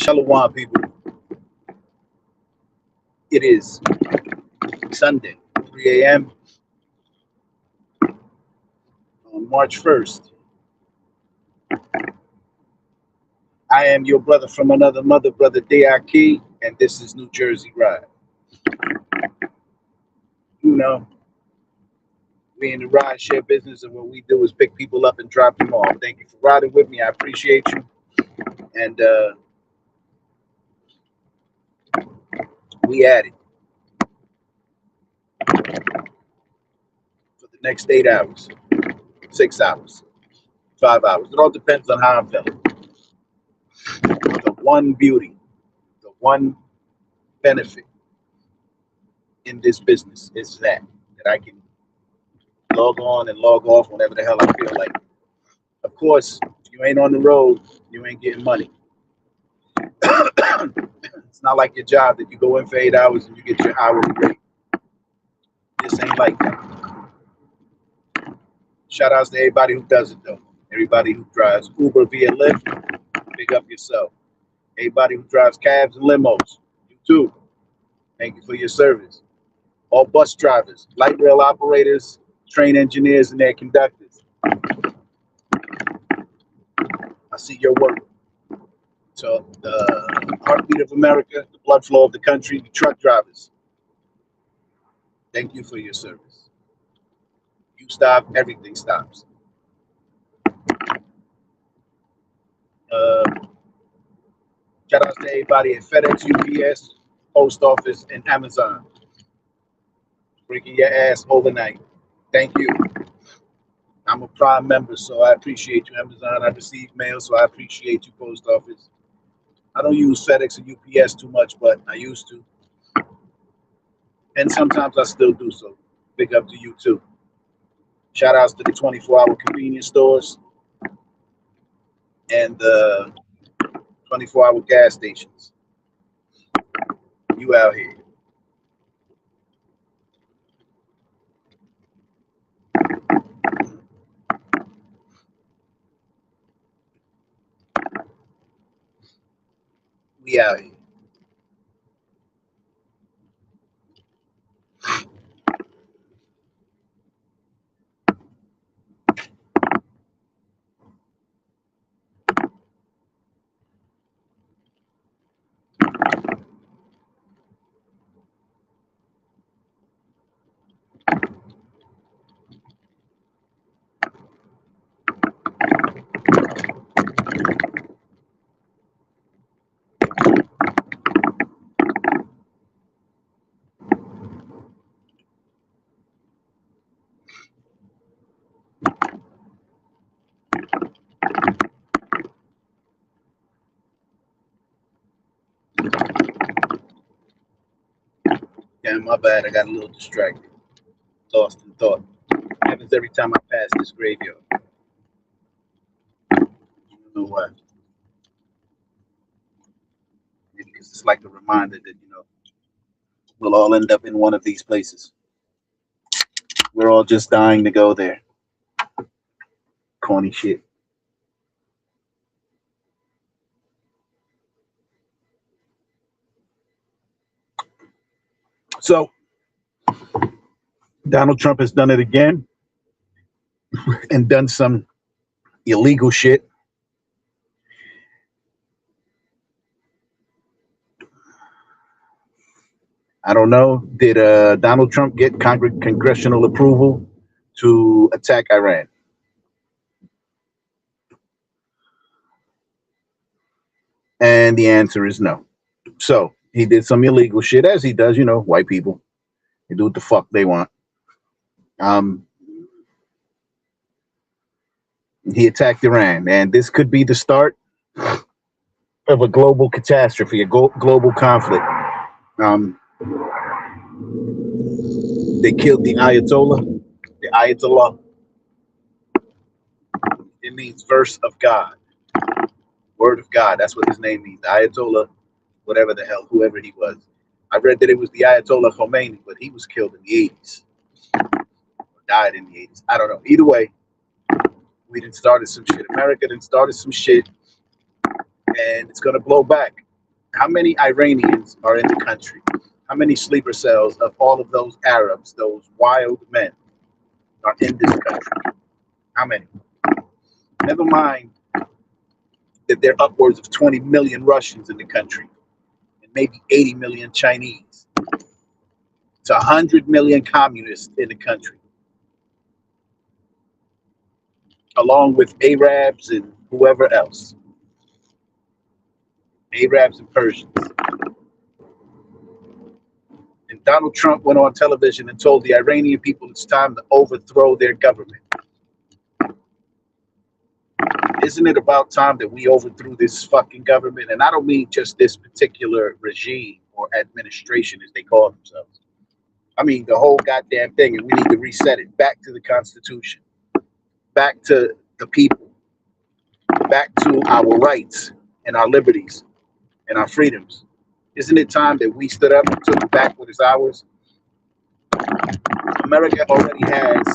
Shalom, people. It is Sunday, 3 a.m. on March 1st. I am your brother from another mother, Brother Deaki, and this is New Jersey Ride. You know, we in the ride share business, and what we do is pick people up and drop them off. Thank you for riding with me. I appreciate you. And we at it for the next 8 hours, 6 hours, 5 hours. It all depends on how I'm feeling. The one beauty, the one benefit in this business is that I can log on and log off whenever the hell I feel like. Of course, if you ain't on the road, you ain't getting money. It's not like your job that you go in for 8 hours and you get your hourly rate. This ain't like that. Shout outs to everybody who does it though. Everybody who drives Uber via Lyft, pick up yourself. Everybody who drives cabs and limos, you too. Thank you for your service. All bus drivers, light rail operators, train engineers, and their conductors. I see your work. So the heartbeat of America, the blood flow of the country, the truck drivers. Thank you for your service. You stop, everything stops. Shout out to everybody at FedEx, UPS, Post Office, and Amazon. Breaking your ass overnight. Thank you. I'm a Prime member, so I appreciate you, Amazon. I receive mail, so I appreciate you, Post Office. I don't use FedEx and UPS too much, but I used to. And sometimes I still do, so big up to you, too. Shout outs to the 24-hour convenience stores and the 24-hour gas stations. You out here. We out here. Yeah, my bad. I got a little distracted. Lost in thought. Happens every time I pass this graveyard. I don't know why. Maybe because it's like a reminder that, we'll all end up in one of these places. We're all just dying to go there. Corny shit. So, Donald Trump has done it again and done some illegal shit. I don't know. Did Donald Trump get congressional approval to attack Iran? And the answer is no. So he did some illegal shit, as he does, white people. They do what the fuck they want. He attacked Iran, and this could be the start of a global catastrophe, a global conflict. They killed the Ayatollah. The Ayatollah. It means verse of God, word of God. That's what his name means. The Ayatollah, whatever the hell, whoever he was. I read that it was the Ayatollah Khomeini, but he was killed in the 80s. Or died in the 80s. I don't know. Either way, we done started some shit. America done started some shit, and it's gonna blow back. How many Iranians are in the country? How many sleeper cells of all of those Arabs, those wild men, are in this country? How many? Never mind that there are upwards of 20 million Russians in the country and maybe 80 million Chinese. It's 100 million communists in the country, along with Arabs and whoever else. Arabs and Persians. And Donald Trump went on television and told the Iranian people it's time to overthrow their government. Isn't it about time that we overthrew this fucking government? And I don't mean just this particular regime or administration, as they call themselves. I mean the whole goddamn thing, and we need to reset it back to the Constitution, back to the people, back to our rights and our liberties and our freedoms. Isn't it time that we stood up and took back what is ours? America already has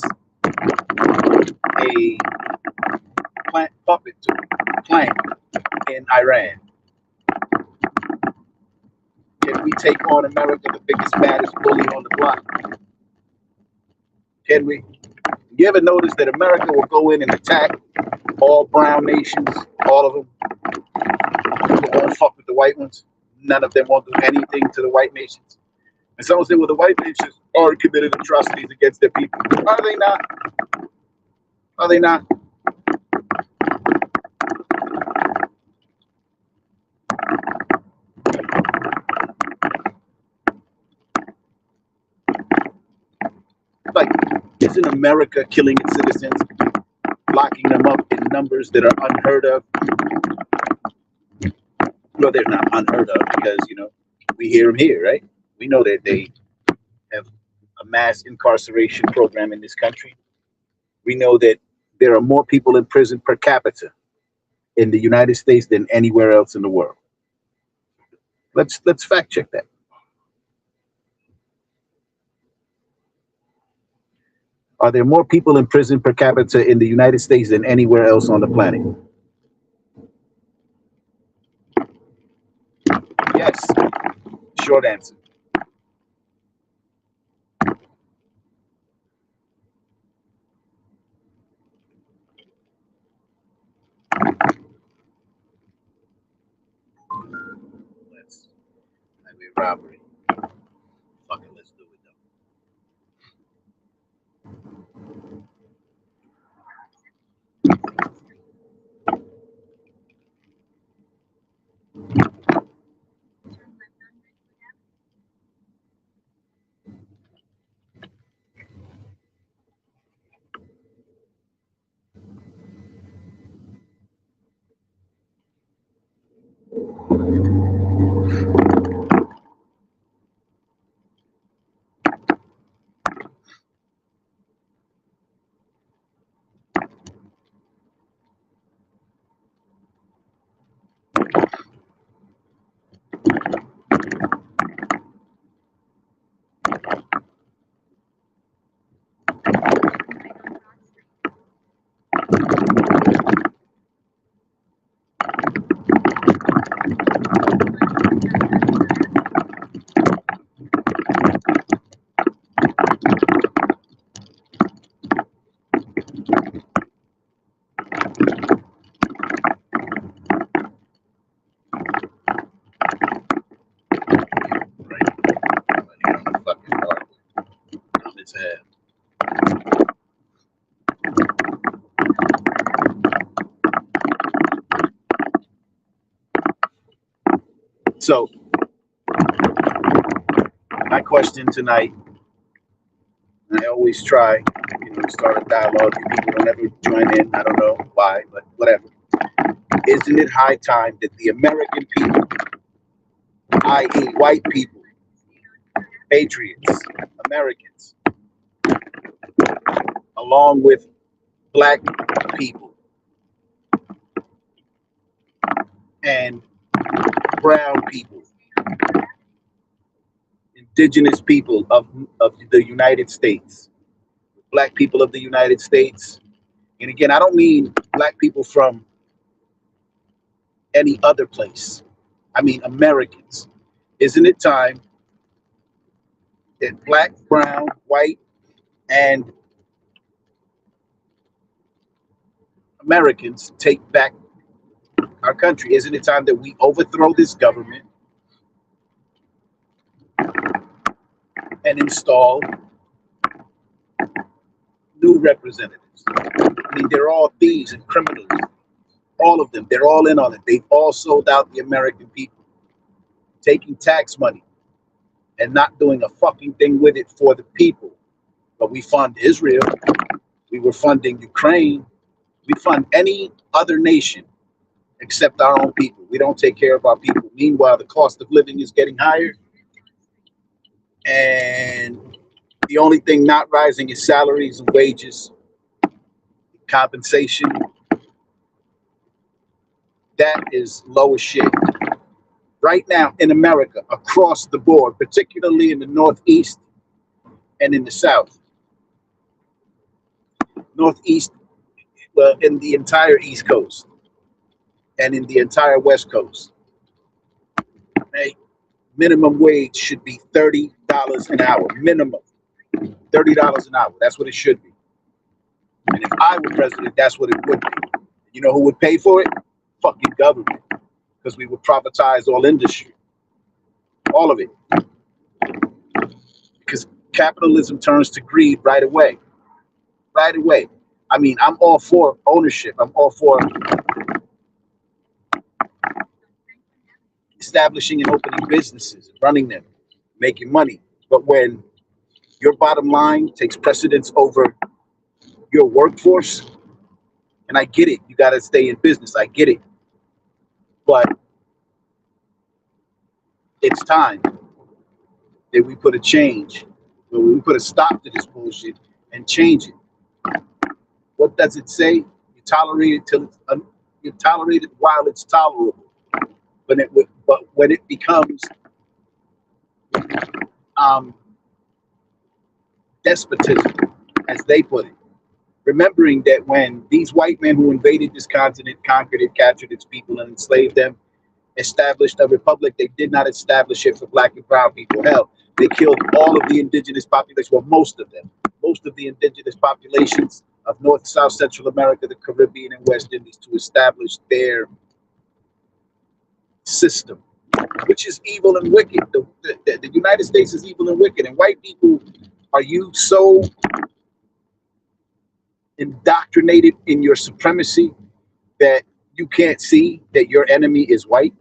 a puppet plant in Iran. Can we take on America, the biggest, baddest bully on the block? Can we? You ever notice that America will go in and attack all brown nations, all of them? They won't fuck with the white ones. None of them won't do anything to the white nations. And someone say, well, the white nations already committed atrocities against their people. Are they not? Are they not? Like, isn't America killing its citizens, locking them up in numbers that are unheard of? Well, they're not unheard of because, you know, we hear them here, right? We know that they have a mass incarceration program in this country. We know that there are more people in prison per capita in the United States than anywhere else in the world. Let's fact check that. Are there more people in prison per capita in the United States than anywhere else on the planet? Yes. Short answer. Let's highway robbery. Fucking let's do it though. So, my question tonight, I always try, start a dialogue. People don't ever join in. I don't know why, but whatever. Isn't it high time that the American people, i.e., white people, patriots, Americans, along with black people and brown people, indigenous people of the United States, black people of the United States, and again, I don't mean black people from any other place. I mean Americans. Isn't it time that black, brown, white, and Americans take back our country? Isn't it time that we overthrow this government and install new representatives? I mean, they're all thieves and criminals. All of them. They're all in on it. They've all sold out the American people, taking tax money and not doing a fucking thing with it for the people. But we fund Israel. We were funding Ukraine. We fund any other nation except our own people. We don't take care of our people. Meanwhile, the cost of living is getting higher. And the only thing not rising is salaries and wages, compensation. That is low as shit. Right now in America, across the board, particularly in the Northeast and in the South. Northeast, well, in the entire East Coast and in the entire West Coast. Okay? Minimum wage should be $30 an hour. Minimum. $30 an hour. That's what it should be. And if I were president, that's what it would be. You know who would pay for it? Fucking government. Because we would privatize all industry. All of it. Because capitalism turns to greed right away. Right away. I mean, I'm all for ownership. I'm all for establishing and opening businesses, running them, making money. But when your bottom line takes precedence over your workforce, and I get it, you got to stay in business. I get it. But it's time that we put a change, we put a stop to this bullshit and change it. What does it say? You tolerate it till you tolerate it while it's tolerable. But when it becomes despotism, as they put it, remembering that when these white men who invaded this continent, conquered it, captured its people, and enslaved them, established a republic, they did not establish it for black and brown people. Hell, they killed all of the indigenous population, well, most of them, most of the indigenous populations of North, South, Central America, the Caribbean, and West Indies to establish their system, which is evil and wicked. The United States is evil and wicked, and white people, are you so indoctrinated in your supremacy that you can't see that your enemy is white?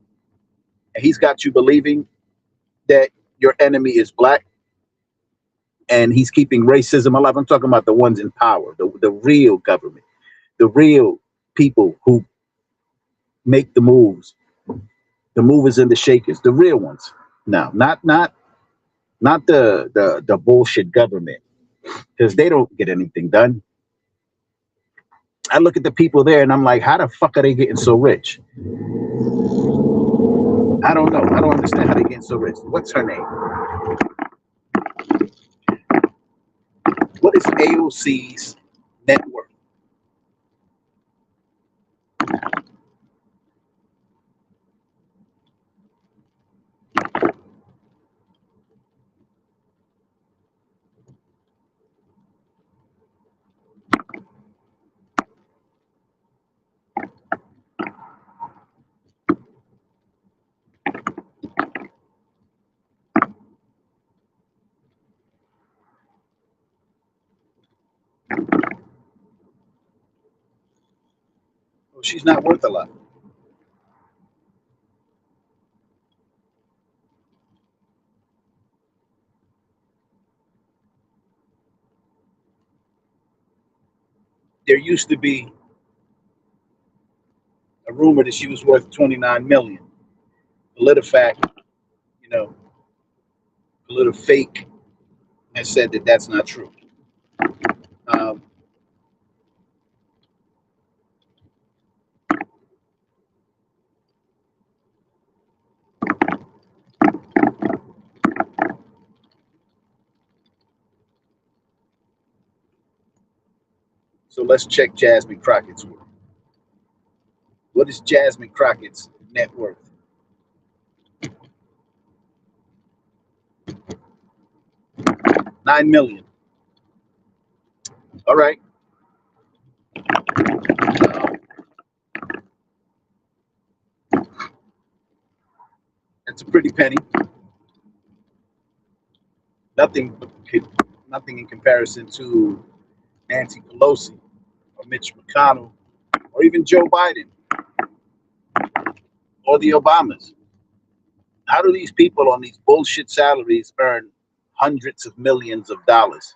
And he's got you believing that your enemy is black, and he's keeping racism alive. I'm talking about the ones in power, the real government, the real people who make the moves, the movers and the shakers, the real ones. No, not the bullshit government, because they don't get anything done. I look at the people there and I'm like, how the fuck are they getting so rich? I don't know. I don't understand how they get so rich. What's her name? What is AOC's net worth? Well, she's not worth a lot. There used to be a rumor that she was worth 29 million. PolitiFact, you know, PolitiFake has said that that's not true. Um, so let's check Jasmine Crockett's worth. What is Jasmine Crockett's net worth? 9 million. All right. That's a pretty penny. Nothing, nothing in comparison to Nancy Pelosi or Mitch McConnell or even Joe Biden or the Obamas. How do these people on these bullshit salaries earn hundreds of millions of dollars?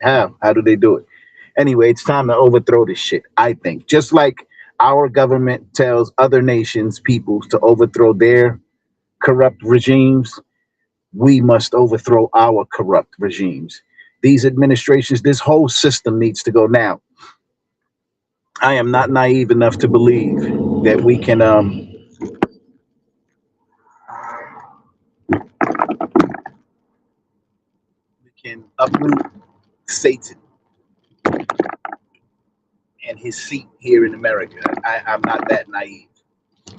How do they do it? Anyway, it's time to overthrow this shit, I think. Just like our government tells other nations, peoples to overthrow their corrupt regimes, we must overthrow our corrupt regimes. These administrations, this whole system needs to go now. I am not naive enough to believe that we can uproot Satan and his seat here in America. I'm not that naive.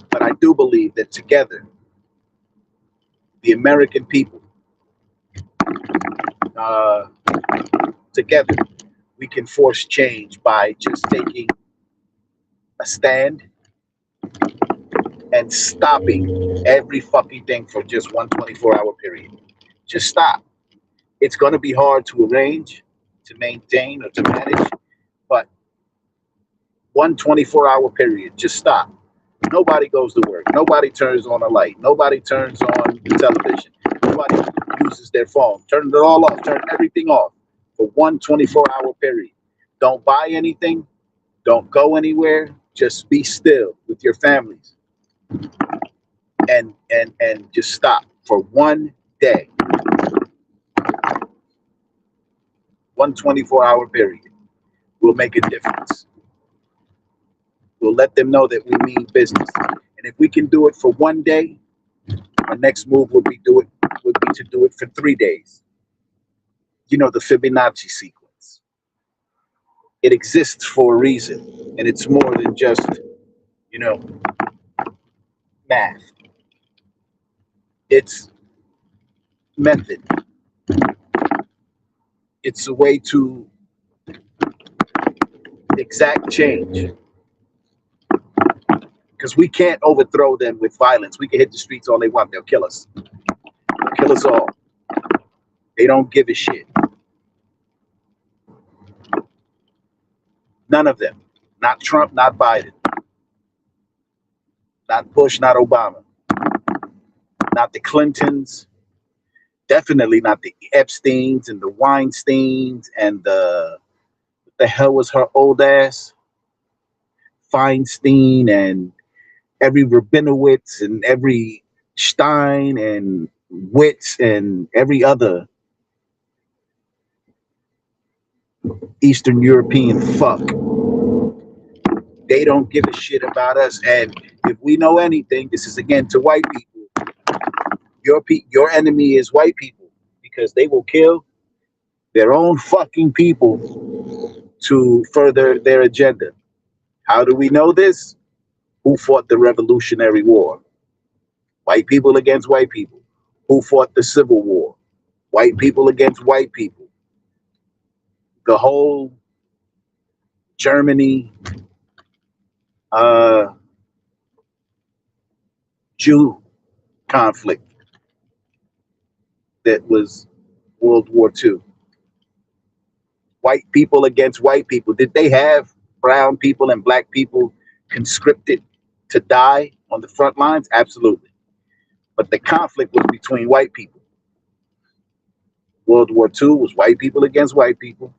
But I do believe that together, the American people, uh, together, we can force change by just taking a stand and stopping every fucking thing for just one 24-hour period. Just stop. It's going to be hard to arrange, to maintain, or to manage, but one 24-hour period, just stop. Nobody goes to work. Nobody turns on a light. Nobody turns on the television. Nobody uses their phone. Turn it all off. Turn everything off for one 24-hour period. Don't buy anything. Don't go anywhere. Just be still with your families and just stop for one day. One 24-hour period will make a difference. We'll let them know that we mean business. And if we can do it for one day, our next move would be to do it for 3 days. You know, the Fibonacci sequence. It exists for a reason, and it's more than just, you know, math. It's method. It's a way to exact change. Because we can't overthrow them with violence. We can hit the streets all they want. They'll kill us. They'll kill us all. They don't give a shit. None of them. Not Trump, not Biden. Not Bush, not Obama. Not the Clintons. Definitely not the Epsteins and the Weinsteins and what the hell was her old ass? Feinstein and every Rabinowitz and every Stein and Witz and every other Eastern European fuck. They don't give a shit about us. And if we know anything, this is again to white people. Your enemy is white people because they will kill their own fucking people to further their agenda. How do we know this? Who fought the Revolutionary War? White people against white people. Who fought the Civil War? White people against white people. The whole Germany Jew conflict that was World War II. White people against white people. Did they have brown people and black people conscripted to die on the front lines? Absolutely. But the conflict was between white people. World War II was white people against white people.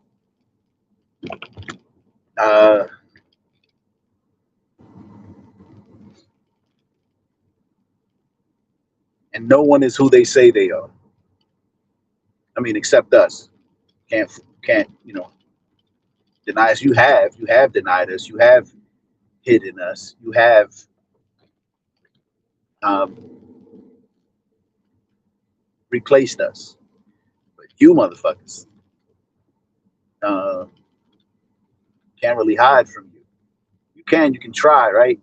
And no one is who they say they are. I mean, except us. Can't deny us. You have denied us. You have hidden us. You have replaced us. But You motherfuckers uh, can't really hide from you. You can try, right?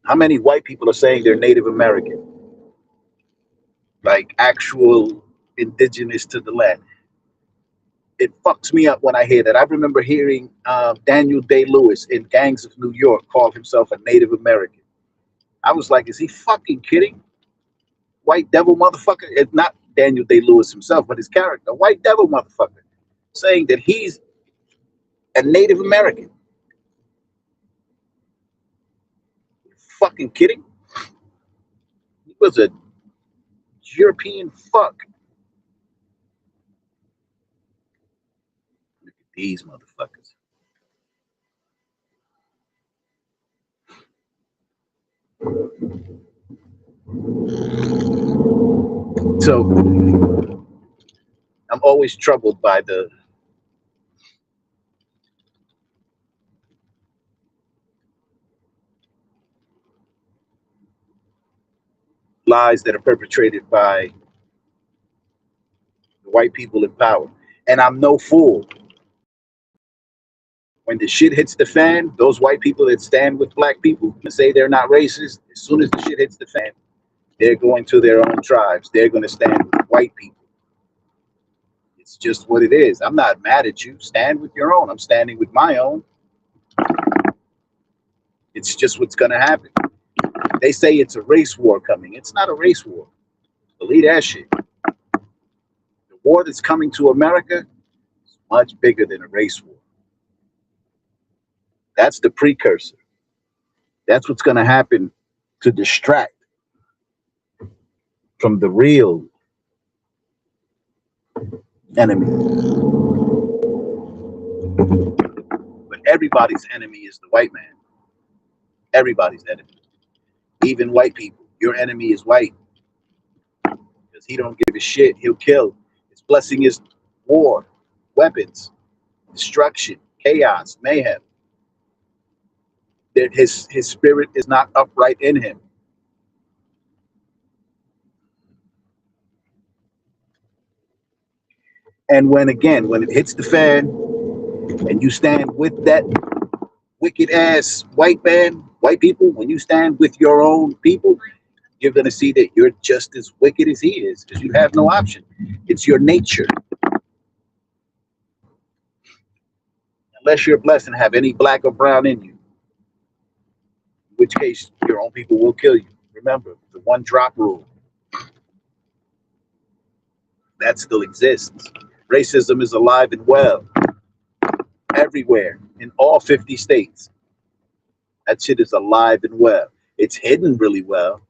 How many white people are saying they're Native American, like actual indigenous to the land? It fucks me up when I hear that. I remember hearing Daniel Day-Lewis in Gangs of New York call himself a Native American. I was like, is he fucking kidding? White devil motherfucker. It's not Daniel Day-Lewis himself, but his character, white devil motherfucker, saying that he's a Native American. Fucking kidding? He was a European fuck. Look at these motherfuckers. So I'm always troubled by the lies that are perpetrated by the white people in power. And I'm no fool. When the shit hits the fan, those white people that stand with black people and say they're not racist, as soon as the shit hits the fan, they're going to their own tribes. They're going to stand with white people. It's just what it is. I'm not mad at you. Stand with your own. I'm standing with my own. It's just what's going to happen. They say it's a race war coming. It's not a race war. Believe that shit. The war that's coming to America is much bigger than a race war. That's the precursor. That's what's going to happen to distract from the real enemy. But everybody's enemy is the white man. Everybody's enemy. Even white people. Your enemy is white. Because he don't give a shit. He'll kill. His blessing is war, weapons, destruction, chaos, mayhem. That his spirit is not upright in him. And when it hits the fan and you stand with that wicked ass white man, white people, when you stand with your own people, you're going to see that you're just as wicked as he is because you have no option. It's your nature. Unless you're blessed and have any black or brown in you, in which case your own people will kill you. Remember, the one drop rule. That still exists. Racism is alive and well everywhere in all 50 states. That shit is alive and well. It's hidden really well,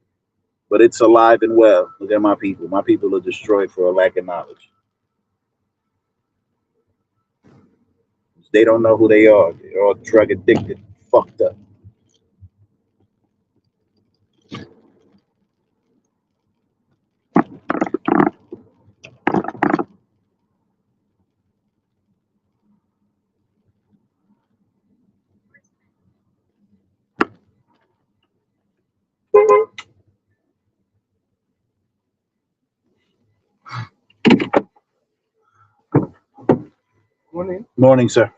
but it's alive and well. Look at my people. My people are destroyed for a lack of knowledge. They don't know who they are. They're all drug addicted, fucked up. Morning, sir.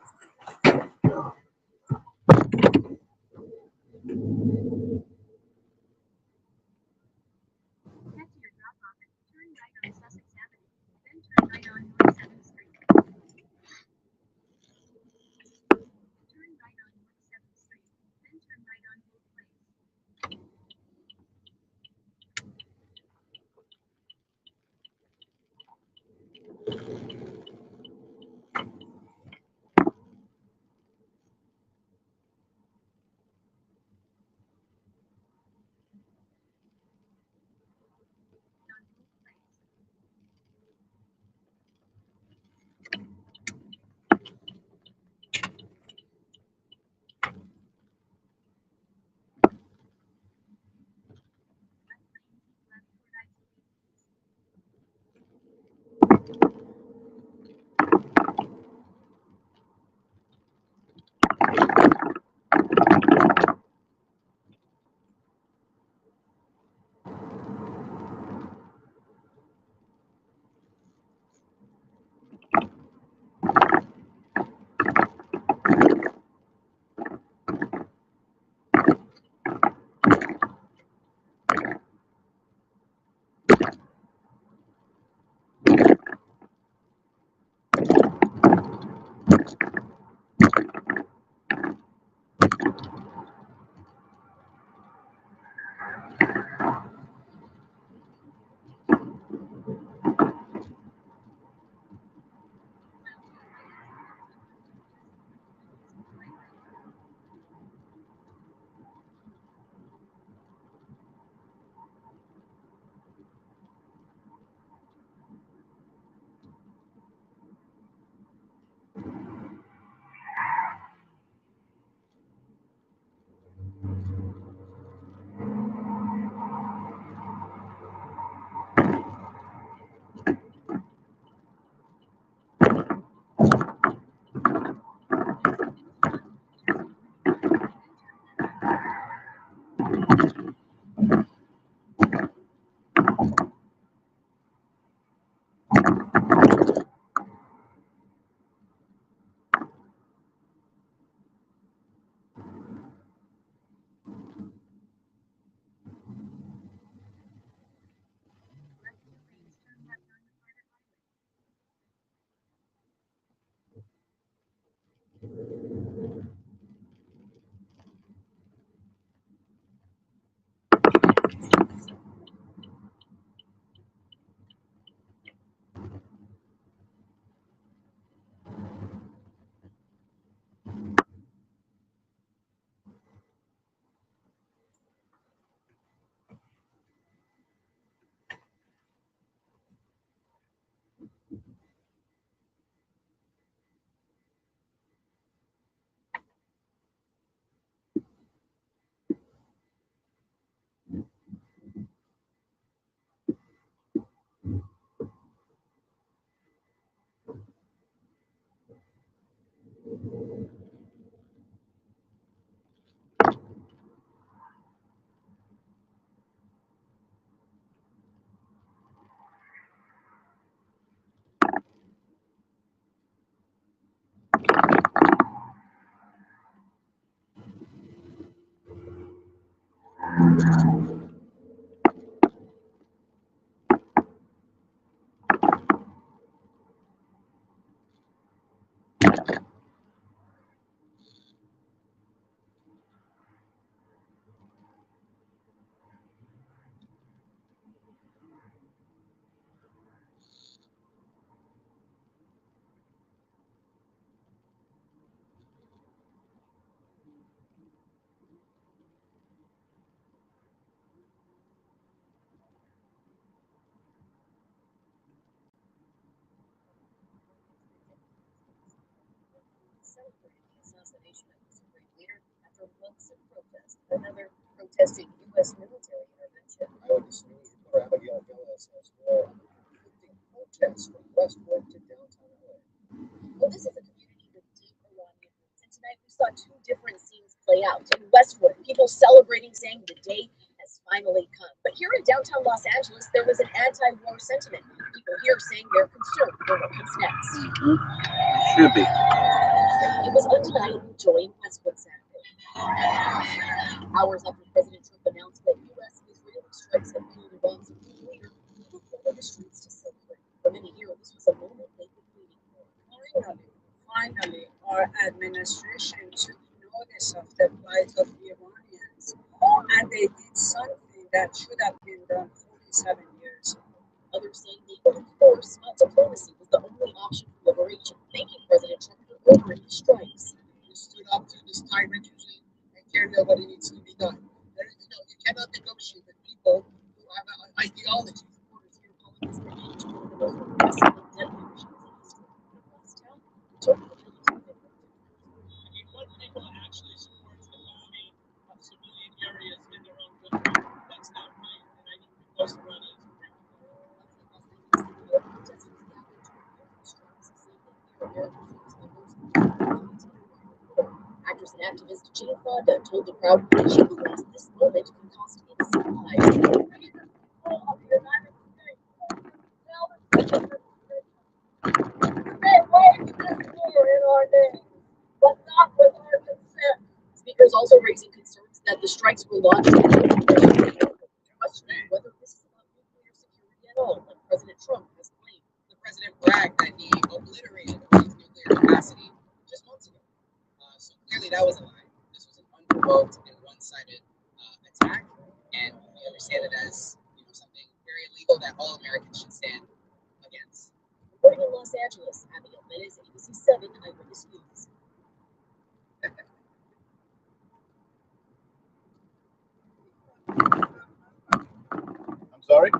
celebrated the assassination of the Supreme Leader after months of protest. Another protesting U.S. military intervention. Eyewitness News reporter Abigail Villas has more on the conflicting protests from Westwood to downtown LA. Well, this is a community with deep Iranian roots, and tonight we saw two different scenes play out. In Westwood, people celebrating, saying the day has finally come. But here in downtown Los Angeles, there was an anti-war sentiment. People here saying they're concerned for what comes next. Should be. It was undeniable joy in Westwood Saturday. Hours after President Trump announced that U.S.-Israeli strikes had killed Iran's supreme leader, people flooded the streets to celebrate. For many here, this was a moment they've been waiting for. Finally, our administration took notice of the plight of the Iranians, and they did something that should have been done 47 years ago. Others saying the only force, not diplomacy, was the only option for liberation, thanking President Trump for ordering the strikes. We stood up to this tyrant using and carried out what needs to be done. You cannot negotiate with people who have an ideology. This remains one of the most aggressive and deadly regimes in history. Across town, took the What people actually supports the bombing of civilian areas in their own country? That's not right, and I think we're supposed to run as Actress and activist Jane Fonda told the crowd she believes this moment can cost innocent lives. Speakers also raising concerns that the strikes were launched questioning whether this is about nuclear security at all, like President Trump has claimed. The president bragged that he obliterated Iran's nuclear capacity just months ago. So clearly that was a lie. This was an unprovoked and one-sided attack, and we understand it as something very illegal that all Americans should stand against. Reporting in Los Angeles, Abigail Menes, ABC 7 Eyewitness News. I'm sorry?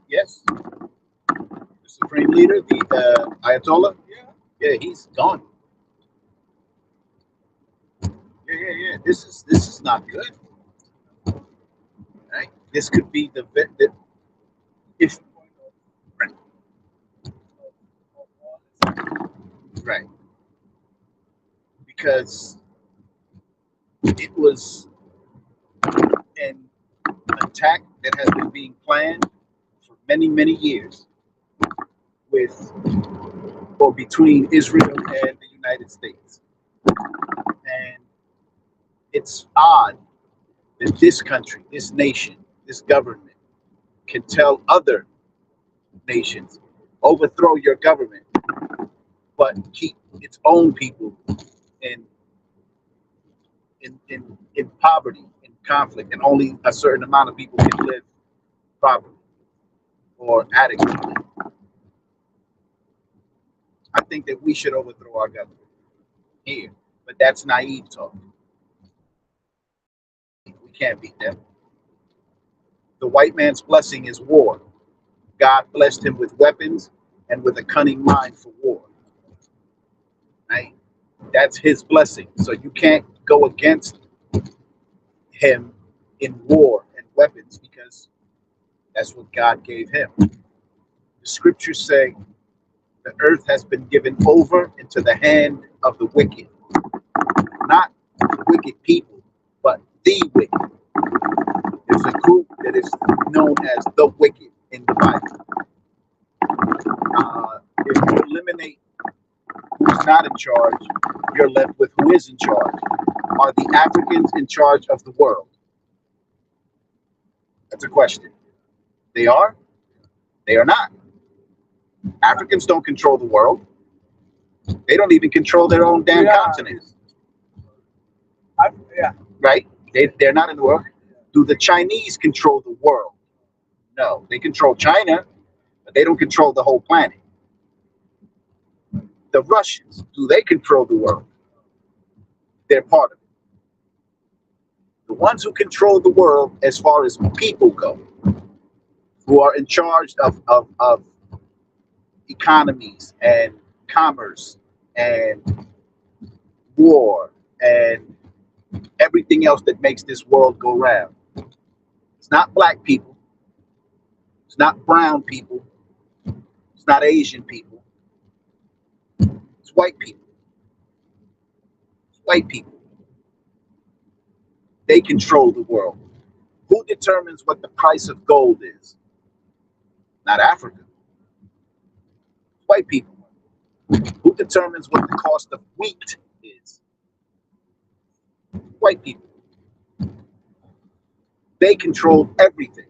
Yes. The Supreme Leader, the Ayatollah? Yeah, he's gone. Yeah. This is not good. Right? This could be the if right. Because it was an attack that has been being planned for many, many years between Israel and the United States. And it's odd that this country, this nation, this government can tell other nations, overthrow your government, but keep its own people in poverty, in conflict, and only a certain amount of people can live properly or adequately. I think that we should overthrow our government here, but that's naive talk. We can't beat them. The white man's blessing is war. God blessed him with weapons and with a cunning mind for war. Right? That's his blessing. So you can't go against him in war and weapons because that's what God gave him. The scriptures say the earth has been given over into the hand of the wicked. Not the wicked people, but the wicked. There's a group that is known as the wicked in the Bible. If you eliminate who's not in charge, you're left with who is in charge. Are the Africans in charge of the world? That's a question. They are? They are not. Africans don't control the world. They don't even control their own damn continent. Right? They're not in the world. Do the Chinese control the world? No. They control China, but they don't control the whole planet. The Russians, do they control the world? They're part of it. The ones who control the world as far as people go, who are in charge of economies and commerce and war and everything else that makes this world go round. It's not black people. It's not brown people. It's not Asian people. It's white people. It's white people. They control the world. Who determines what the price of gold is? Not Africa. White people. Who determines what the cost of wheat is? White people. They control everything.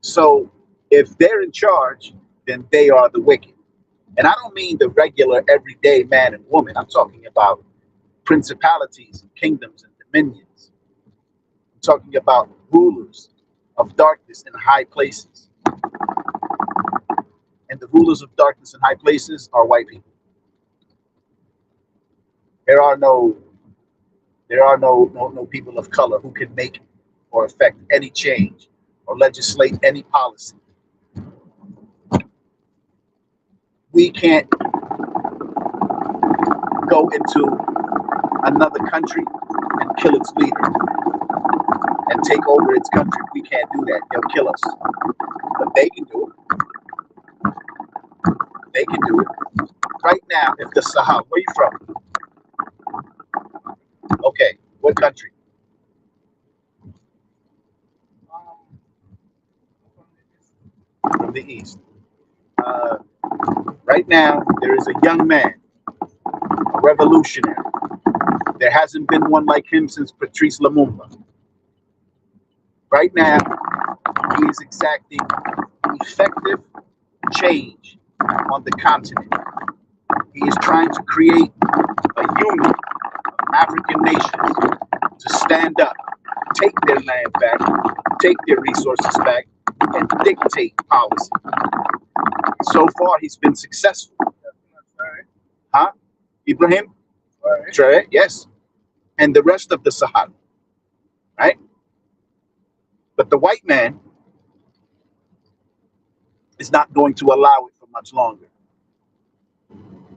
So if they're in charge, then they are the wicked. And I don't mean the regular everyday man and woman. I'm talking about principalities and kingdoms and dominions. I'm talking about rulers of darkness in high places. And the rulers of darkness in high places are white people. There are no people of color who can make or affect any change or legislate any policy. We can't go into another country and kill its leader and take over its country. We can't do that. They'll kill us. But they can do it. They can do it. Right now, if the Sahel, where you from? Okay, what country? From the East. Right now, there is a young man, a revolutionary. There hasn't been one like him since Patrice Lumumba. Right now, he is exacting effective change on the continent. He is trying to create a union of African nations to stand up, take their land back, take their resources back, and dictate policy. So far, he's been successful. Huh? Ibrahim? Traoré, yes. And the rest of the Sahara, right? But the white man is not going to allow it for much longer.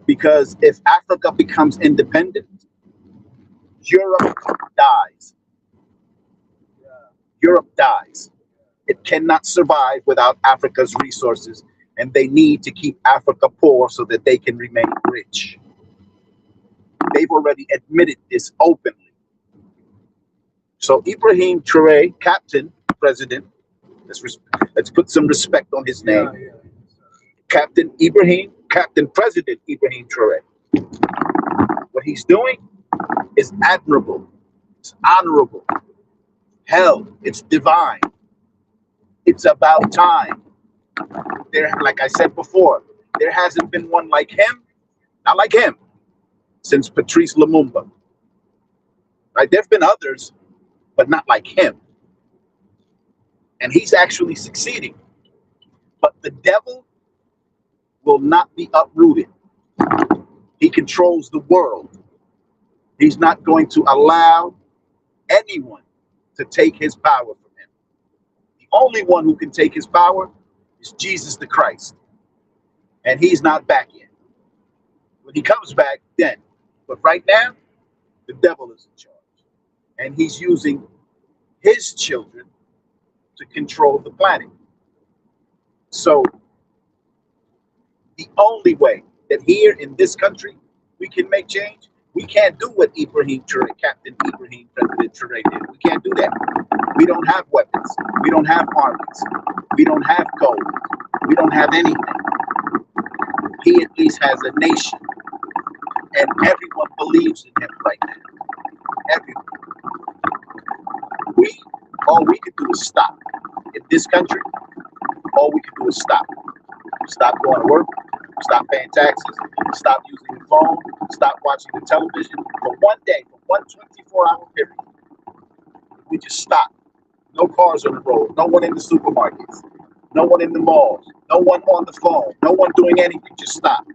Because if Africa becomes independent, Europe dies. Europe dies. It cannot survive without Africa's resources, and they need to keep Africa poor so that they can remain rich. They've already admitted this openly. So Ibrahim Traoré, Captain, President, let's put some respect on his name. Captain President Ibrahim Traoré. What he's doing is admirable. It's honorable. Hell, it's divine. It's about time. There, like I said before, there hasn't been one like him, not like him, since Patrice Lumumba. Right? There've been others, but not like him. And he's actually succeeding. But the devil will not be uprooted. He controls the world. He's not going to allow anyone to take his power from him. The only one who can take his power is Jesus the Christ. And he's not back yet. When he comes back, then. But right now, the devil is in charge. And he's using his children to control the planet. So the only way that here in this country we can make change, we can't do what Ibrahim Traoré, Captain Ibrahim President Traoré did. We can't do that. We don't have weapons. We don't have armies. We don't have gold. We don't have anything. He at least has a nation. And everyone believes in him right now. Everyone. All we could do is stop. In this country, all we could do is stop. Stop going to work. Stop paying taxes. Stop using the phone. Stop watching the television for one day, for one 24-hour period. We just stop. No cars on the road. No one in the supermarkets. No one in the malls. No one on the phone. No one doing anything. Just stop.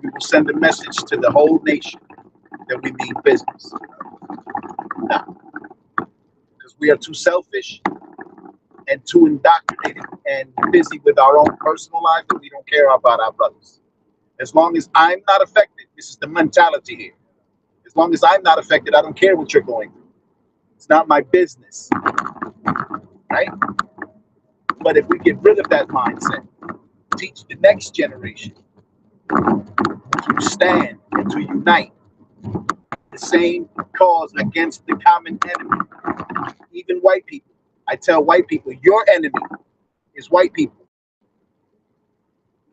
We will send a message to the whole nation that we mean business. No. Because we are too selfish and too indoctrinated and busy with our own personal life that we don't care about our brothers. As long as I'm not affected, this is the mentality here. As long as I'm not affected, I don't care what you're going through. It's not my business, right? But if we get rid of that mindset, teach the next generation to stand and to unite the same cause against the common enemy, even white people. I tell white people, your enemy is white people.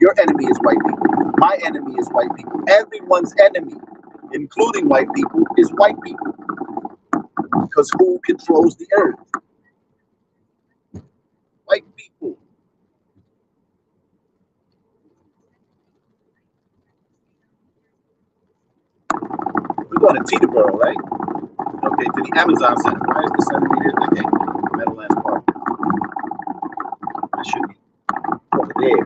Your enemy is white people. My enemy is white people. Everyone's enemy, including white people, is white people. Because who controls the earth? White people. We're going to Teterboro, right? Okay, to the Amazon Center. Why is the center here? Okay, Meadowlands Park. I should be over there.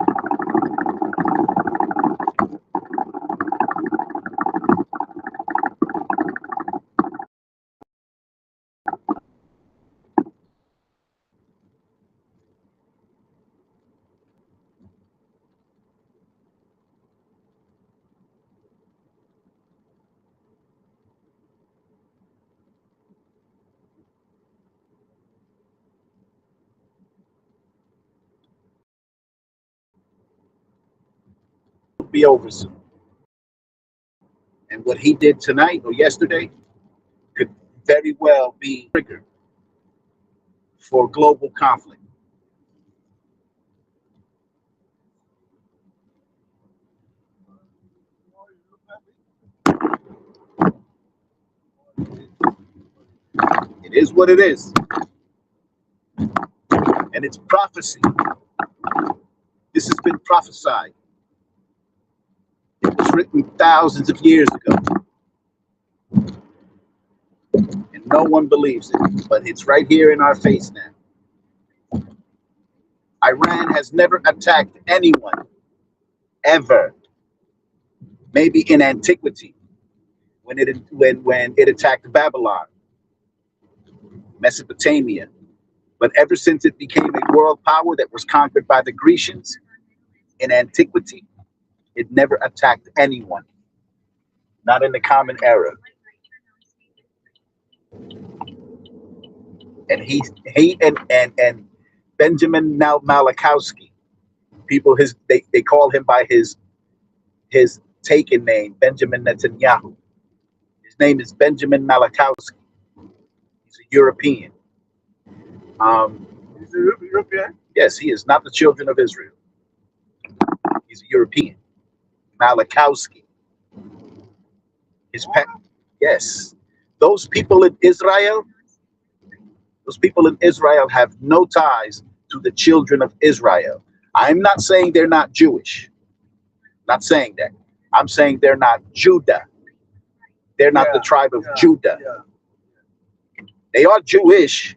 It'll be over soon. And what he did tonight or yesterday could very well be a trigger for global conflict. It is what it is. And it's prophecy. This has been prophesied. It was written thousands of years ago. And no one believes it. But it's right here in our face now. Iran has never attacked anyone, ever. Maybe in antiquity, when it attacked Babylon, Mesopotamia. But ever since it became a world power that was conquered by the Grecians in antiquity, it never attacked anyone, not in the Common Era. And he and Benjamin Malachowski, people they call him by his taken name, Benjamin Netanyahu. His name is Benjamin Malachowski. He's a European. He's a European? Yes, he is not the children of Israel. He's a European. Malachowski. Yes. Those people in Israel have no ties to the children of Israel. I'm not saying they're not Jewish. Not saying that. I'm saying they're not Judah. They're not the tribe of Judah. They are Jewish.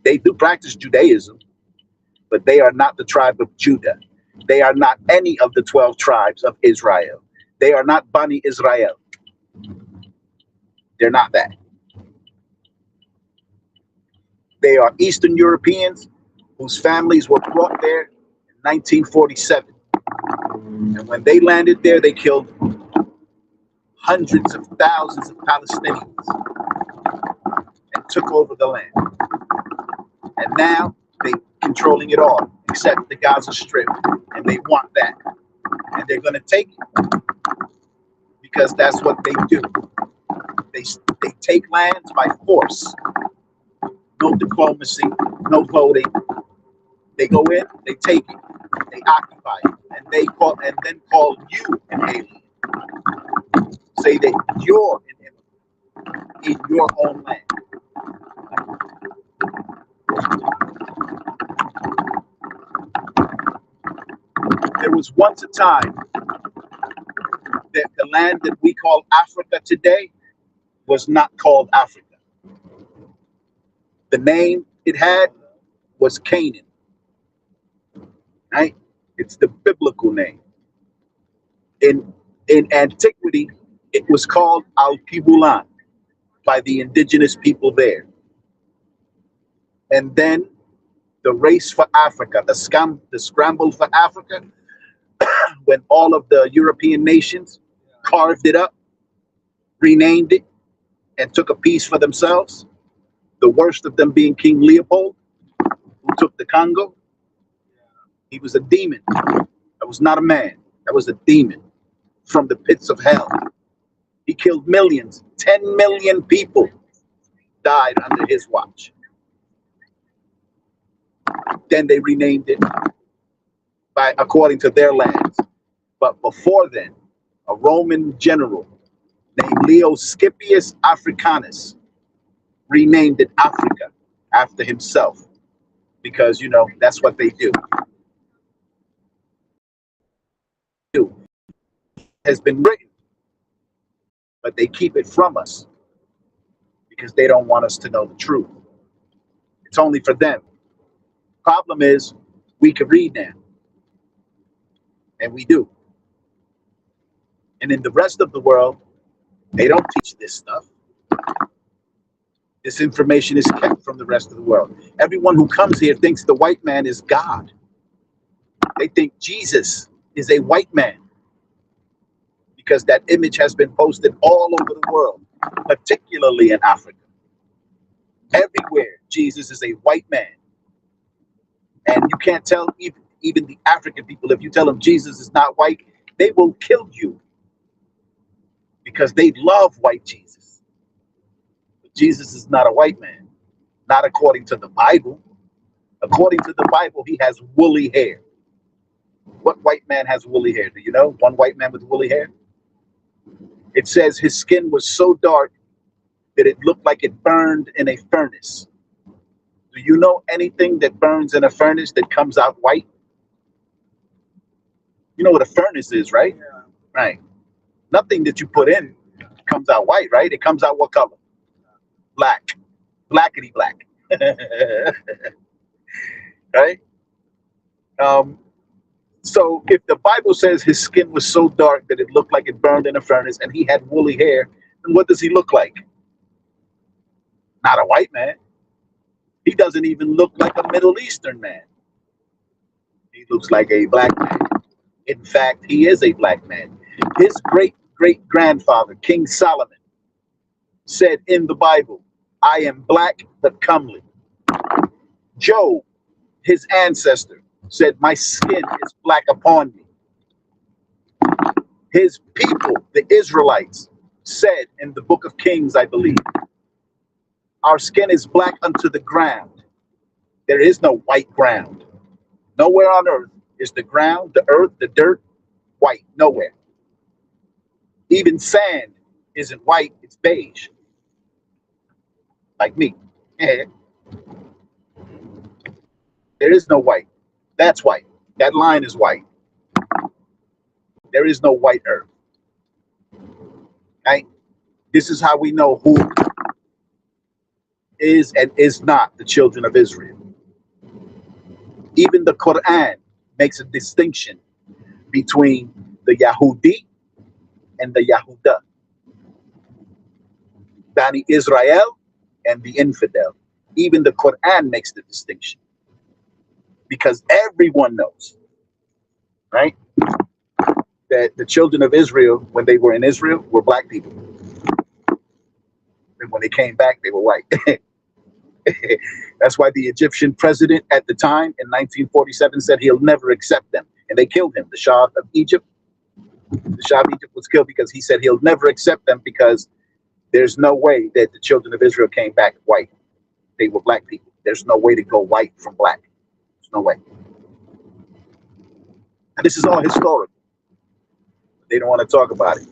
They do practice Judaism, but they are not the tribe of Judah. They are not any of the 12 tribes of Israel. They are not Bani Israel. They're not that. They are Eastern Europeans whose families were brought there in 1947. And when they landed there, they killed hundreds of thousands of Palestinians and took over the land. And now they're controlling it all, except the Gaza Strip. And they want that. And they're going to take it because that's what they do. They take lands by force. No diplomacy, no voting. They go in, they take it, they occupy it, and then call you an alien. Say that you're an immigrant in your own land. There was once a time that the land that we call Africa today was not called Africa. The name it had was Canaan. Right? It's the biblical name. In antiquity, it was called Al-Pibulan by the indigenous people there. And then the race for Africa, the scramble for Africa when all of the European nations carved it up, renamed it, and took a piece for themselves. The worst of them being King Leopold, who took the Congo. He was a demon. That was not a man. That was a demon from the pits of hell. He killed millions. 10 million people died under his watch. Then they renamed it according to their lands. But before then, a Roman general named Leo Scipius Africanus renamed it Africa after himself, because, you know, that's what they do. Has been written, but they keep it from us because they don't want us to know the truth. It's only for them. Problem is, we can read now, and we do. And in the rest of the world, they don't teach this stuff. This information is kept from the rest of the world. Everyone who comes here thinks the white man is God. They think Jesus is a white man because that image has been posted all over the world, particularly in Africa. Everywhere, Jesus is a white man. And you can't tell even the African people, if you tell them Jesus is not white, they will kill you because they love white Jesus. But Jesus is not a white man, not according to the Bible. According to the Bible, he has woolly hair. What white man has woolly hair? Do you know? One white man with woolly hair? It says his skin was so dark that it looked like it burned in a furnace. Do you know anything that burns in a furnace that comes out white? You know what a furnace is, right? Yeah. Right. Nothing that you put in comes out white, right? It comes out what color? Black. Blackety black. Right? So if the Bible says his skin was so dark that it looked like it burned in a furnace and he had woolly hair, then what does he look like? Not a white man. He doesn't even look like a Middle Eastern man. He looks like a black man. In fact, he is a black man. His great-great-grandfather, King Solomon, said in the Bible, I am black but comely. Job, his ancestor, said, my skin is black upon me. His people, the Israelites, said in the book of Kings, I believe, our skin is black unto the ground. There is no white ground. Nowhere on earth is the ground, the earth, the dirt, white. Nowhere. Even sand isn't white, it's beige. Like me. Yeah. There is no white. That's white. That line is white. There is no white earth. Right? This is how we know who is and is not the children of Israel. Even the Quran makes a distinction between the Yahudi and the Yahuda. Bani Israel and the infidel. Even the Quran makes the distinction. Because everyone knows, right, that the children of Israel, when they were in Israel, were black people. And when they came back, they were white. That's why the Egyptian president at the time in 1947 said he'll never accept them. And they killed him. The Shah of Egypt. The Shah of Egypt was killed because he said he'll never accept them because there's no way that the children of Israel came back white. They were black people. There's no way to go white from black. There's no way. And this is all historical. They don't want to talk about it.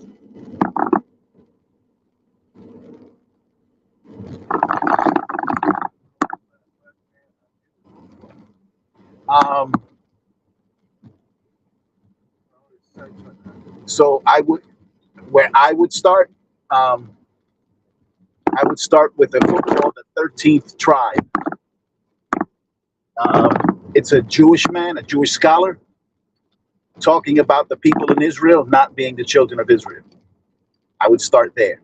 So where I would start, I would start with a book called The 13th Tribe. It's a Jewish man, a Jewish scholar, talking about the people in Israel not being the children of Israel. I would start there.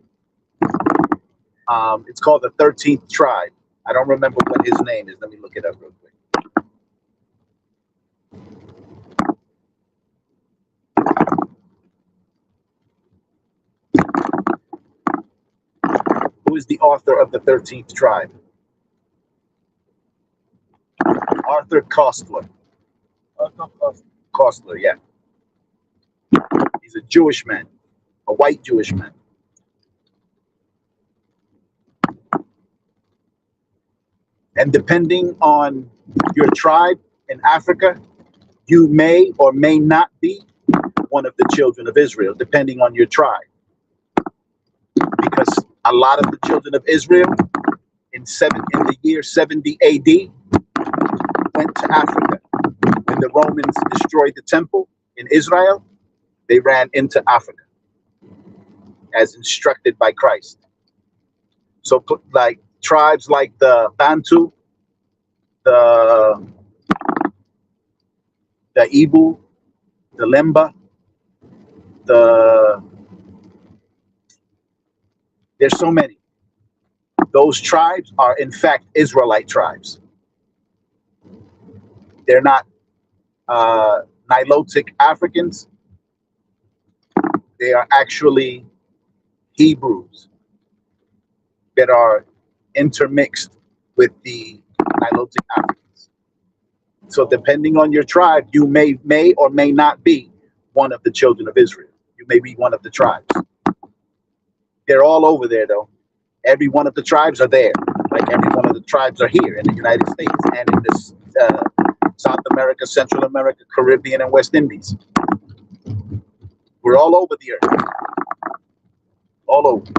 It's called The 13th Tribe. I don't remember what his name is. Let me look it up real quick. Who is the author of the 13th tribe? Arthur Koestler. Koestler, yeah. He's a Jewish man, a white Jewish man. And depending on your tribe in Africa, you may or may not be one of the children of Israel, depending on your tribe. Because a lot of the children of Israel in the year 70 AD went to Africa. When the Romans destroyed the temple in Israel, they ran into Africa as instructed by Christ. So like tribes like the Bantu, the Ibu, the Lemba, there's so many. Those tribes are in fact Israelite tribes. They're not Nilotic Africans. They are actually Hebrews that are intermixed with the Nilotic Africans. So depending on your tribe, you may or may not be one of the children of Israel. You may be one of the tribes. They're all over there though. Every one of the tribes are there. Like every one of the tribes are here in the United States and in this South America, Central America, Caribbean, and West Indies. We're all over the earth. All over.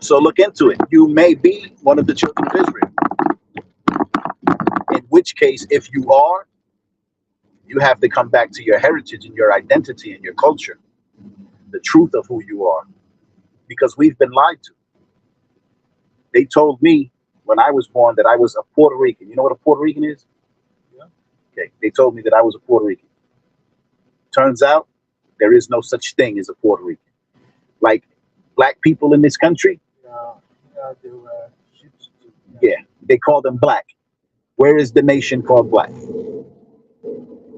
So look into it. You may be one of the children of Israel. In which case, if you are, you have to come back to your heritage and your identity and your culture, the truth of who you are, because we've been lied to. They told me when I was born that I was a Puerto Rican. You know what a Puerto Rican is? Yeah. Okay. They told me that I was a Puerto Rican. Turns out there is no such thing as a Puerto Rican. Like black people in this country, yeah, they call them black. Where is the nation called black?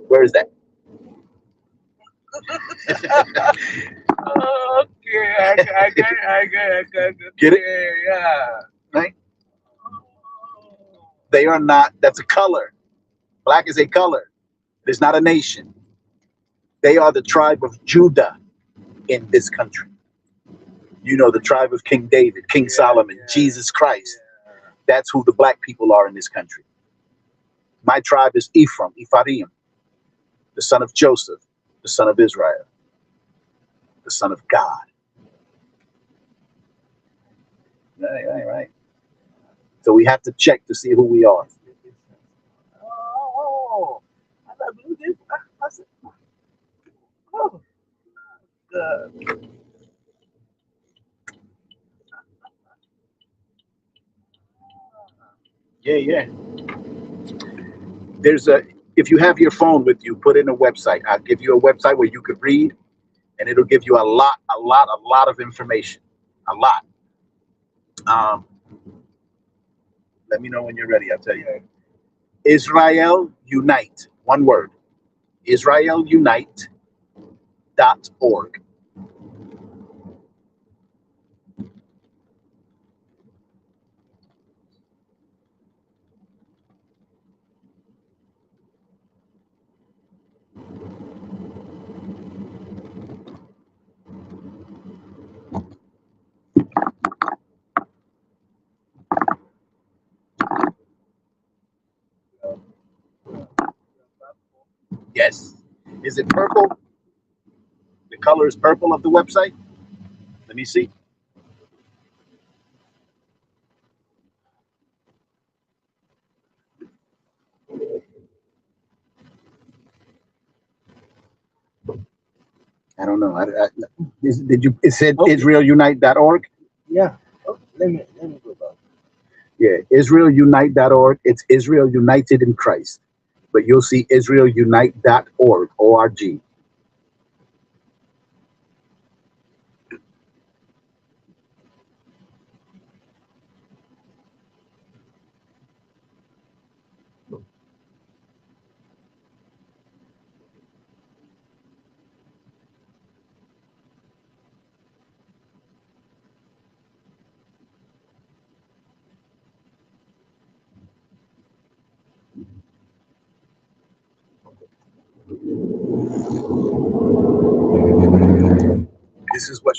Where is that? Okay, I get it. Get it? Yeah. Right? They are not, that's a color. Black is a color. It is not a nation. They are the tribe of Judah in this country. You know, the tribe of King David, King Solomon, Jesus Christ. That's who the black people are in this country. My tribe is Ephraim, the son of Joseph, the son of Israel, the son of God. Right. So we have to check to see who we are. Oh, I believe this. I said, oh, God. Yeah. If you have your phone with you, put in a website. I'll give you a website where you could read, and it'll give you a lot of information. A lot. Let me know when you're ready. I'll tell you. Israel Unite. One word. IsraelUnite.org. Yes. Is it purple? The color is purple of the website? Let me see. I don't know. It said IsraelUnite.org? Yeah. Oh, let me go back. Yeah, IsraelUnite.org. It's Israel United in Christ. But you'll see IsraelUnite.org, O-R-G.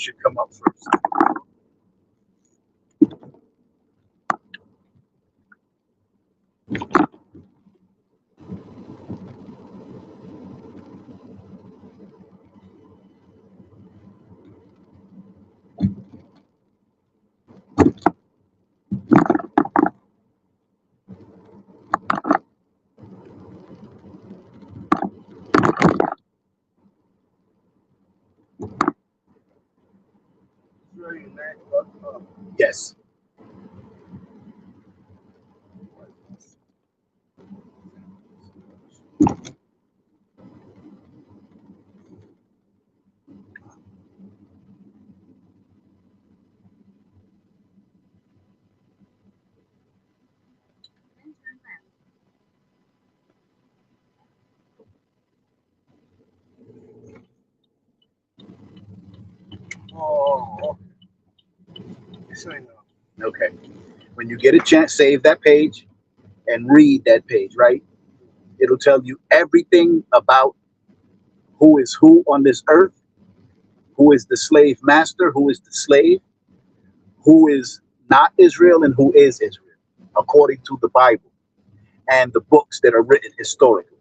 should come up first. Yes. Oh, okay. Okay. When you get a chance, save that page and read that page, right? It'll tell you everything about who is who on this earth, who is the slave master, who is the slave, who is not Israel, and who is Israel, according to the Bible and the books that are written historically.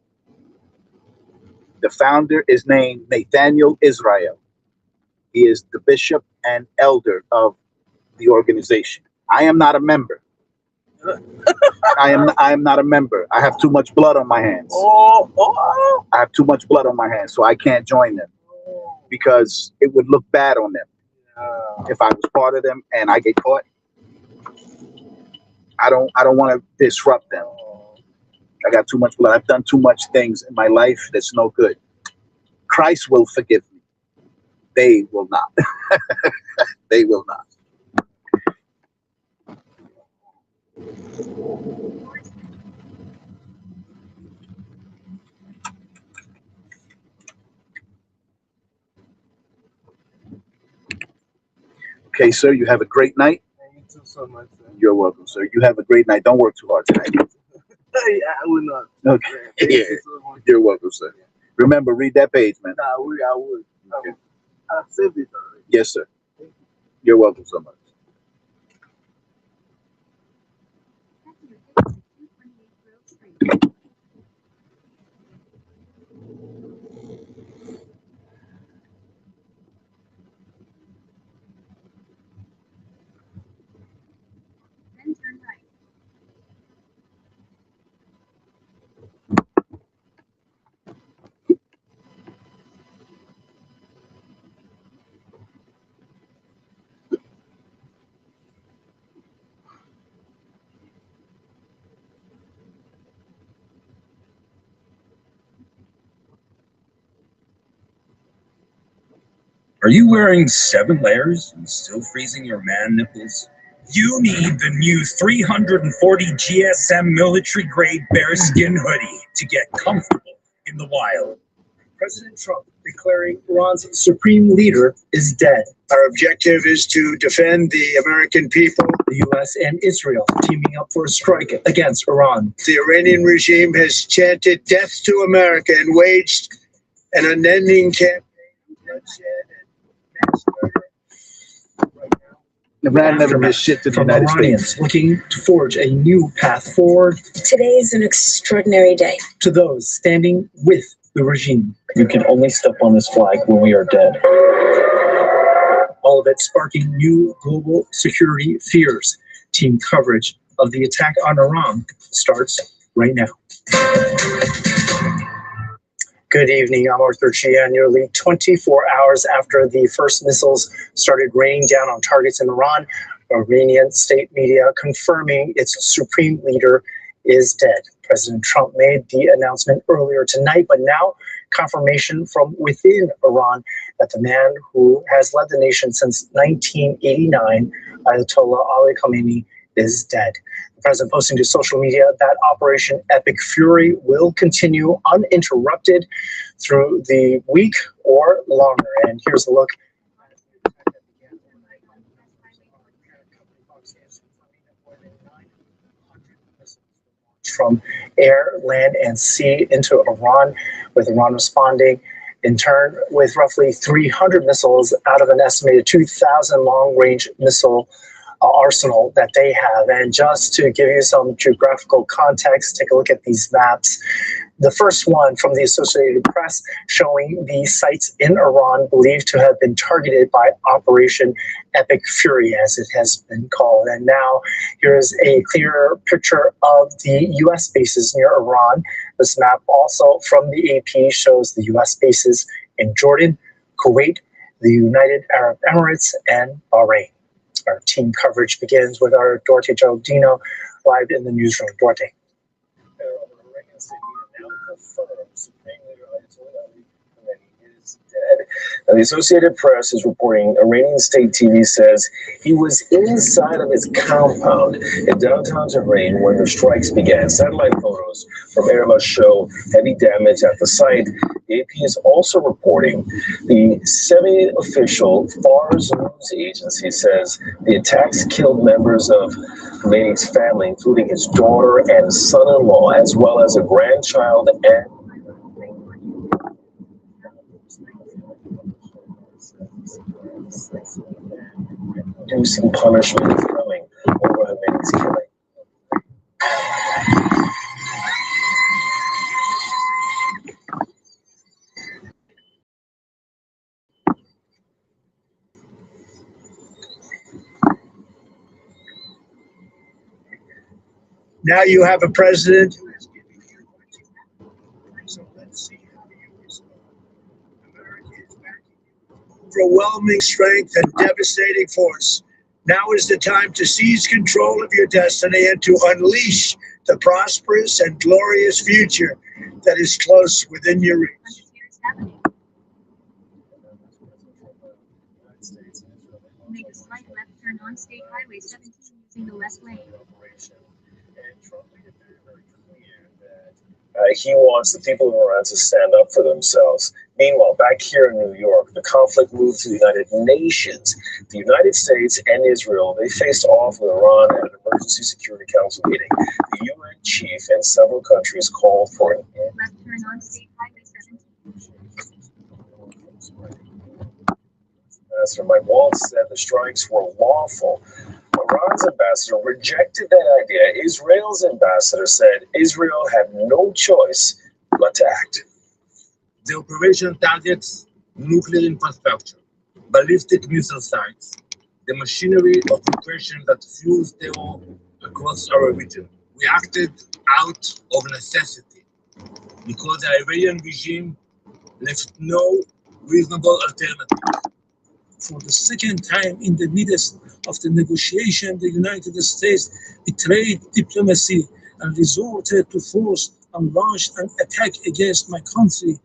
The founder is named Nathaniel Israel. He is the bishop and elder of the organization. I am not a member. I am not a member. I have too much blood on my hands. I have too much blood on my hands, so I can't join them because it would look bad on them if I was part of them and I get caught. I don't want to disrupt them. I got too much blood. I've done too much things in my life that's no good. Christ will forgive me. They will not. They will not. Okay, sir, you have a great night. Thank you too so much, sir. You're welcome, sir. You have a great night. Don't work too hard tonight. I will not. Okay. Thank Yeah. you so much. You're welcome, sir. Remember, read that page, man. Nah, I would. Okay. I've saved it already. Yes, sir. You're welcome so much. Then turn right. Are you wearing 7 layers and still freezing your man nipples? You need the new 340 GSM military grade bearskin hoodie to get comfortable in the wild. President Trump declaring Iran's supreme leader is dead. Our objective is to defend the American people. The U.S. and Israel teaming up for a strike against Iran. The Iranian regime has chanted death to America and waged an unending campaign of bloodshed and mass murder. Right now, Iran never did shit to the from United Iranians States. looking to forge a new path forward. Today is an extraordinary day. To those standing with the regime. You can only step on this flag when we are dead. All of it sparking new global security fears. Team coverage of the attack on Iran starts right now. Good evening, I'm Arthur Chia. Nearly 24 hours after the first missiles started raining down on targets in Iran, Iranian state media confirming its supreme leader is dead. President Trump made the announcement earlier tonight, but now confirmation from within Iran that the man who has led the nation since 1989, Ayatollah Ali Khamenei, is dead. The president posting to social media that Operation Epic Fury will continue uninterrupted through the week or longer. And here's a look. From air, land, and sea into Iran, with Iran responding In turn, with roughly 300 missiles out of an estimated 2,000 long-range missile arsenal that they have. And just to give you some geographical context, take a look at these maps. The first one from the Associated Press showing the sites in Iran believed to have been targeted by Operation Epic Fury, as it has been called. And now here's a clearer picture of the U.S. bases near Iran. This map also from the AP shows the U.S. bases in Jordan, Kuwait, the United Arab Emirates, and Bahrain. Our team coverage begins with our Duarte Geraldino live in the newsroom. Duarte. Now, the Associated Press is reporting Iranian state TV says he was inside of his compound in downtown Tehran when the strikes began. Satellite photos from Airbus show heavy damage at the site. The AP is also reporting the semi-official Fars news agency says the attacks killed members of Khomeini's family, including his daughter and son-in-law, as well as a grandchild and reducing punishment is coming over Khomeini's killing. Now you have a president who is giving you what you want. So let's see how you respond. America is backing you. Overwhelming strength and devastating force. Now is the time to seize control of your destiny and to unleash the prosperous and glorious future that is close within your reach. Make a slight left turn on State Highway 17 using the left lane. He wants the people of Iran to stand up for themselves. Meanwhile, back here in New York, the conflict moved to the United Nations. The United States and Israel, they faced off with Iran at an Emergency Security Council meeting. The UN chief and several countries called for an end. Left turn on State Highway 17. Ambassador Mike Waltz said the strikes were lawful. Iran's ambassador rejected that idea. Israel's ambassador said Israel had no choice but to act. The operation targets nuclear infrastructure, ballistic missile sites, the machinery of repression that fuels terror across our region. We acted out of necessity because the Iranian regime left no reasonable alternative. For the second time in the midst of the negotiation, the United States betrayed diplomacy and resorted to force and launched an attack against my country.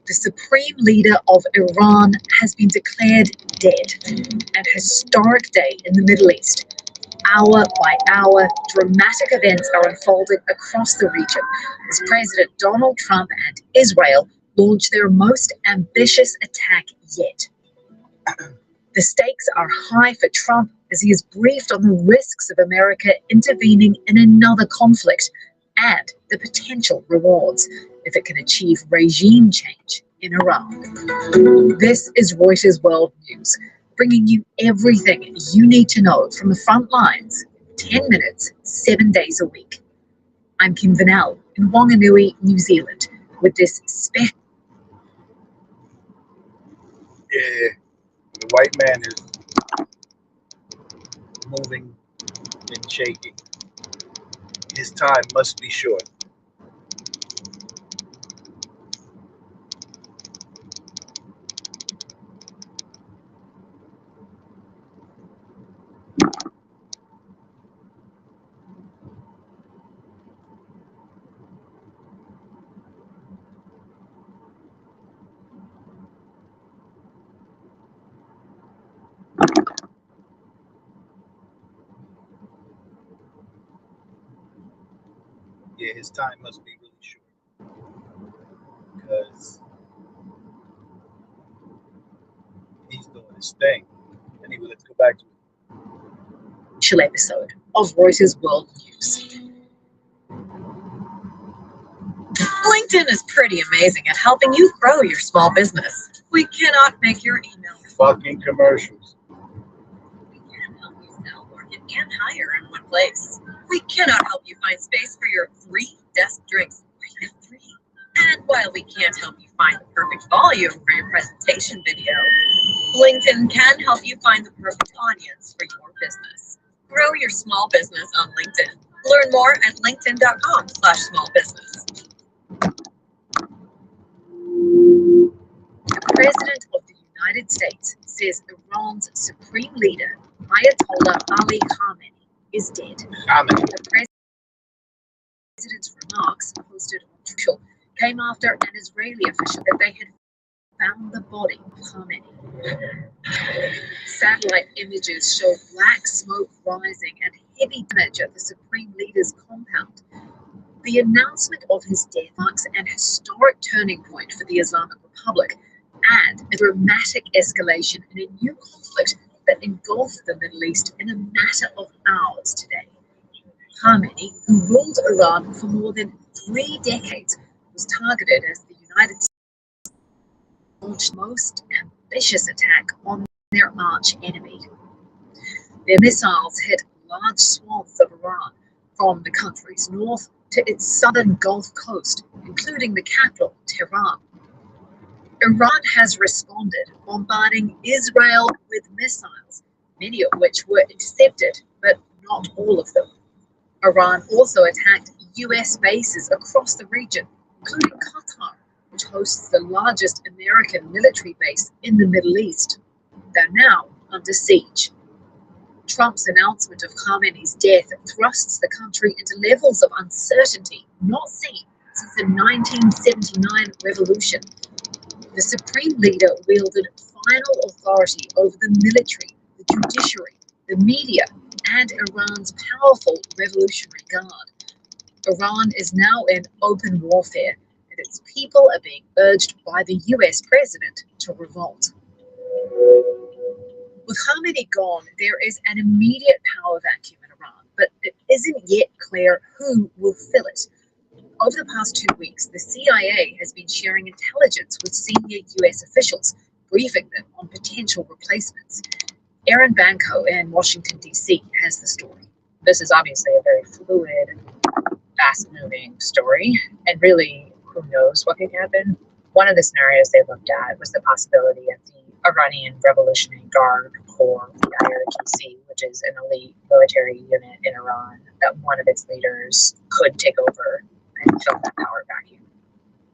The supreme leader of Iran has been declared dead. An historic day in the Middle East. Hour by hour, dramatic events are unfolding across the region as President Donald Trump and Israel launch their most ambitious attack yet. The stakes are high for Trump as he is briefed on the risks of America intervening in another conflict and the potential rewards if it can achieve regime change in Iran. This is Reuters World News, bringing you everything you need to know from the front lines, 10 minutes, 7 days a week. I'm Kim Vanel in Wanganui, New Zealand, with this special. Yeah, the white man is moving and shaking. His time must be short. Yeah, his time must be really short. Because he's doing his thing. Anyway, let's go back to Special episode of Reuters World News. LinkedIn is pretty amazing at helping you grow your small business. We cannot make your email fucking commercials. We can help you sell, market, and hire in one place. We cannot help you find space for your free desk drinks. And while we can't help you find the perfect volume for your presentation video, LinkedIn can help you find the perfect audience for your business. Grow your small business on LinkedIn. Learn more at linkedin.com/smallbusiness. The President of the United States says Iran's supreme leader, Ayatollah Ali Khamenei, is dead. The President's remarks, posted on Twitter, came after an Israeli official that they had found the body of Khamenei. Satellite images show black smoke rising and heavy damage at the Supreme Leader's compound. The announcement of his death marks an historic turning point for the Islamic Republic and a dramatic escalation in a new conflict that engulfed the Middle East in a matter of hours today. Khamenei, who ruled Iran for more than 3 decades, was targeted as the United States launched the most ambitious attack on their arch enemy. Their missiles hit large swaths of Iran, from the country's north to its southern Gulf Coast, including the capital, Tehran. Iran has responded, bombarding Israel with missiles, many of which were intercepted, but not all of them. Iran also attacked US bases across the region, including Qatar, which hosts the largest American military base in the Middle East. They're now under siege. Trump's announcement of Khamenei's death thrusts the country into levels of uncertainty not seen since the 1979 revolution. The Supreme Leader wielded final authority over the military, the judiciary, the media, and Iran's powerful Revolutionary Guard. Iran is now in open warfare, and its people are being urged by the US president to revolt. With Khamenei gone, there is an immediate power vacuum in Iran, but it isn't yet clear who will fill it. Over the past 2 weeks, the CIA has been sharing intelligence with senior US officials, briefing them on potential replacements. Erin Banco in Washington, D.C. has the story. This is obviously a very fluid, fast-moving story, and really, who knows what could happen. One of the scenarios they looked at was the possibility of the Iranian Revolutionary Guard Corps, the IRGC, which is an elite military unit in Iran, that one of its leaders could take over and fill that power vacuum.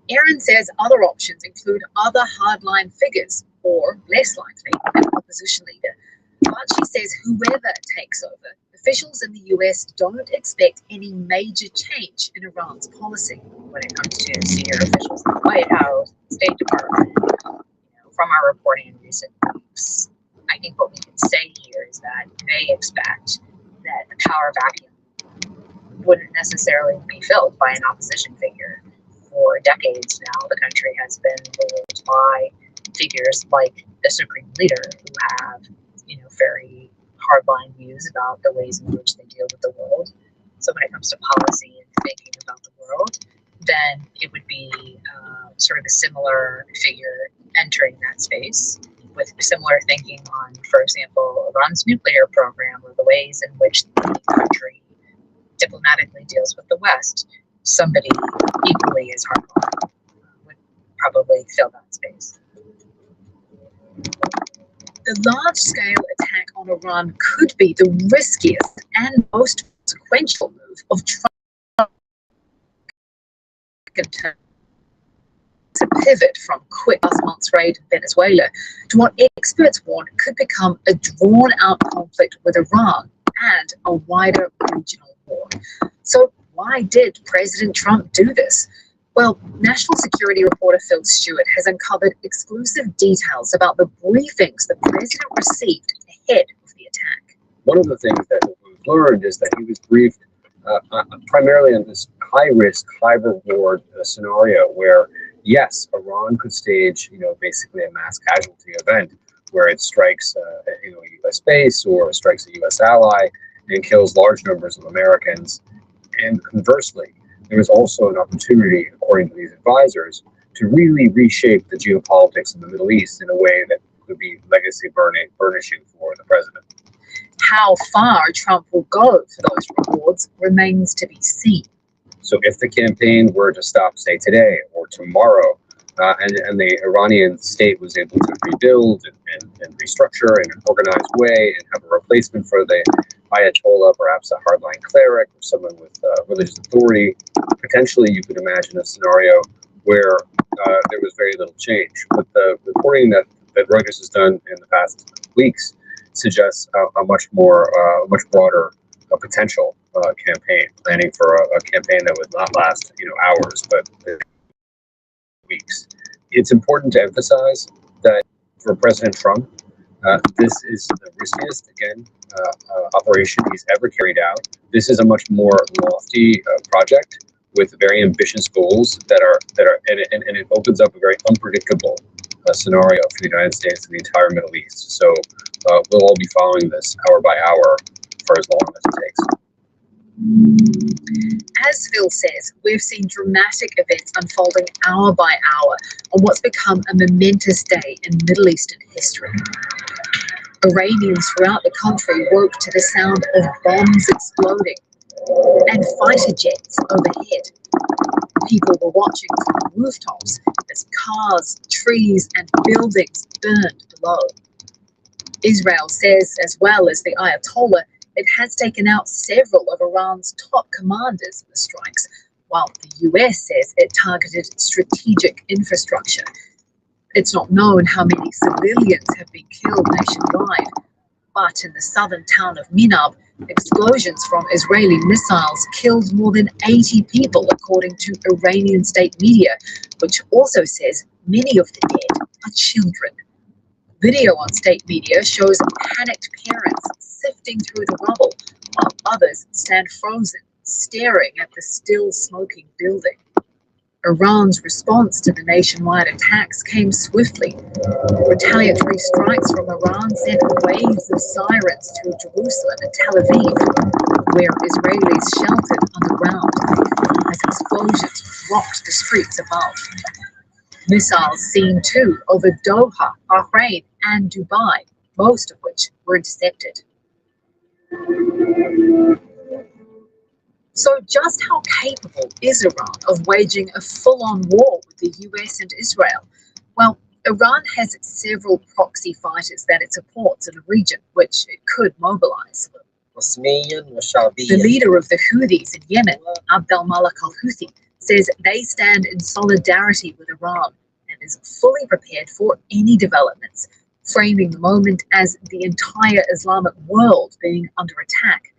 Erin says other options include other hardline figures, or less likely, an opposition leader. But she says whoever takes over, officials in the US don't expect any major change in Iran's policy. When it comes to senior officials in the White House, State Department, from our reporting in recent weeks, I think what we can say here is that they expect that the power vacuum wouldn't necessarily be filled by an opposition figure. For decades now, the country has been ruled by figures like the supreme leader who have, very hardline views about the ways in which they deal with the world. So when it comes to policy and thinking about the world, then it would be sort of a similar figure entering that space with similar thinking on, for example, Iran's nuclear program or the ways in which the country diplomatically deals with the West. Somebody equally as hardline would probably fill that space. The large-scale attack on Iran could be the riskiest and most consequential move of Trump to pivot from quick last month's raid in Venezuela to what experts warn could become a drawn-out conflict with Iran and a wider regional war. So why did President Trump do this? Well, national security reporter Phil Stewart has uncovered exclusive details about the briefings the president received ahead of the attack. One of the things that we've learned is that he was briefed primarily on this high-risk, high-reward scenario where, yes, Iran could stage, basically a mass casualty event where it strikes, a U.S. base or strikes a U.S. ally and kills large numbers of Americans. And conversely, there is also an opportunity, according to these advisors, to really reshape the geopolitics in the Middle East in a way that could be legacy burnishing for the president. How far Trump will go for those rewards remains to be seen. So if the campaign were to stop, say, today or tomorrow, and the Iranian state was able to rebuild and restructure in an organized way and have a replacement for the Ayatollah, perhaps a hardline cleric or someone with religious authority, potentially you could imagine a scenario where there was very little change. But the reporting that Reuters has done in the past weeks suggests a much broader potential campaign, planning for a campaign that would not last, hours, but weeks. It's important to emphasize that for President Trump, this is the riskiest, operation he's ever carried out. This is a much more lofty project with very ambitious goals that are and it opens up a very unpredictable scenario for the United States and the entire Middle East. So we'll all be following this hour by hour for as long as it takes. As Phil says, we've seen dramatic events unfolding hour by hour on what's become a momentous day in Middle Eastern history. Iranians throughout the country woke to the sound of bombs exploding and fighter jets overhead. People were watching from rooftops as cars, trees, and buildings burned below. Israel says, as well as the Ayatollah, it has taken out several of Iran's top commanders in the strikes, while the US says it targeted strategic infrastructure. It's not known how many civilians have been killed nationwide, but in the southern town of Minab, explosions from Israeli missiles killed more than 80 people, according to Iranian state media, which also says many of the dead are children. Video on state media shows panicked parents sifting through the rubble, while others stand frozen, staring at the still smoking building. Iran's response to the nationwide attacks came swiftly. Retaliatory strikes from Iran sent waves of sirens through Jerusalem and Tel Aviv, where Israelis sheltered underground as explosions rocked the streets above. Missiles seen too over Doha, Bahrain, and Dubai, most of which were intercepted. So just how capable is Iran of waging a full-on war with the US and Israel? Well, Iran has several proxy fighters that it supports in the region, which it could mobilize. The leader of the Houthis in Yemen, Abd al-Malik al-Houthi, says they stand in solidarity with Iran and is fully prepared for any developments, framing the moment as the entire Islamic world being under attack.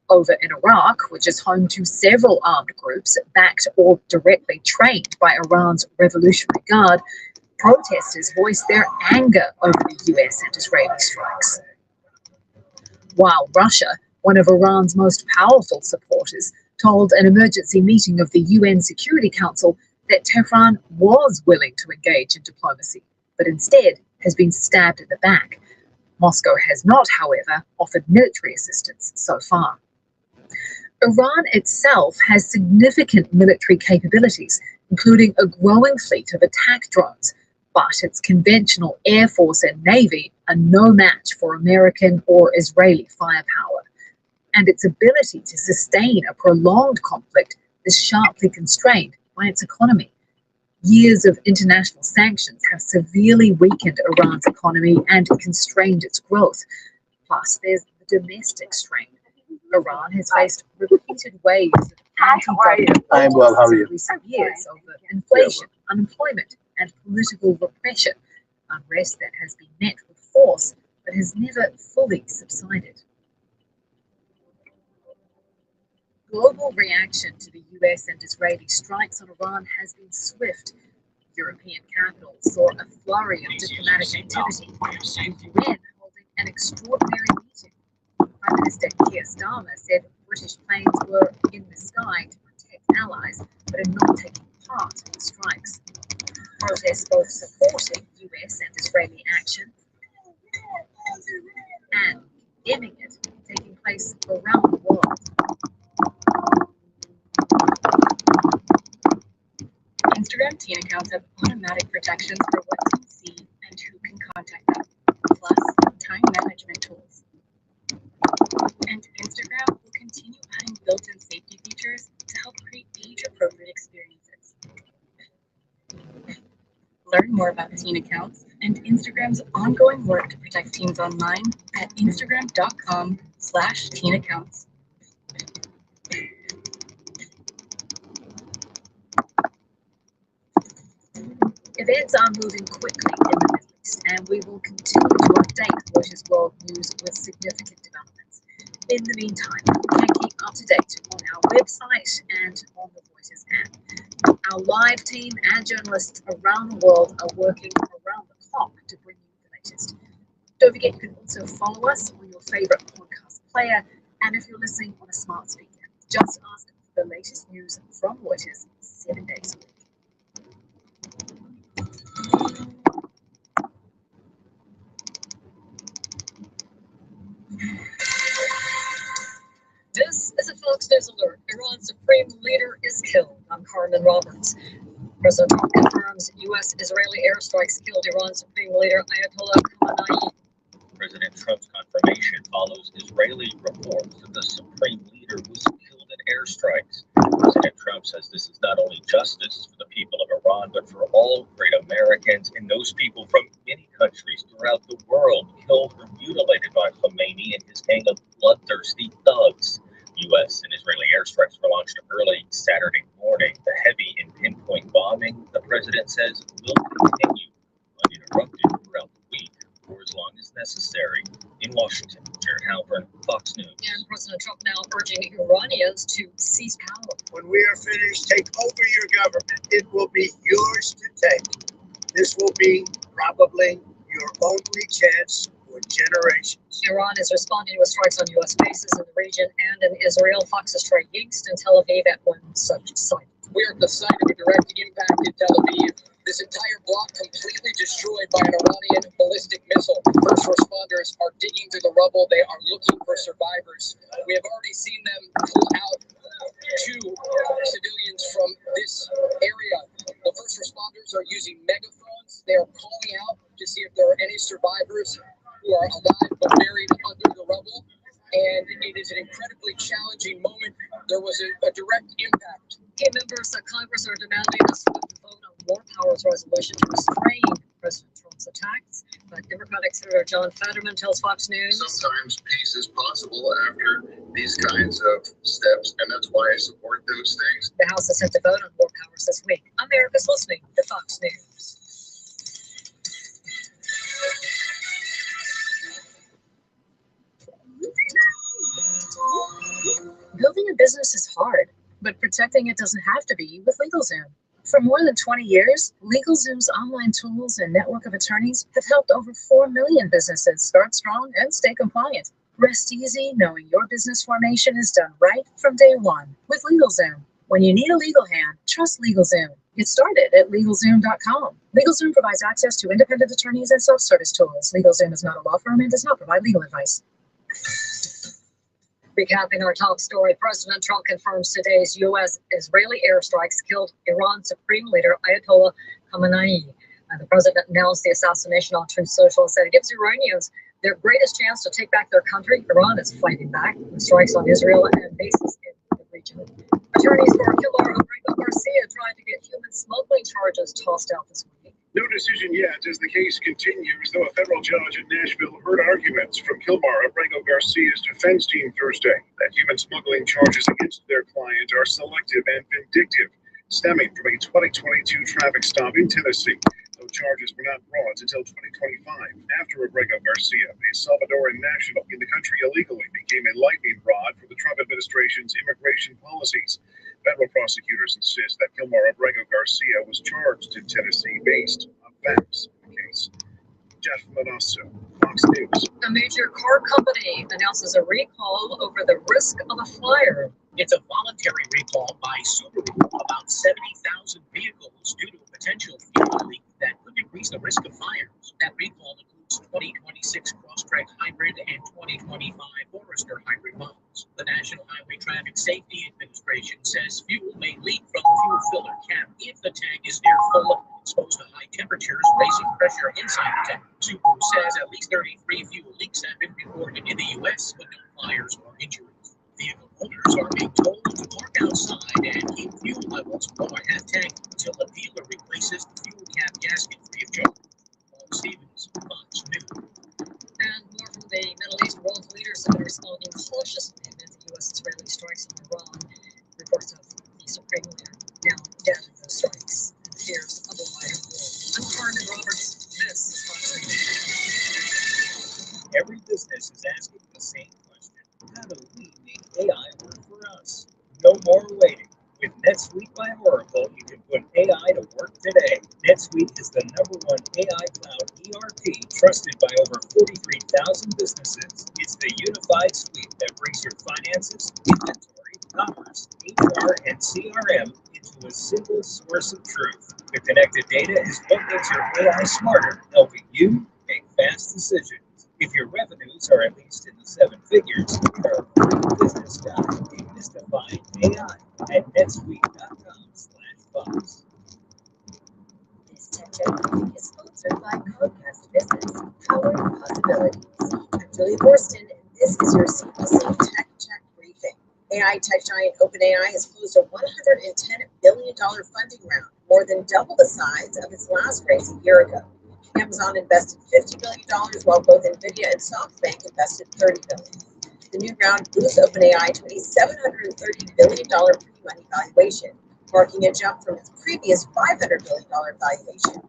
Over in Iraq, which is home to several armed groups backed or directly trained by Iran's Revolutionary Guard, protesters voiced their anger over the US and Israeli strikes. While Russia, one of Iran's most powerful supporters, told an emergency meeting of the UN Security Council that Tehran was willing to engage in diplomacy, but instead has been stabbed in the back. Moscow has not, however, offered military assistance so far. Iran itself has significant military capabilities, including a growing fleet of attack drones, but its conventional air force and navy are no match for American or Israeli firepower, and its ability to sustain a prolonged conflict is sharply constrained by its economy. Years of international sanctions have severely weakened Iran's economy and constrained its growth. Plus, there's the domestic strain. Iran has faced repeated waves of anti-government I am well, how are you? in recent years over inflation, unemployment, and political repression, unrest that has been met with force but has never fully subsided. Global reaction to the US and Israeli strikes on Iran has been swift. European capitals saw a flurry of diplomatic activity, with the UN holding an extraordinary meeting. Prime Minister Keir Starmer said British planes were in the sky to protect allies, but are not taking part in the strikes. Protests both supporting US and Israeli action and condemning it taking place around the world. Instagram teen accounts have automatic protections for what teens see and who can contact them, plus time management tools. And Instagram will continue adding built-in safety features to help create age-appropriate experiences. Learn more about teen accounts and Instagram's ongoing work to protect teens online at instagram.com/teenaccounts. Events are moving quickly in the Middle East, and we will continue to update Reuters World News with significant developments. In the meantime, you can keep up to date on our website and on the Reuters app. Our live team and journalists around the world are working around the clock to bring you the latest. Don't forget, you can also follow us on your favorite podcast player, and if you're listening on a smart speaker, just ask for the latest news from Reuters 7 days a week. This is a Fox News alert. Iran's supreme leader is killed. I'm Carmen Roberts. President Trump confirms U.S.-Israeli airstrikes killed Iran's supreme leader Ayatollah Khamenei. President Trump's confirmation follows Israeli reports that the supreme leader was killed in airstrikes. President Trump says this is not only justice for the people of Iran, but for all great Americans and those people from many countries throughout the world killed or mutilated by Khamenei and his gang of bloodthirsty thugs. U.S. and Israeli airstrikes were launched early Saturday morning. The heavy and pinpoint bombing, the president says, will continue uninterrupted throughout the week for as long as necessary. In Washington, Jared Halpern, Fox News. And President Trump now urging Iranians to seize power. When we are finished, take over your government. It will be yours to take. This will be probably your only chance for generations. Iran is responding with strikes on U.S. bases in the region and in Israel. Fox's Troy Yingst in Tel Aviv at one such site. We are at the site of a direct impact in Tel Aviv. This entire block completely destroyed by an Iranian ballistic missile. First responders are digging through the rubble. They are looking for survivors. We have already seen them pull out 2 civilians from this area. The first responders are using megaphones. They are calling out to see if there are any survivors who are alive but buried under the rubble. And it is an incredibly challenging moment. There was a direct impact. Key members of Congress are demanding a swift vote on War Powers resolution to restrain President Trump's attacks. But Democratic Senator John Fetterman tells Fox News, sometimes peace is possible after these kinds of steps, and that's why I support those things. The House is set to vote on War Powers this week. America's listening to Fox News. Building a business is hard, but protecting it doesn't have to be with LegalZoom. For more than 20 years, LegalZoom's online tools and network of attorneys have helped over 4 million businesses start strong and stay compliant. Rest easy knowing your business formation is done right from day one with LegalZoom. When you need a legal hand, trust LegalZoom. Get started at LegalZoom.com. LegalZoom provides access to independent attorneys and self-service tools. LegalZoom is not a law firm and does not provide legal advice. Recapping our top story, President Trump confirms today's U.S.-Israeli airstrikes killed Iran's Supreme Leader Ayatollah Khamenei. The president announced the assassination on Truth Social and said it gives Iranians their greatest chance to take back their country. Iran is fighting back with strikes on Israel and bases in the region. Attorneys for Killar Abrego Garcia trying to get human smuggling charges tossed out this week. No decision yet as the case continues, though a federal judge in Nashville heard arguments from Kilmar Abrego Garcia's defense team Thursday that human smuggling charges against their client are selective and vindictive, stemming from a 2022 traffic stop in Tennessee. Those charges were not brought until 2025, after Abrego Garcia, a Salvadoran national in the country illegally, became a lightning rod for the Trump administration's immigration policies. Federal prosecutors insist that Kilmar Abrego Garcia was charged in Tennessee based on facts in the case. Jeff Manasso, Fox News. A major car company announces a recall over the risk of a fire. It's a voluntary recall by Subaru of about 70,000 vehicles due to a potential fuel leak that could increase the risk of fires. That recall includes 2026 Crosstrek Hybrid and 2025 Forester Hybrid models. The National Highway Traffic Safety Administration says fuel may leak from the fuel filler cap if the tank is near full, exposed to high temperatures, raising pressure inside the tank. Subaru says at least 33 fuel leaks have been reported in the U.S., but no fires or injuries. Vehicle owners are being told to park outside and keep fuel levels below a half tank until the dealer replaces the fuel cap gasket free of charge. Paul Stevens, Fox News. And more from the Middle East, world leaders have been responding cautiously amid the U.S.-Israeli strikes on Iran. Reports of the Supreme Leader now dead in those strikes and fears of a wider war. I'm Carmen Roberts. This is Fox News. Every business is asking the same question. How do we make AI work for us? No more waiting. With NetSuite by Oracle, you can put AI to work today. NetSuite is the #1 AI cloud ERP trusted by over 43,000 businesses. It's the unified suite that brings your finances, inventory, commerce, HR, and CRM into a single source of truth. The connected data is what makes your AI smarter, helping you make fast decisions. If your revenues are at least in the 7 figures, our free business guide, Demystifying AI, at netsuite.com/box. This Tech Check is sponsored by Comcast Business, powering possibilities. I'm Julie Borston, and this is your CBC Tech Check briefing. AI tech giant OpenAI has closed a $110 billion funding round, more than double the size of its last raise a year ago. Amazon invested $50 billion, while both NVIDIA and SoftBank invested $30 billion. The new round boosts OpenAI to a $730 billion pre-money valuation, marking a jump from its previous $500 billion valuation.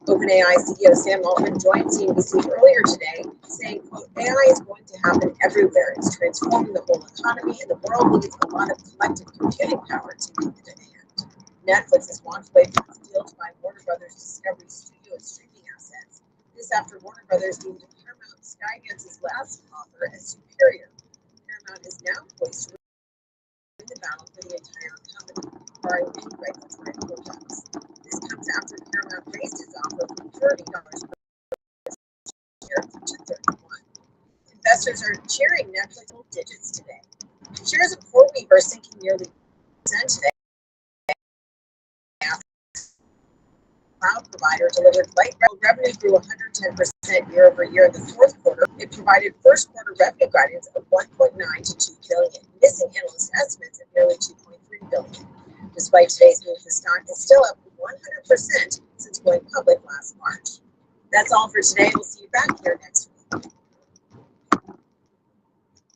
OpenAI CEO Sam Altman joined CNBC earlier today, saying, quote, AI is going to happen everywhere. It's transforming the whole economy, and the world needs a lot of collective computing power to meet the demand. Netflix has walked away from its deal to buy Warner Brothers Discovery Studio and streaming assets. This after Warner Brothers deemed Paramount Skygance's last offer as superior. Paramount is now poised to win the battle for the entire company, barring any regulatory hurdles. This comes after Paramount raised its offer from $30 per share to $31. Investors are cheering Netflix double digits today. Shares of CoreWeave are sinking nearly 10% today. Cloud provider delivered light revenue grew 110% year over year in the fourth quarter. It provided first quarter revenue guidance of $1.9 to $2 billion, missing analyst estimates of nearly $2.3 billion. Despite today's move, the stock is still up 100% since going public last March. That's all for today. We'll see you back here next week.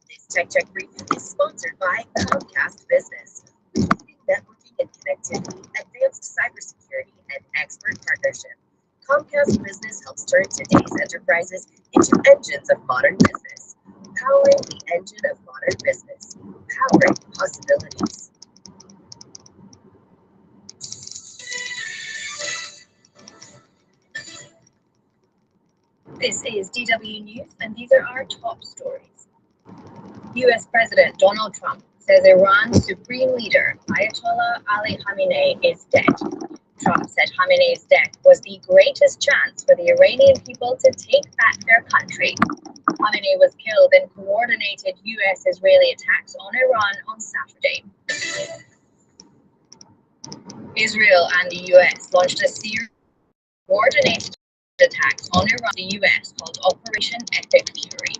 This Tech Check briefing is sponsored by Comcast Business. Networking and connectivity, advanced cybersecurity, and expert partnership. Comcast Business helps turn today's enterprises into engines of modern business. Powering the engine of modern business. Powering possibilities. This is DW News, and these are our top stories. U.S. President Donald Trump says Iran's supreme leader, Ayatollah Ali Khamenei, is dead. Trump said Khamenei's death was the greatest chance for the Iranian people to take back their country. Khamenei was killed in coordinated US-Israeli attacks on Iran on Saturday. Israel and the US launched a series of coordinated attacks on Iran and the US called Operation Epic Fury.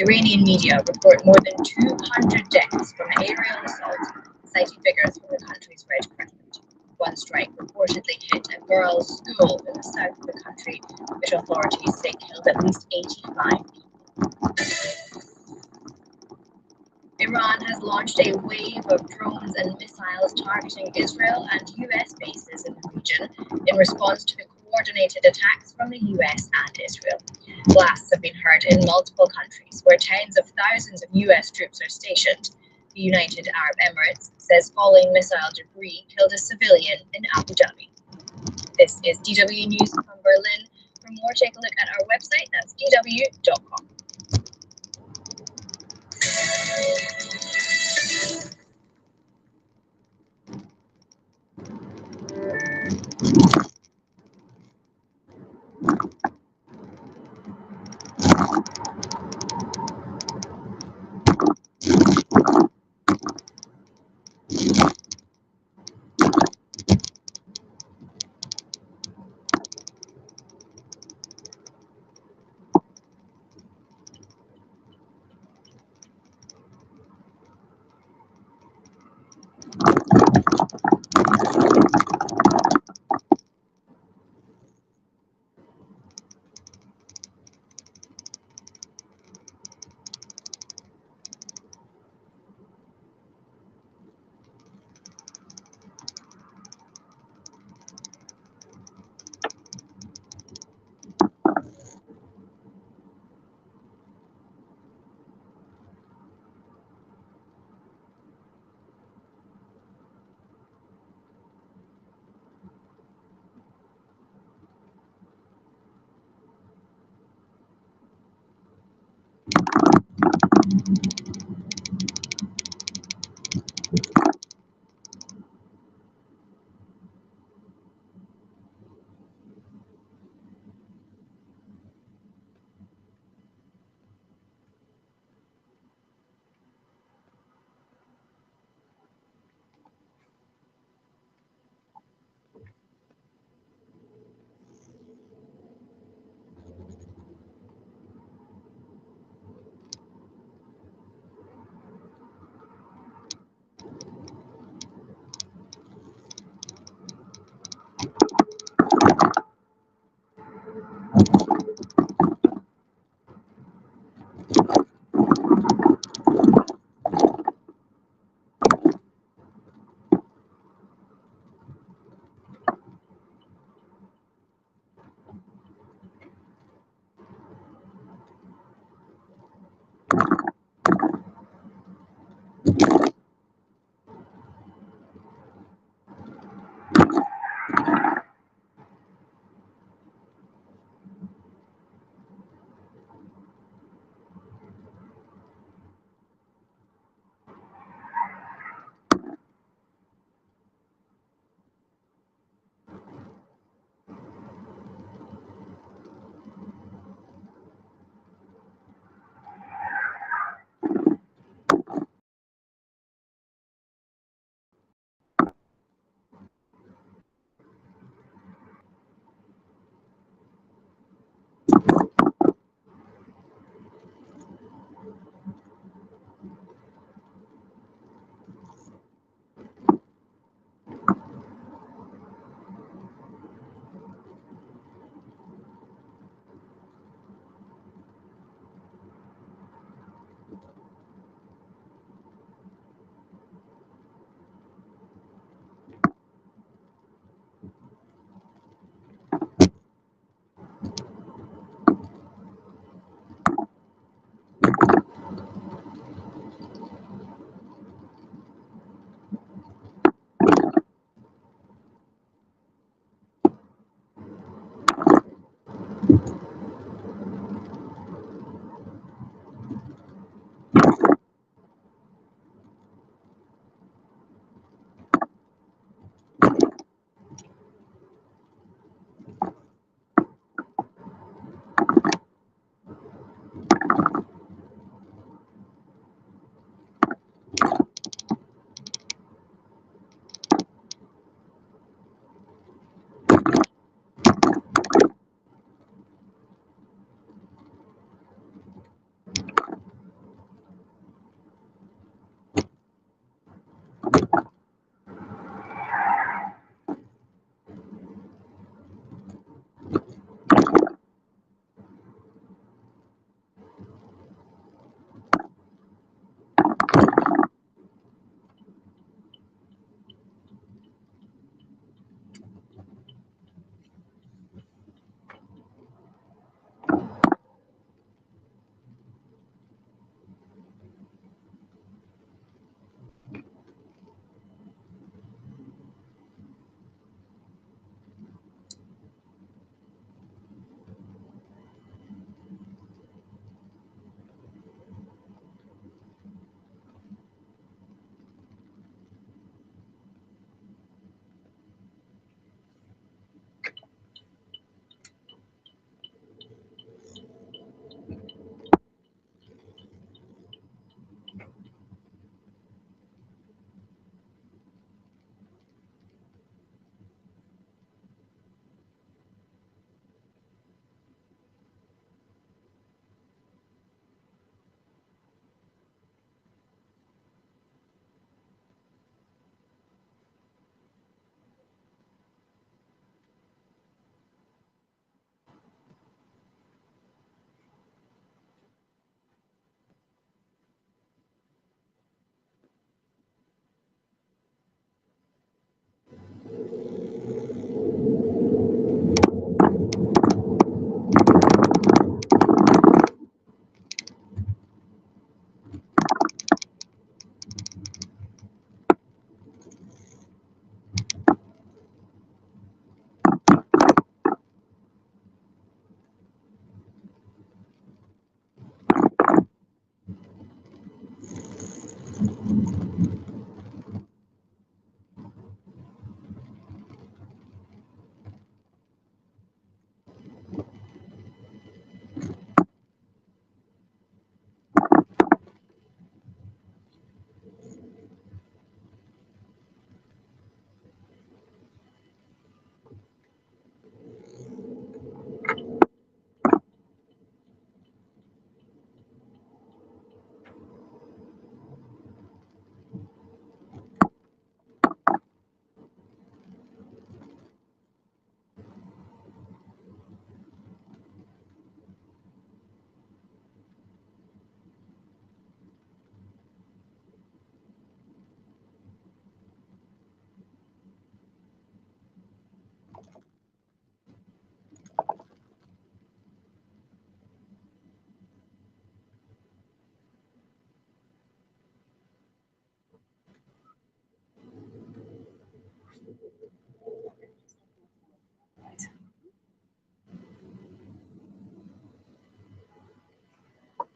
Iranian media report more than 200 deaths from aerial assault, citing figures from the country's Red Crescent. One strike reportedly hit a girls' school in the south of the country, which authorities say killed at least 85 people. Iran has launched a wave of drones and missiles targeting Israel and US bases in the region in response to the coordinated attacks from the US and Israel. Blasts have been heard in multiple countries where tens of thousands of US troops are stationed. The United Arab Emirates says falling missile debris killed a civilian in Abu Dhabi. This is DW News from Berlin. For more, take a look at our website, that's dw.com.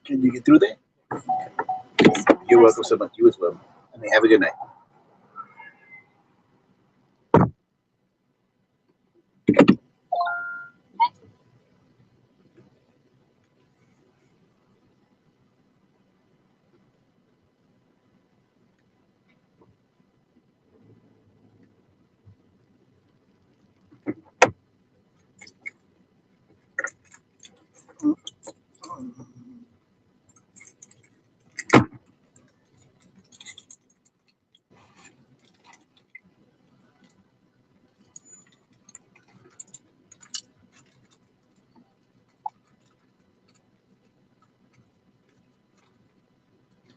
Can you get through there? You're welcome so much. You as well. I mean, have a good night.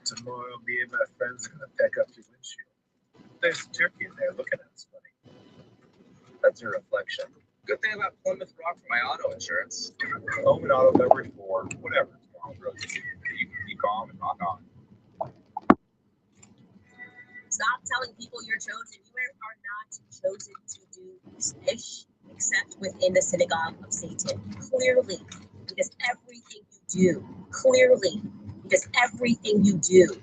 Tomorrow, me and my friends are gonna pick up your windshield. There's a turkey in there looking at us funny. That's a reflection. Good thing about Plymouth Rock for my auto insurance. Home and auto coverage for whatever. Tomorrow, bro. Be calm and rock on. Stop telling people you're chosen. You are not chosen to do ish except within the synagogue of Satan. Clearly, because everything you do, clearly, because everything you do.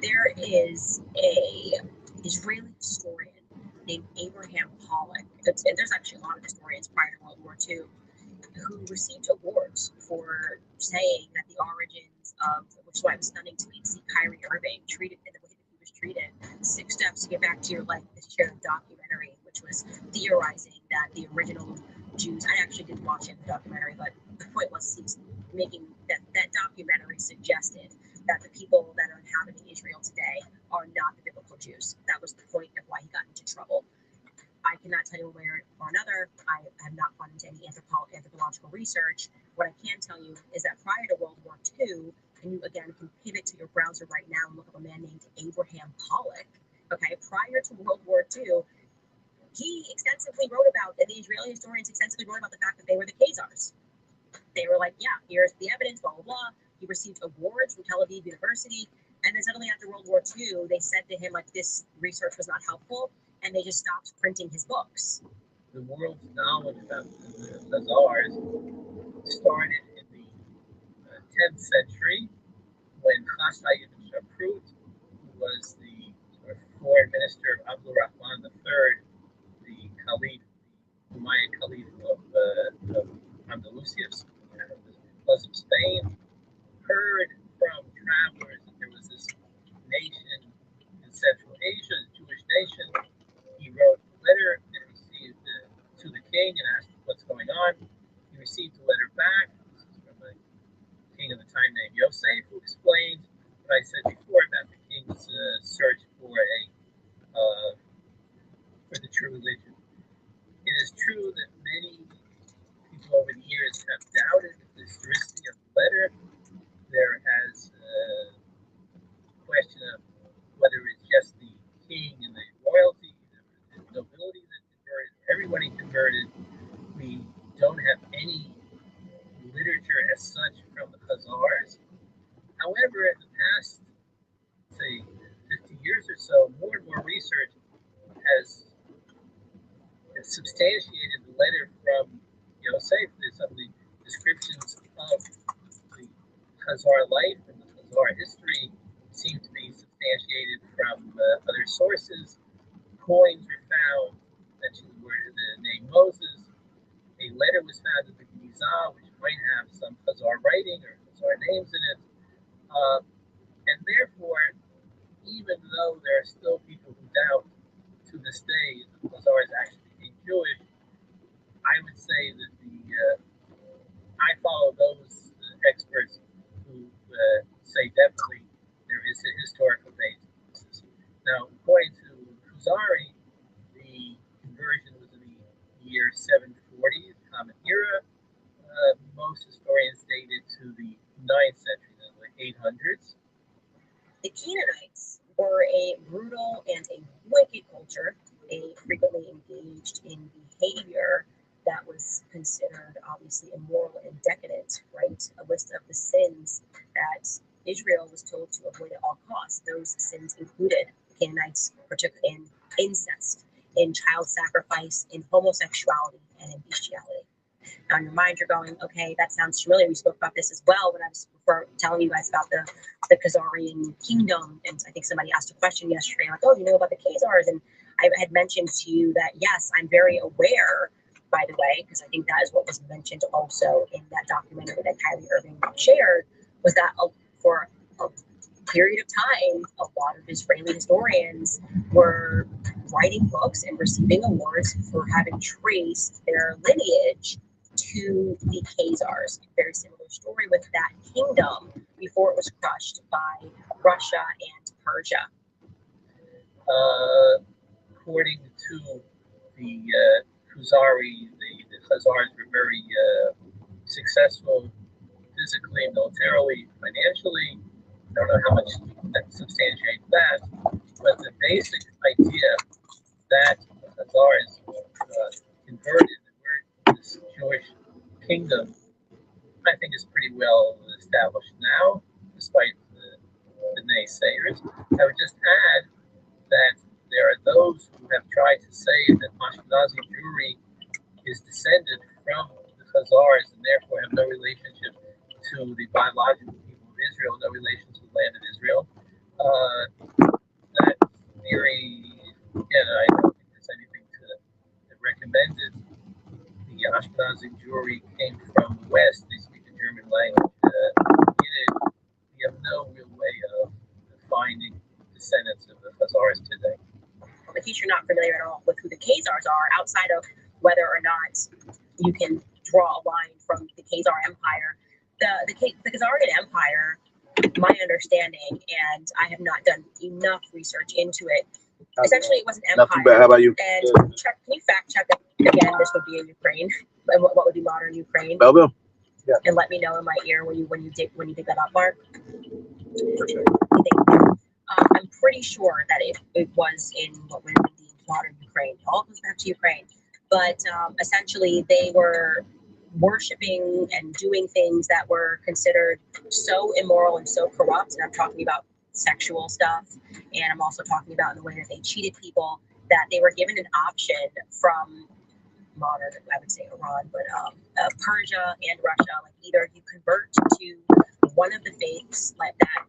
There is a Israeli historian named Abraham Pollock. And there's actually a lot of historians prior to World War II who received awards for saying that the origins of, which is why it was stunning to me to see Kyrie Irving treated in the way that he was treated. 6 Steps to Get Back to Your Life, this shared documentary, which was theorizing that the original Jews, I actually didn't watch it, the documentary, but the point was he was making that documentary suggested that the people that are inhabiting Israel today are not the biblical Jews. That was the point of why he got into trouble. I cannot tell you one way or another. I have not gone into any anthropological research. What I can tell you is that prior to World War II, and you again can pivot to your browser right now and look up a man named Abraham Pollock. Okay, prior to World War II, he extensively wrote about, the Israeli historians extensively wrote about the fact that they were the Khazars. They were like, yeah, here's the evidence, blah, blah, blah. He received awards from Tel Aviv University. And then suddenly after World War II, they said to him, like, this research was not helpful. And they just stopped printing his books. The world's knowledge about the Khazars started in the 10th century when Chasai ibn Shaprut, who was the foreign minister of Abdul Rahman III, the Caliph, the Umayyad Caliph of Andalusia, plus of Spain, heard from travelers that there was this nation in Central Asia, a Jewish nation. He wrote a letter and received to the king and asked what's going on. He received a letter back. This is from a king of the time named Yosef, who explained what I said before about the king's search for the true religion. It is true that many people over the years have doubted the historicity of the letter. There has question of whether it's just the king and the royalty, the nobility that converted, everybody converted. We don't have any literature as such from the Khazars. However, in the past, say, 50 years or so, more and more research has substantiated the letter from Yosef. Some of the descriptions of the Khazar life and the Khazar history seem to be substantiated from other sources. Coins were found mentioning the name Moses. A letter was found in the Gizah, which might have some Khazar writing or Khazar names in it. And therefore, even though there are still people who doubt to this day that the Khazars actually became Jewish, I would say that I follow those experts who say definitely there is a historical basis. Now, according to Kuzari, the conversion was in the year 740, the Common Era. Most historians date it to the 9th century, the 800s. The Canaanites were a brutal and a wicked culture. They frequently engaged in behavior that was considered obviously immoral and decadent, right? A list of the sins that Israel was told to avoid at all costs. Those sins included the Canaanites, particularly in incest, in child sacrifice, in homosexuality, and in bestiality. Now in your mind, you're going, okay, that sounds familiar. We spoke about this as well when I was telling you guys about the Khazarian kingdom. And I think somebody asked a question yesterday, like, oh, you know about the Khazars? And I had mentioned to you that, yes, I'm very aware, by the way, because I think that is what was mentioned also in that documentary that Kylie Irving shared, was that for a period of time, a lot of Israeli historians were writing books and receiving awards for having traced their lineage to the Khazars. Very similar story with that kingdom before it was crushed by Russia and Persia. According to the Khazari, the Khazars were very successful physically, militarily, financially. I don't know how much that substantiates that, but the basic idea that the Khazars converted this Jewish kingdom, I think, is pretty well established now, despite the naysayers. I would just add that there are those who have tried to say that Ashkenazi Jewry is descended from the Khazars and therefore have no relationship to the biological people of Israel, no relation to the land of Israel. That theory, again, I don't think there's anything to recommend it. The Ashkenazi Jewry came from the West. They speak the German language. We have no real way of finding descendants of the Khazars today. In case you're not familiar at all with who the Khazars are, outside of whether or not you can draw a line from the Khazar Empire, the Khazarian Empire, my understanding, and I have not done enough research into it. Essentially, it was an empire. Not too bad. How about you? And can you fact check it again? This would be in Ukraine, and what would be modern Ukraine? Belleville. Yeah. And let me know in my ear when you dig that up, Mark. For sure. I'm pretty sure that it was in what would be modern Ukraine. It all goes back to Ukraine. But essentially, they were worshiping and doing things that were considered so immoral and so corrupt. And I'm talking about sexual stuff. And I'm also talking about in the way that they cheated people, that they were given an option from modern, I would say Iran, but Persia and Russia. Like either you convert to one of the faiths like that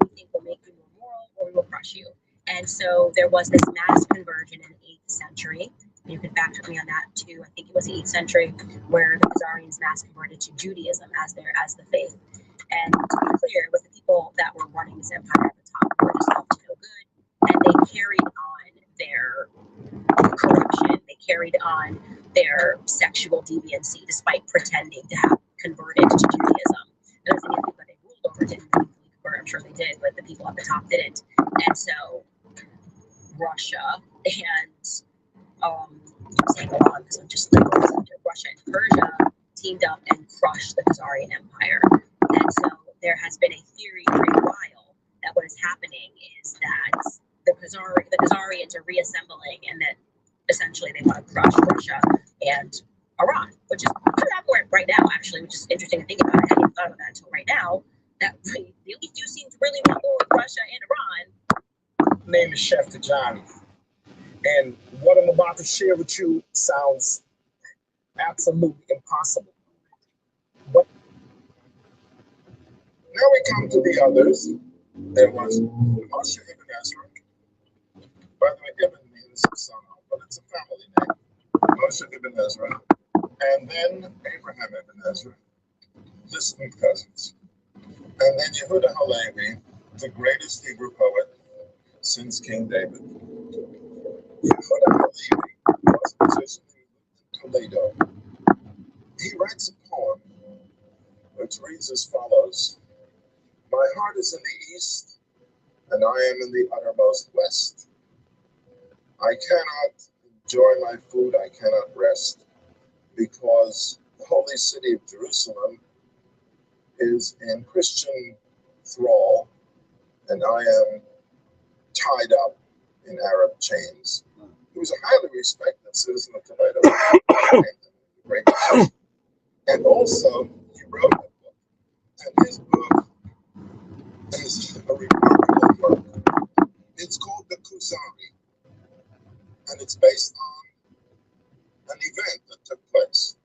we think will make you more moral, or we will crush you. And so there was this mass conversion in the 8th century. You can fact check me on that too. I think it was the 8th century where the Khazarians mass converted to Judaism as the faith. And to be clear, it was the people that were running this empire at the top who were just up to no good, and they carried on their corruption. They carried on their sexual deviancy despite pretending to have converted to Judaism. And that's the people that they ruled over didn't really convert. I'm sure they did, but the people at the top didn't. And so Russia and I'm saying Iran because I'm just Russia and Persia teamed up and crushed the Khazarian Empire. And so there has been a theory for a while that what is happening is that the Khazarians are reassembling, and that essentially they want to crush Russia and Iran, which is happening right now, actually, which is interesting to think about. I hadn't thought about that until right now. That they at least do seem to really want war with Russia and Iran. My name is Chef Tajani, and what I'm about to share with you sounds absolutely impossible. But now we come to the others. There was Moshe Ibn Ezra. By the way, Ibn means son of, but it's a family name. Moshe Ibn Ezra. And then Abraham Ibn Ezra, distant cousins. And then Yehuda Halevi, the greatest Hebrew poet since King David. Yehuda Halevi was a musician in Toledo. He writes a poem which reads as follows: My heart is in the east, and I am in the uttermost west. I cannot enjoy my food, I cannot rest, because the holy city of Jerusalem is in Christian thrall, and I am tied up in Arab chains. He was a highly respected citizen of Toledo, and also he wrote a book, and his book is a remarkable book. It's called The Khuzari, and it's based on an event that took place.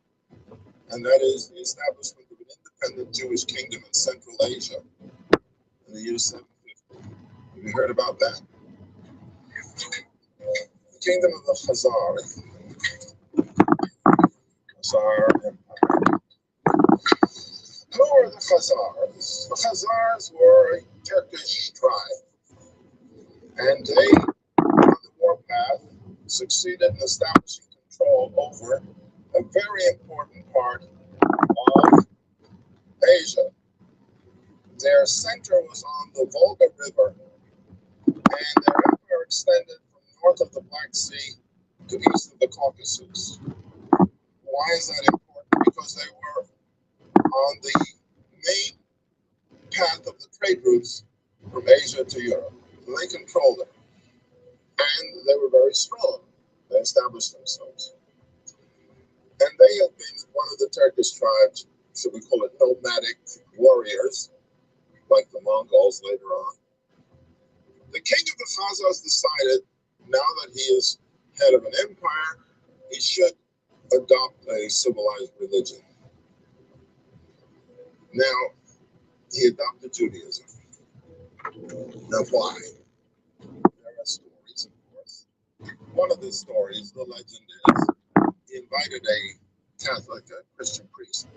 and that is the establishment of an independent Jewish kingdom in Central Asia in the year 750. Have you heard about that? The kingdom of the Khazar Empire. Who were the Khazars? The Khazars were a Turkish tribe, and they, on the warpath, succeeded in establishing control over a very important part of Asia. Their center was on the Volga River, and their empire extended from north of the Black Sea to east of the Caucasus. Why is that important? Because they were on the main path of the trade routes from Asia to Europe. They controlled it. And they were very strong. They established themselves. And they had been one of the Turkish tribes, should we call it nomadic warriors, like the Mongols later on. The king of the Khazars decided, now that he is head of an empire, he should adopt a civilized religion. Now, he adopted Judaism. Now, why? There are stories, of course. One of the stories, the legend is, he invited a Catholic, a Christian priest,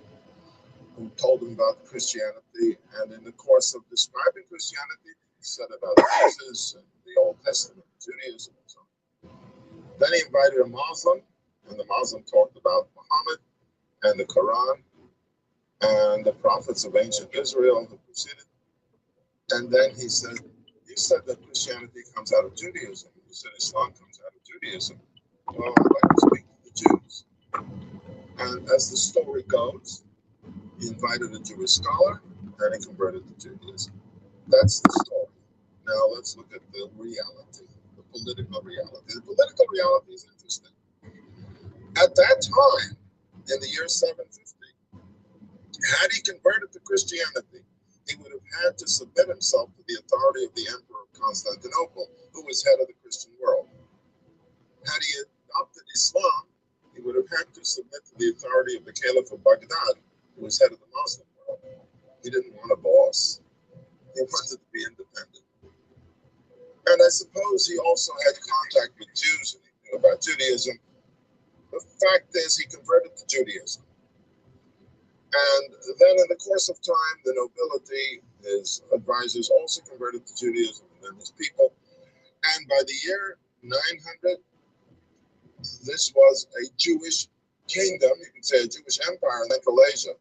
who told him about Christianity, and in the course of describing Christianity, he said about Jesus and the Old Testament, Judaism, and so on. Then he invited a Muslim, and the Muslim talked about Muhammad and the Quran and the prophets of ancient Israel who preceded. And then he said, you said that Christianity comes out of Judaism. You said Islam comes out of Judaism. Well, I'd like to speak to the Jews. And as the story goes, he invited a Jewish scholar and he converted to Judaism. That's the story. Now let's look at the reality, the political reality. The political reality is interesting. At that time, in the year 750, had he converted to Christianity, he would have had to submit himself to the authority of the Emperor of Constantinople, who was head of the Christian world. Had he adopted Islam, he would have had to submit to the authority of the Caliph of Baghdad, who was head of the Muslim world. He didn't want a boss. He wanted to be independent. And I suppose he also had contact with Jews and he knew about Judaism. The fact is, he converted to Judaism. And then in the course of time, the nobility, his advisors also converted to Judaism, and then his people. And by the year 900, this was a Jewish kingdom, you can say a Jewish empire in Central Asia.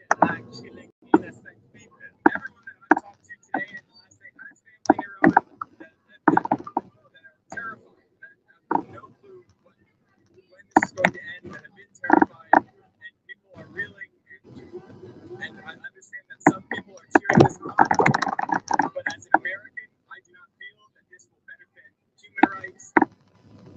killing innocent people. Everyone that I've talked to today in the last day has family in Iran that are terrified, that have no clue when this is going to end, that have been terrified, and people are reeling. And I understand that some people are cheering this on, but as an American, I do not feel that this will benefit human rights.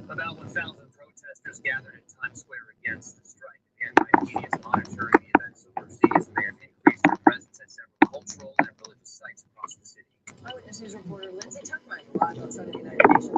About 1,000 protesters gathered in Times Square against the strike. The NYPD is monitoring the events overseas, and they have increased their presence at several cultural and religious sites across the city. Eyewitness News reporter Lindsay Tuckman live outside of the United Nations.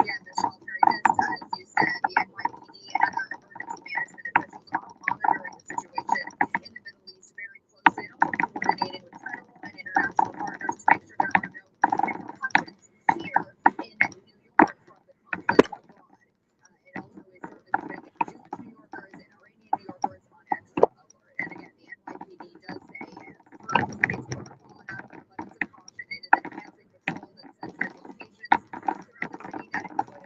Yeah, Michelle, very good. As you said, the NYPD and other emergency management officials are monitoring the situation in the Middle East very closely and also coordinating with federal and international partners to make sure there are no repercussions here in New York from the conflict abroad. It also is serving Jewish New Yorkers and Iranian New Yorkers on extra alert. And again, the NYPD does say its protocol out of abundance of caution. It is enhancing patrols at sensitive locations throughout the city that include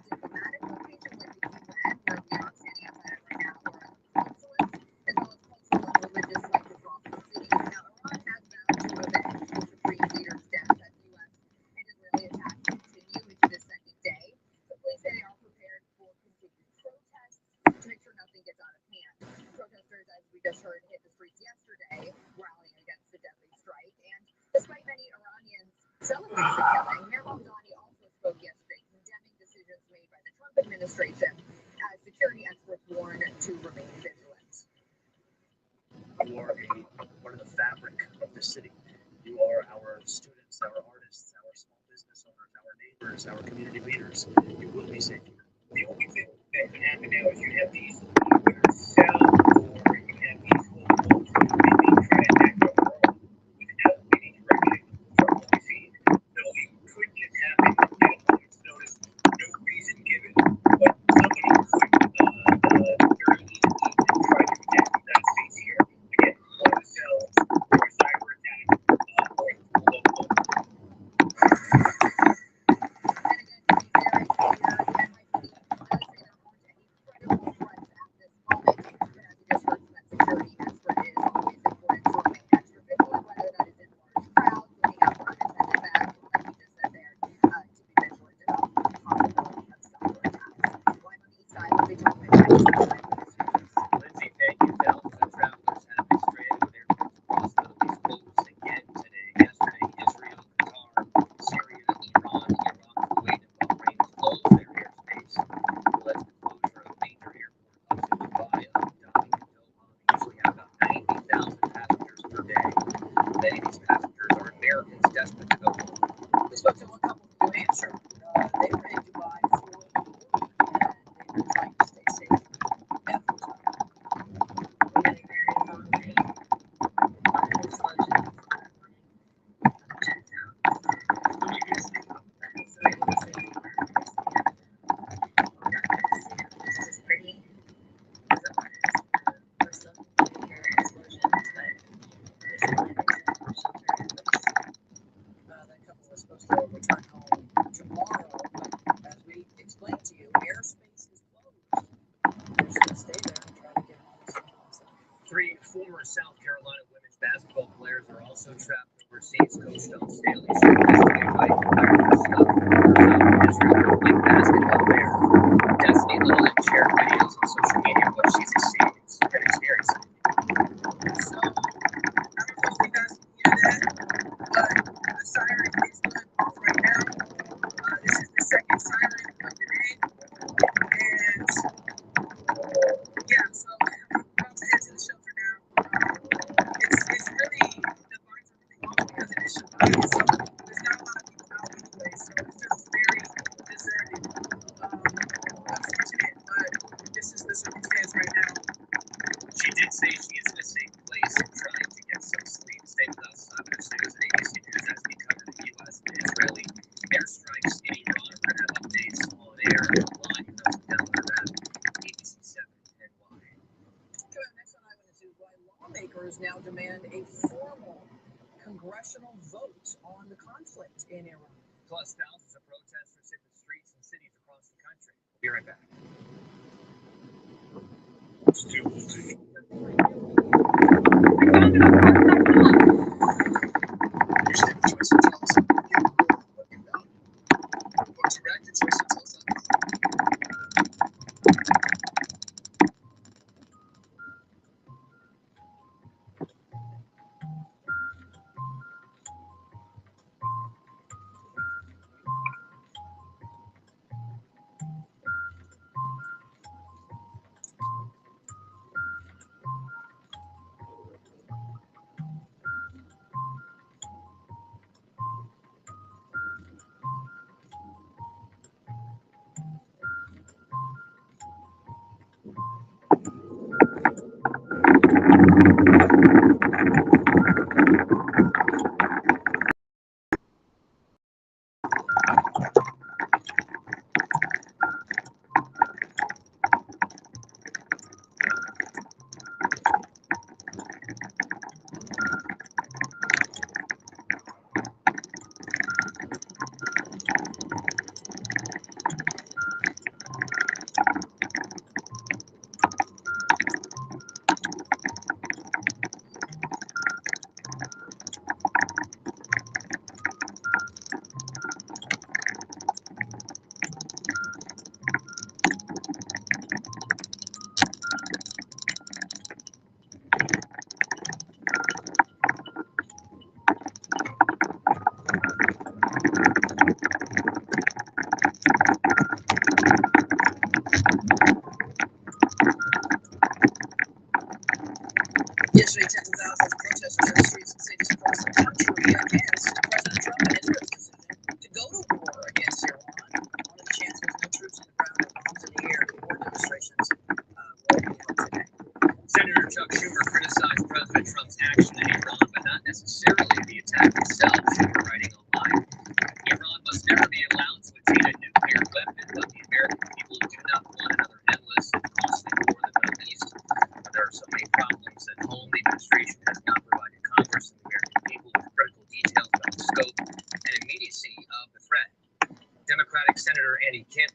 diplomatic locations like the UN, where we are standing outside of right now, or consulates, as well as cultural and religious sites across the city. Now, Iran has vowed to avenge the Supreme Leader's death as U.S. and Israeli attacks continue into the second day. The police say they are prepared for continued protests to make sure nothing gets out of hand. Protesters, as we just heard, hit the streets yesterday, rallying against the deadly strike. And despite many Iranians celebrating the killing, Mayor Mamdani also spoke yesterday, condemning decisions made by the Trump administration, as security experts warn to remain vigilant. You are part of the fabric of the city. You are our students, our artists, our small business owners, our neighbors, our community leaders. You will be safe here. The only thing that can happen now is you have these sell or you have these locals who really try to act on their own without any direction from what we see. No, it could just happen at a moment's notice, no reason given, but somebody could very easily try to attack the United States here. Again, one of the cells or a cyber attack or local. Lindsay, thank you. Thousands of travelers have been stranded with airports across the Middle East closed again today. Yesterday, Israel, Qatar, Syria, Iran, Iraq, Kuwait, and Bahrain closed their airspace. It led to the closure of major airports up to Dubai, Abu Dhabi, and Doha. They usually have about 90,000 passengers per day. Many of these passengers are Americans desperate to go home. We spoke to a couple from New Hampshire. They were in Dubai for a week, and they were trying to stay safe. That couple was supposed to return home tomorrow, but as we explained to you, airspace is closed. They're just going to stay there and try to get home somehow. So, 3 former South Carolina women's basketball players are also trapped overseas. Coach Dawn Staley said yesterday by Israel playing basketball there. Destiny Little had shared videos on social media of what she's experiencing. So, I don't know if you guys can hear that, but the siren is going off right now. This is the second siren of the day. And yeah, so I'm about to head to the shelter now. It's really divides everything off because it is Shabbat. So there's not a lot of people out anyway. So it's just very deserted. Unfortunate, but this is the circumstance right now. She did say she is in a safe place and trying to get some sleep. Stay with us. Eyewitness News and ABC News as we cover the U.S. and Israeli airstrikes in Iran. We're going to have updates on air and live. You can download that ABC7NY. Next on Eyewitness News, why lawmakers now demand a formal congressional vote on the conflict in Iran. Plus, thousands of protesters hit the streets and cities across the country. We'll be right back. Still will take. Yesterday, tens of thousands of protesters in the streets of cities across the country against President Trump and Israel's decision to go to war against Iran. One of the chances no troops on the ground or bombs in the air. More demonstrations will be held today. Senator Chuck Schumer criticized President Trump's action in Iran, but not necessarily the attack itself. Schumer writing online, Iran must never be allowed to attain a nuclear weapon, but the American people do not want another endless and costly war in the Middle East. There are so many problems at home. The administration has not provided Congress and the American people with critical details about the scope and immediacy of the threat. Democratic Senator Andy Kim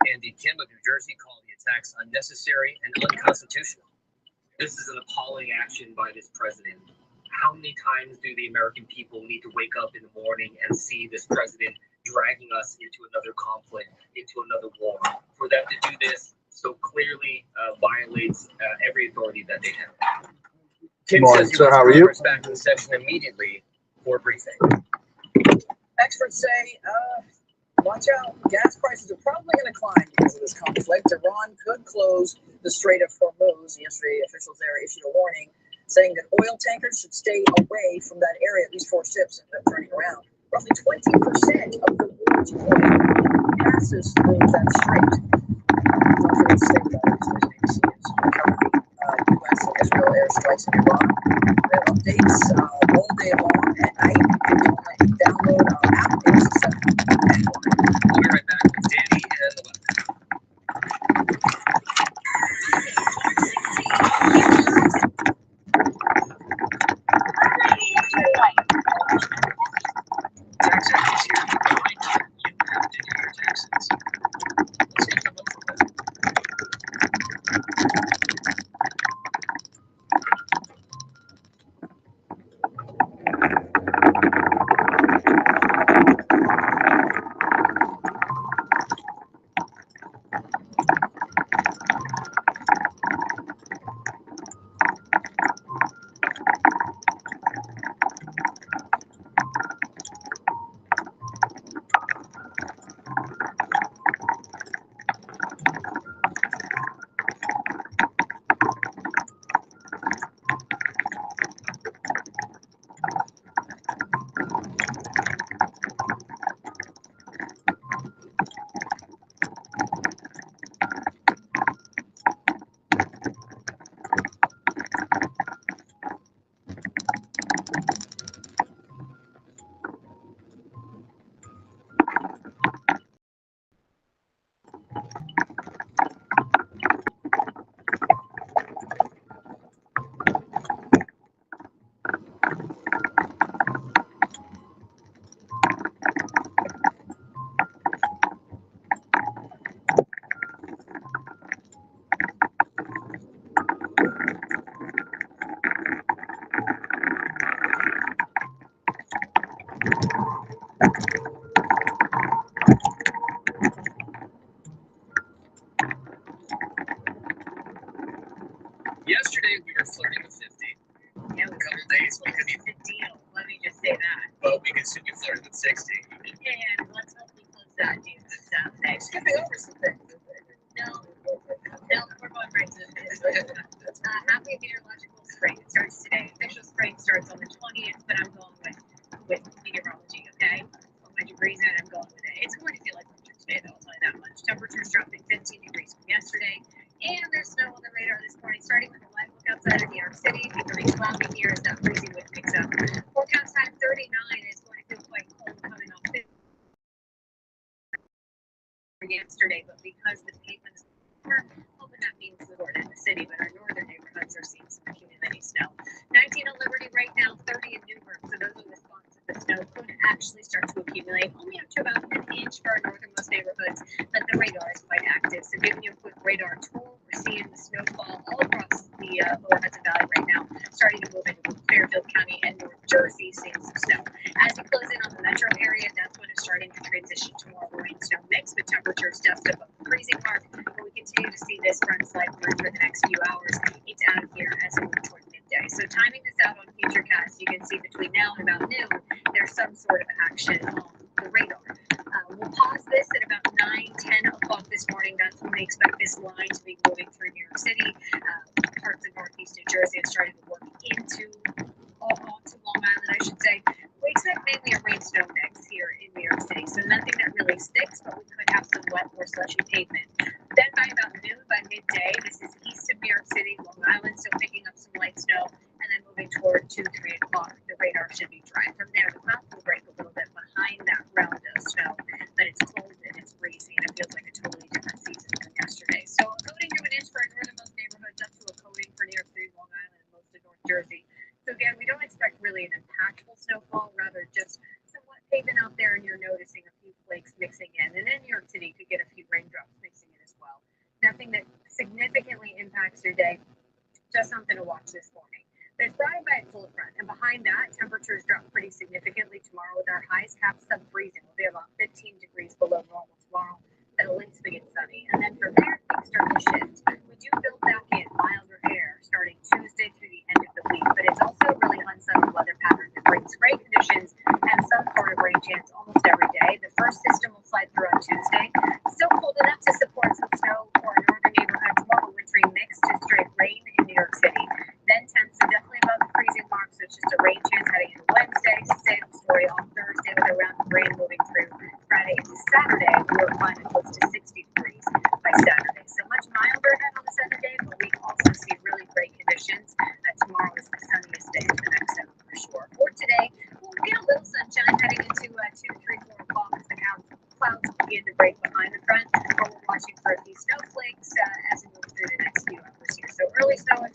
of New Jersey called the attacks unnecessary and unconstitutional. This is an appalling action by this president. How many times do the American people need to wake up in the morning and see this president dragging us into another conflict, into another war? For them to do this so clearly violates every authority that they have. Kim Morning, says he sir. wants How are you? Congress back in session immediately for a briefing. Experts say, watch out, gas prices are probably going to climb because of this conflict. Iran could close the Strait of Hormuz. Yesterday, officials there issued a warning saying that oil tankers should stay away from that area. At least 4 ships ended up turning around. Roughly 20% of the world's oil passes through that strait. Don't forget to stay with us. ABC is covering U.S. and Israel airstrikes in Iran. We have updates all day long at night. You can download our app. It's We'll be right back with Danny and the weather. Tax actions here. Remind you, you have to do your taxes. Let's get them over with. we were flirting with 50. Yeah, In a couple days, we could be, the deal. Let me just say that. but we could soon be flirting with 60. And let's hope we close that deal this Saturday. Skipping over some things. No, we're going right to the finish. Happy meteorological spring. It starts today. Official spring starts on the 20th, but I'm going with meteorology, okay? On my degrees and I'm going with it. It's going to feel like winter today, though, I'll tell you that much. Temperatures dropping 15 degrees from yesterday. And there's snow on the radar this morning, starting with a live look outside of New York City. Becoming cloudy here as that freezing wind picks up. Forecast time 39 is going to feel quite cold coming off yesterday, but because the pavement's hoping that means the north in the city, but our northern neighborhoods are seeing some accumulating snow. 19 on Liberty right now, 30 in Newburgh, so those are the spots that the snow could actually start to accumulate, only up to about an inch for our northernmost neighborhoods, but the radar is quite active. So giving you a quick radar tour, we're seeing the snowfall all across the lower Hudson Valley right now, starting to move into Fairfield County and North Jersey, seeing some snow. As we close in on the metro area, that's when it's starting to transition to more of a rain snow mix with temperatures just above the freezing mark. But we continue to see this front slide through for the next few hours. It's out of here as we move toward midday. So timing this out on Futurecast, you can see between now and about noon, there's some sort of action on the radar. We'll pause this at about 9-10 o'clock this morning. That's when we expect this line to be moving through New York City, parts of northeast New Jersey, and starting to work onto Long Island, I should say. We expect mainly a rain snow mix here in New York City, so nothing that really sticks, but we could have some wet or slushy pavement. Then by about noon, by midday, this is east of New York City, Long Island, still picking up some light snow, and then moving toward 2-3 o'clock. The radar should be dry. From there, the clouds will break a little bit behind that round of snow, but it's cold and it's breezy, and it feels like a totally different season than yesterday. So a coating of an inch for our northernmost neighborhoods, up to a coating for New York City, Long Island, and most of North Jersey. So again, we don't expect really an impactful snowfall, rather just some wet pavement out there, and you're noticing a few flakes mixing in. And then New York City could get a few raindrops mixing in as well. Nothing that significantly impacts your day, just something to watch this morning. But it's brought in by a cold front, and behind that, temperatures drop pretty significantly tomorrow with our highs capped sub-freezing. We'll be about 15 degrees below normal tomorrow. That'll links to get sunny. And then from there, things start to shift. We do build back in milder air starting Tuesday through the end of the week, but it's also a really unsettled weather pattern that brings gray conditions and some sort of rain chance almost every day. The first system will slide through on Tuesday. Still cold enough to support some snow for our northern neighborhoods, more of a wintry mix to straight rain in New York City. Then temps are definitely above the freezing mark, so it's just a rain chance heading into Wednesday. Same story on Thursday with a round of rain moving through. Friday into Saturday, we're climbing close to 60 degrees by Saturday. So much milder ahead on the Saturday, but we also see really great conditions. Tomorrow is the sunniest day of the next 7 for sure. For today, we'll get a little sunshine heading into 2, 3, 4 o'clock as the clouds begin to break behind the front. But we're watching for a few snowflakes as we move through the next few hours here. So early snow and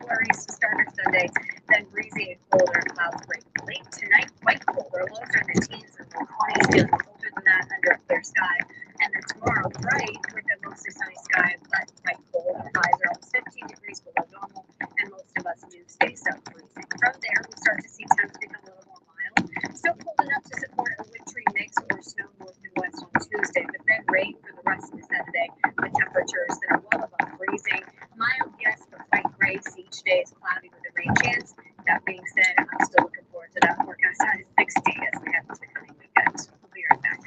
flurries to start our Sunday, then breezy and colder clouds break late tonight. Quite cold. Our lows are in the teens and low 20s, feeling colder than that under a clear sky. And then tomorrow, bright with a mostly sunny sky, but quite cold. Our highs are almost 15 degrees below normal, and most of us do stay sub-freezing. From there, we start to see temps become a little more mild. Still cold enough to support a wintry mix or snow north and west on Tuesday, but then rain for the rest of the Saturday with temperatures that are well above freezing. Mild, yes, but quite gray. Each day is cloudy with a rain chance. That being said, I'm still looking forward to that forecast high 60 as we head into the coming weekend. We'll be right back.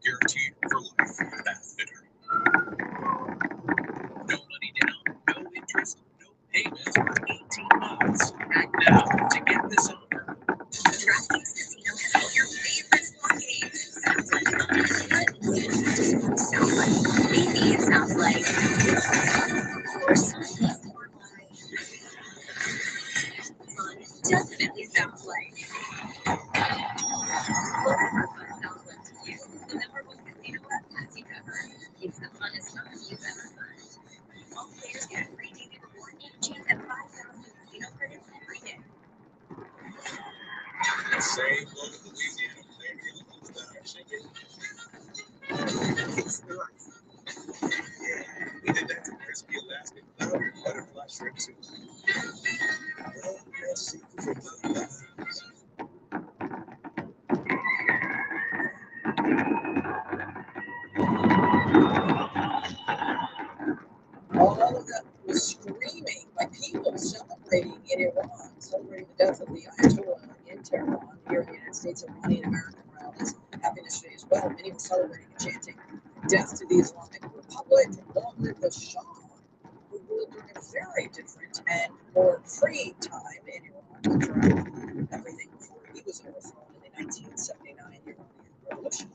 guaranteed for life. Pathfinder. No money down, no interest, no payments for 18 months. Act now to get this offer. DraftKings Casino has all your favorite slot games. Sounds like fun. Sounds like maybe it sounds like. Of course, fun definitely sounds like. Whatever fun sounds like to you, the memorable casino app has you covered. It's the funnest fun you've ever found. All players get a free daily reward guaranteed and 5,000 casino credits every day. The same look of Louisiana flavor that are singing. It's nice. Yeah, we did that to crispy Alaskan powder butterfly shrimp soup. Oh, best seafood for butterflies. All of that was screaming by people celebrating in Iran, celebrating the death of the Ayatollah in Tehran. Here in the United States, Iranian American rallies happened yesterday as well. Many were celebrating and chanting, "Death to the Islamic Republic, long live the Shah," who ruled during a very different and more free time in Iran throughout everything before he was overthrown in the 1979 Iranian Revolution.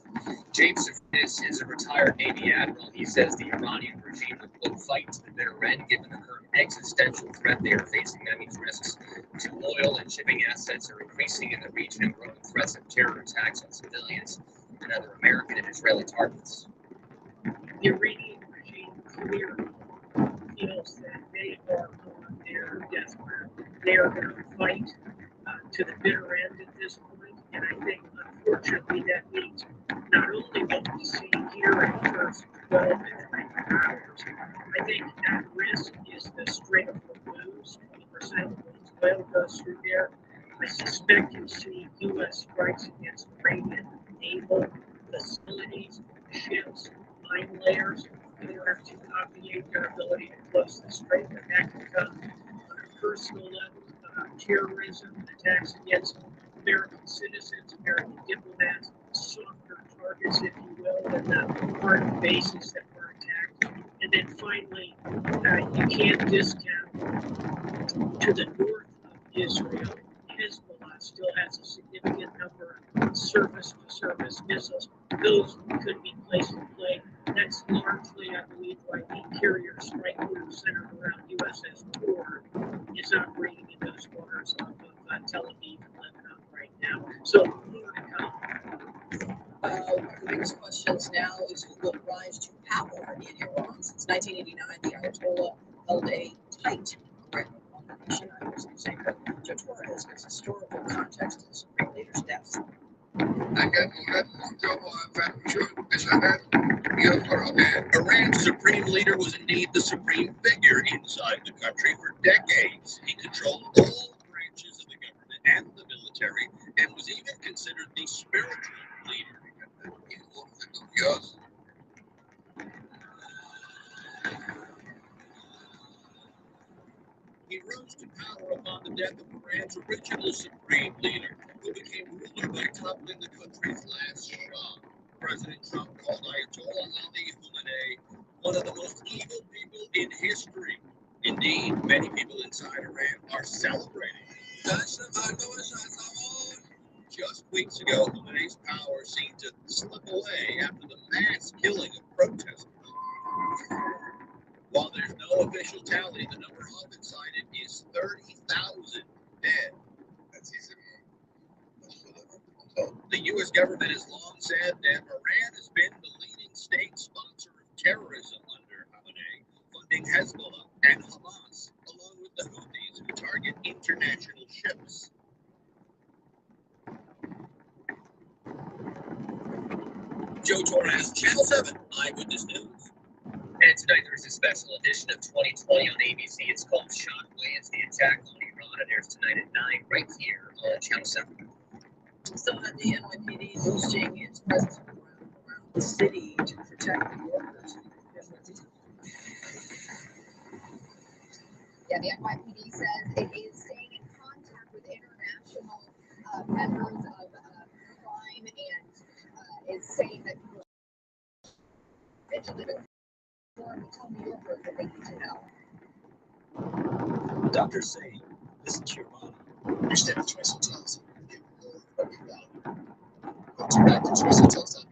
James Safis is a retired Navy admiral. He says the Iranian regime will quote, fight to the bitter end given the current existential threat they are facing. That means risks to oil and shipping assets are increasing in the region and growing threats of terror attacks on civilians and other American and Israeli targets. The Iranian regime clearly feels that they are on their death grip. They are going to fight to the bitter end at this point, and I think, unfortunately, that means not only what we see here in the first 12 to 24 hours, I think at risk is the Strait of Hormuz. 20% of oil goes through there. I suspect you'll see U.S. strikes against Iranian naval facilities, ships, mine layers, in order to obviate their ability to close the strait. And that can come on a personal level, terrorism, attacks against American citizens, American diplomats, softer targets, if you will, than the hard bases that were attacked. And then finally, you can't discount to the north of Israel, Hezbollah still has a significant number of surface-to-surface missiles. Those could be placed in play. That's largely, I believe, why the carrier strike group centered around USS Ford is operating in those waters off of Tel Aviv and Lebanon right now. So more to come. One of the biggest questions now is who will rise to power in Iran. Since 1989, the Ayatollah held a tight grip on the nation. I was saying that Joe Torres gives historical context to the Supreme Leader's death. Iran's supreme leader was indeed the supreme figure inside the country for decades. He controlled all branches of the government and the military, and was even considered the spiritual leader. He rose to power upon the death of Iran's original supreme leader, who became ruler by toppling the country's last Shah. President Trump called Ayatollah Ali Khamenei one of the most evil people in history. Indeed, many people inside Iran are celebrating. Just weeks ago, Khamenei's power seemed to slip away after the mass killing of protesters. While there's no official tally, the number often cited is 30,000 dead. The U.S. government has long said that Iran has been the leading state sponsor of terrorism under Khamenei, funding Hezbollah and Hamas, along with the Houthis who target international ships. Joe Torres, Channel 7, Eyewitness News. And tonight there's a special edition of 2020 on ABC. It's called Shockwaves, the attack on Iran. It airs tonight at 9 right here on Channel 7. So that the NYPD boosting its presence around the city to protect the workers. Yeah, the NYPD says it is staying in contact with international members of crime and is saying that to live in form. Tell me your version of what you need to know. Doctors say, listen to your body. Understand what Tracy tells you. Get more of your value. Go to back to TracyTells.com.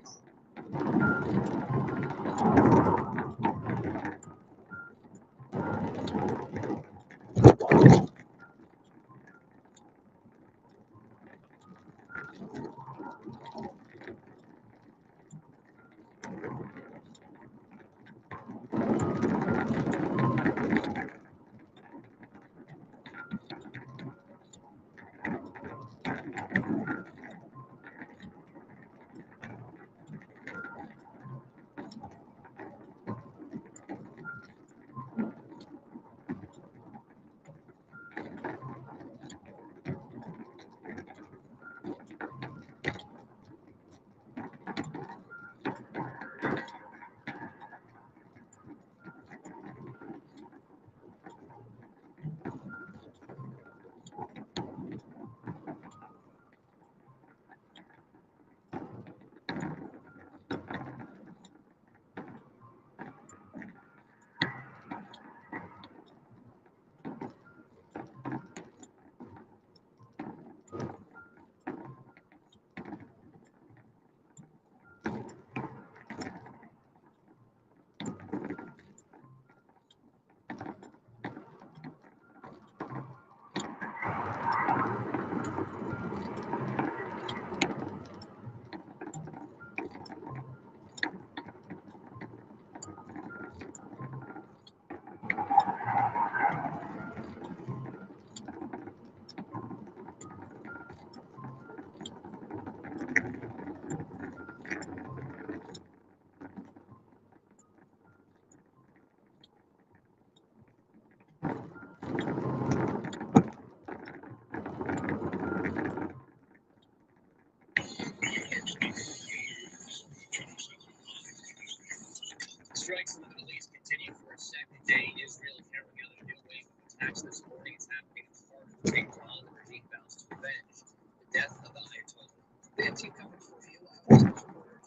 Strikes in the Middle East continue for a second day. Israel carrying out a new wave of attacks this morning. It's happening as part of Tehran. The regime vows to avenge the death of the Ayatollah. The team coverage for you. Reporter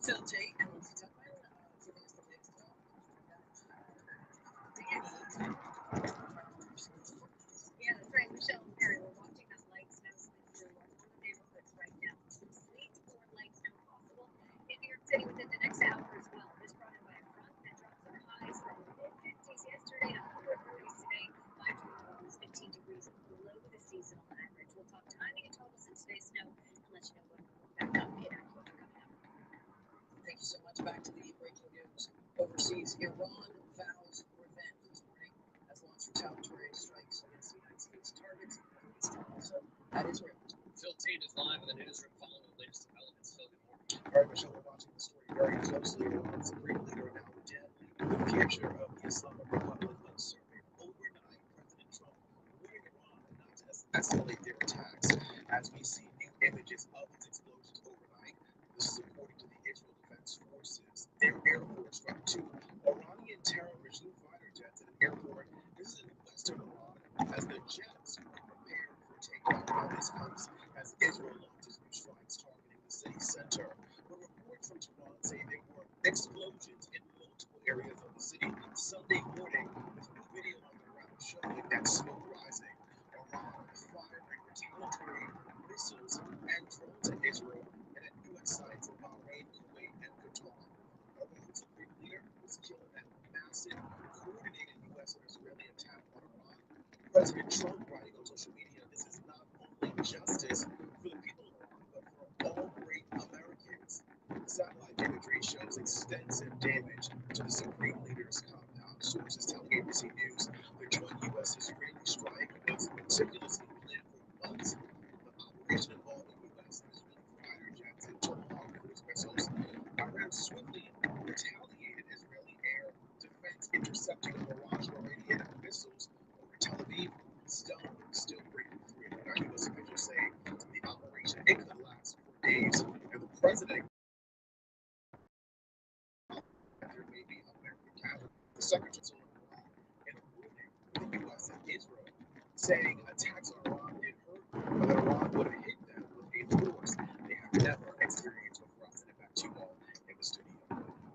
Phil Tate and Lindsay Tuckman giving us the latest Yeah, that's right, Michelle Perry. We're watching that light snow slip through one of the neighborhoods right now. Sleet or light snow possible in New York City within the next hour as well. This brought in by a front that drops our highs from the mid-50s yesterday to upper 40s today. By tomorrow, it's 15 degrees below the seasonal average. We'll talk timing and totals in today's snow and let you know when we're back up in AccuWeather coming up. Thank you so much. Back to the breaking news. Overseas, Iran vows revenge this morning as launched retaliatory strikes against the United States targets in the Middle East and also at Israel. Phil Tate is live in the newsroom following the latest developments. Phil, good morning. All right, Michelle, we're watching the story very closely. Iran's supreme leader now deadly. The future of the Islamic Republic uncertain. Overnight, President Trump warning Iran not to escalate their attacks as we see new images of these explosions overnight. This is according to the Israel Defense Forces. Their Air Force struck two Iranian terror regime fighter jets at an airport. This is in western Iran as the jets prepare for takeoff. Now this comes as Israel launches new strikes targeting the city center. But reports from Tehran say there were explosions in multiple areas of the city Sunday morning, with new video on the ground showing that smoke rising. Iran firing retaliatory missiles and drones at Israel and at U.S. sites in Bahrain, Kuwait, and Qatar. Iran's supreme leader was killed in that massive, coordinated U.S. and Israeli attack on Iran. President Trump writing on social media, this is not only justice for the people of Iran, but for all great Americans. Satellite imagery shows extensive damage to the supreme leader's compound. Sources tell ABC News the joint U.S.-Israeli strike was meticulously planned for months. The operation involving U.S. and Israeli fighter jets and Tomahawk cruise missiles. Iran swiftly retaliated Israeli air defense intercepting a barrage of Iranian missiles over Tel Aviv. Still breaking through. Now, U.S. officials say the operation it could last for days, and the president there may be American casualties. The Secretary of Iran in a ruling with the U.S. and Israel saying attacks on Iran did hurt, but that Iran would have hit them with a force they have never experienced before. I'll send it back to you all in the studio.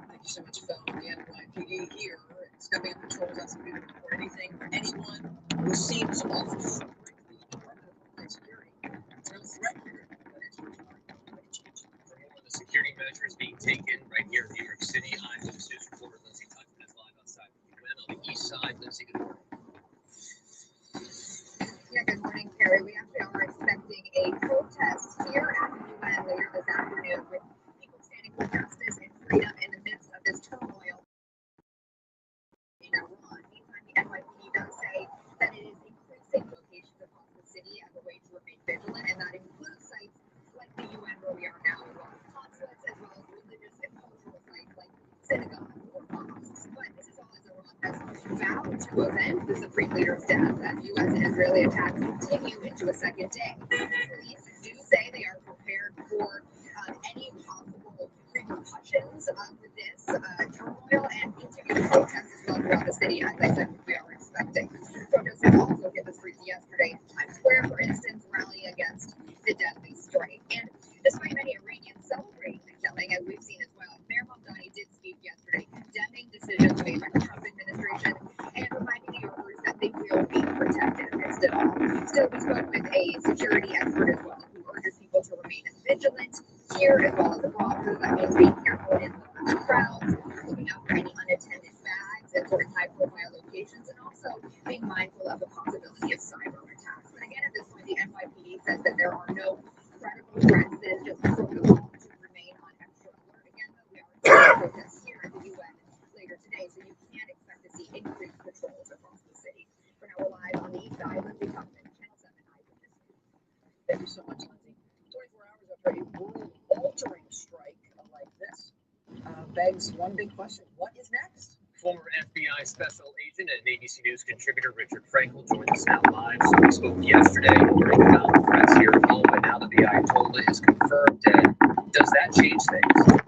Thank you so so much film. The NYPD here stepping up patrols on some people to report anything or anyone who seems off. Department of Homeland Security. No threat here, but it's For more on the security measures being taken right here in New York City, I'm News reporter Lindsay Tuckman is live outside the UN on the east side. Lindsay, good morning. Yeah, good morning, Carrie. We actually are expecting a protest here at the UN later this afternoon with people standing for justice and freedom in the midst of this turmoil in Iran. Meantime, the NYPD does say that it is increasing locations across the city as a way to remain vigilant, and that includes sites like the UN where we are now, as well as consulates, as well as religious and cultural sites like synagogues or mosques. But this is all as Iran has vowed to avenge the Supreme Leader's death as U.S. and Israeli attacks continue into a second day. Police do say they are prepared for any possible repercussions of this turmoil and continue protests as well throughout the city, as I said, we are expecting. Protesters also hit the streets yesterday in Times Square, for instance, rallying against the deadly strike. And despite many Iranians celebrating the killing, as we've seen as well, Mayor Mamdani did speak yesterday condemning decisions made by the Trump administration and reminding New Yorkers that they will be protected amidst it all. Still, we spoke with a security expert as well who urges people to remain vigilant here as well as abroad. So that means being careful in large crowds, looking out for any unattended bags at certain high-profile locations, and also being mindful of the possibility of cyber attacks. But again, at this point, the NYPD says that there are no credible threats. It is just protocol to remain on extra alert. Again, though, we are seeing protests here at the UN later today, so you can expect to see increased patrols across the city. For now, we're live on the east side. Lindsay Tuckman, Channel 7 Eyewitness News. Thank you so much, Lindsay. 24 hours after a world-altering strike like this begs one big question: what is next? Former FBI special agent and ABC News contributor Richard Frankel joined us now live. So we spoke yesterday during the conference here at home, and now that the Ayatollah is confirmed dead, does that change things?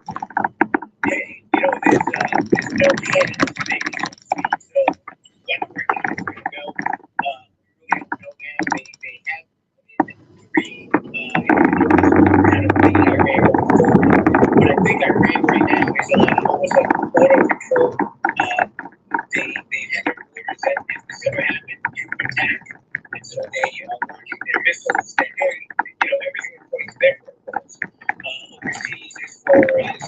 Hey, you know, there's no end to making them see. So when we're going to go, we really don't know now. They have three kind of thing Iran. But I think Iran right now is almost like auto control. They have their orders that if this ever happened, you attack. And so they are launching their missiles. They're doing, everything according to their protocols. Overseas, as far as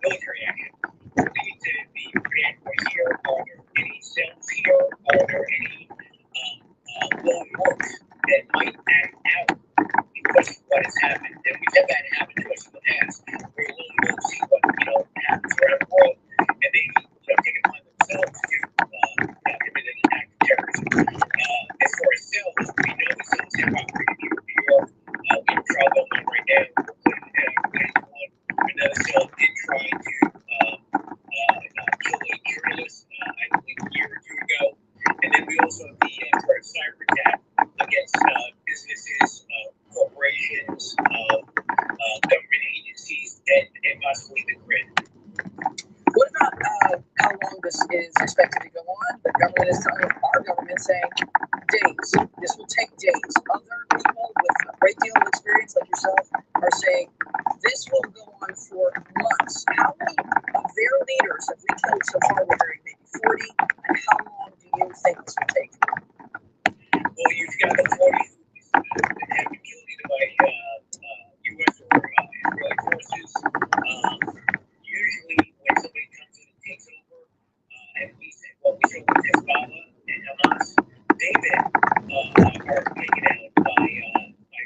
military action, we need to be prepared for here. Are there any cells here? Are there any lone wolves that might act out because of what has happened? And we've had that happen to us in the past, where lone wolves see what happens around the world, and they take it upon themselves to commit an act of terrorism. As far as cells, we know the cells have operated here in New York. We have trouble right now. Another cell did try to kill a journalist, I believe a year or two ago. And then we also have the threat of cyber attack against businesses, corporations, government agencies, and possibly the grid. What about how long this is expected to go on? The government is telling our government saying days. This will take days. Other people with a great deal of experience like yourself are saying this will go on for months. How many of their leaders have we killed so far? We're hearing maybe 40. And how long do you think this will take? Well, you've got the 40 that have been killed either by U.S. or Israeli forces. Usually, when somebody comes in and takes over, and we saw with Hezbollah and Hamas, they've been are taken out by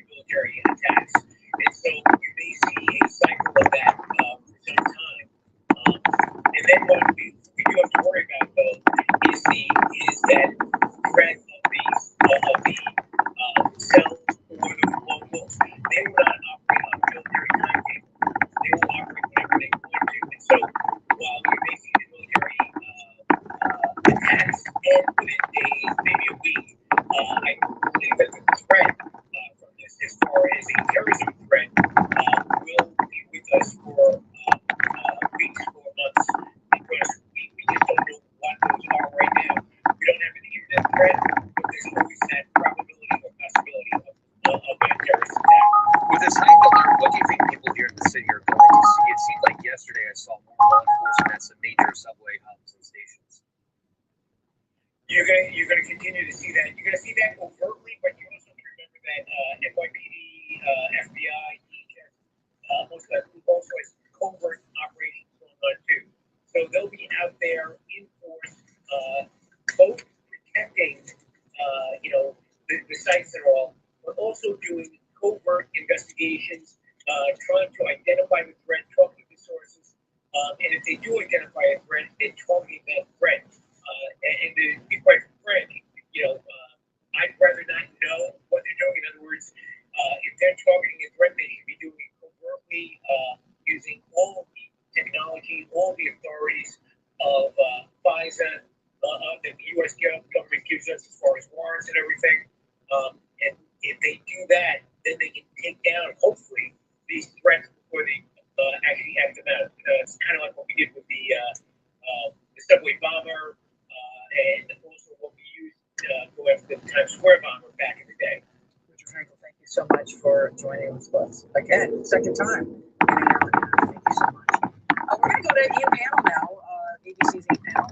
military attacks, and so you may see a cycle of that for some time. And then what we do have to worry about though is that threat of the cells or the lone wolves. They will not operate on military timetable. They will operate whenever they want to. And so while we may see the military attacks end within days, maybe a week, I believe that the threat from this, as far as a terrorism threat, will be with us for weeks or months, because we just don't know what those are right now. We don't have an imminent threat, but there's always that probability or possibility of a terrorist attack. With this heightened alert, what do you think people here in the city are going to see? It seemed like yesterday I saw more law enforcement at some major subway hubs and stations. You're gonna continue to see that. You're gonna see that overtly, but you also have to remember that NYPD, FBI, DHS, most likely also has covert operations going on too. So they'll be out there in force, both protecting, the sites and all, but also doing covert investigations, trying to identify the threat, talking to sources, and if they do identify a threat, they're targeting that threat. And to be quite frank, I'd rather not know what they're doing. In other words, if they're targeting a threat, they should be doing it covertly, using all the technology, all the authorities of FISA, that the U.S. government gives us as far as warrants and everything. And if they do that, then they can take down, hopefully, these threats before they actually act them out. It's kind of like what we did with the subway bomber, and also what we used to go after the Times Square bomber back in the day. Richard Frankel, thank you so much for joining us. Again, second time. Thank you so much. We're going to go to Ian Panel now, ABC's Ian Panel.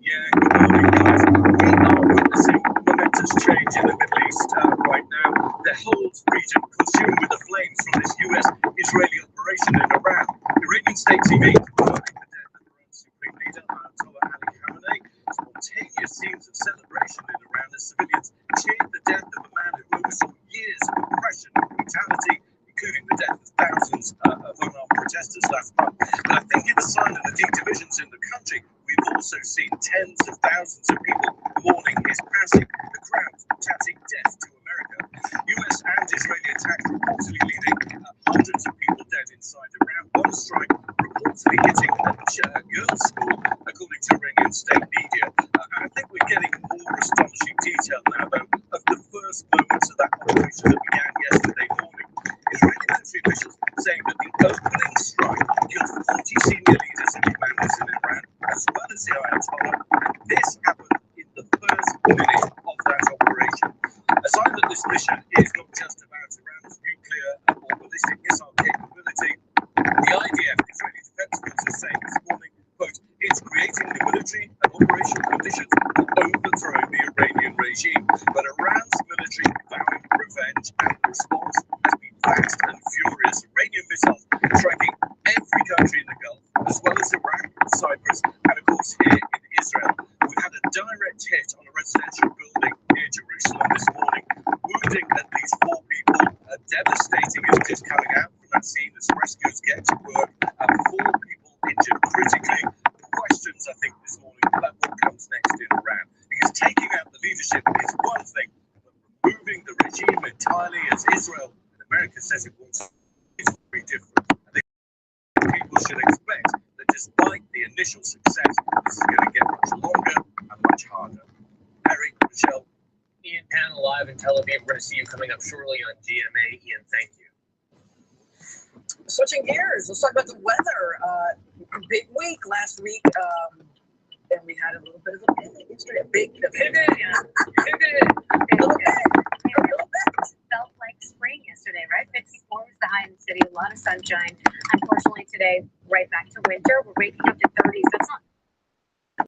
Yeah, good morning, guys. We are witnessing momentous change in the Middle East right now. The whole region consumed with the flames from this US-Israeli operation in Iran. Iranian state TV confirming the death of Iran's supreme leader, Ayatollah Ali Khamenei. Spontaneous scenes of celebration in Iran as civilians cheered the death of a man who oversaw years of oppression and brutality, including the death of thousands of unarmed protesters last month. And I think in the sign of the deep divisions in the country, we've also seen tens of thousands of people mourning his passing, the crowds chanting death to America. US and Israeli attacks reportedly leaving hundreds of people dead inside Iran. One strike reportedly hitting a girls' school, according to Iranian state media. I think we're getting more astonishing detail now, though, of the first moments of that operation that began yesterday morning. Israeli military officials saying that the opening strike killed 40 senior leaders and commanders in Iran, as well as the Ayatollah, and this happened in the first minute of that operation. A sign that this mission is not just about Iran's nuclear or ballistic missile capability. The IDF, Israeli Defense Forces, saying this morning, quote, it's creating the military and operational conditions for overthrowing the Iranian regime. But Iran's military vowing revenge, and the response has been fast and furious. Iranian missiles striking every country in the Gulf, as well as Iraq, Cyprus, and of course here in Israel. We had a direct hit on a residential building near Jerusalem this morning, wounding at least 4 people. Devastating images coming out from that scene as rescuers get to work. 4 people injured critically. The questions, I think, this morning about what comes next in Iran. Because taking out the leadership is one thing, but removing the regime entirely, as Israel and America says it wants, is very different. I think people should expect that despite the initial success, this is going to get much longer and much harder. Harry, Michelle. Ian Panel live in Tel Aviv. We're going to see you coming up shortly on GMA. Ian, thank you. Switching gears, let's talk about the weather. Big week last week, and we had a little bit of a pivot yesterday. A pivot. Felt like spring yesterday, right? 54 was the high in the city, a lot of sunshine. Unfortunately, today, right back to winter. We're waking up to 30s. That's not the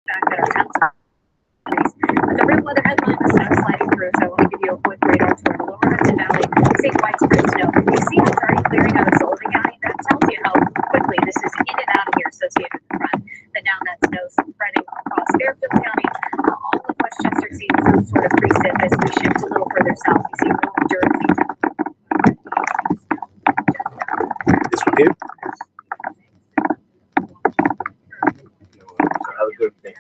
fact that our temps. But the real weather headline is now sliding through, so I want to give you a quick radar tour. The lower Hudson Valley, seeing widespread snow. You see it's already clearing out of Sullivan County. That tells you how quickly this is in and out of here associated with the front. Then down that snow spreading across Fairfield County, all of Westchester seeing some sort of precip as we shift a little further south. You see North Jersey. This one here? Have a good day.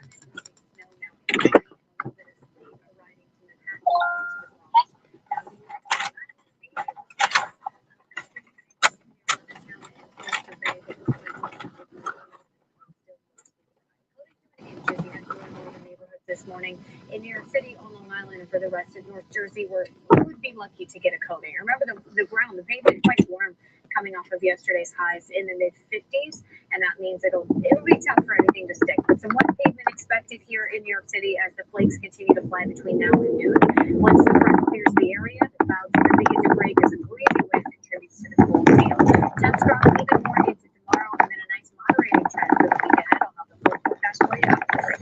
This morning in New York City, on Long Island, and for the rest of North Jersey, we would be lucky to get a coating. Remember, the ground, the pavement is quite warm coming off of yesterday's highs in the mid 50s, and that means it'll be tough for anything to stick. But some wet pavement expected here in New York City as the flakes continue to fly between now and noon. Once the front clears the area, the clouds really begin to break as a breezy wind contributes to the full field. Temps drop even more into tomorrow, and then a nice moderating trend for the week ahead. I'll have the full forecast for you after the break.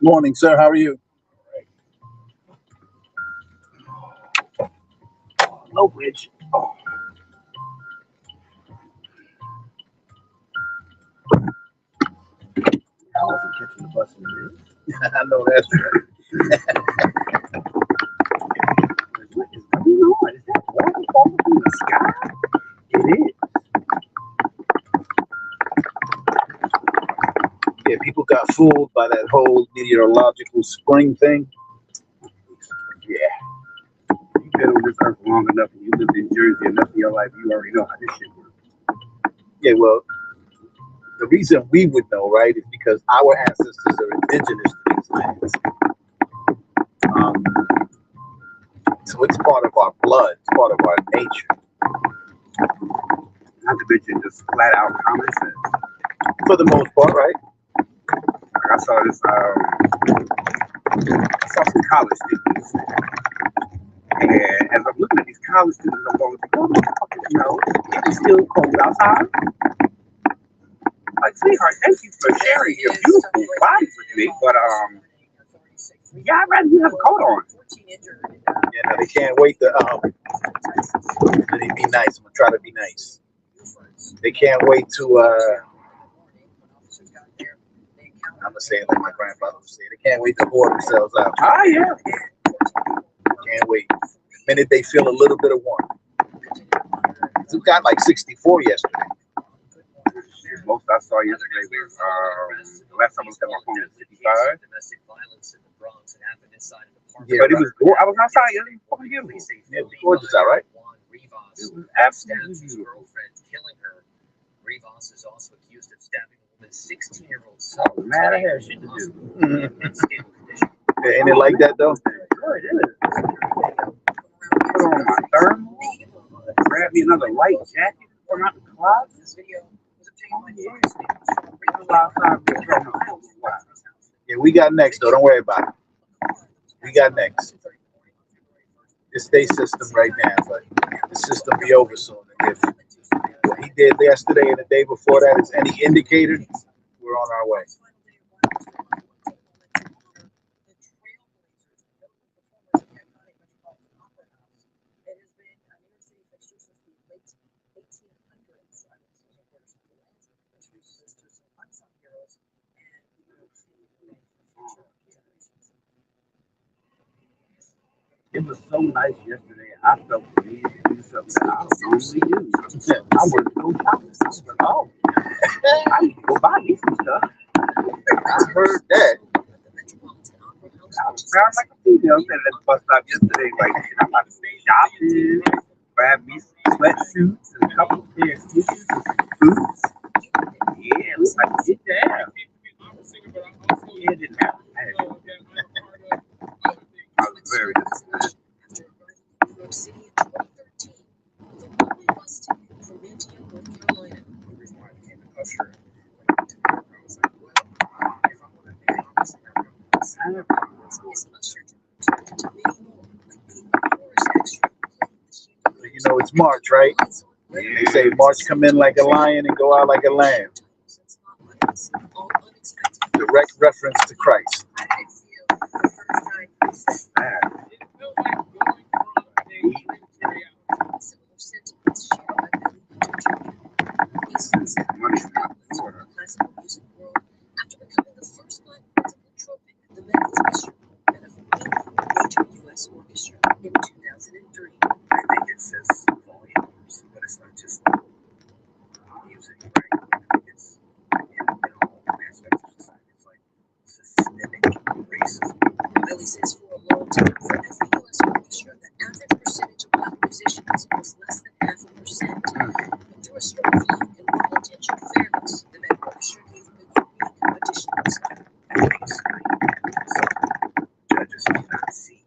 Morning, sir. How are you? No bridge. Oh. I wasn't catching the bus in the day. I know that's right. What is going on? Is that water falling from the sky? It is. Yeah, people got fooled by that whole meteorological spring thing. Yeah. You've been on this earth long enough and you lived in Jersey enough in your life, you already know how this shit works. Yeah, well, the reason we would know, right, is because our ancestors are indigenous to these lands. So it's part of our blood, it's part of our nature. Not to mention just flat out common sense. For the most part, right? Like I saw this, I saw some college students. And as I'm looking at these college students, I'm going, you know, it's still cold outside. Like, sweetheart, thank you for sharing your beautiful bodies with me, but yeah, I'd rather you have a coat on. Yeah, no, they can't wait to let me be nice. I'm gonna try to be nice. They can't wait to I'm gonna say it like my grandfather would say. They can't wait to pour themselves out. Ah, yeah. Can't wait. The minute they feel a little bit of warmth. We got like 64 yesterday. Most I saw yesterday was the last time I looked at my phone was 55. Yeah, but it was I was outside. It was fucking beautiful. It was gorgeous out, right? It was absolutely beautiful. Rivas is also accused of stabbing a woman's 16-year-old son. Man, I had shit to do. Yeah, ain't it like that though? Oh, it is. Put on my thermal. Grab me another light jacket from out the closet. Yeah, we got next though. Don't worry about it. We got next. This state system right now, but the system be over soon. If what he did yesterday and the day before that is any indicator, we're on our way. It was so nice yesterday. I felt the need to do something that I don't normally do. I was so shopping. Oh, I need to go buy me some stuff. I heard that. I sound like a female sitting at the bus stop yesterday. Like, I'm about to stay shopping, grab me some sweatsuits and a couple of pairs of sneakers and some boots. Yeah, it was like, get down. Yeah, it didn't happen. I was very disappointed. You know, it's March, right? They say March come in like a lion and go out like a lamb. The direct reference to Christ. How did it feel the first time you said Man, It felt like going from a dream to reality. Similar sentiments shared by Billy Hunter Jr. He's facing much outlets in the classical music world after becoming the first black principal trumpet at the Met Orchestra and a major U.S. orchestra in 2003. I think it says volumes, but it's not just music, right? I think it's in all aspects of society. It's like systemic racism. Billy says for a long time, as the U.S. orchestra, the average percentage of black musicians was less than 0.5%. But through a stroke of luck and more intentional fairness, the Met Orchestra gave him a unique audition slot. Judges cannot see.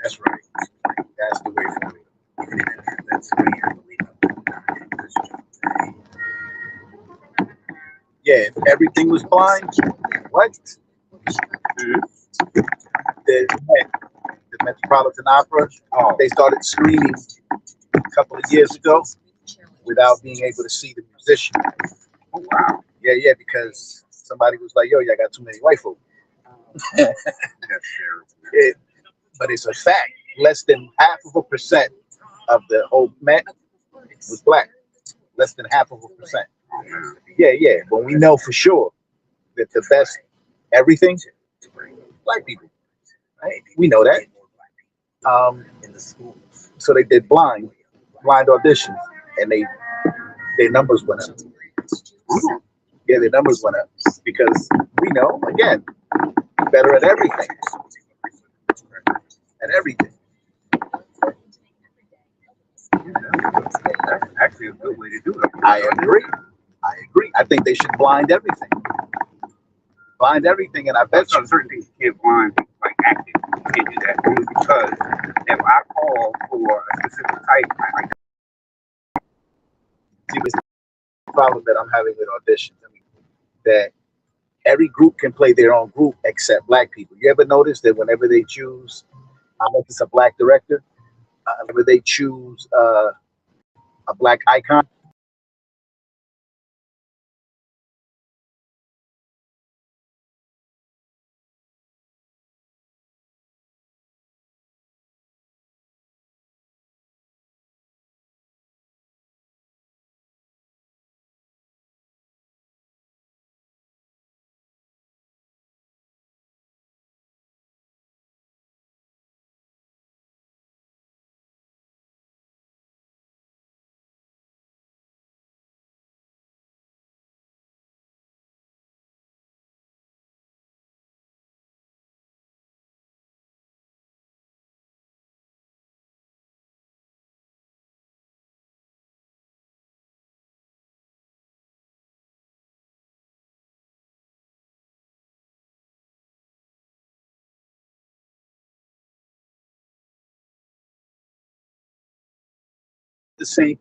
that's right. That's the way for me. That's the way I believe Yeah, if everything was blind, what? The Metropolitan Opera, they started screening a couple of years ago without being able to see the musician. Oh, wow. Yeah, because somebody was like, yo, y'all got too many white folk. But it's a fact. Less than 0.5% of the whole Met was black. Less than 0.5%. Yeah. But we know for sure that the best everything, black people. Right? We know that. in the schools. So they did blind auditions, and their numbers went up. Yeah, their numbers went up because we know, again, better at everything. At everything. That's actually a good way to do it. I agree. I think they should blind everything. Blind everything, and I bet you certain things you can't blind, like acting. You can't do that only because if I call for a specific type, see what's the problem that I'm having with auditions. I mean, that every group can play their own group except black people. You ever notice that whenever they choose, unless it's a black director, whenever they choose a black icon, the same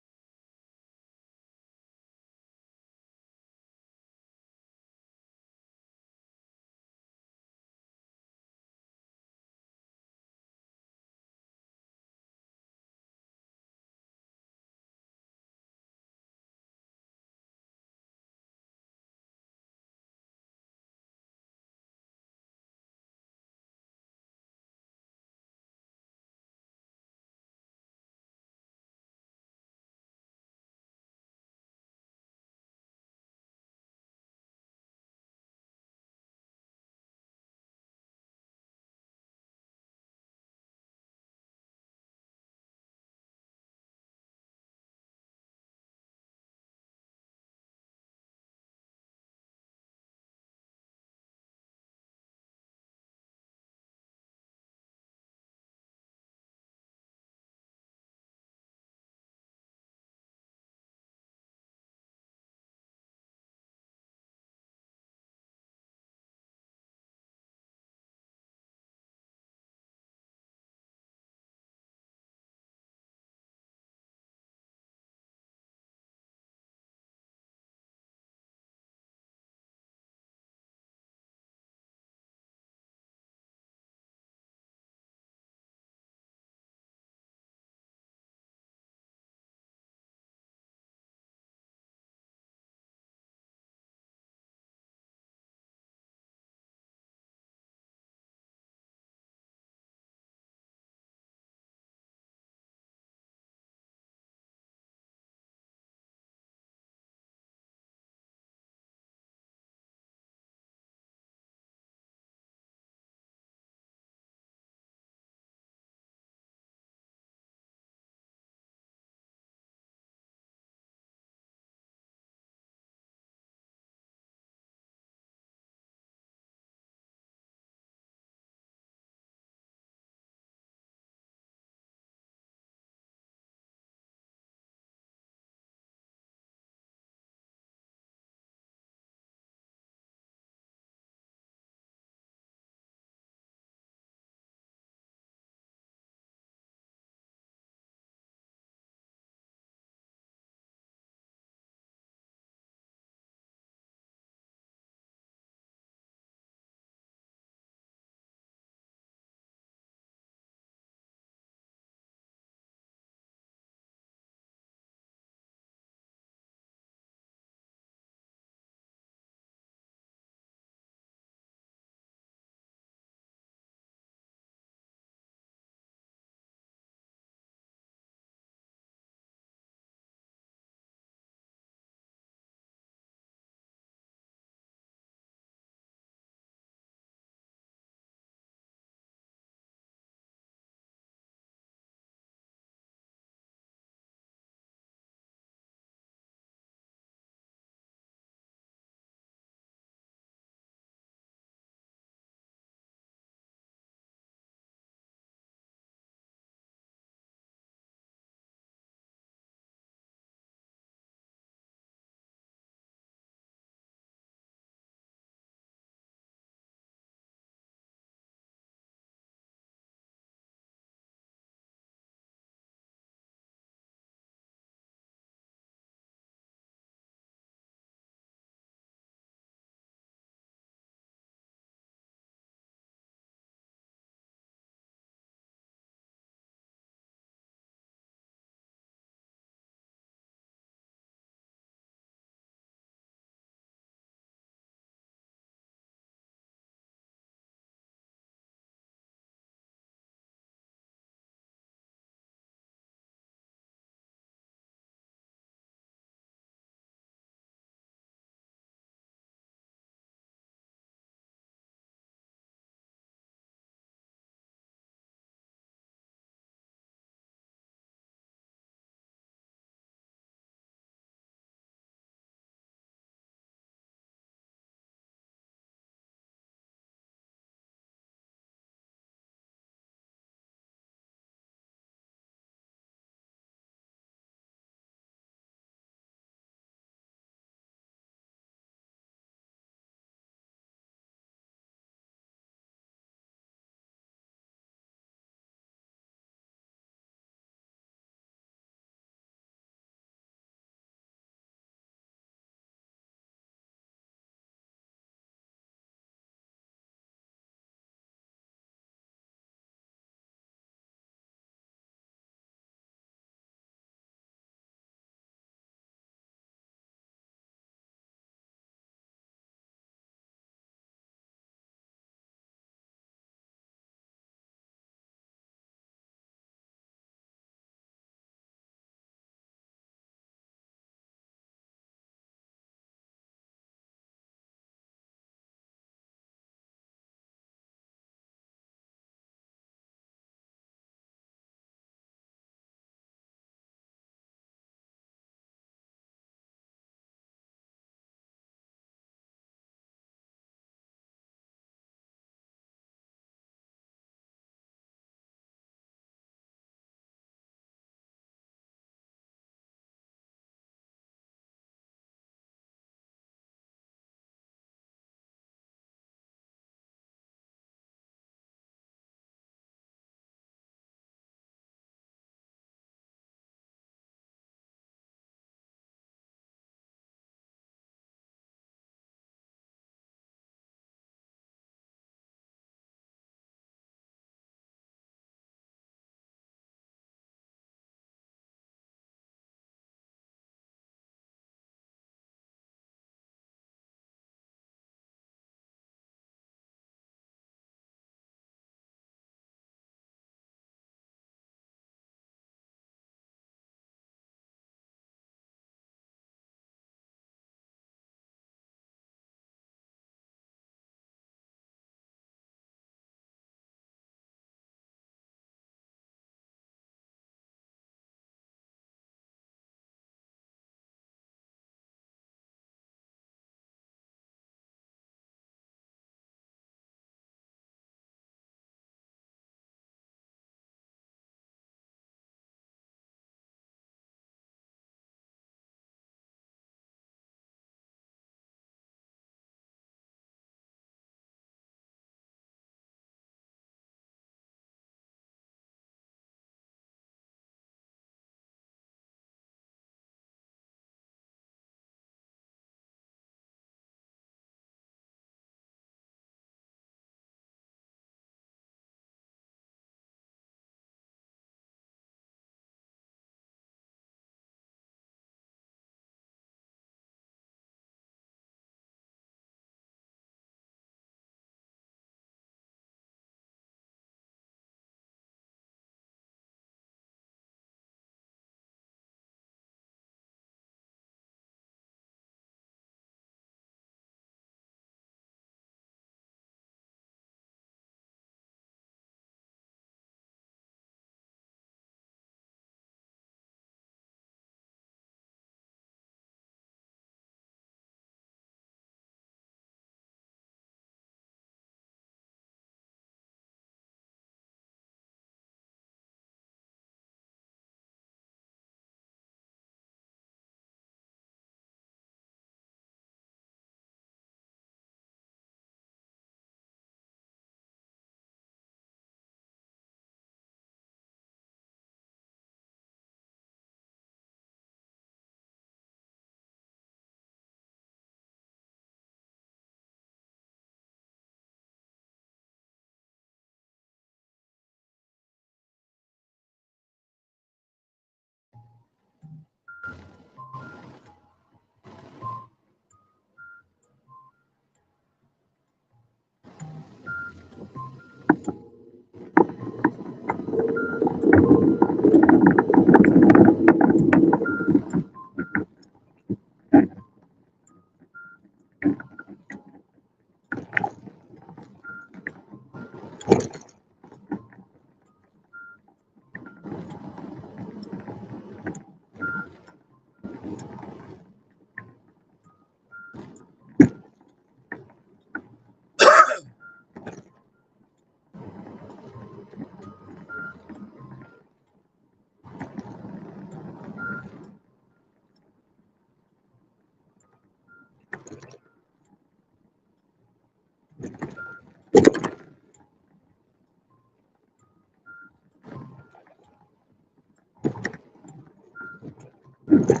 Near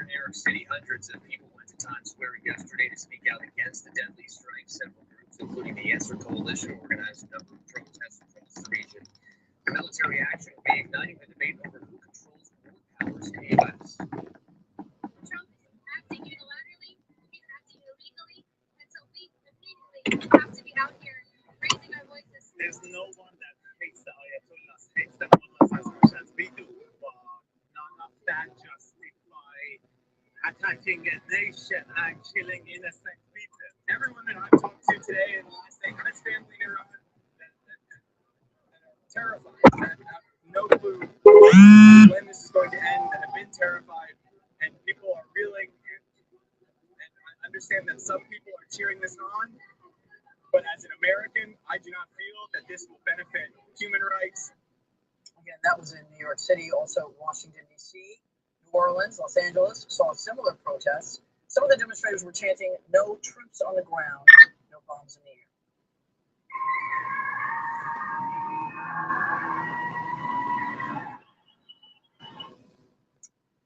New York City, hundreds of people went to Times Square yesterday to speak out against the deadly strike. Several groups, including the Answer Coalition, organized a number of protests across the region. The military action will be igniting the debate over who controls war powers in the U.S. Trump is acting unilaterally, he's acting illegally, and so we immediately have to be out here raising our voices. There's no one that hates the Ayatollahs, hates them as much as we do. None of that justify attacking a nation and killing innocent people. Everyone that I've talked to today in the last day, I've family in Iran that are terrified, that have no clue when this is going to end, that have been terrified, and people are reeling. And I understand that some people are cheering this on, but as an American, I do not feel that this will benefit human rights. Again, that was in New York City, also Washington, D.C., New Orleans, Los Angeles saw similar protests. Some of the demonstrators were chanting, "No troops on the ground, no bombs in the air."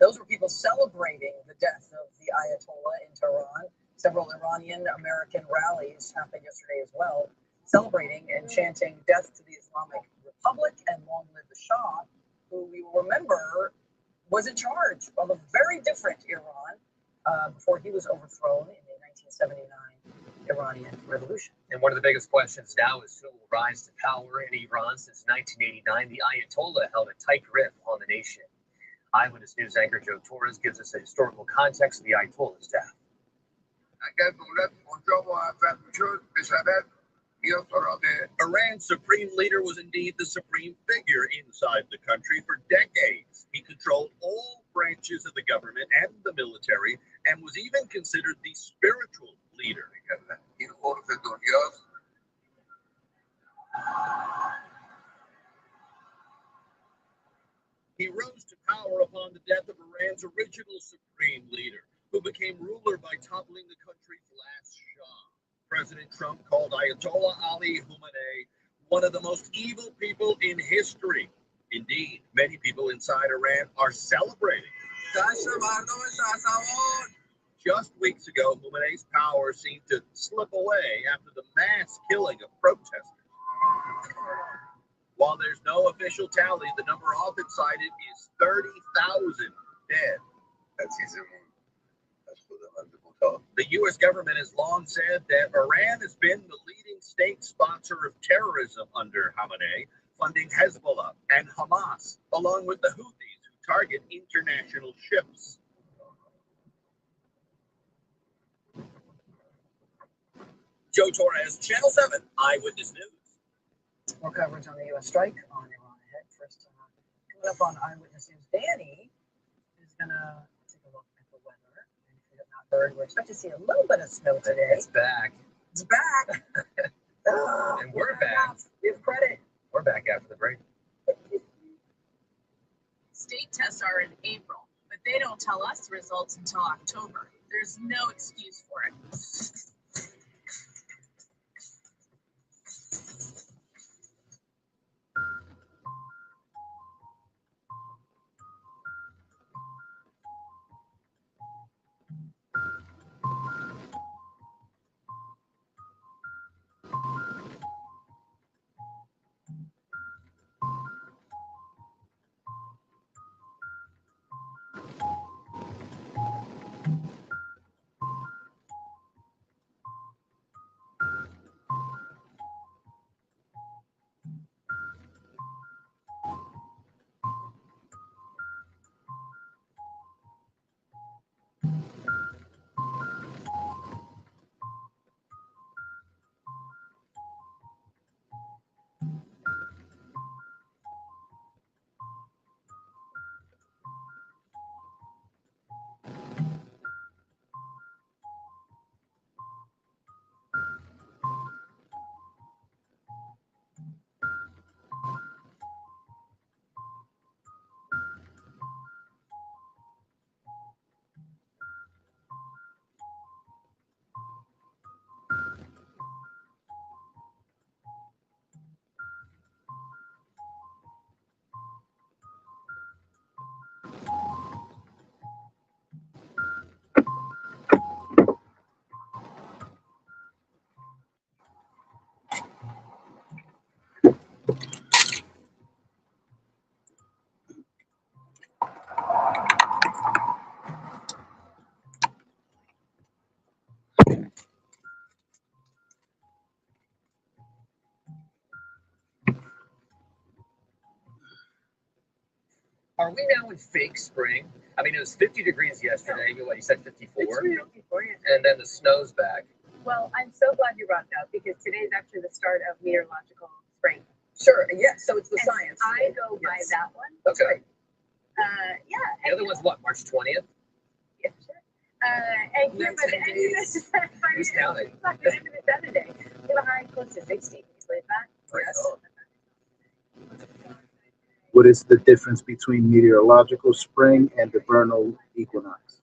Those were people celebrating the death of the Ayatollah in Tehran. Several Iranian American rallies happened yesterday as well, celebrating and chanting death to the Islamic Republic and long live the Shah, who we will remember was in charge of a very different Iran before he was overthrown in the 1979 Iranian Revolution. And one of the biggest questions now is who will rise to power in Iran. Since 1989, the Ayatollah held a tight grip on the nation. Eyewitness News anchor Joe Torres gives us a historical context of the Ayatollah's death. Iran's supreme leader was indeed the supreme figure inside the country for decades. He controlled all branches of the government and the military and was even considered the spiritual leader. He rose to power upon the death of Iran's original supreme leader, who became ruler by toppling the country's last Shah. President Trump called Ayatollah Ali Khamenei one of the most evil people in history. Indeed, many people inside Iran are celebrating. Just weeks ago, Khamenei's power seemed to slip away after the mass killing of protesters. While there's no official tally, the number often cited is 30,000 dead. The U.S. government has long said that Iran has been the leading state sponsor of terrorism under Khamenei, funding Hezbollah and Hamas, along with the Houthis who target international ships. Joe Torres, Channel 7, Eyewitness News. More coverage on the U.S. strike on Iran ahead. First, coming up on Eyewitness News, Danny is going to take a look at the weather. And if you have not heard, we're expecting to see a little bit of snow today. It's back. It's back. And we're back. Give credit. We're back after the break. State tests are in April, but they don't tell us the results until October. There's no excuse for it. Are we now in fake spring? I mean, it was 50 degrees yesterday. You said 54? And then the snow's back. Well, I'm so glad you brought that up because today is actually the start of meteorological spring. Sure, yes, so it's the And science. I go by that one. Okay. Yeah. The other one's what, March 20th? Yeah, sure. And here by the end of this, Who's counting? by the end of the Saturday, we have a high close to 60. Can you believe that? Yes. What is the difference between meteorological spring and the vernal equinox?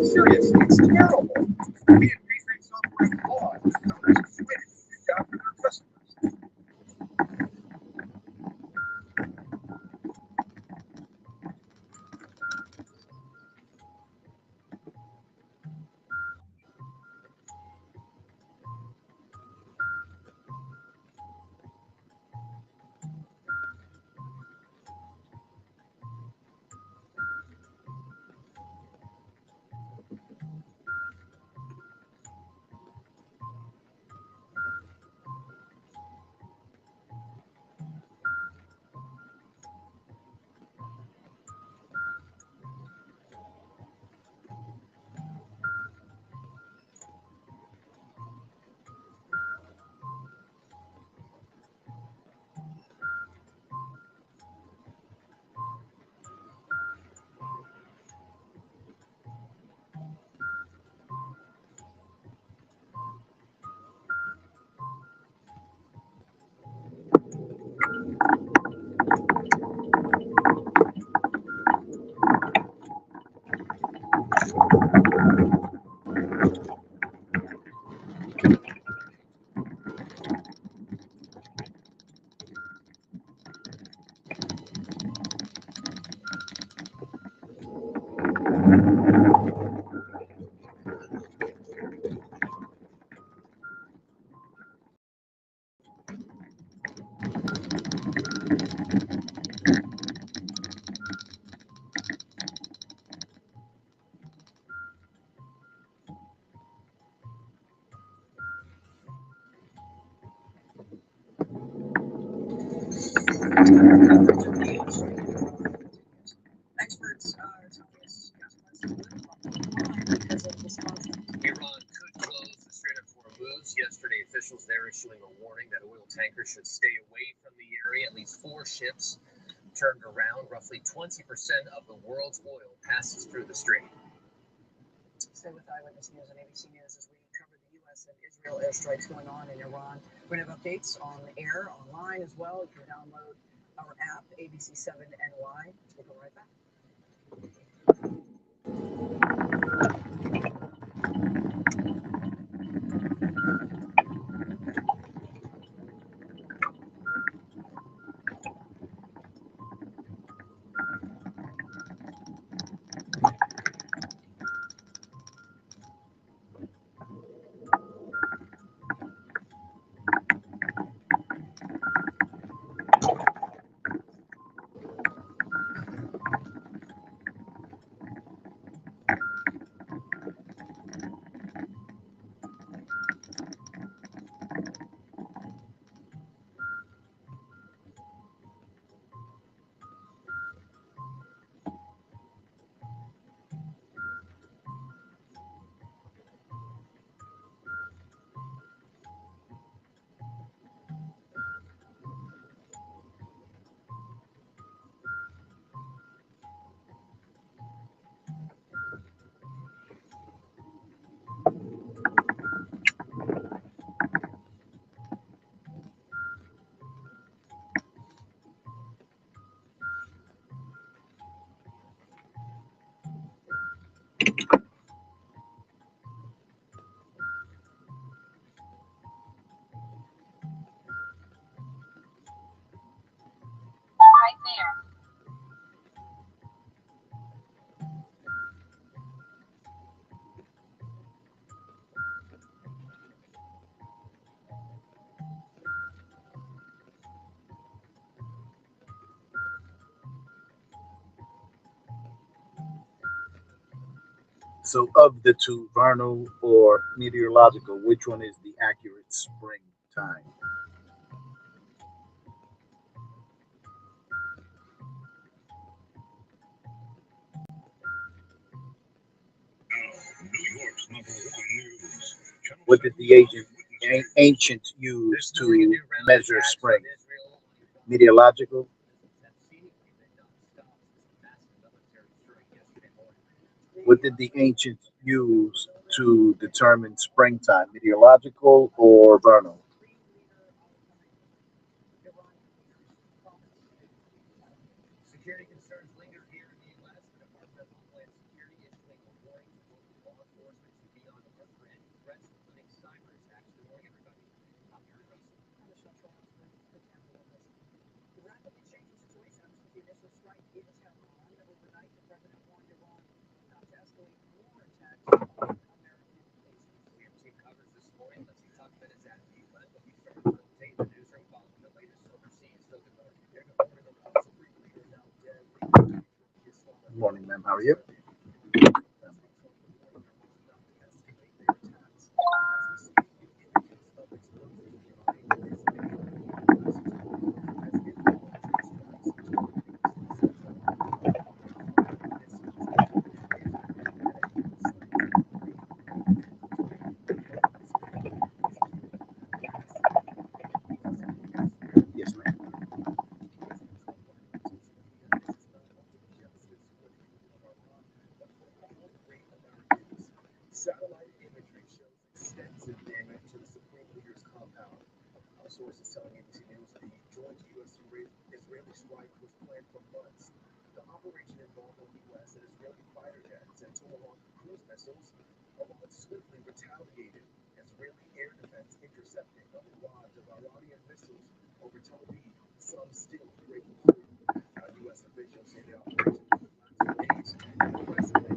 Seriously, it's terrible. We had reframe software flawed. Customers quit it out for their customers. Experts telling us gas prices because of Wisconsin. Iran could close the Strait of Hormuz. Yesterday, officials there issuing a warning that oil tankers should stay away from the area. At least 4 ships turned around. Roughly 20% of the world's oil passes through the strait. Stay with Eyewitness News on ABC News as we cover the U.S. and Israel airstrikes going on in Iran. We're going to have updates on the air, online as well. You can download our app, ABC7NY. We'll go right back. Right there. So, of the two, vernal or meteorological, which one is the accurate spring time? What did the ancients use to measure spring? Meteorological. What did the ancients use to determine springtime? Meteorological or vernal? Security concerns linger here in the U.S. The Department of Homeland Security issuing a warning to local law enforcement to be on alert for any threats, including cyber attacks. Good morning, everybody. I'm Gary Russell. The rapidly changing situation after the initial strike in Tehran overnight, the president warned Iran not to escalate more attacks on American bases. We have team coverage this morning. Let's see, talk about is at the UN, but we start with an update in the newsroom following the latest overseas. So good morning. Good morning, ma'am. How are you? Yes, ma'am. Satellite imagery shows extensive damage to the Supreme Leader's compound. Our sources telling ABC News the joint U.S.-Israeli strike was planned for months. The operation involved the U.S. and Israeli fighter jets and Tomahawk cruise missiles, although it swiftly retaliated. Israeli air defense intercepting a barrage of Iranian missiles over Tel Aviv, some still breaking through. U.S. officials say the operation would last for days, and the president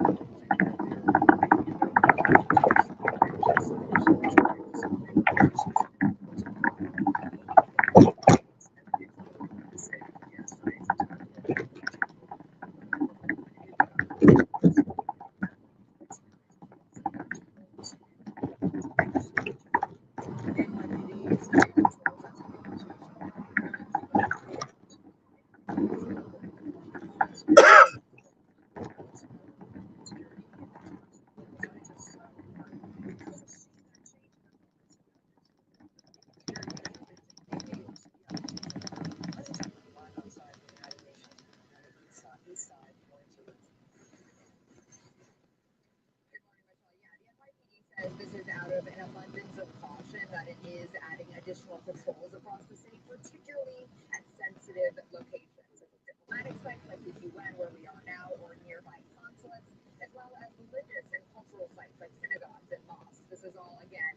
of an abundance of caution that it is adding additional patrols across the city, particularly at sensitive locations, such as diplomatic sites like the UN, where we are now, or nearby consulates, as well as religious and cultural sites like synagogues and mosques. This is all, again,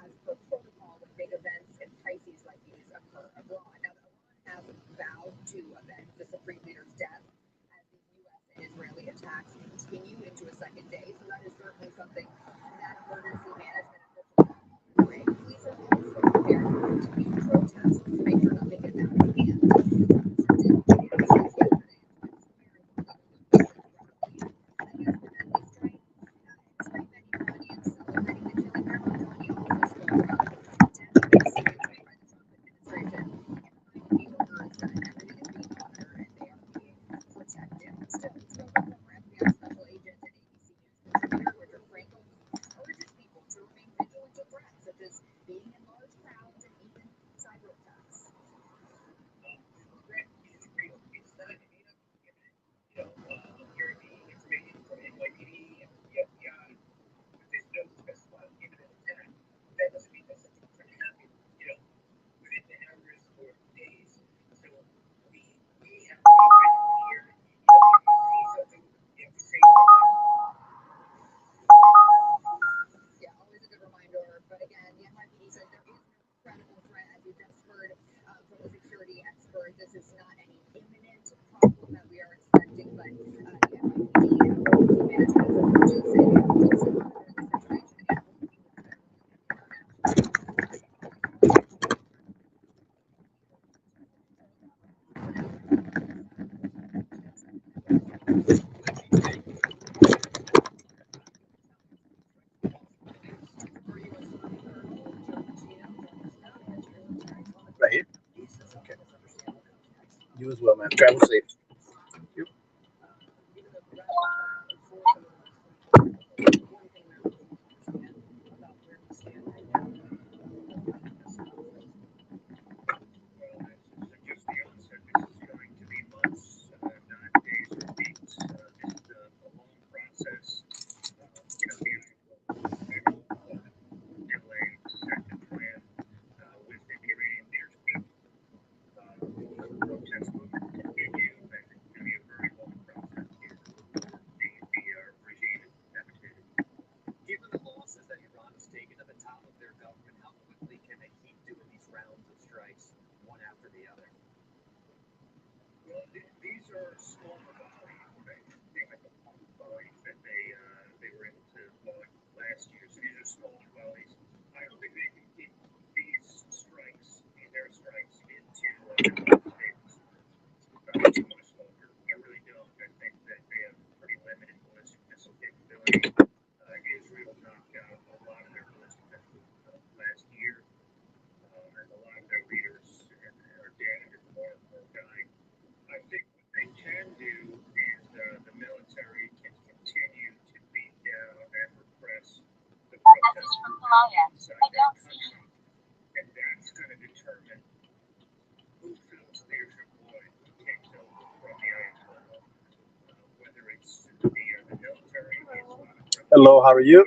as per protocol when big events and crises like these occur abroad. Now, Iran has vowed to avenge the Supreme Leader's death as the U.S. and Israeli attacks continue into a second day. So that is certainly something that emergency management officials are doing. Police are also prepared for continued protests to make sure nothing gets out of hand. This is not any imminent problem that we are expecting, but the management Right here. Okay. You as well, man. Travel safe. You. Given the losses that Iran has taken at the top of their government, how quickly can they keep doing these rounds of strikes, one after the other? Well, these are smaller volleys, right? Things like the pump volleys that they were able to launch last year. So these are smaller volleys. I don't think they can keep these strikes, these airstrikes, into states too much longer. I really don't. I think that they have pretty limited ballistic missile capability. Israel knocked out a lot of their ballistic missiles last year, and a lot of their leaders are dead and more dying. I think what they can do is the military can continue to beat down and repress the protesters inside their country, and that's going to determine who fills leadership void who takes over from the Ayatollah, whether it's the military, Hello, how are you?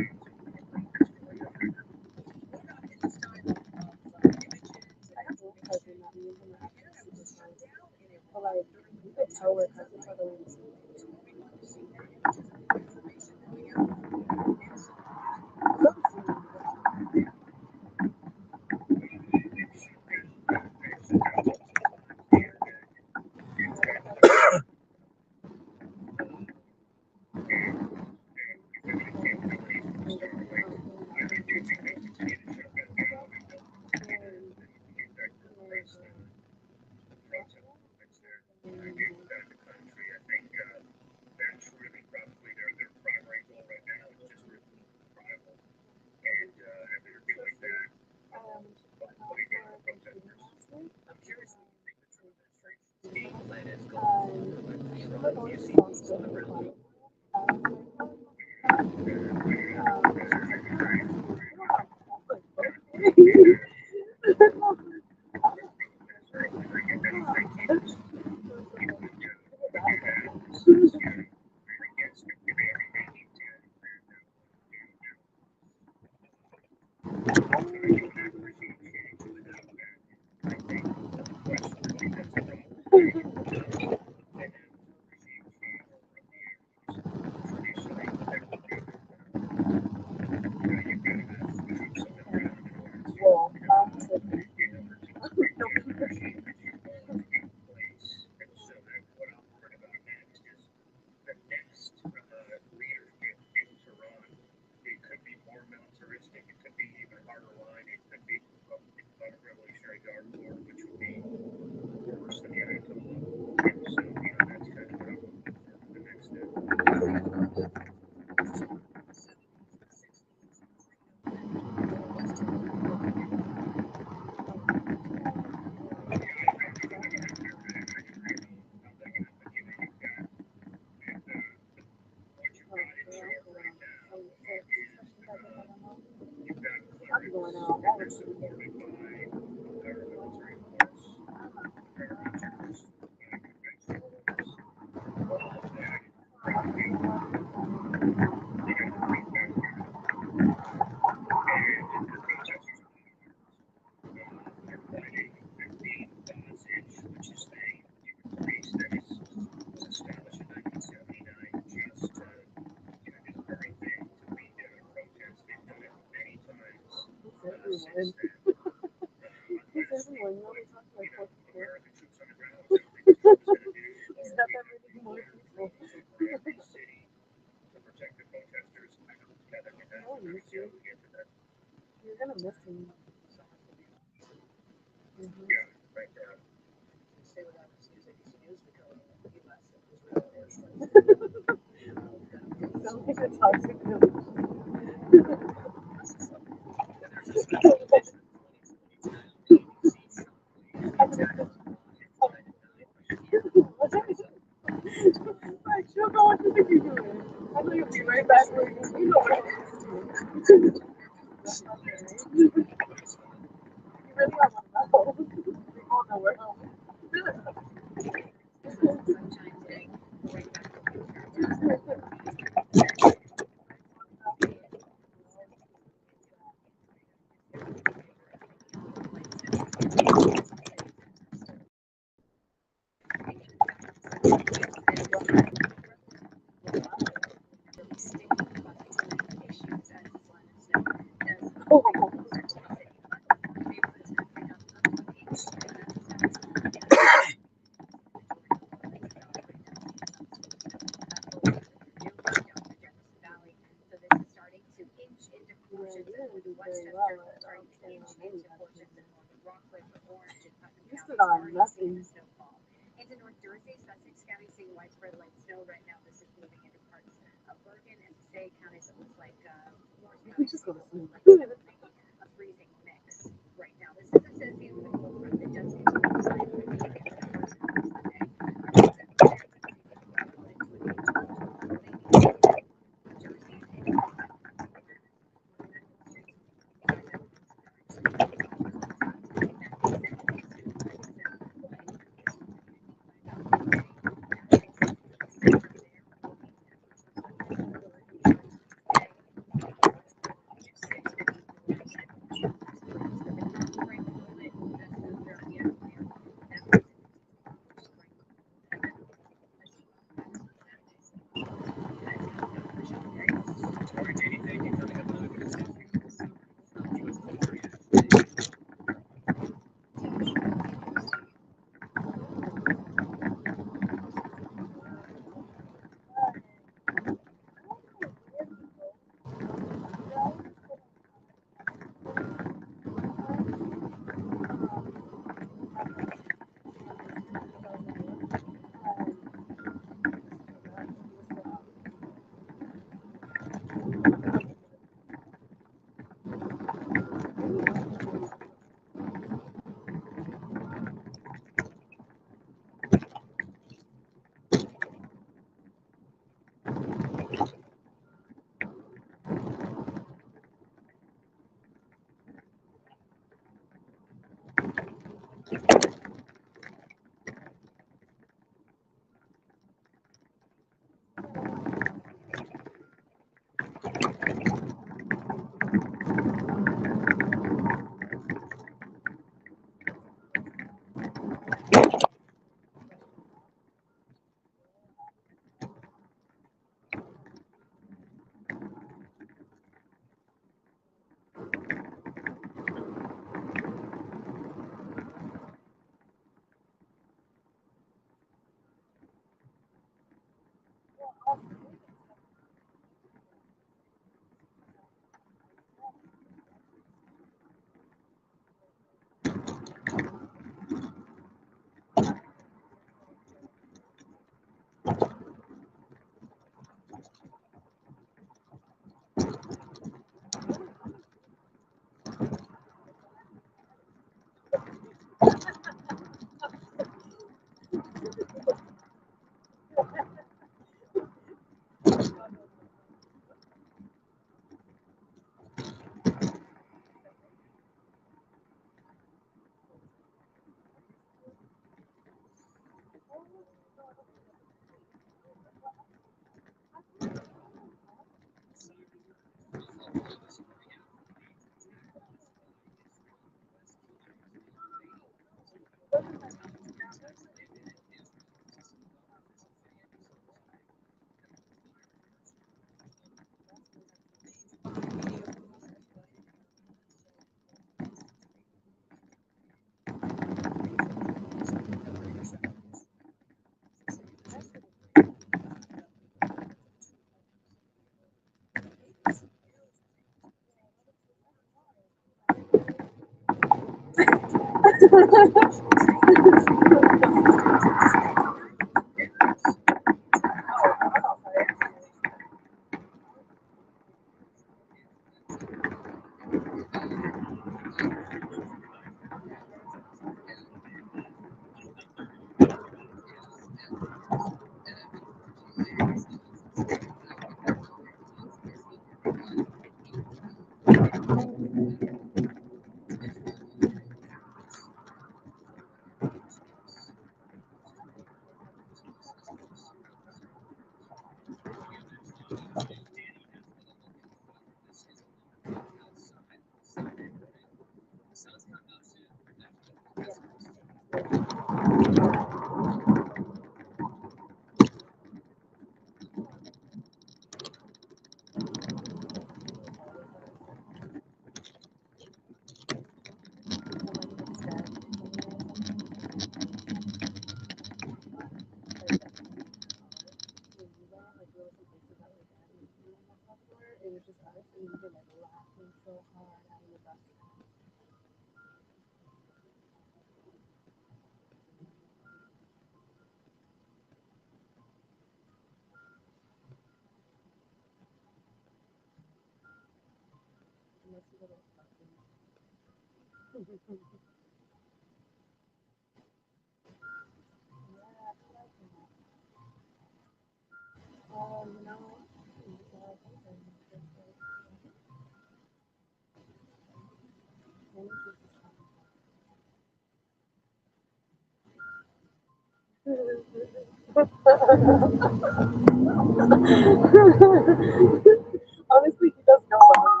Honestly, he doesn't know about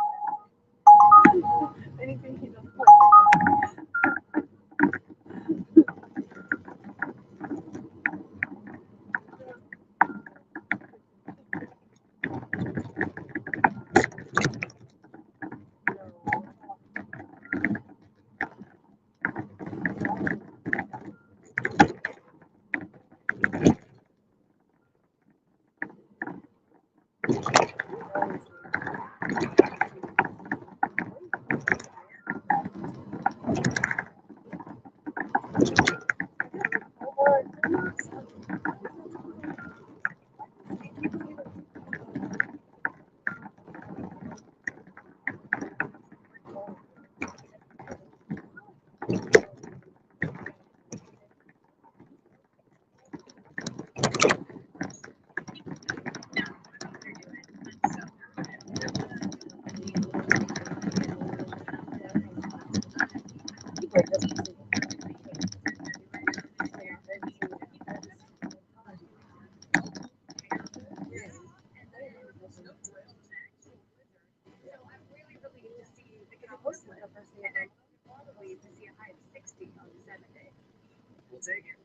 anything he does. We'll take it.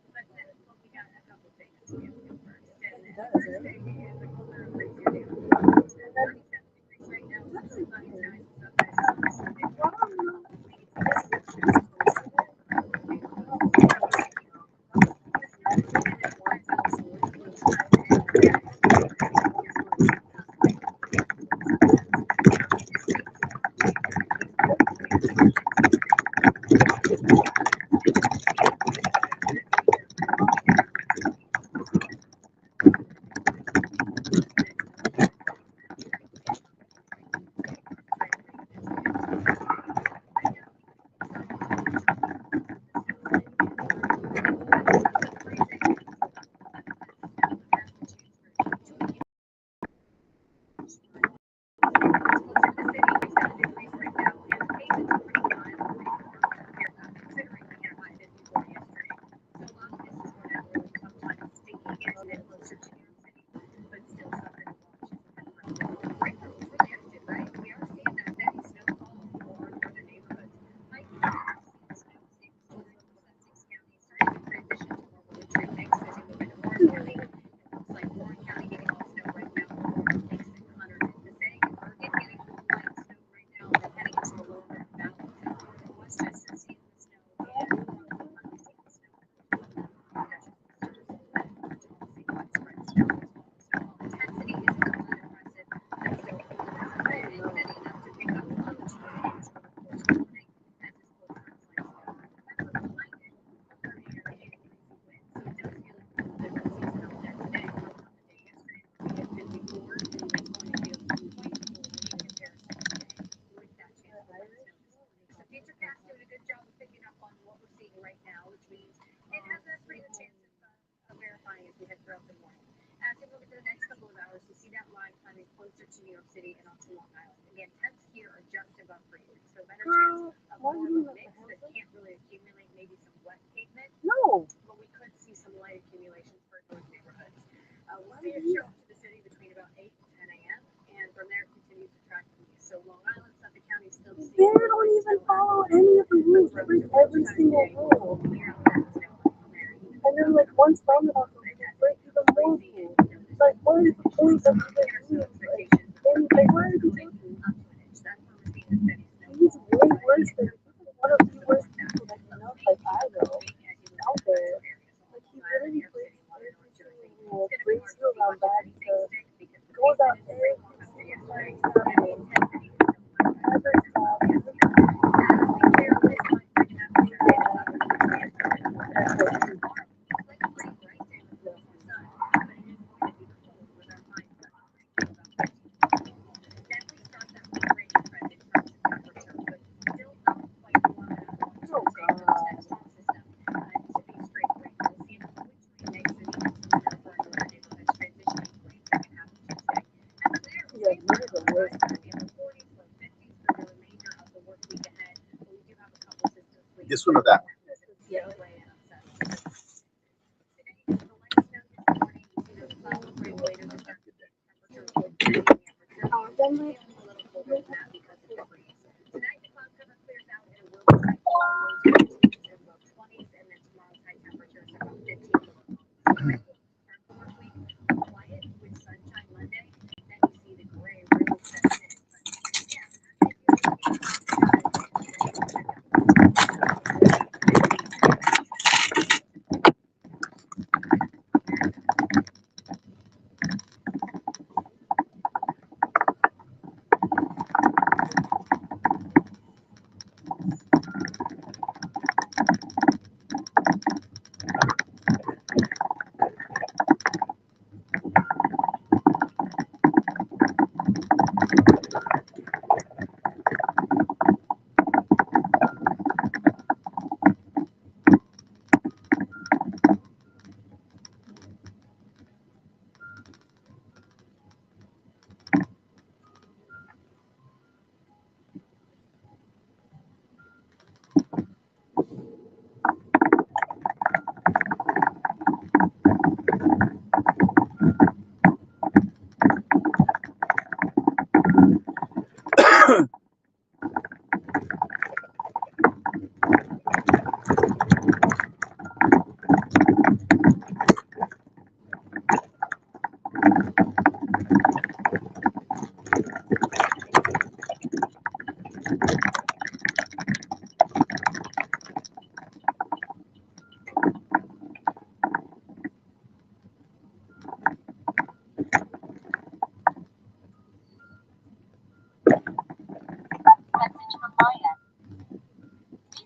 for the next couple of hours to see that line climbing closer to New York City and onto Long Island. Again, temps here are just above freezing, so better chance of more of a mix that can't really accumulate, maybe some wet pavement. No. But we could see some light accumulations for those neighborhoods. We'll see it show up to the city between about 8 and 10 a.m. and from there continues to track east. So Long Island, Suffolk County still seeing. They don't even follow any of the rules. They break every single rule. And then like once roundabout, they break even more rules. It's like, what is the point of even doing like anything? Why are they doing this? He's way worse than one of the worst people that you know, like I know, out there. Like he literally breaks every single rule, breaks you around bad stuff, goes out every single time Saturday, never stops. This one or that?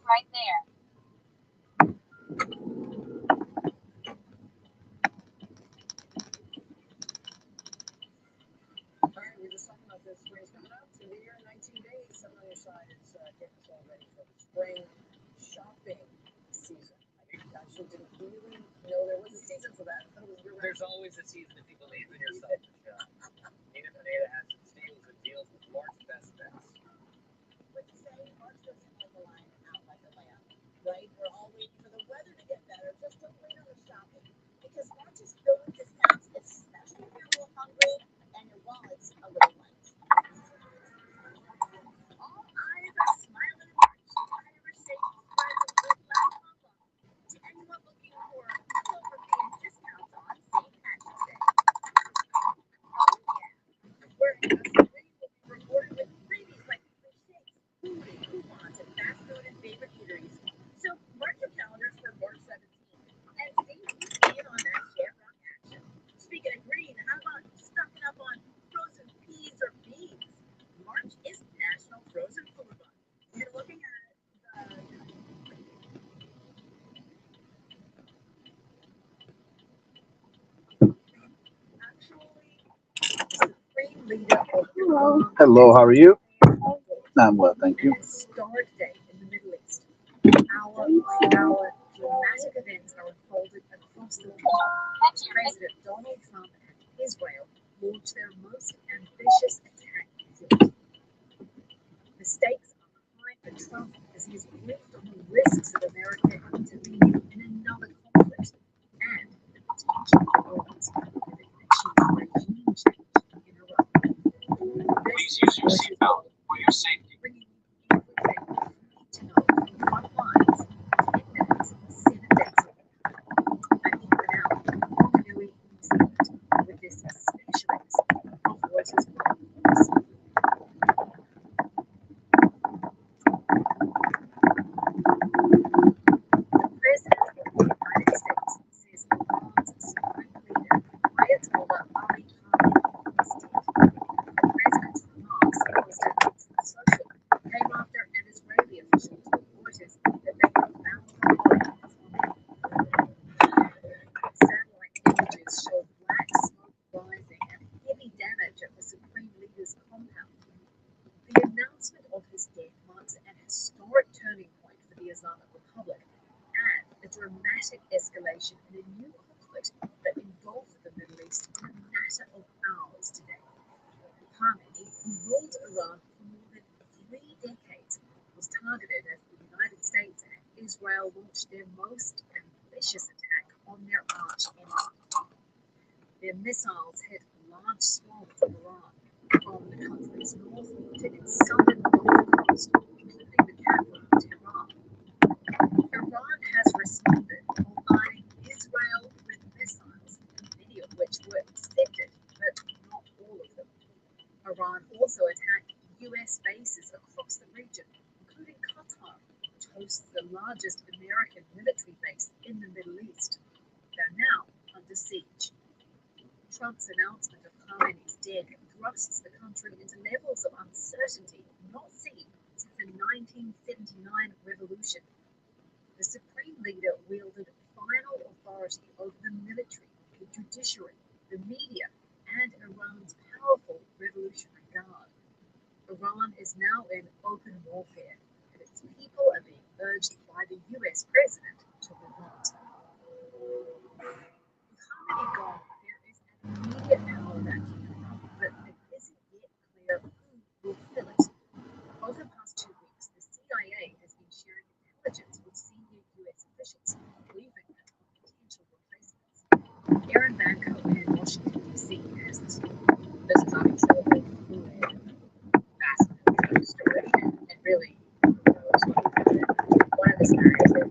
Right there. All right, we're just talking about this spring's coming up. It's gonna be here in 19 days. Someone on your side is getting us all ready for the spring shopping season. I actually didn't really know there was a season for that. I thought it was year round. There's always a season if you believe in yourself. Nina Pineda has some steals and deals with March Best Bets. Would you say March doesn't like a line out like a layup, right? We're all waiting for the weather to get better. Just don't wait on the shopping because March is filled with discounts, especially if you're a little hungry and your wallet's a little light. All eyes are smiling in March. Irish savings spreads include less combo to anyone looking for Clover-themed discounts on St. Patrick's Day. Oh yeah, we're in rewarded with freebies like free shakes, food, and coupons at fast food and favorite eateries. So mark your calendars for March 17th and see who's in on that Shamrock action. Speaking of green, how about stocking up on frozen peas or beans? March is National Frozen Food Month. You're looking at Supreme Leader Hello. Hello, how are you? I'm well, thank you. Historic day in the Middle East. Hour by hour, dramatic events are unfolded across the world. President Donald Trump and Israel launched their most ambitious attack yet. The stakes are high for Trump as he's briefed on the risks of America intervening in another conflict and the potential odds of achieving regime change in Iraq. Please use your seatbelt for your safety. Bringing you everything you need to know from the front lines, 10 minutes, 7 days a week. I'm Ethan Allen, Wanganui, New Zealand, with this special episode of Voices World News. The President of the United States says Iran's supreme leader, Ayatollah Ali Khamenei, is dead. The President's remarks posted on Truth Social came after an Israeli official told Reuters that they had found the body of Khamenei. Satellite images show black smoke rising and heavy damage at the supreme leader's compound. The announcement of his death marks an historic turning point for the Islamic Republic and a dramatic escalation in a new conflict that engulfed the Middle East in a matter of hours today. Khamenei, who ruled Iran for more than 3 decades, was targeted as the United States and Israel launched their most ambitious attack on their arch enemy. Their missiles hit large swaths of Iran, from the country's north to its southern Gulf coast, including the capital, Tehran. Iran has responded, bombarding Israel with missiles, many of which were intercepted, but not all of them. Iran also attacked U.S. bases across the region, including Qatar, which hosts the largest American military base in the Middle East. They're now under siege. Trump's announcement of Khamenei's death thrusts the country into levels of uncertainty not seen since the 1979 revolution. The supreme leader wielded final authority over the military, the judiciary, the media, and Iran's powerful Revolutionary Guard. Iran is now in open warfare, and its people are being urged by the US president to revolt. With Khamenei gone, there is an immediate power vacuum in Iran, but it isn't yet clear who will fill it. Over the past 2 weeks, the CIA has been sharing intelligence with senior US officials, leaving them on potential replacements. Erin Banco in Washington, D.C. asks, this is obviously a really fluid, fascinating story, and really, who knows what will happen. One of the scenarios that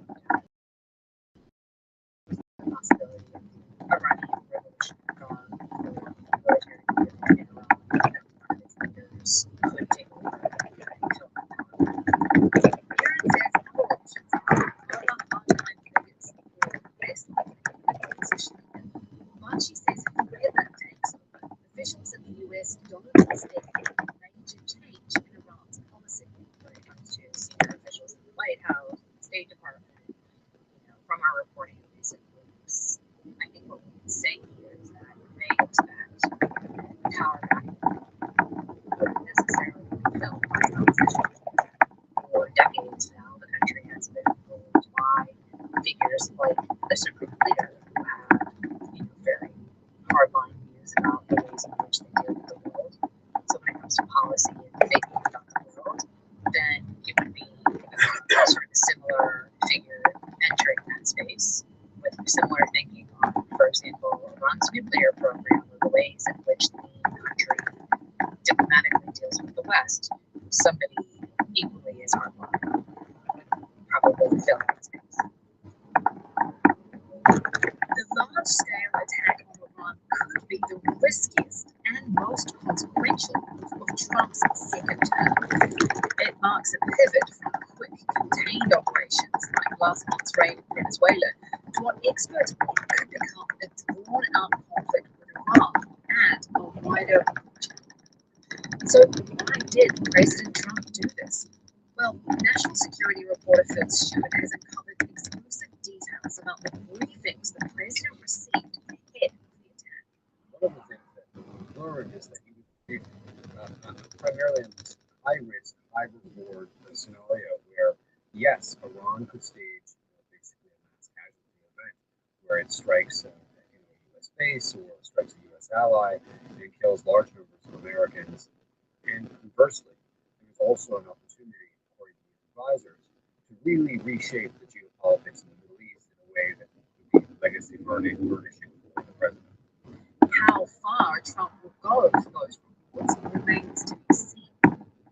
was the possibility of the Iranian Revolution gone for military leadership in Iran, that one of its leaders could take over until that time. Erin says other options are other hardline figures or best opposition leader. But she says whoever takes over, officials in the US don't expect any major change in Iran's policy when it comes to senior officials in the White House, State Department. From our reporting in recent weeks, I think what we can say here is that they expect power vacuum wouldn't necessarily be filled by opposition. For decades now, the country has been ruled by figures like the supreme leader who have very hardline views about the ways in which they deal with the world. So when it comes to policy and thinking about the world, then it would be sort of a similar figure entering that space with similar thinking on, for example, Iran's nuclear program or the ways in which the country diplomatically deals with the West. Somebody equally as hardline would probably fill that space. The large-scale attack on Iran could be the riskiest and most consequential move of Trump's second term. It marks a pivot from quick, contained operations like last month's raid in Venezuela to what experts believe could become a drawn-out conflict with Iran and a wider region. So why did President Trump do this? Well, national security reporter Phil Stewart has uncovered exclusive details about the briefings the president received ahead of the attack. One of the things that we learned is that he was briefed primarily on this high-risk, high-reward scenario where, yes, Iran could stage basically a mass casualty event where it strikes a U.S. base or strikes a U.S. close ally and kills large numbers of Americans. And conversely, there was also an opportunity, according to these advisors, to really reshape the geopolitics in the Middle East in a way that would be legacy burnishing for the president. How far Trump will go for those reports remains to be seen.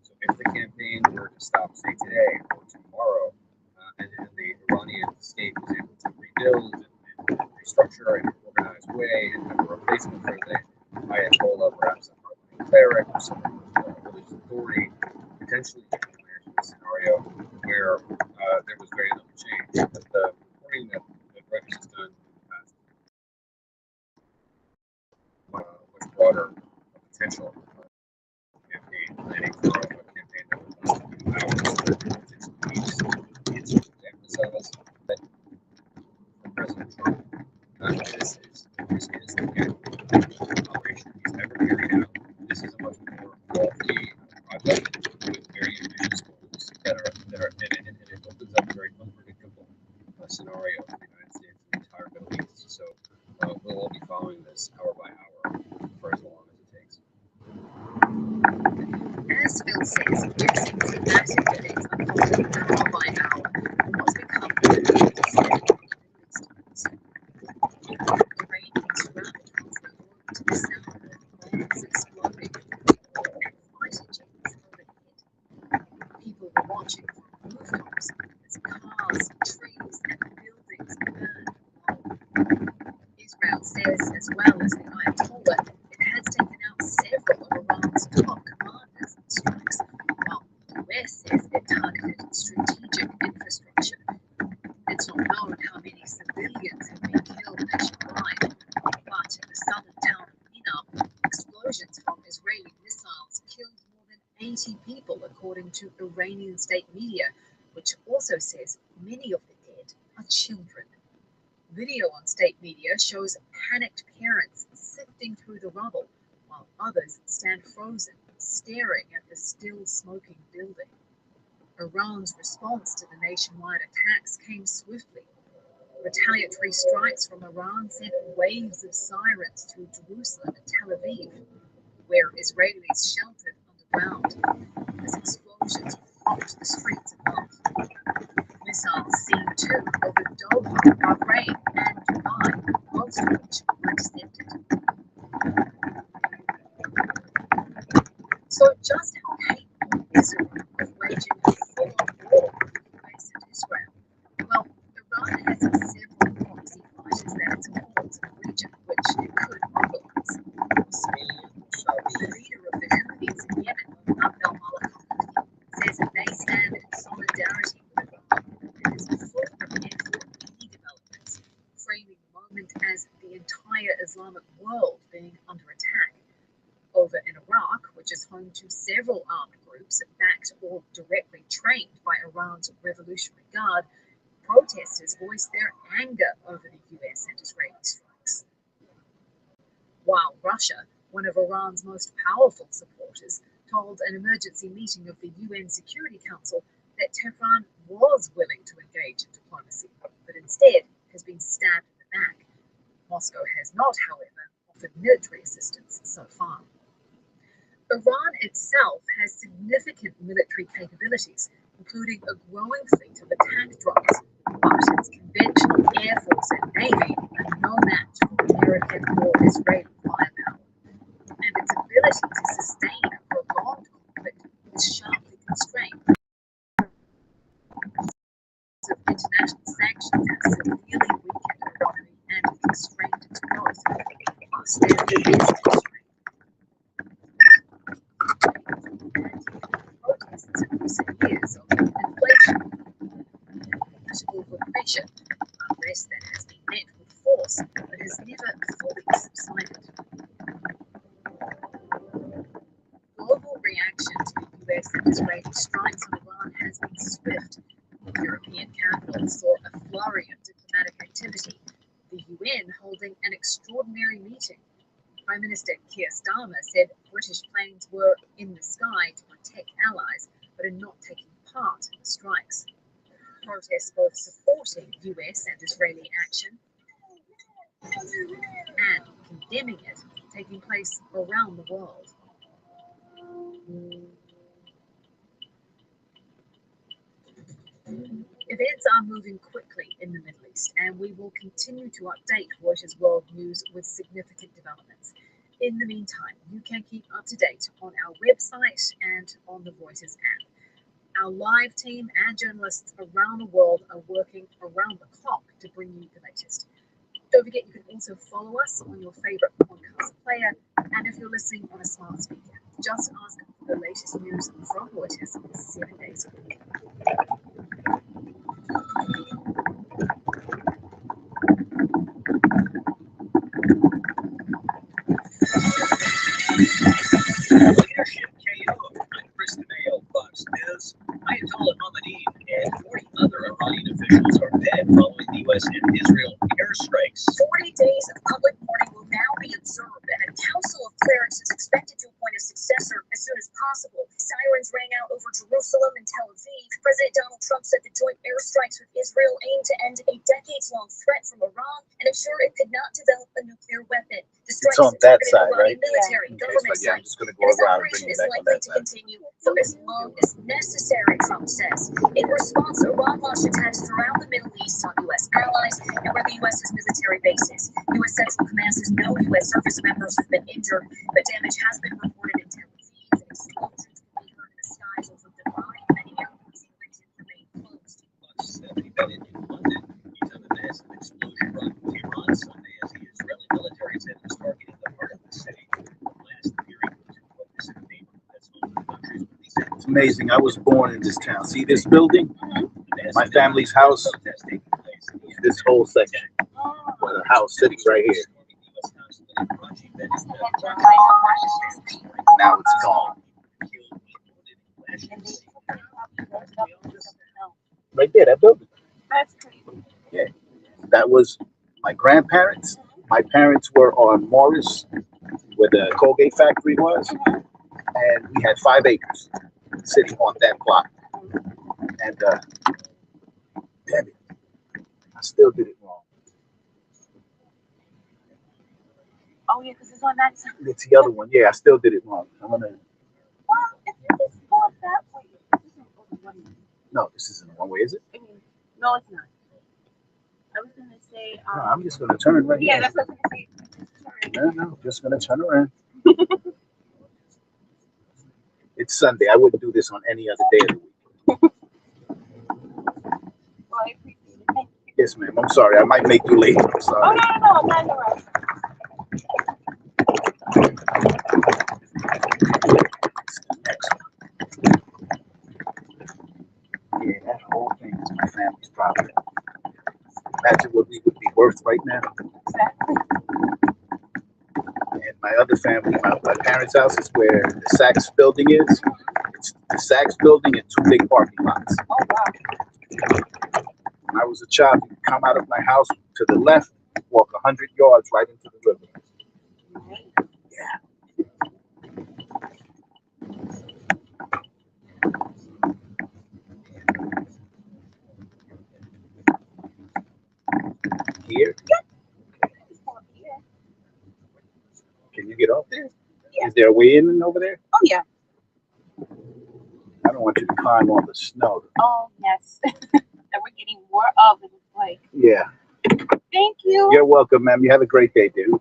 So if the campaign were to stop, say today or tomorrow, and the Iranian state was able to rebuild and restructure in an organized way and have a replacement president, Ayatollah, perhaps a Harvard cleric or someone with religious authority, potentially you can imagine a scenario where there was very little change. But the reporting that Reuters has done in the past much broader potential campaign planning for a campaign that would last a few hours, potentially weeks. It's emphasized that for President Trump, this is the operation he's ever carried out. This is a much more lofty project with very ambitious goals that are and it opens up a very unpredictable scenario for the United States and the entire Middle East. So we'll all be following this hour by hour for as long as it takes. As Phil says, we've seen dramatic events unfolding hour by hour in what's become the biggest the rain is rapid conflict to the south, bombs exploding, and fighter jets overhead. People were watching from rooftops as cars, trees, and buildings burned. Israel says, as well as the Ayatollah, it has taken out several of Iran's top commanders in strikes, while the US says it targeted strategic infrastructure. It's not known how many civilians have been killed nationwide, but in the southern town of Minab, explosions from Israeli missiles killed more than 80 people, according to Iranian state media, which also says many of the dead are children. Video on state media shows panicked parents sifting through the rubble, while others stand frozen, staring at the still smoking building. Iran's response to the nationwide attacks came swiftly. Retaliatory strikes from Iran sent waves of sirens through Jerusalem and Tel Aviv, where Israelis sheltered underground, as explosions rocked the streets above. Missiles seemed to over Doha, Bahrain, and Dubai, most of which were intercepted. So just how capable is Iran of waging a full-on war with the US and Israel? Well, Iran has several proxy fighters that it supports in the region, which it could mobilize. The leader of the Houthis in Yemen, Abdel Malak al-Houthi, says that they stand in solidarity with Iran and is fully prepared for any developments, framing the moment as the entire Islamic world being under attack. Over in Iraq, which is home to several armed groups backed or directly trained by Iran's Revolutionary Guard, protesters voiced their anger over the US and Israeli strikes. While Russia, one of Iran's most powerful supporters, told an emergency meeting of the UN Security Council that Tehran was willing to engage in diplomacy, but instead has been stabbed in the back. Moscow has not, however, offered military assistance so far. Iran itself has significant military capabilities, including a growing fleet of attack drones, but its conventional air force and navy are no match for American or Israeli firepower, and its ability to sustain a prolonged conflict is sharply constrained. Of international sanctions have severely weakened the economy and constrained its growth, plus there is constraint. Protests in recent years of inflation, political repression, unrest that has been met with force but has never fully subsided. Global reaction to the US and Israeli strikes on Iran has been swift. European capitals saw a flurry of diplomatic activity, the UN holding an extraordinary meeting. Prime Minister Keir Starmer said British planes were in the sky to protect allies, but are not taking part in the strikes. Protests both supporting US and Israeli action and condemning it taking place around the world. Events are moving quickly in the Middle East, and we will continue to update Reuters World News with significant developments. In the meantime, you can keep up to date on our website and on the Reuters app. Our live team and journalists around the world are working around the clock to bring you the latest. Don't forget, you can also follow us on your favorite podcast player, and if you're listening on a smart speaker, just ask for the latest news from Reuters 7 days a week. Leadership KO. I'm Chris DeMayo, Fox News. Ayatollah Khamenei and 40 other Iranian officials are dead following the U.S. and Israel airstrikes. 40 days of public mourning will now be observed, and a council of clerics is expected to appoint a successor as soon as possible. Sirens rang out over Jerusalem and Tel Aviv. President Donald Trump said the joint airstrikes with Israel aimed to end a decades-long threat from Iran and ensure it could not develop a nuclear weapon. The strikes It's on that targeted side, Iranian right? military, Okay, government so yeah, I'm sites, just gonna and go this around and operation bring you is back on likely that to side. continue for as long as necessary, Trump says. In response, Iran launched attacks throughout the Middle East on U.S. allies and where the U.S. has military bases. U.S. Central Command says no U.S. service members have been injured, but damage has been reported in Tel Aviv, and explosions can be heard in the skies over Dubai. Many airports in the region remain closed. Embedded in London, anytime a massive explosion rocked Tehran Sunday as the Israeli military said it was targeting the heart of the city. Last hearing to focus in a neighborhood that's home to the country's police. It's amazing. I was born in this town. See this building? My family's house is this whole section. Well, the house sitting right here. Now it's gone. Right there, that building. That's crazy. Yeah. That was my grandparents. My parents were on Morris, where the Colgate factory was. And we had 5 acres sitting on that plot. And damn it, I still did it wrong. Oh yeah, because it's on that side. It's the other one. Yeah, I still did it wrong. I'm gonna. Well, if you just go up that way, this is over one way. No, this isn't the one way, is it? I mean, no, it's not. I was gonna say. No, I'm just gonna turn right Yeah, here. that's what I was gonna say. Just turn. No, just gonna turn around. It's Sunday. I wouldn't do this on any other day of the week. Well, I appreciate it. Thank you. Yes, ma'am. I'm sorry. I might make you late. I'm sorry. Oh no, I'm not in a rush. Next one. Yeah, that whole thing is my family's property. Imagine what we would be worth right now. Exactly. And my other family, my parents' house is where the Saks building is. It's the Saks building and 2 big parking lots. Oh wow. When I was a child, you could come out of my house to the left, walk 100 yards right into the river. Yeah. Here? Can you get off there? Yeah. Is there a way in and over there? Oh yeah. I don't want you to climb all the snow. Oh yes. That we're getting more of it. It's like. Yeah. Thank you. You're welcome, ma'am. You have a great day, dude.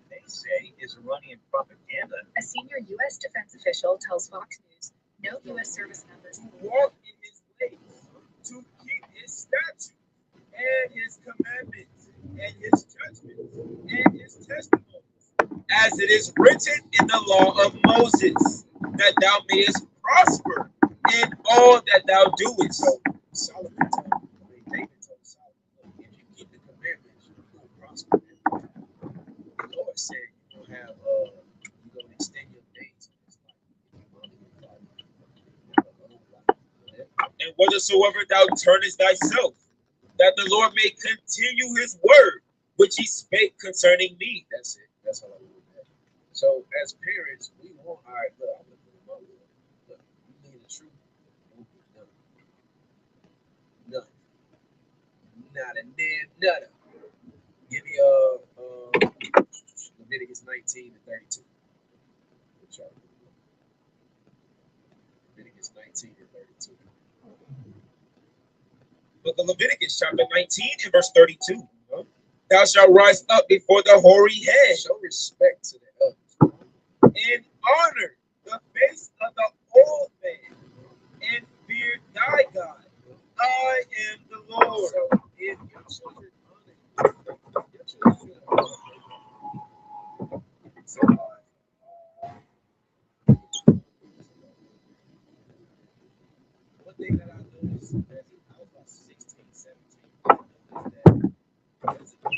They say is Iranian propaganda. A senior U.S. defense official tells Fox News no U.S. service members. Walk in his ways, to keep his statutes and his commandments and his judgments and his testimonies, as it is written in the law of Moses, that thou mayest prosper in all that thou doest. So Solomon told, David told Solomon, look, if you keep the commandments, you will prosper. The Lord said you will have, you're going to extend your days in this life. And whithersoever thou turnest thyself, that the Lord may continue his word, which he spake concerning me. That's it. That's how I do that. So as parents, we want, all right, look, I'm looking at my word. Look, you need the truth. None. Not a damn nutter. Give me Leviticus 19 to 32. Leviticus 19 to 32. Book of Leviticus, chapter 19 and verse 32. Thou shalt rise up before the hoary head. Show respect to the elders. And honor the face of the old man. And fear thy God. I am the Lord. So if your children honor you, your children should honor you. So one thing that I noticed that I was about 16, 17, is that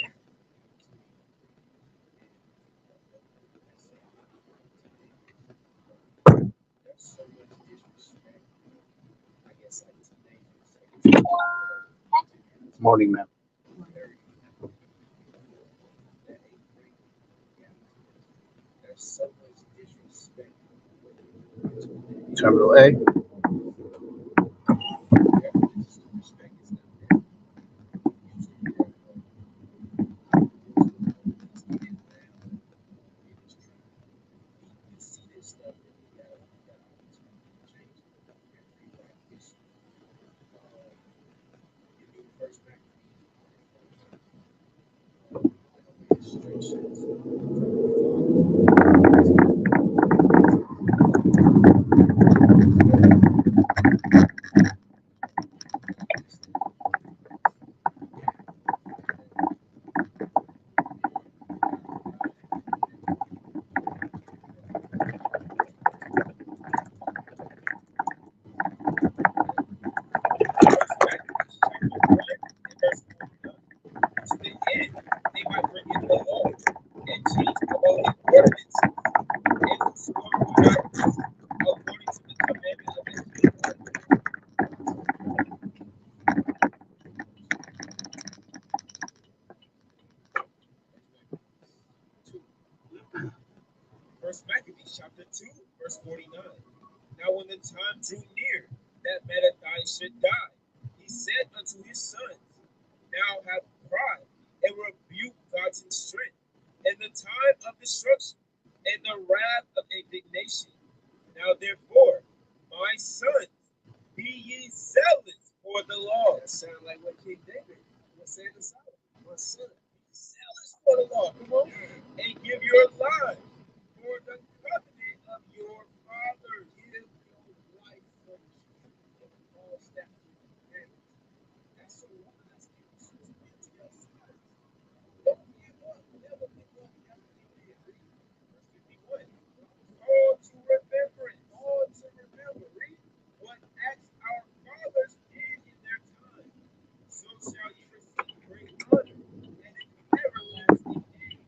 there's so much disrespect. I guess like teenagers. Morning, ma'am. There's so much disrespect. Terminal A. First Maccabees chapter 2, verse 49. Now when the time drew near that Mattathias should die, he said unto his sons, now have pride and rebuke God's strength, and the time of destruction, and the wrath of indignation. Now therefore, my sons, be ye zealous for the law. That sounds like what King David was saying to Solomon. My son, be zealous for the law. Come on. And give your lives for the covenant of your fathers. Give your life for the truth of all statutes and commandments. That's so wise. Don't give up. Never give up. Never give in. Verse 51. All to remember it. All to remember. Read. What acts our fathers did in their time. So shall ye receive great honor and an everlasting name.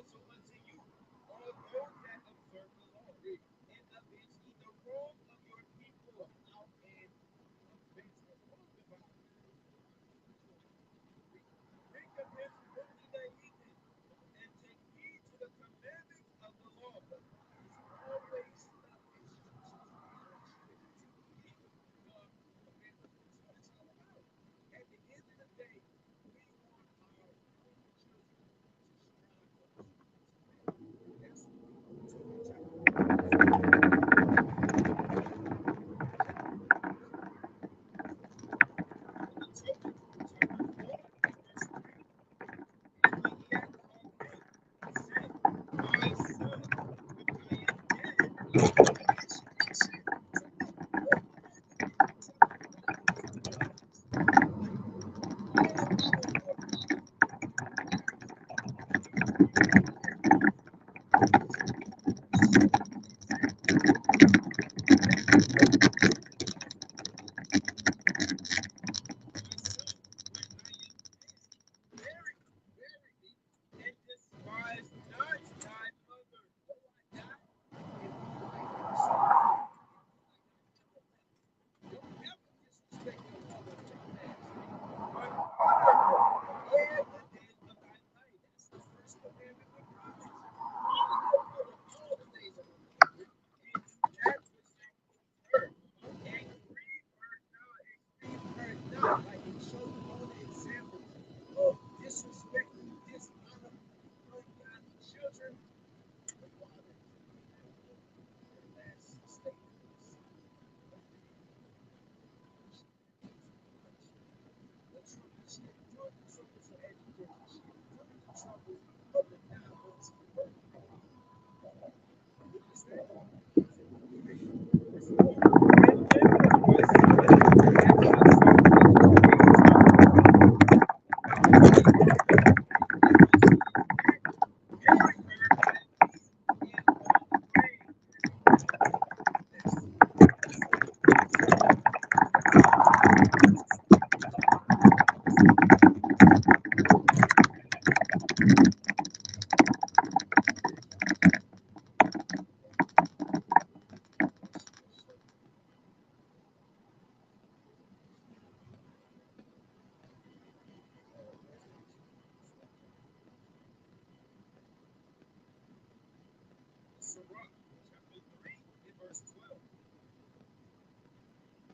also unto you, all those that observe the law, and avenge ye the wrong of your people out and avenge the wrong of our people. Recompense only the heathen, and take heed to the commandments of the law. It's always the at the end of the day, we want our children to Sirach, chapter 3, and verse 12.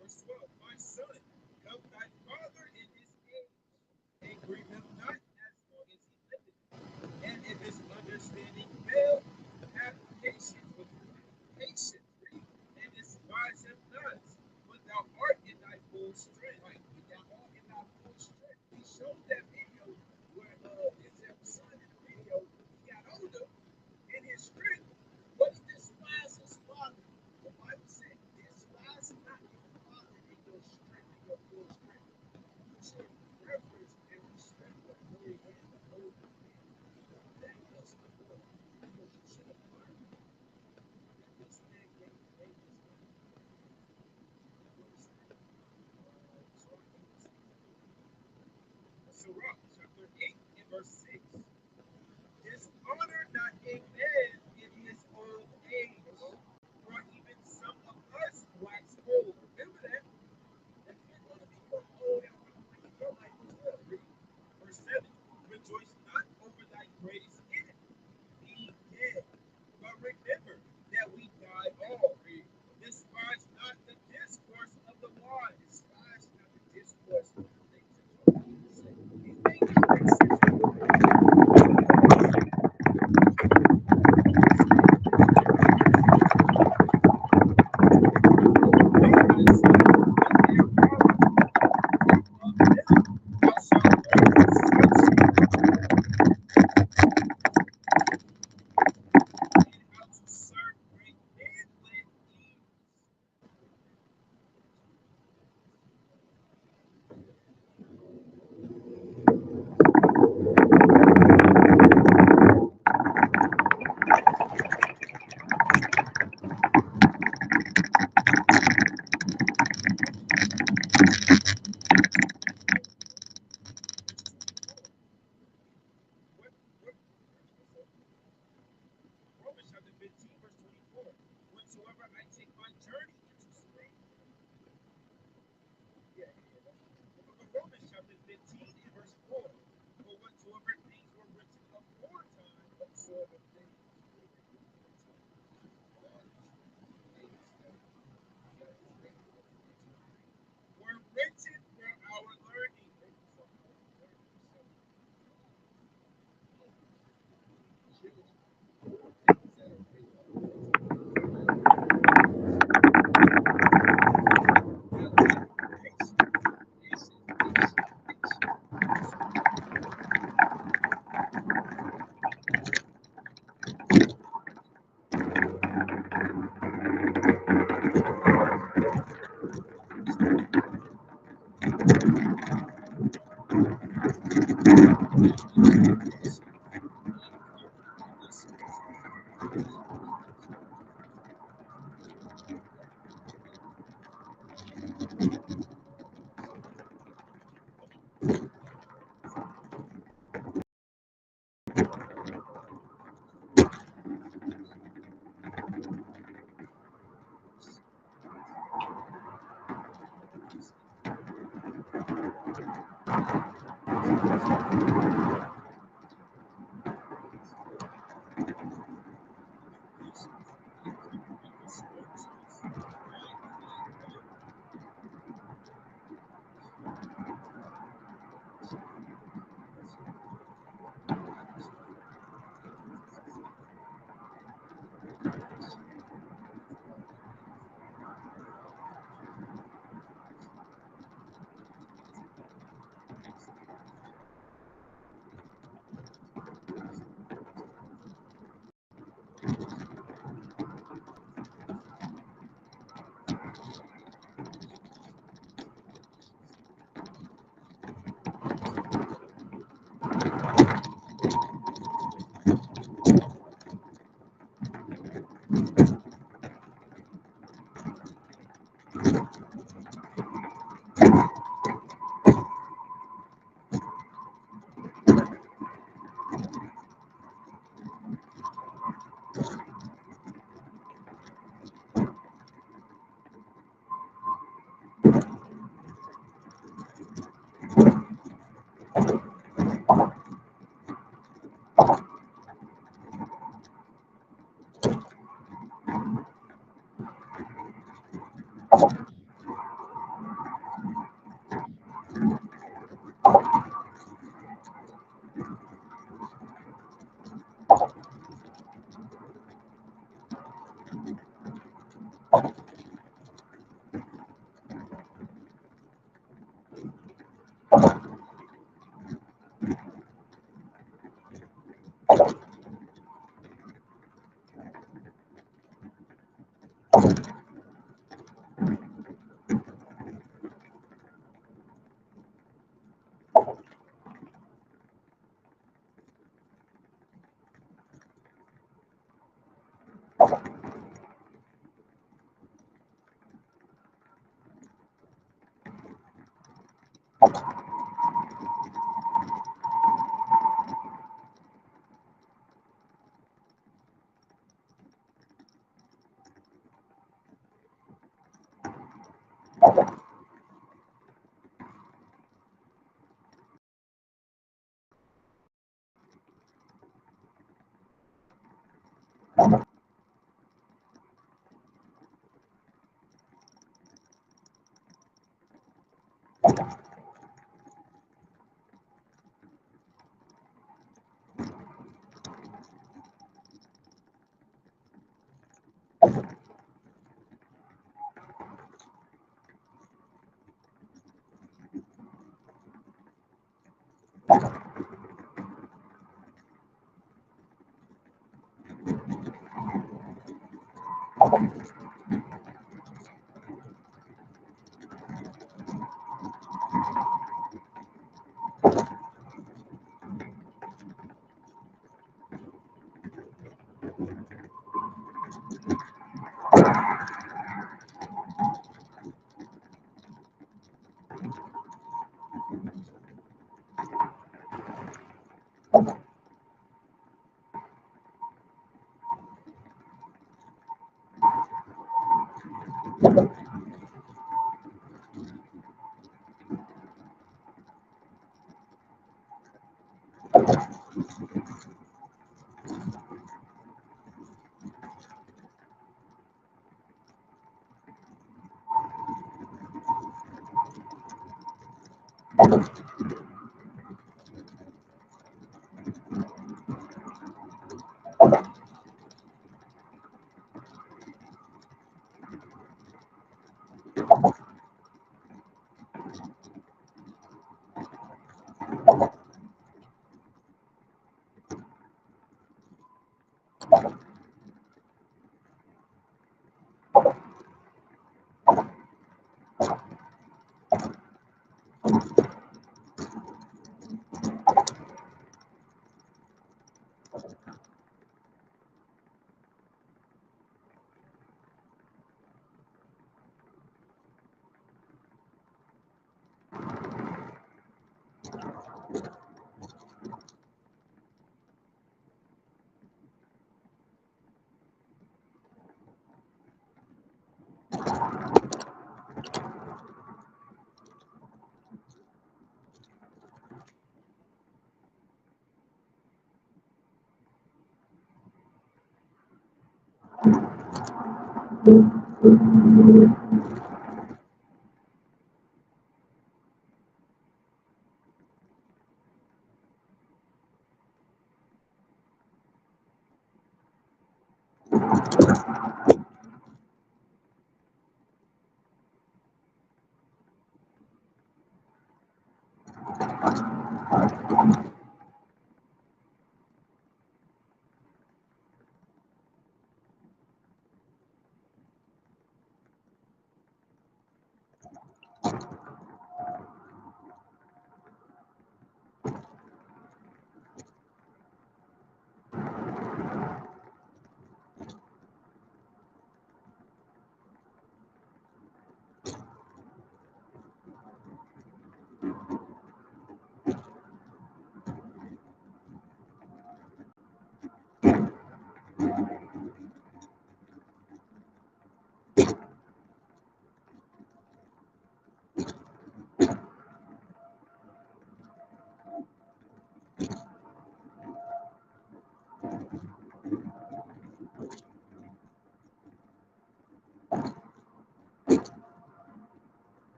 Verse 12, my son, love thy father in his age, and grieve him not as long as he liveth. And if his understanding fail, have patience with him. Patience, and despise him not. When thou art in thy full strength, right? When thou art in thy full strength. He showed that video where his son in the video, he got older in his strength, but he despised his father. The Bible said, despise not your father in your strength, in your full strength. You should reverence and respect the holy man, the holy man. That was the Lord. Because you should have learned that this man gave his life. Sirach, chapter 8, and verse 6. Dishonor not a man in his old age, for even some of us wax old. Remember that? That you're going to become old at one point in your life as well. Verse 7. Rejoice not over thy greatest enemy, being dead, but remember that we die all. Despise not the discourse of the wise. Despise not the discourse of the things that you're going to say. It may not make sense.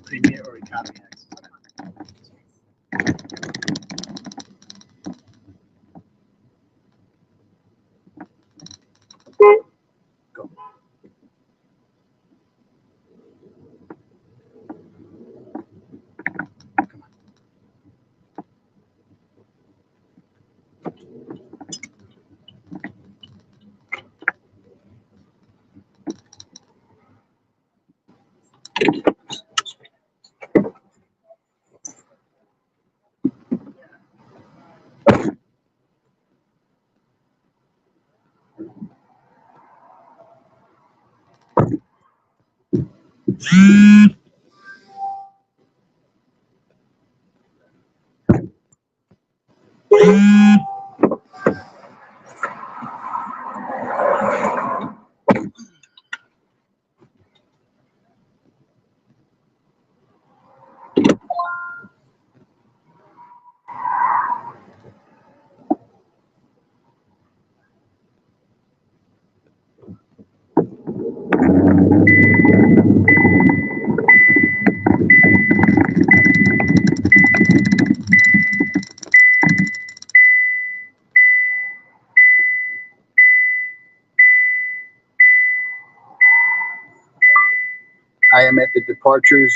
Premier or economy access. Go. I am at the departures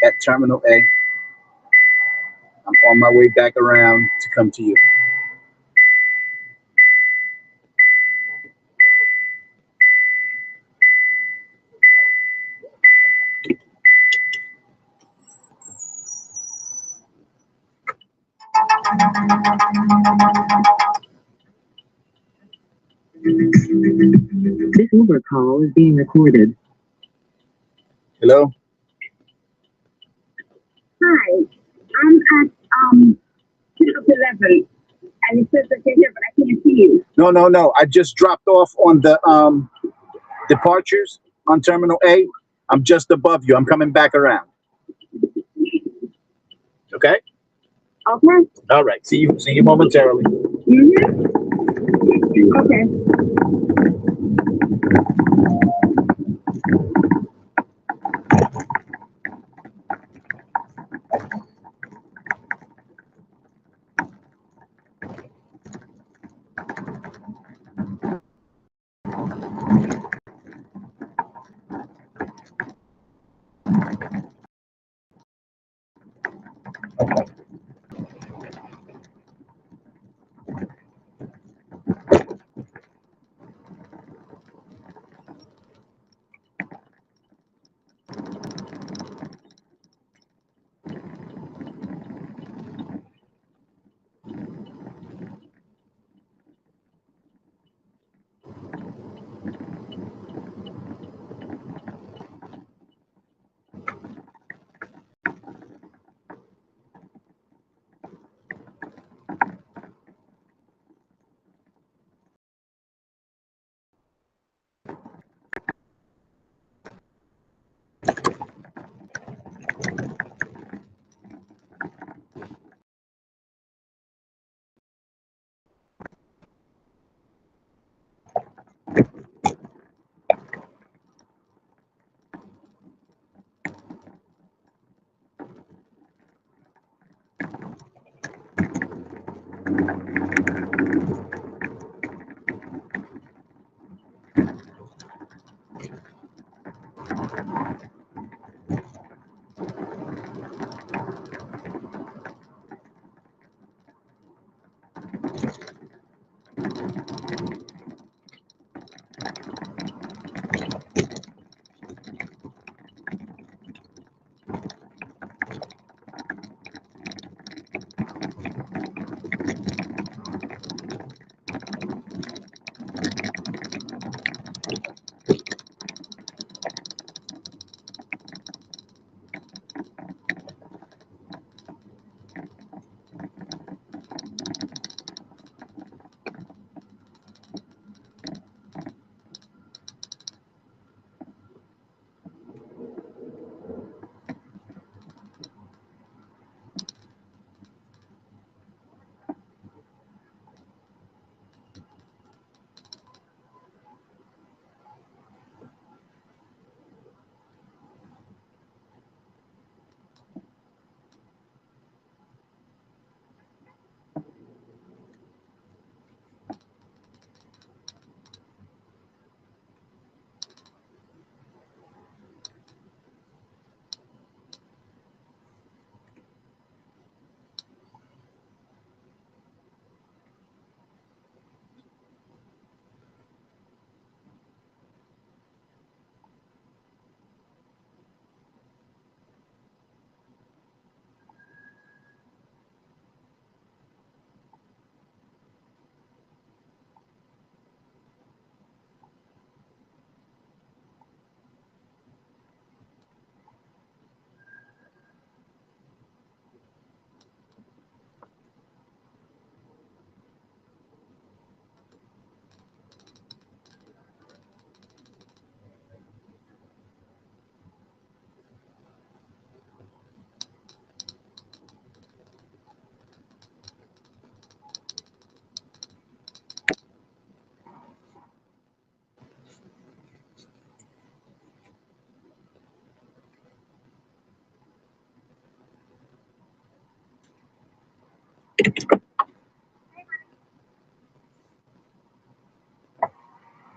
at Terminal A. I'm on my way back around to come to you. This Uber call is being recorded. Hello? Hi, I'm at 11, and it says that you're here, but I can't see you. No. I just dropped off on the departures on Terminal A. I'm just above you. I'm coming back around. Okay? Okay. All right. See you momentarily. Okay.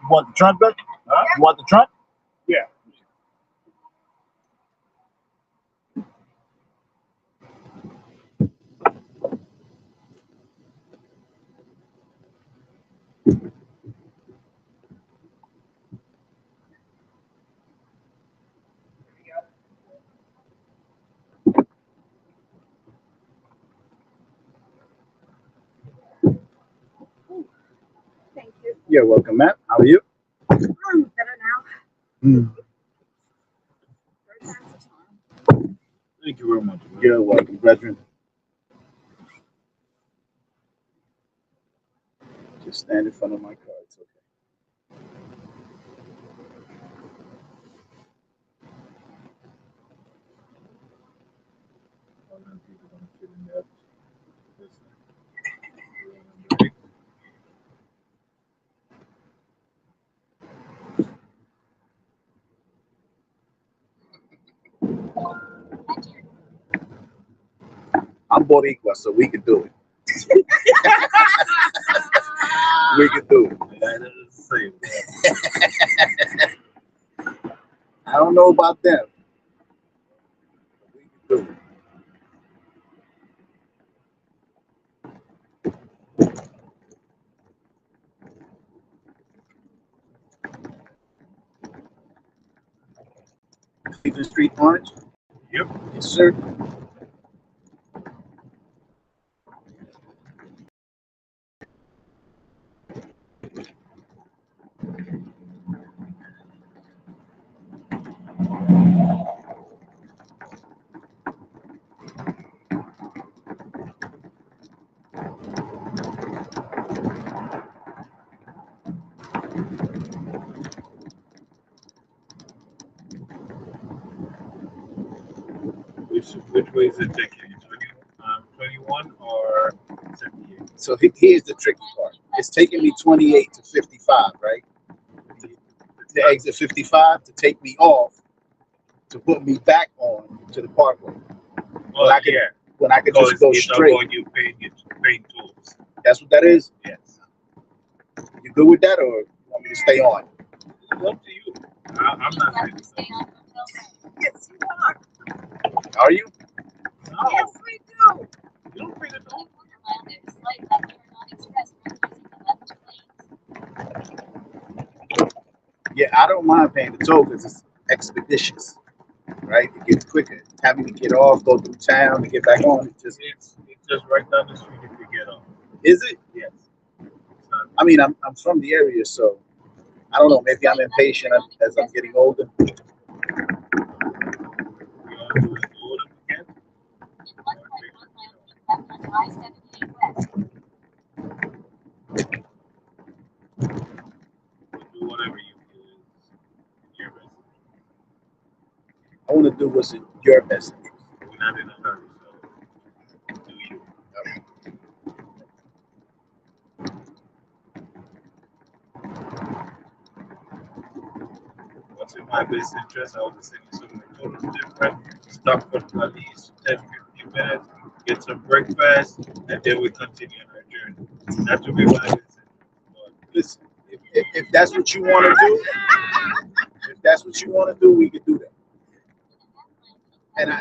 You want the trunk back? Huh? You want the trunk? Yeah. Thank you. You're welcome, ma'am. How are you? I'm better now. Mm. Third time's a charm. Thank you very much. You're welcome, brethren. Just stand in front of my car. It's okay. All them people gonna fit in there. I'm Boricua, so we can do it. We can do it. That is the same. I don't know about them. But we can do it. Cleveland Street Orange? Yep. Yes, sir. Which way is it taking you? 21 or 78? So here's the tricky part. It's taking me 28 to 55, right? To exit 55 to take me off to put me back on to the parkway. Well, When I could just go straight. You paying tolls. That's what that is? Yes. You good with that, or you want me to stay on? It's up to you. I'm not ready. Yes, you are. Are you? No. Yes, we do. You don't pay the toll. Yeah, I don't mind paying the toll because it's expeditious, right? It gets quicker. Having to get off, go through town, to get back on. It's just right down the street if you get on. Is it? Yes. I mean, I'm from the area, so I don't know. Maybe I'm impatient as I'm getting older. Do whatever you feel is in your best. I want to do what's in your best interest. We're not in a hurry, so do you. What's in my best interest? I was sending something totally different. Stop for at least 10, 15 minutes, get some breakfast, and then we continue on our journey. That would be my best interest. But Listen, if that's what you want to do, we can do that. And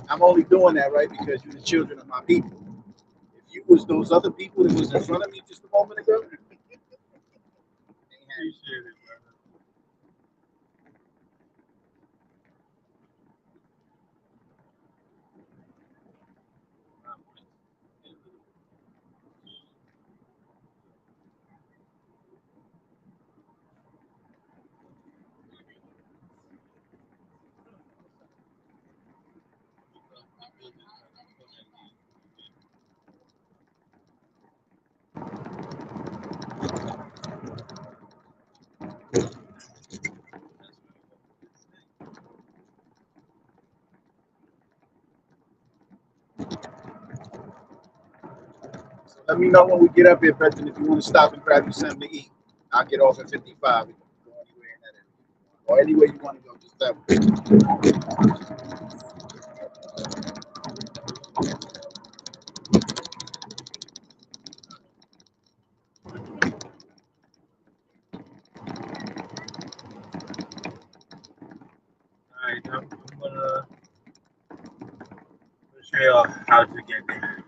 I'm only doing that, right, because you're the children of my people. If you was those other people that was in front of me just a moment ago, appreciate it, brother. so let me know when we get up here, Brenton, if you want to stop and grab you something to eat. I'll get off at 55. We can go anywhere in that area. Or anywhere you want to go, just tell me. Alright, I'm gonna show you how to get there.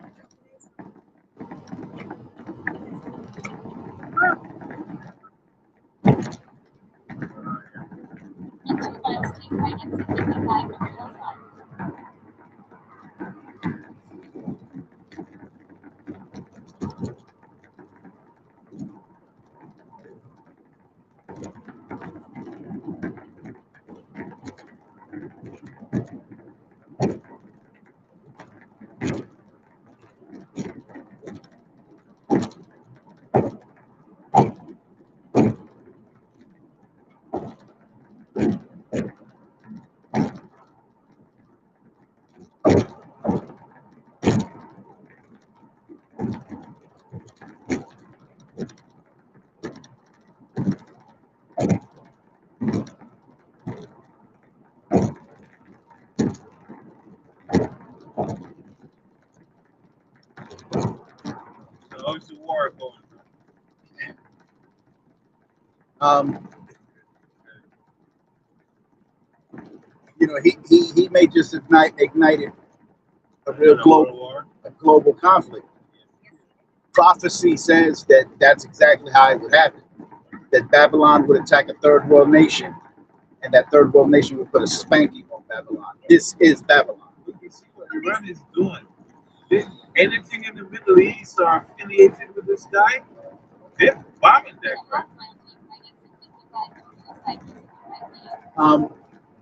So how's the war going? You know, he may just ignited a real global conflict. Prophecy says that that's exactly how it would happen. That Babylon would attack a third world nation, and that third world nation would put a spanking on Babylon. This is Babylon. You see what Iran is doing. Anything in the Middle East are affiliated with this guy, they're bombing that crap.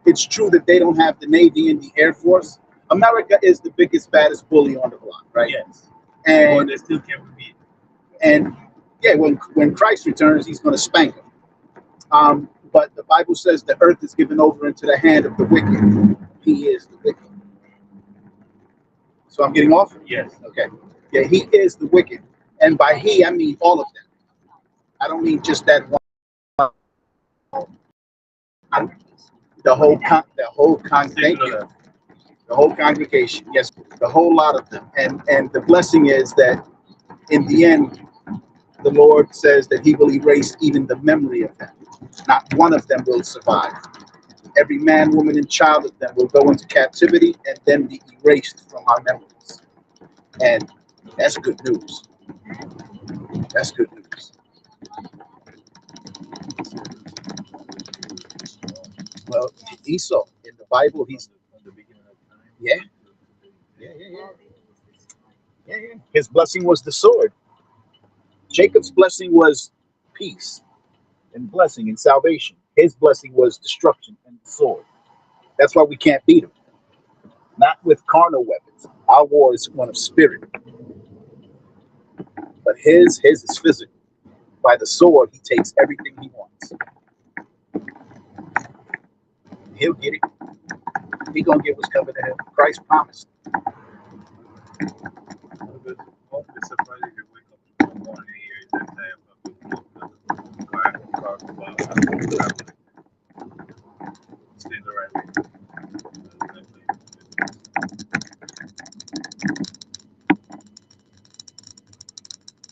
It's true that they don't have the Navy and the Air Force. America is the biggest, baddest bully on the block, right? Yes. And they still can't beat. And yeah, when Christ returns, he's going to spank them. But the Bible says the earth is given over into the hand of the wicked. He is the wicked. So I'm getting off? Yes. Okay. Yeah, he is the wicked. And by he, I mean all of them. I don't mean just that one. The whole congregation. The whole congregation. Yes, the whole lot of them. And the blessing is that in the end, the Lord says that he will erase even the memory of them. Not one of them will survive. Every man, woman, and child of them will go into captivity and then be erased from our memories. And that's good news. That's good news. Well, Esau in the Bible, he's yeah. His blessing was the sword. Jacob's blessing was peace and blessing and salvation. His blessing was destruction and the sword. That's why we can't beat him. Not with carnal weapons. Our war is one of spirit. But his is physical. By the sword, he takes everything he wants. He'll get it. He gonna get what's coming to him. Christ promised.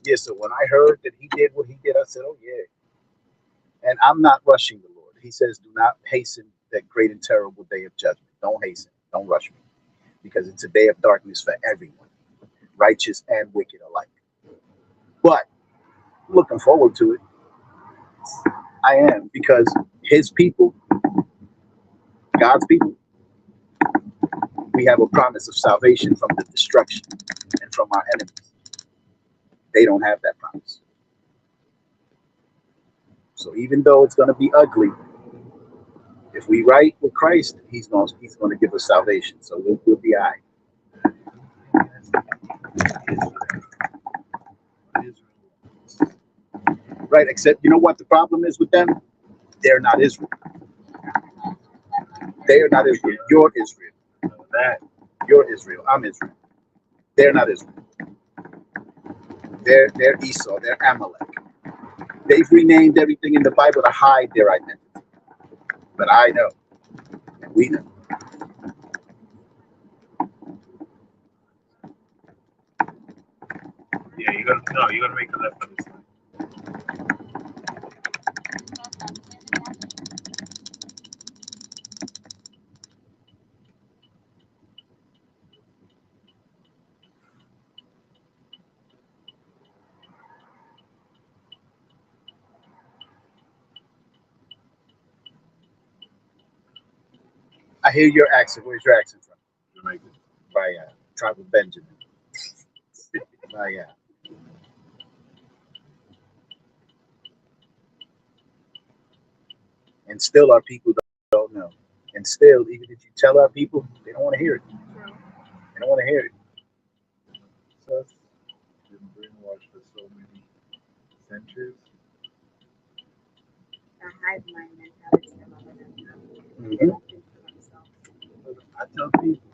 Yeah, so when I heard that he did what he did, I said, oh yeah. And I'm not rushing the Lord. He says, do not hasten that great and terrible day of judgment. Don't hasten. Don't rush me. Because it's a day of darkness for everyone, righteous and wicked alike. But I'm looking forward to it. I am, because his people, God's people, we have a promise of salvation from the destruction and from our enemies. They don't have that promise. So even though it's going to be ugly, if we right with Christ, he's going to give us salvation. So we'll be all right. Right, except you know what the problem is with them? They're not Israel. They are not Israel. You're Israel. You're Israel. I'm Israel. They're not Israel. They're Esau. They're Amalek. They've renamed everything in the Bible to hide their identity. But I know, and we know. Yeah, you're gonna make a left on this one. I hear your accent. Where's your accent from? Jamaica. By tribe of Benjamin. And still our people don't know. And still, even if you tell our people, they don't want to hear it. They don't want to hear it. So been brainwashed for so many centuries. Hive mind mentality I tell people,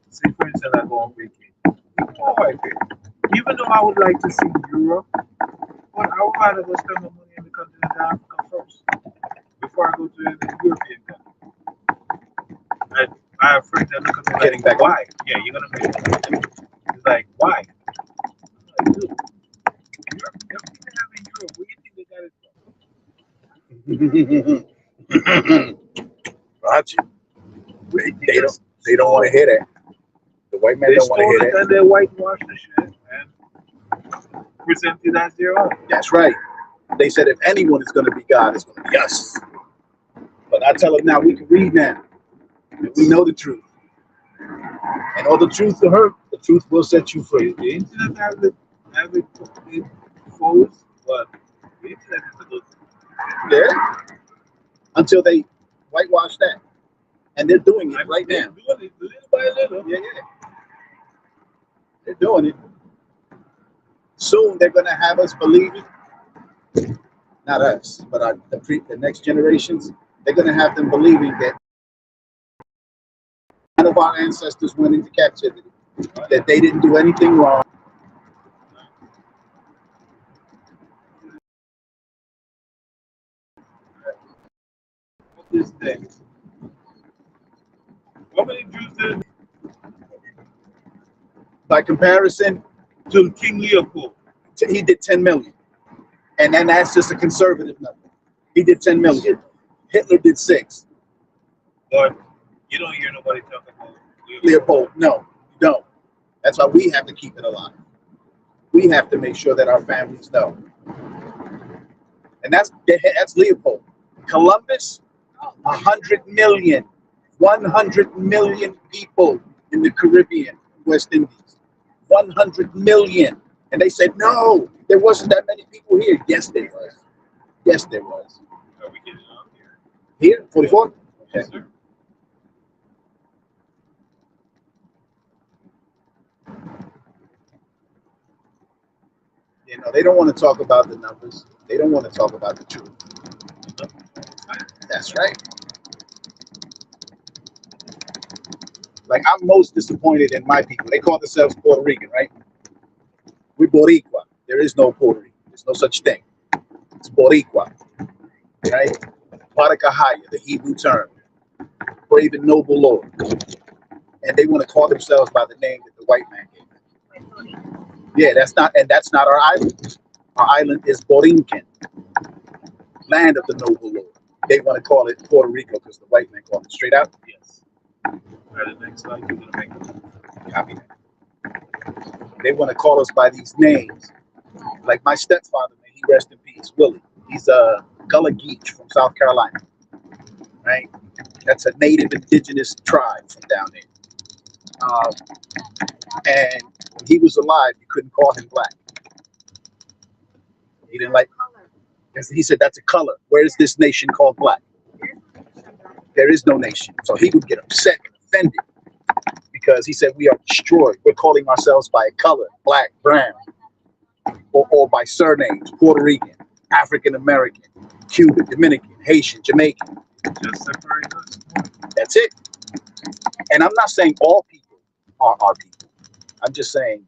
say for instance, I go on vacation. My wife, even though I would like to see Europe, but I would rather go spend my money in the continent of Africa first before I go to the European country. I have friends that look at me Getting like, back why? Yeah, you're gonna make it. It's like, why? I'm like, dude, everything they have in Europe, where do you think they got it from? Roger. They don't want to hear that. The white man don't want to hear that. And they whitewash the shit and present it as their own. That's right. They said if anyone is going to be God, it's going to be us. But I tell them now, we can read now. And we know the truth. And all the truth to her, the truth will set you free. The internet has it forwards, but the internet is a good thing. Yeah. Until they whitewash that. And they're doing it right now. They're doing it little by little. Yeah. They're doing it. Soon they're going to have us believe it. Not us, but the next generations. They're going to have them believing that none of our ancestors went into captivity, that they didn't do anything wrong. This day. How many Jews did? By comparison to King Leopold, he did 10 million. And then that's just a conservative number. He did 10 million. Hitler did 6. But you don't hear nobody talking about Leopold. No, you don't. That's why we have to keep it alive. We have to make sure that our families know. And that's Leopold. Columbus, 100 million, 100 million people in the Caribbean, West Indies. 100 million. And they said, no, there wasn't that many people here. Yes, there was. Yes, there was. Are we getting on here? Here, 44? Yes, sir. You know, they don't want to talk about the numbers. They don't want to talk about the truth. That's right. Like, I'm most disappointed in my people. They call themselves Puerto Rican, right? We're Boricua. There is no Puerto Rican. There's no such thing. It's Boricua, right? Parakahaya, the Hebrew term. Brave and noble Lord. And they want to call themselves by the name that the white man gave them. Yeah, that's not our island. Our island is Borinquen, land of the noble Lord. They want to call it Puerto Rico because the white man called it straight out. Yes. All right, the next slide, you're going to make it. Copy that. They want to call us by these names. Like my stepfather, may he rest in peace, Willie. He's a Gullah Geech from South Carolina, right? That's a native indigenous tribe from down there. And when he was alive, you couldn't call him black. He didn't like. He said that's a color. Where is this nation called black? There is no nation. So he would get upset and offended because he said we are destroyed. We're calling ourselves by a color, black, brown, or by surnames, Puerto Rican, African American, Cuban, Dominican, Haitian, Jamaican. Just separate us. That's it. And I'm not saying all people are our people. I'm just saying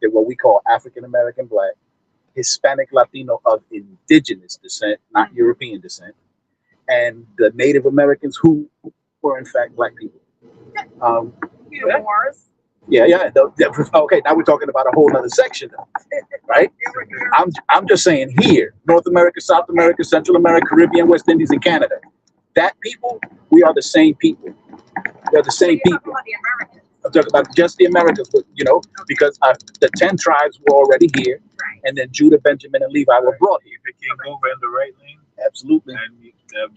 that what we call African American, black, Hispanic, Latino of indigenous descent, not European descent, and the Native Americans who were in fact black people. Yeah. Okay, now we're talking about a whole other section, though, right? I'm just saying here, North America, South America, Central America, Caribbean, West Indies, and Canada. That people, we are the same people. We're the same people. I'm talking about just the Americas, you know, because the 10 tribes were already here, and then Judah, Benjamin, and Levi were brought here. If you can go in the right lane, absolutely. And the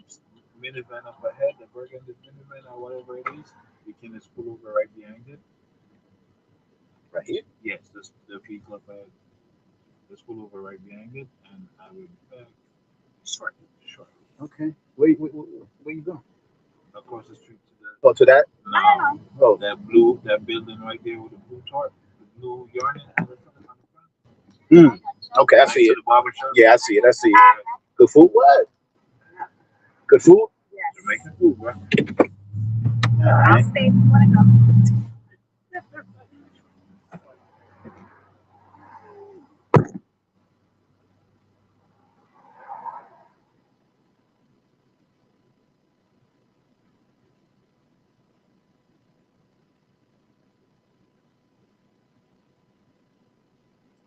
minivan up ahead, the burgundy minivan or whatever it is, you can just pull over right behind it. Right here? Yes, the vehicle up ahead. Just pull over right behind it, and I will be back shortly. Okay. Where you going? Across the street to the. Oh, to that? Oh, that building right there with the blue tarp, the blue yarn on the front. Okay, I see it. The barber shop. Yeah, I see it. Good food? What? Good food? Jamaican food, right? All right.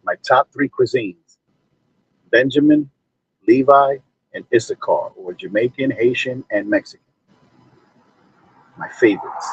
My top 3 cuisines: Benjamin, Levi, and Issachar, or Jamaican, Haitian, and Mexican. My favorites.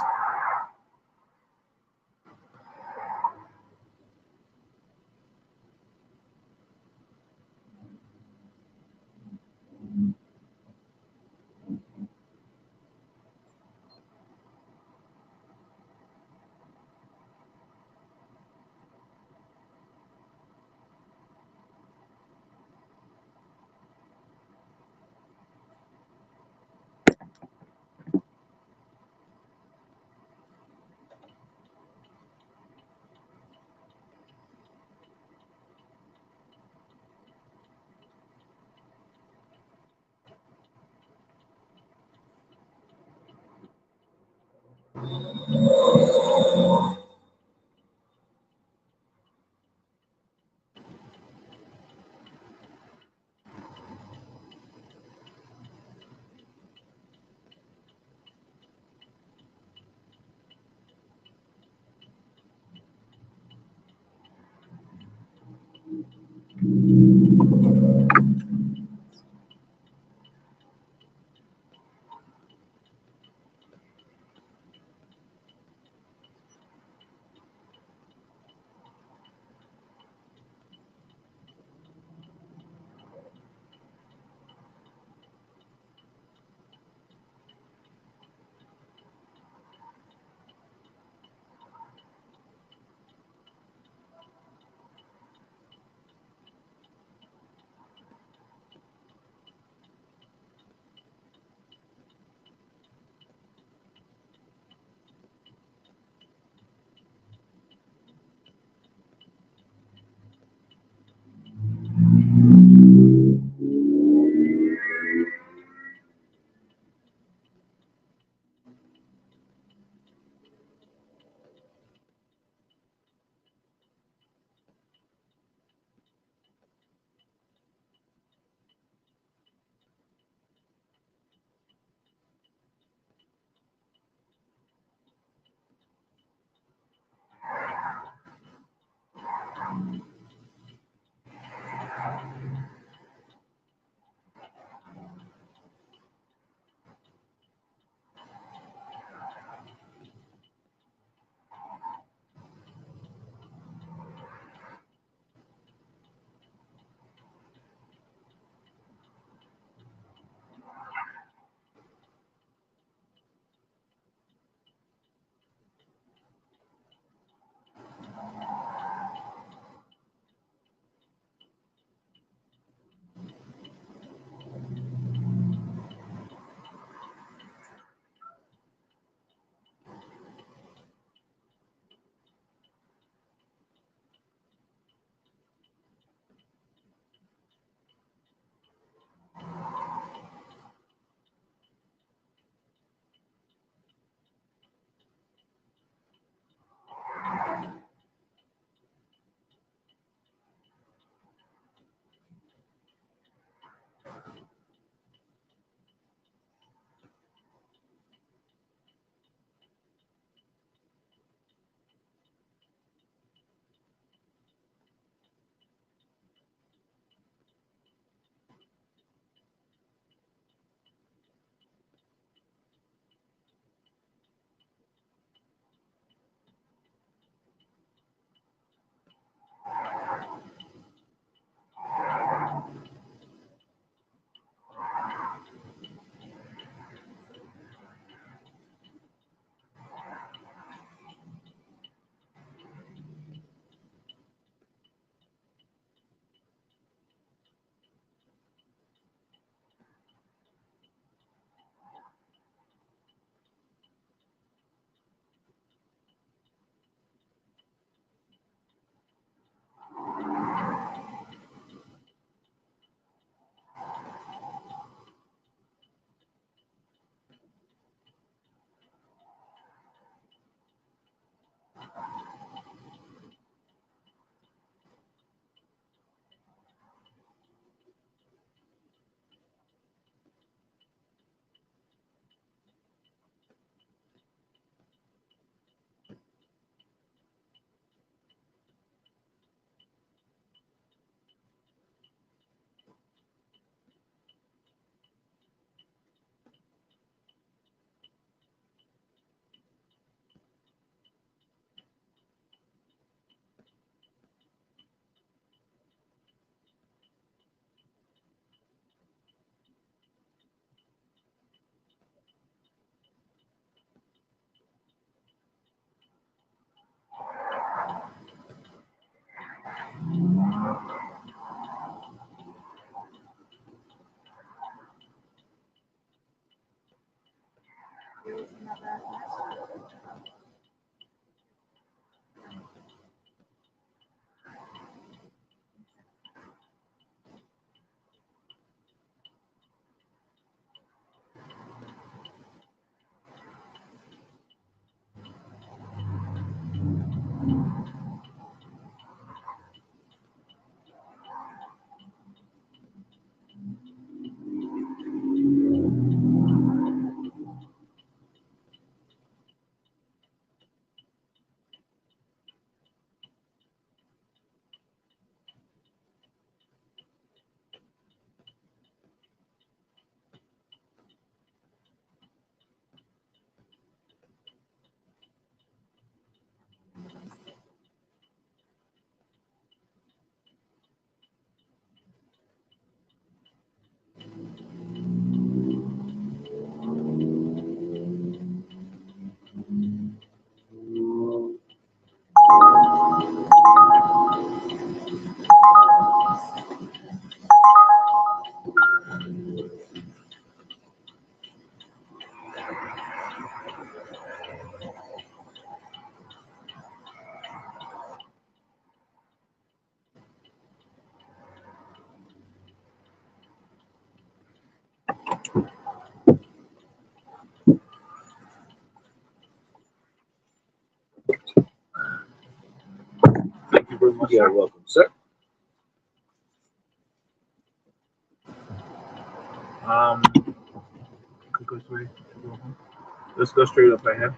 It was not that last year. Thank you very much. You're welcome, sir. Go straight. Let's go straight up ahead.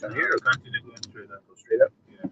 Down here, or continue going straight up? Go straight up. Yeah.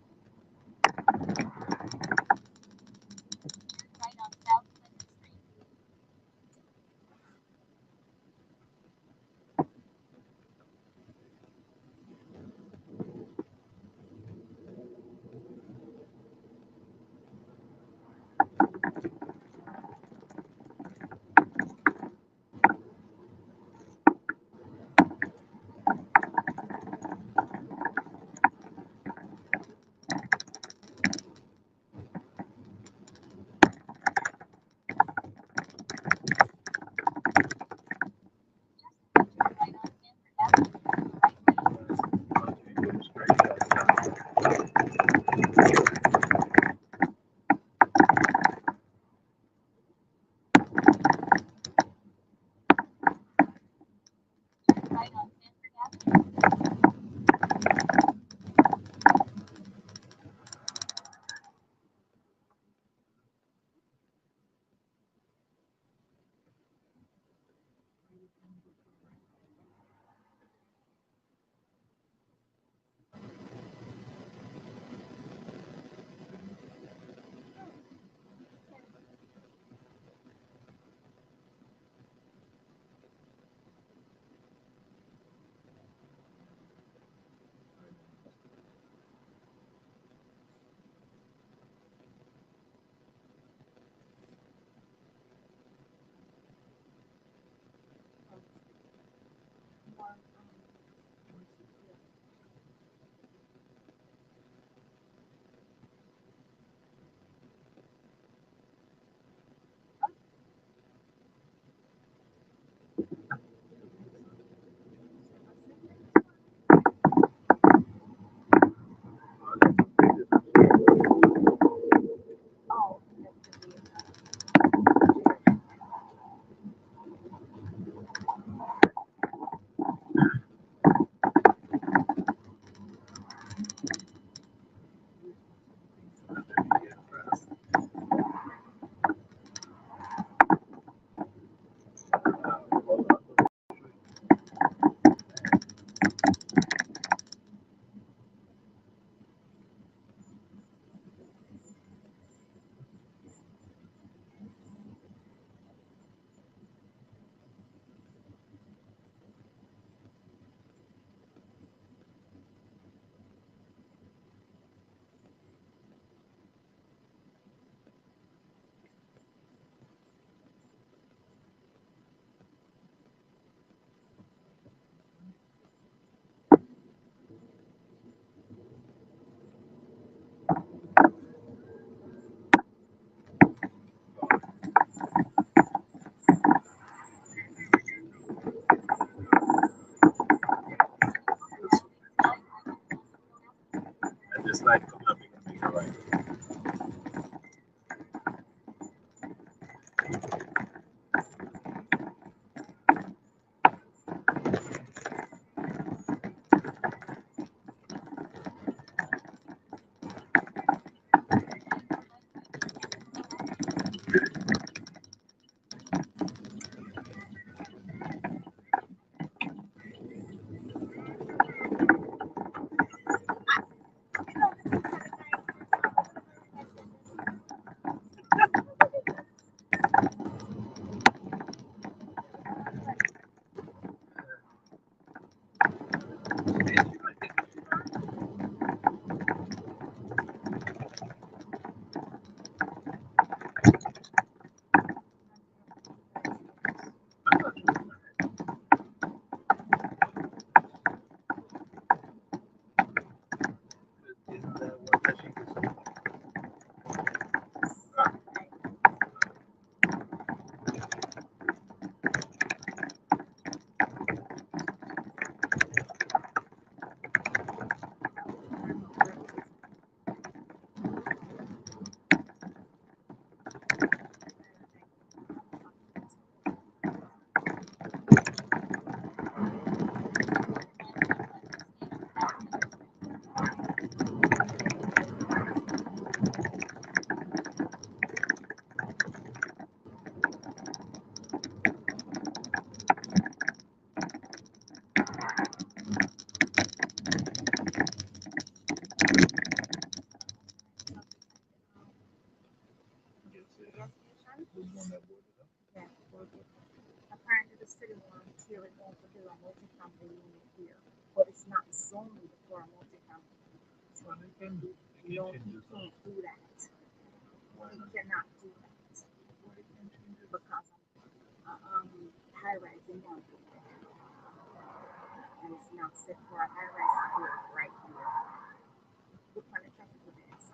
light coming up, you're gonna be all right. Apparently the city wants here and going to do a multi-family unit here, but it's not zoned for a multi-family. So you can't do that. You cannot do that because high rise in down and it's not set for a high rise here right here. Look on the traffic for this.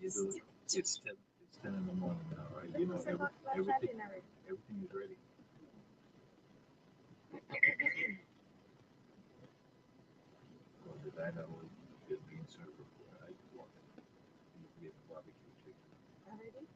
So it's 10 in the morning now, right? You know, everything is ready. So the diner is being served before I walk in. We have barbecue chicken. Already?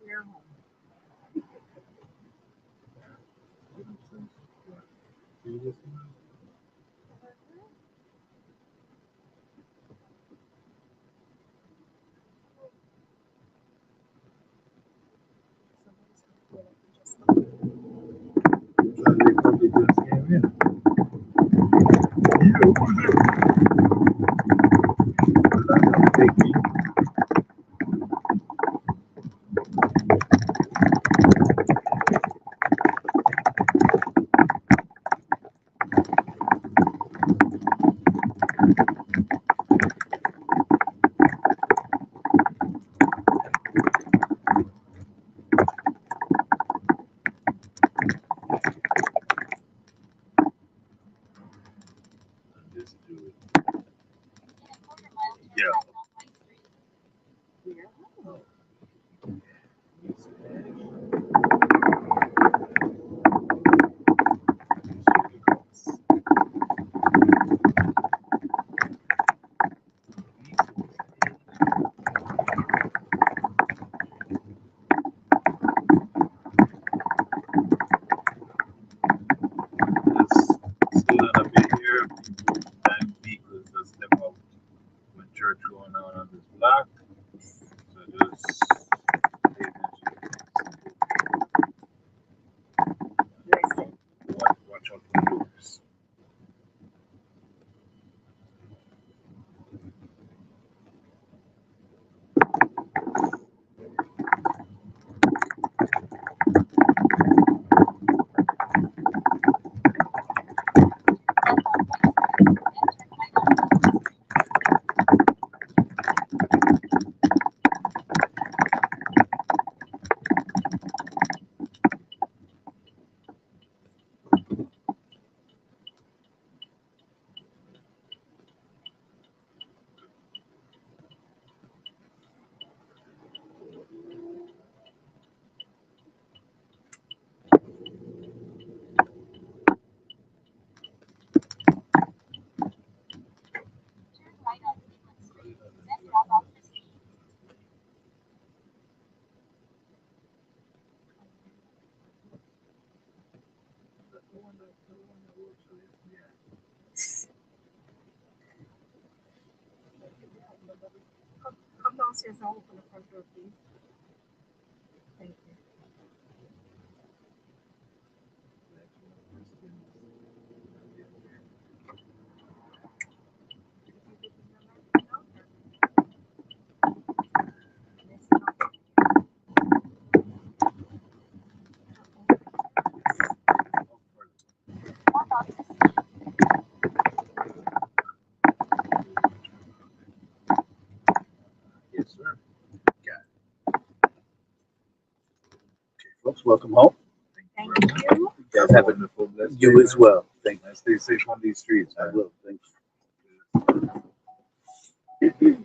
You're home. Still gonna be here. People thank me because I step out when church going on. Gracias. I'll open the front door, please. Thank you. Yes, sir. Got it. Okay, folks, welcome home. Thank you. You guys have a full blessed you as well. Thank you. Stay safe on these streets. I will. Thank you.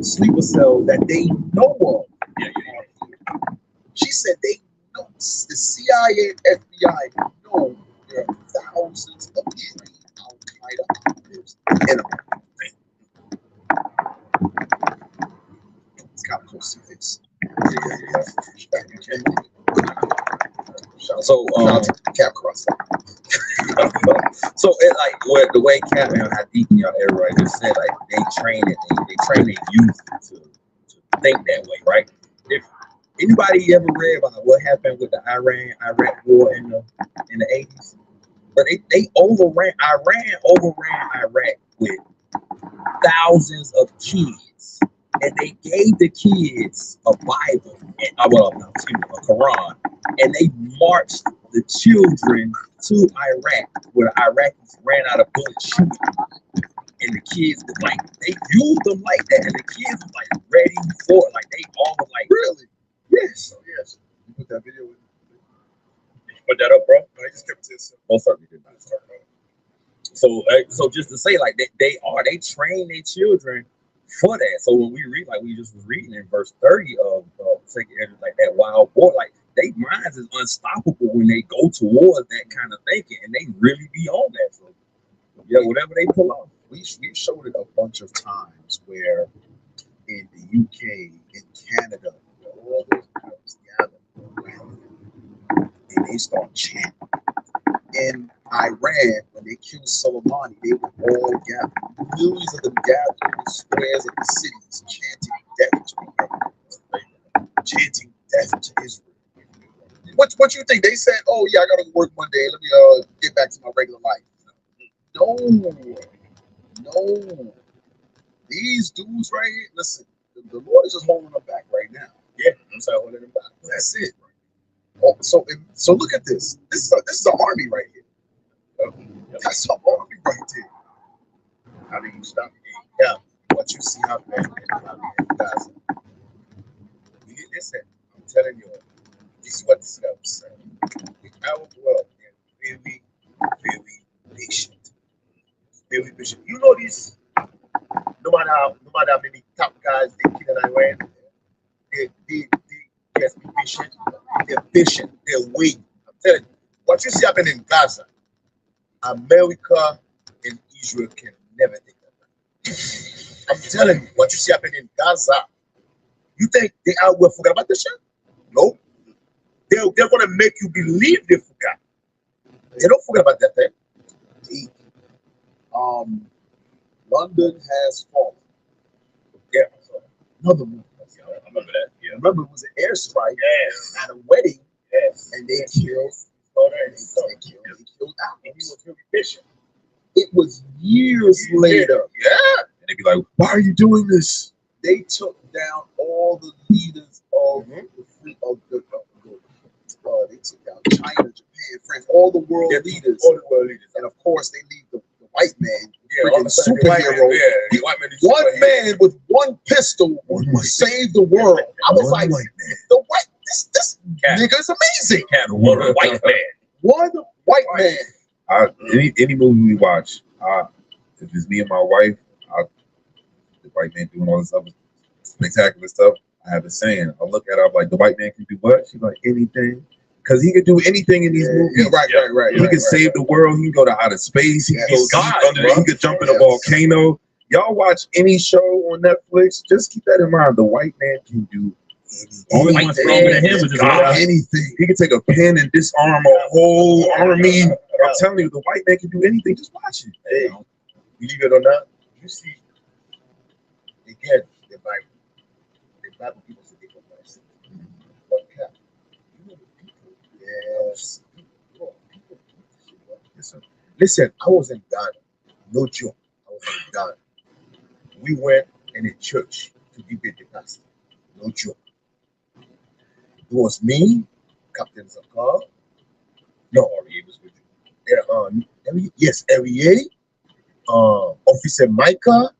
Sleeper cell that they know of. She said they know, the CIA and FBI know there are thousands of trained Al Qaeda operatives in America. It's kind of close to this. So Cap Cross. So it like what the way Cap and Hadiq and y'all everybody just said, like they train their youth to think that way, right? If anybody ever read about what happened with the Iran-Iraq war in the 80s, but they overran Iraq with thousands of kids, and they gave the kids a Bible, and a Quran, and they marched the children to Iraq, where the Iraqis ran out of bullets shooting, and the kids was like, they used them like that, and the kids was like ready for it, like they all was like, really? Yes. Yes. You put that video in. Put that up, bro. No, I just kept it to yourself. Most certainly did not. So just to say, like they train their children for that. So when we read, like we just was reading in verse 30 of Second Ezra, like that wild boy, like their minds is unstoppable when they go towards that kind of thinking, and they really be on that. So yeah, whatever they pull off. We've showed it a bunch of times where in the UK, in Canada, all those groups gather around and they start chanting. In Iran, when they killed Soleimani, they would all gather. Millions of them gathered in the squares of the cities, chanting death to America, chanting death to Israel. What you think? They said, "Oh yeah, I gotta go work Monday. Let me get back to my regular life." No. These dudes right here, listen, the Lord is just holding them back right now. Yeah, I'm sorry, holding them back. That's it. Oh, so look at this. This is an army right here. That's an army right there. How do you stop it? Yeah. What you see out there in Gaza. You get this in. I'm telling you, this is what the Bible says. The hour dwell in very, very patient. very patient. You know this. No matter how many top guys they kill and I win, they just be patient. They're patient. They're waiting. I'm telling you, what you see happen in Gaza, America and Israel can never take that back. I'm telling you, what you see happen in Gaza, you think they will forget about this shit? No. They're gonna make you believe they forgot. They don't forget about that thing. London has fallen. Yeah. Another movie. Yeah, I remember that. Yeah. Remember, it was an airstrike at a wedding, and they killed and they killed out. And he was really patient. It was years later. Yeah. And they'd be like, why are you doing this? They took down all the leaders of they took down China, Japan, France, all the world leaders. All the world leaders. And of course, they leave the white man, all freaking the time, superhero. the white man is One superhero. man with one pistol would save the world. I was like, the white, this nigga is amazing. One white man. One white man. Any movie we watch, if it's me and my wife, the white man doing all this other spectacular stuff, I have a saying. I look at her, I'm like, the white man can do what? She's like, anything. Because he can do anything in these movies. Yeah, right. He can save the world. He can go to outer space. He can go deep under. He can jump in a volcano. Y'all watch any show on Netflix, just keep that in mind. The white man can do Only one stronger than him is his God. anything. He can take a pen and disarm a whole army. I'm telling you, the white man can do anything. Just watch it. Hey, believe it or not, you see, again, the Bible people say they don't rise. But yeah, you know the people, yes, people. Listen, I was in Ghana, no joke. I was in Ghana. We went in a church to debate the pastor, no joke. It was me, Captain Zakar. No, Ariye was with you. Yes, Ariye, Officer Micah.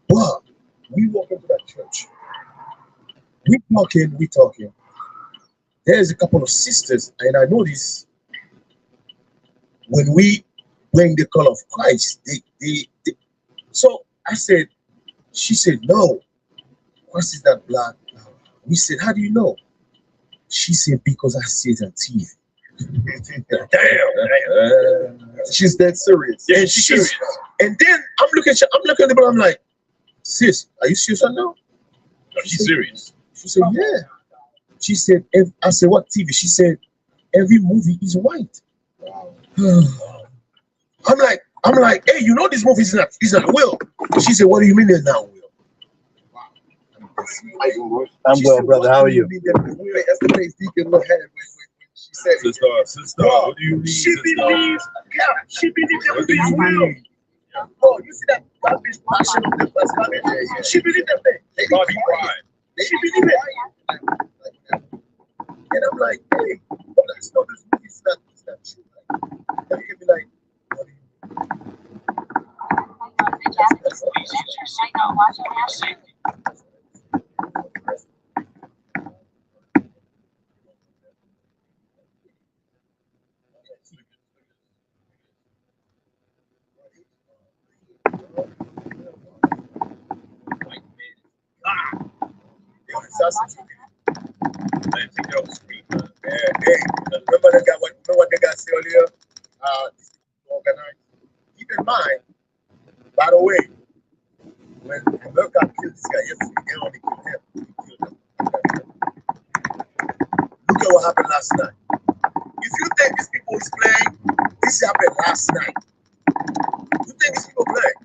But we walk into that church. We talking. There's a couple of sisters, and I noticed when we bring the call of Christ, they so I said, she said, no, Christ is that black. We said, how do you know? She said, because I see it on TV. Damn. She's that serious. Yeah, she's serious. And then I'm looking at the brother, I'm like, sis, are you serious right now? She's serious. She said, yeah. She said, I said, what TV? She said, every movie is white. I'm like, hey, you know this movie is not Will. She said, what do you mean they're not Will? I'm well, brother. How are you? That's the place Deacon looked at when she said it. Sister, what do you mean? She believes that is Will. Oh, you see that garbage passion of the first garbage? She believed that thing. Bobby cried. She believed it. And I'm like, hey, let's know this movie is not true. Like, you can be like, what do you Remember what the guy said earlier? This is organized. Keep in mind, by the way, when America killed this guy yesterday, they only killed him. Look at what happened last night. If you think these people is playing, this happened last night. You think these people playing?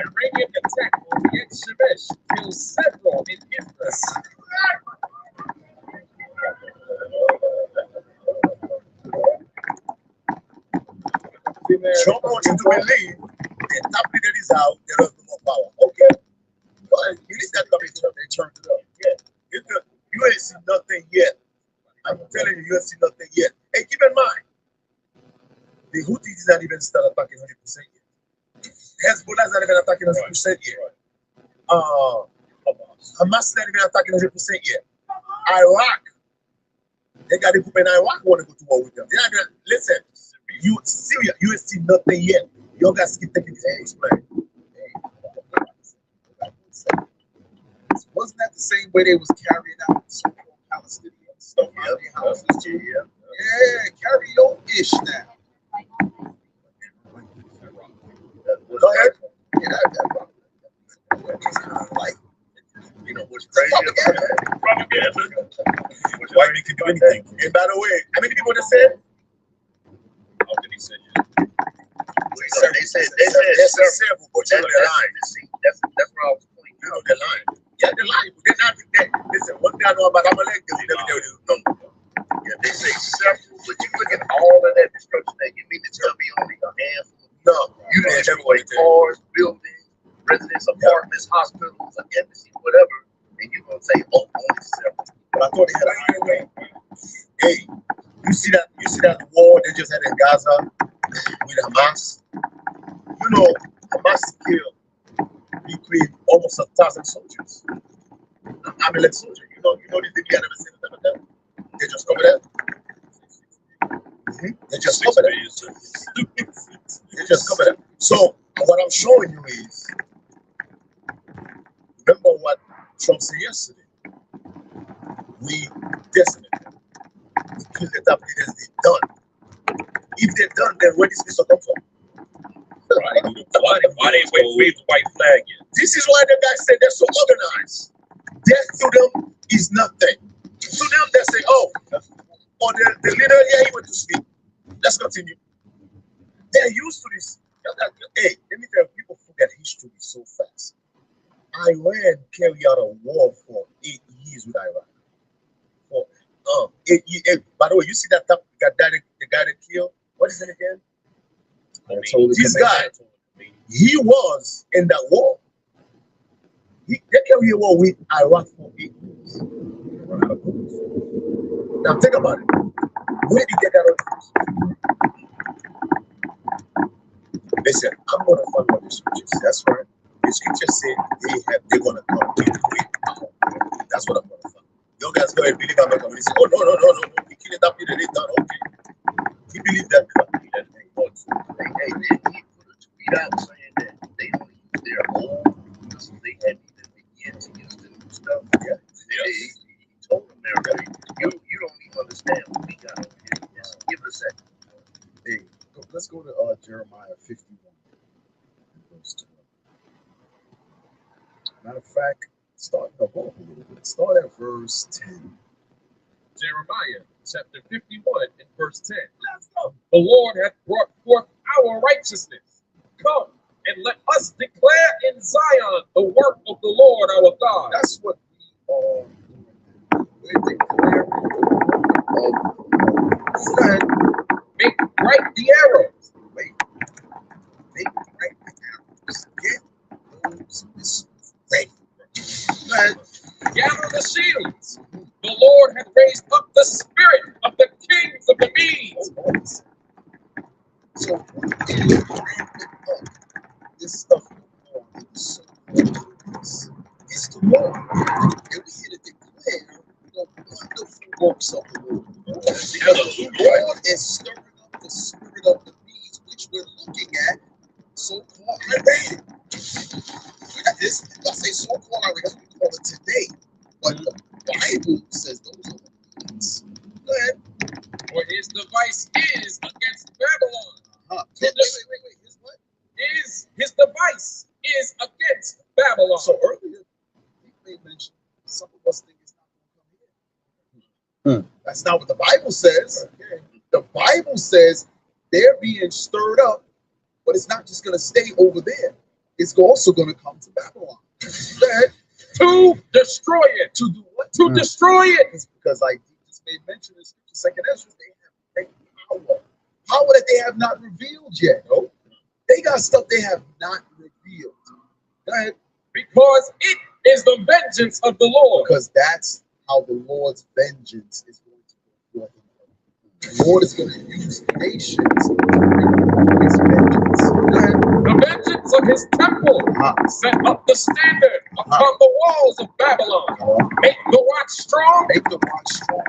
Iranian attack on the ex-Shemesh kills several in Ifrus. Trump wants you to believe the top leader is out, there is no more power. Okay. But you need that coming to they turned it up. Yeah. You ain't seen nothing yet. I'm telling you, you ain't seen nothing yet. Hey, keep in mind, the Houthis is not even start attacking 100% yet. Hezbollah is not even attacking 100% yet. Hamas is not even attacking 100% yet. Iraq They got equipment in Iraq want to go to war with them. They're not gonna, listen, Syria, you ain't seen nothing yet. You guys keep taking this people's plan. Wasn't that the same way they was carrying out so-called Palestinian stuff out of their houses too? Yeah, carry your ish now. Go ahead. Yeah, like, you know what's crazy? Why we can do anything? And by the way, how many people just said? How many said? They said several, but you're lying. That's where I was pointing. You know they're lying. Yeah, they're lying. But they're not. Listen, one thing I know about Amalek, they never tell you no. Yeah, they say several, but you look at all of that destruction that you mean to tell me only a handful. No, you didn't destroy cars, buildings, residence, apartments, hospitals, an embassy, whatever, and you're gonna say, oh, only several. But I thought they had a higher rate. Hey, you see that war they just had in Gaza with Hamas? You know, Hamas killed between almost 1,000 soldiers. I'm a soldier. You know these things you had ever seen them of them? They just cover that. They just cover that. They just cover that. So what I'm showing you is, remember what Trump said yesterday. We decimated them. We killed the top leaders. They're done. If they're done, then where does this come from? Why they wave the white flag in? This is why the guy said they're so organized. Death to them is nothing. To them, they say, oh, the leader, yeah, he went to sleep. Let's continue. They're used to this. Hey, let me tell you, people forget history so fast. Iran carried out a war for 8 years with Iraq. For 8 years. By the way, you see that the guy that killed? What is it again? This guy, he was in that war. They carried a war with Iraq for 8 years. Now think about it. Where did they get out? They said, I'm gonna follow the scriptures. That's right. The scriptures say they're gonna come. That's what I'm gonna follow. You guys go and believe I'm not coming. He said, oh no. We killed it up here, they done. Okay. He believed that. He put a tweet out saying that they don't use their old, so they hadn't even begun to use the new stuff. Yeah. He told them there, you don't even understand what we got over here. Just give it a second. Hey, let's go to Jeremiah 51, verse 12. Matter of fact, start the book a little bit. Start at verse 10. Jeremiah chapter 51 and verse 10. The Lord hath brought forth our righteousness. Come and let us declare in Zion the work of the Lord our God. That's what we are doing. We're declaring the work of make bright the arrows. Make bright the arrows. Get those missiles ready. Gather the shields. The Lord hath raised up the spirit of the kings of the Medes. So this stuff is the Lord. And we're here to declare the wonderful works of the Lord. The Lord is stirring up the spirit of the Medes, which we're looking at, so-called Iran. This, I say so-called Iran, that's what we call it today. But the Bible says those are the Medes. Go ahead. For his device is against Babylon. Wait. His what? His device is against Babylon. So earlier, we made mention, some of us think it's not going to come here. That's not what the Bible says. The Bible says they're being stirred up, but it's not just going to stay over there. It's also going to come to Babylon. To destroy it. To do what? To destroy it. It's because I just made mention in Scripture, Second Ezra, they have great power. Power that they have not revealed yet. No? They got stuff they have not revealed. Go ahead. Because it is the vengeance of the Lord. Because that's how the Lord's vengeance is going to go forth. The Lord is going to use nations to bring his vengeance. The vengeance of his temple set up the standard upon the walls of Babylon. Make the watch strong. Make the watch strong.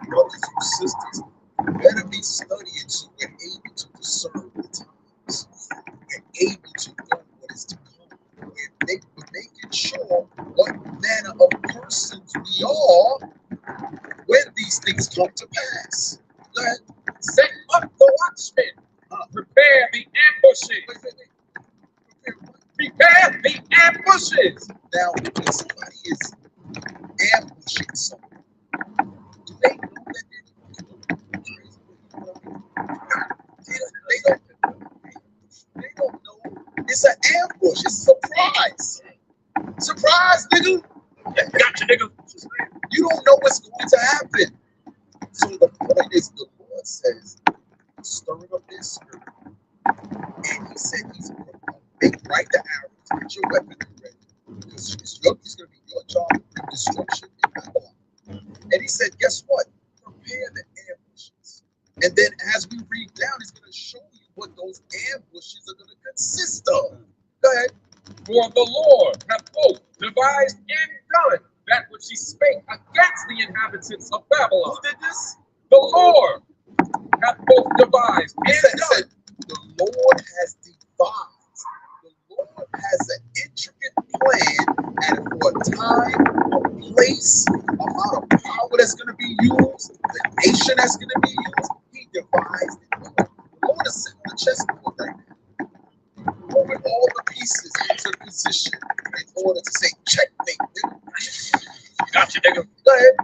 Brothers and sisters, you better be studying so we're able to discern the times. We're able to know what is to come. We're making sure what manner of persons we are when these things come to pass. Go ahead. Set up the watchmen. Prepare the ambushes. Prepare the ambushes. Now, when somebody is ambushing someone, do they know that they're crazy? They don't know. It's an ambush. It's a surprise. Surprise, nigga. Gotcha, nigga. You don't know what's going to happen. So the point is, the Lord says, stirring up their spirit. And he said he's going to make right the arrows, get your weapons ready. Because it's going to be your job in destruction in Babylon. And he said, guess what? Prepare the ambushes. And then as we read down, he's going to show you what those ambushes are going to consist of. Go ahead. For the Lord hath both devised and done that which he spake against the inhabitants of Babylon. Who did this? The Lord hath both devised and done. The Lord has devised. The Lord has an intricate plan, and for a time, a place, amount of power that's going to be used, the nation that's going to be used, he devised it. The Lord is sitting on the chessboard right now, moving all the pieces into position in order to say, checkmate, nigga. Gotcha, nigga. Go ahead.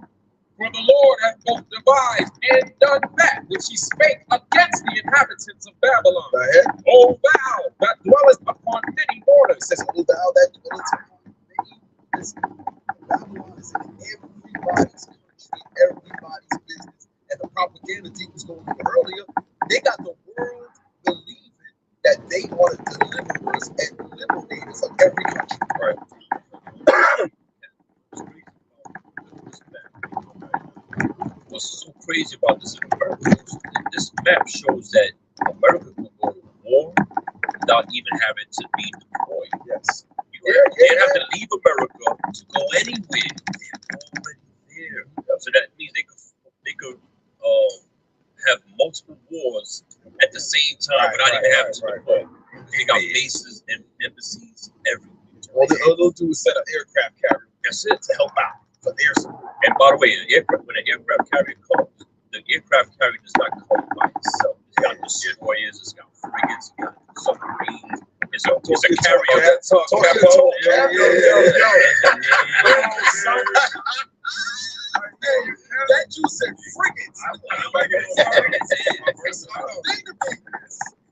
For the Lord hath both devised and done that which he spake against the inhabitants of Babylon. Go ahead. O thou that dwellest upon many waters. It says, O thou that dwellest upon many waters. Babylon is in everybody's country, everybody's business. And the propaganda team was going on earlier. They got the world believing that they are the deliverers and liberators of every country. Right. What's so crazy about this in America is this map shows that America can go to war without even having to be deployed. Yes. They don't have to leave America to go anywhere. They're already there. So that means they could have multiple wars at the same time without even having to deploy. They got bases and embassies everywhere. All they'll do is set an aircraft carrier. That's it. To help out for their support. And by the way, when an aircraft carrier comes, the aircraft carrier does not come by itself. It's got destroyers, it's got frigates, it's got submarines. It's a carrier. That you said frigates.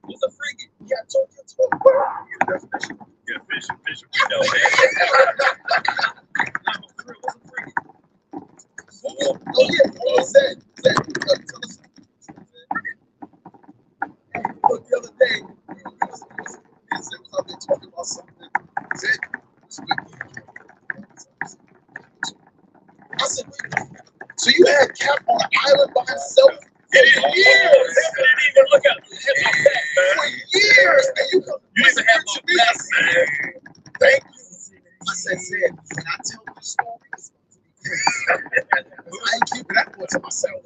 What's a frigate? Yeah, Yeah, fish. Look, the other day, it was up there talking about something. I said, so you had Cap on the island by himself for years? Didn't even look at for years. And you used to have my back, man. Thank you. I said, when I tell you the story, it's going to be crazy. But I ain't keeping that one to myself.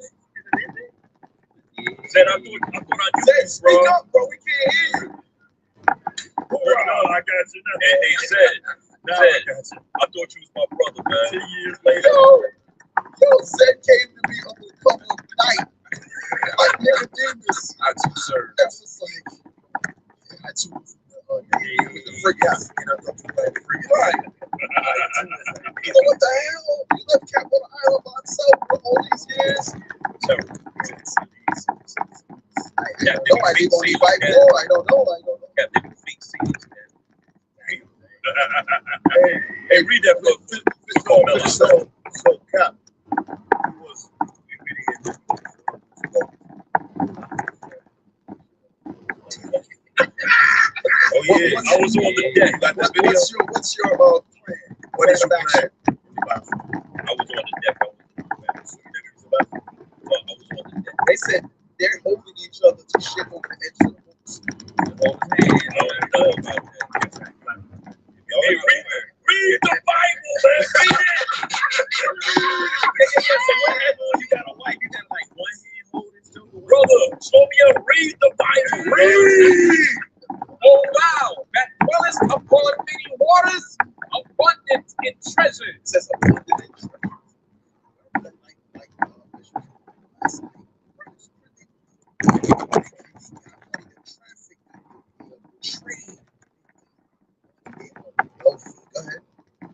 Said I thought said, speak up, bro. We can't hear you. No, I got you. And they said, I thought you was my brother, man. 10 years later. Yo, Zed came to me on the cover of Night. I never did this. I too, sir. That's just like, I too was the frigate. Right. So what the hell? You left Cap on the island by himself for all these years? I don't know. I didn't invite more. I don't know. Hey, read that book. So, Cap, oh yeah, I was on the deck. What's your plan? What is your plan? I was on the deck. I was on the deck. They said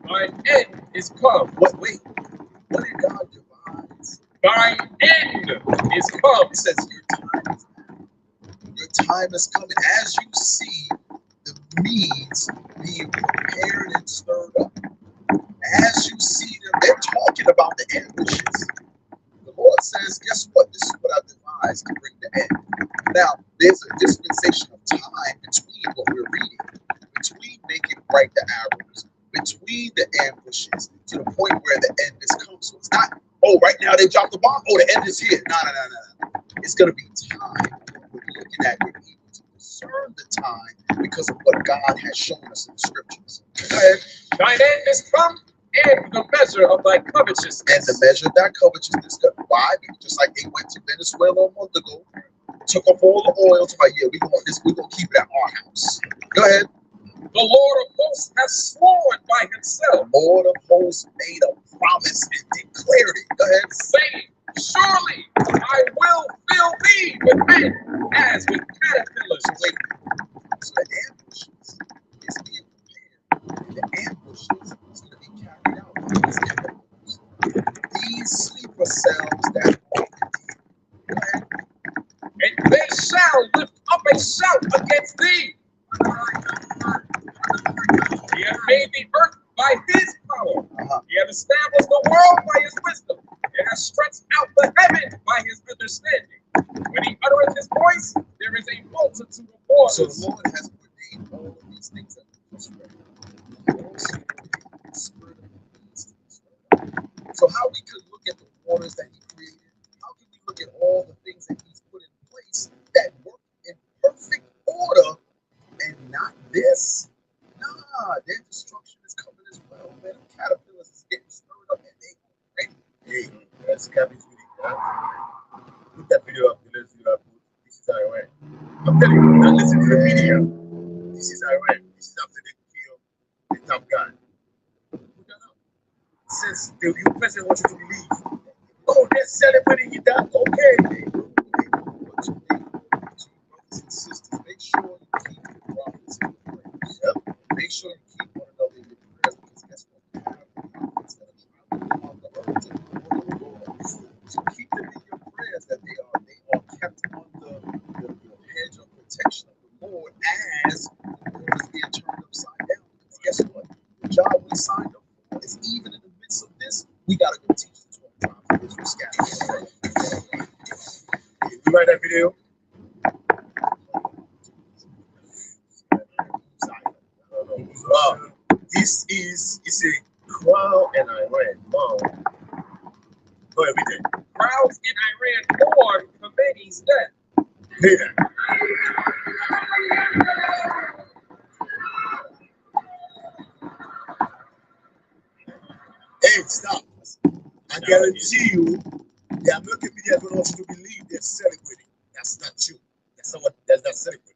Thine end is come. What? Wait. What did God devise? Thine end is come. It says your time is now. Your time is coming. As you see the means being prepared and stirred up, as you see them, they're talking about the ambushes. The Lord says, guess what? This is what I devised to bring the end. Now, there's a dispensation of time between what we're reading, between making bright the arrows, between the ambushes, to the point where the end is come. So it's not, oh, right now they dropped the bomb, oh, the end is here. No. It's going to be time. We're looking at it, able to discern the time because of what God has shown us in the scriptures. Go ahead. Thine end is come, and the measure of thy covetousness. And the measure of that covetousness. Why? Because just like they went to Venezuela a month ago, took off all the oil, to like, yeah, we want this, we're going to keep it at our house. Go ahead. The Lord of hosts has sworn by himself. The Lord of hosts made a promise and declared it. Go ahead. Saying, surely I will fill thee with men as with caterpillars. Wait. So the ambushes is being prepared. The ambushes is going to be carried out by these caterpillars. These sleeper cells that walk in. Go ahead. And they shall lift up a shout against thee. He hath made the earth by his power. He hath established the world by his wisdom, and hath stretched out the heaven by his understanding. When he uttereth his voice, there is a multitude of waters. So the Lord has ordained all of these things that we just read. So how we could look at the waters that he created, how can we look at all the things that he's put in place that work in perfect order and not this? Nah, their destruction is coming as well, man. The caterpillars is getting stirred up and they ready. Hey, that's Captain Sweetie. Put that video up. Let's see that. This is how it went. I'm telling you, now listen to the video. This is how it went. This is after they kill the top guy. Put that up. Since the new president wants you to believe, oh, they're celebrating you that. Okay. But you brothers and sisters, make sure you keep your prophets in your prayers. Yep. Make sure you keep one another in your prayers because guess what? You have prophets that are traveling on the earth to the Lord. So keep them in your prayers that they are kept under the hedge of protection of the Lord as the world is being turned upside down. Because guess what? The job we signed up for is even in the midst of this, we gotta go teach the 12 tribes of Israel scattered. You write that video? This is a crowd in Iran. Mom. Go ahead, read that. Crowds in Iran mourn Khomeini's death. Hear that. Hey, stop. I guarantee you, the American media don't want you to believe they're celebrating. That's not true. That's not celebrating.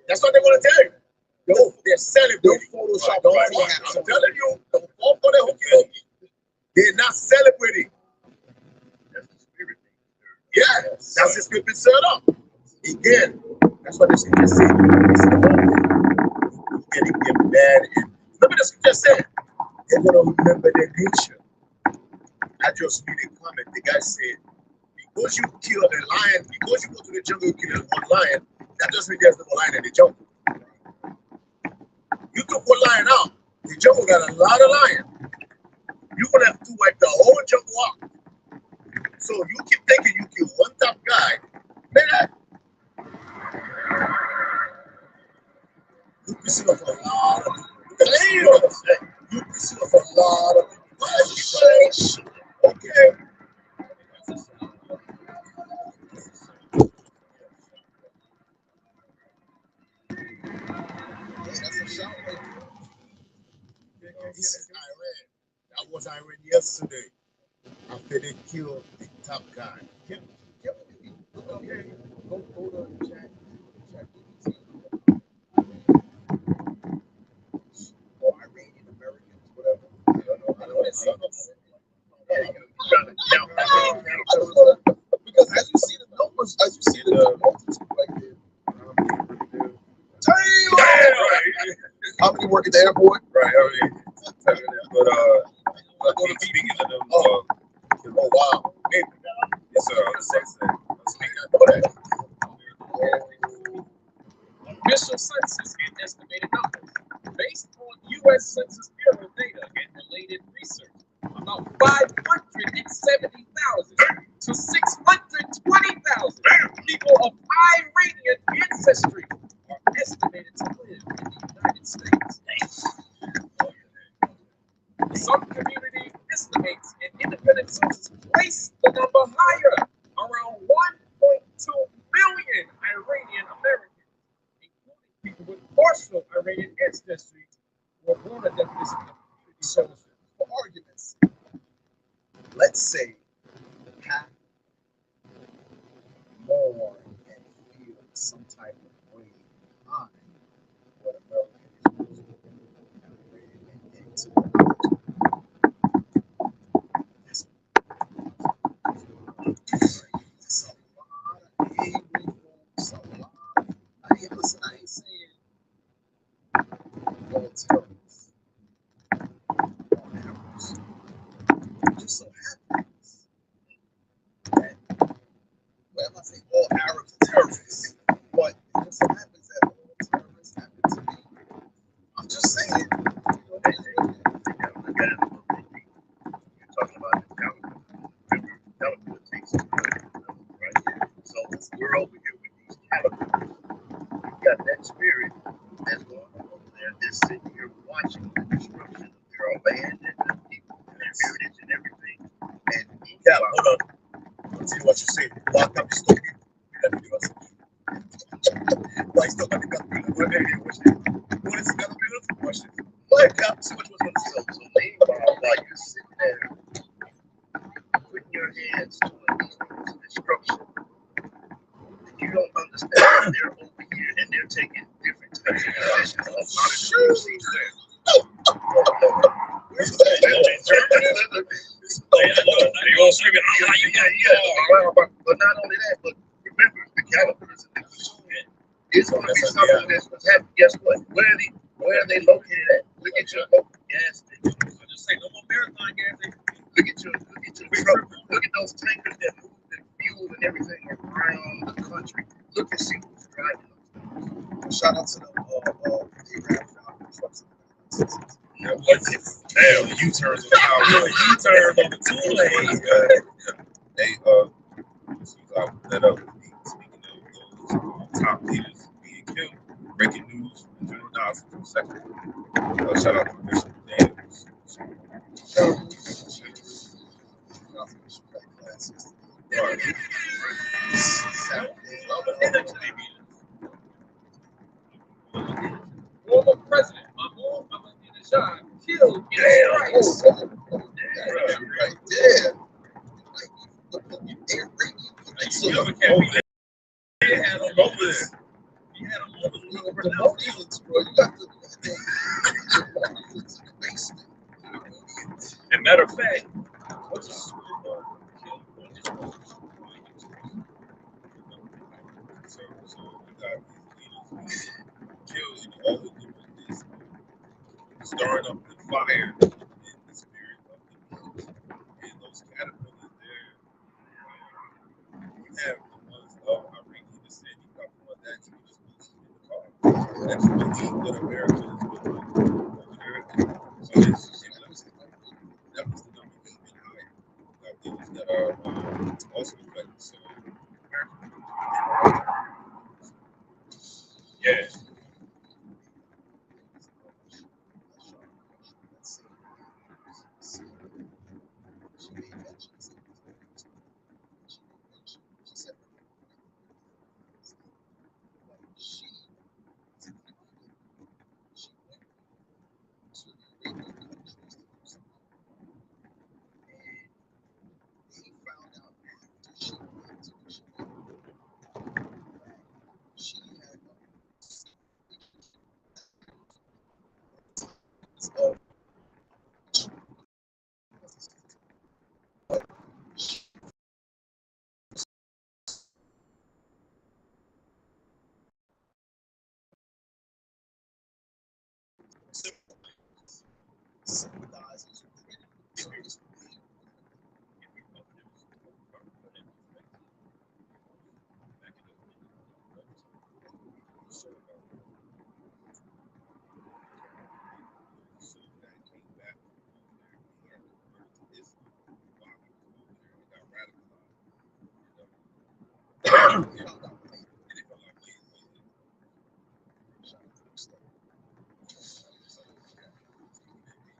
That's what they want to tell you. No, they're celebrating. Don't Photoshop. I'm telling you, don't fall for the hokey dokey. They're not celebrating. That's the spirit thing. Yeah, that's the spirit set up. Again, that's what this scripture said. Getting them bad. And remember the scripture said, they're going to remember their nature. I just read a comment. The guy said, because you kill a lion, because you go to the jungle, you kill one lion, that doesn't mean there's no lion in the jungle. You took one lion out, the jungle got a lot of lion. You're going to have to wipe the whole jungle out. So you keep thinking you kill one top guy, man, you're pissing off a lot of people. You're pissing off a lot of people. Okay. This is Iran. That was Iran yesterday. After they killed the top guy. Okay. Go to the chat. Or Iranian Americans, whatever. I don't know. U.S. Because as you see the numbers, as you see the multitude right there. Damn! How many work at the airport? Right, I mean, but speaking of them, oh wow. Yes, sir. Speaking of that, Official census and estimated numbers. Based on U.S. Census Bureau data and related research, about 570,000 to 620,000 people of Iranian ancestry are estimated to live in the United States. Some community estimates and independent sources place the number higher, around 1.2 million Iranian Americans, including people with partial Iranian ancestry, were born at definition of community services. For argument's sake, let's say the path more and feel some type of way behind what America is doing into this. It's a lot of angry folks, a lot. Listen, I ain't saying all terrorists are Arabs. It just so happens that, well, I'm not saying all Arabs are terrorists, but it just so happens that all terrorists happen to be. I'm just saying. You're talking about the caliber. Remember, caliber takes right? So we're over here with these calibers. You've got that spirit that's going on over there, just sitting here watching the destruction of their own land and the people and their heritage and everything. And Yeah, hold on. Let's see what you say. Lock up the story. Why still got the gun? What is the gun? Question. What? See what you was going to say. So meanwhile, while you're sitting there putting your hands towards these people's destruction, you don't understand that they're over here and they're taking different types of positions of monitoring there. They all screaming, but not only that, but remember, the calibers and the it's going to be something that's going to happen. Guess what? Where are they located at? Look at your local gas station. I just say no more marathon gas station. Look at your truck. Look at those tankers that move the fuel and everything around the country. Look and see who's driving them. Shout out to the trucks. damn, the U-turns on the highway. U-turns on the two lanes, man. They that up. Speaking of those top leaders being killed, breaking news from General Dawson from second. Shout out to Bishop Daniels. Former President Mahmoud Ahmadinejad killed in strikes. Right there. He had him over there. He had him over the Monians, bro. You got the basement. And matter of fact, what's a so we got these leaders killed in all the different things, stirring up the fire in the spirit of the people. And those caterpillars there, you have the ones of Iranian descent, you got the ones that actually just posted in the car. That's what America is with over there. So that was the number even higher. You got those that are also affected. So yeah. sympathize is incredible.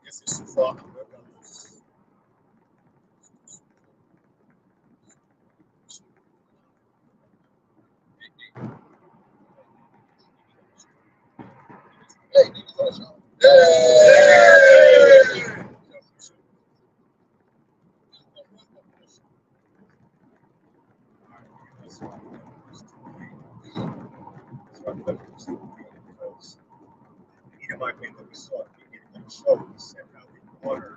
Guess it's too far. You know, my opinion, we saw at the beginning of the show, we said how the water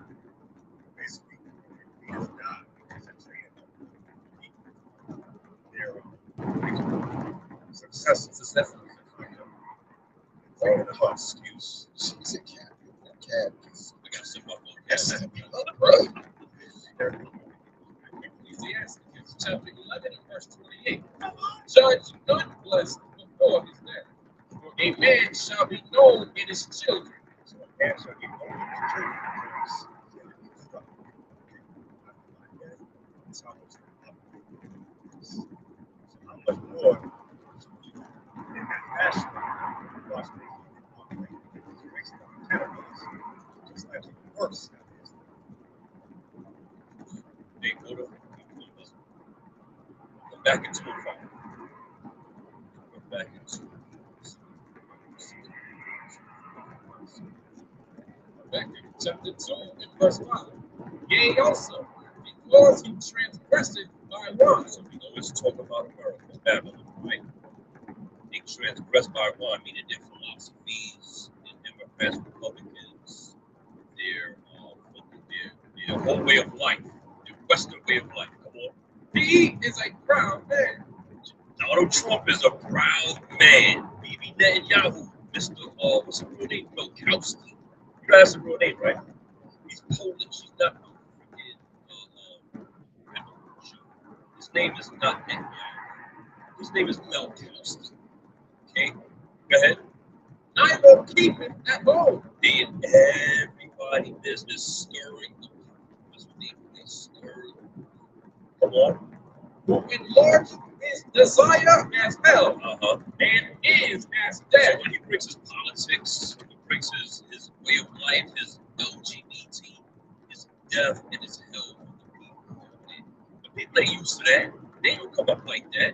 basically made us die because it's their successes. It's not an excuse. She's a cat. Cat. I got some up on yes. Ecclesiastes chapter 11 and verse 28. Judge none blessed before his death, for a man shall be known in his children. So a man shall be known in his children. So how much more in that fashion was just like it works. They go to come back into the fire. Come back into back in chapter 2 and verse 5. Yea, also, because he transgressed by one. So we always talk about America, Babylon, right? They transgressed by one, meaning their philosophies, their Democrats, Republicans, their whole way of life, their Western way of life. Come on. He is a proud man. Donald Trump is a proud man. Bibi Netanyahu, Mr. What's his real name? Milkowski. You know that's a real name, right? He's Polish. He's not his name is not Netanyahu. His name is Milkowski. Okay? Go ahead. I will keep it at home. Then everybody business stirring the That's what they stir. Come on. Who enlarges his desire as hell and is as So death. when he brings his politics, when he brings his way of life, his LGBT, his death, and his hell for the people. The people ain't used to that. They don't come up like that.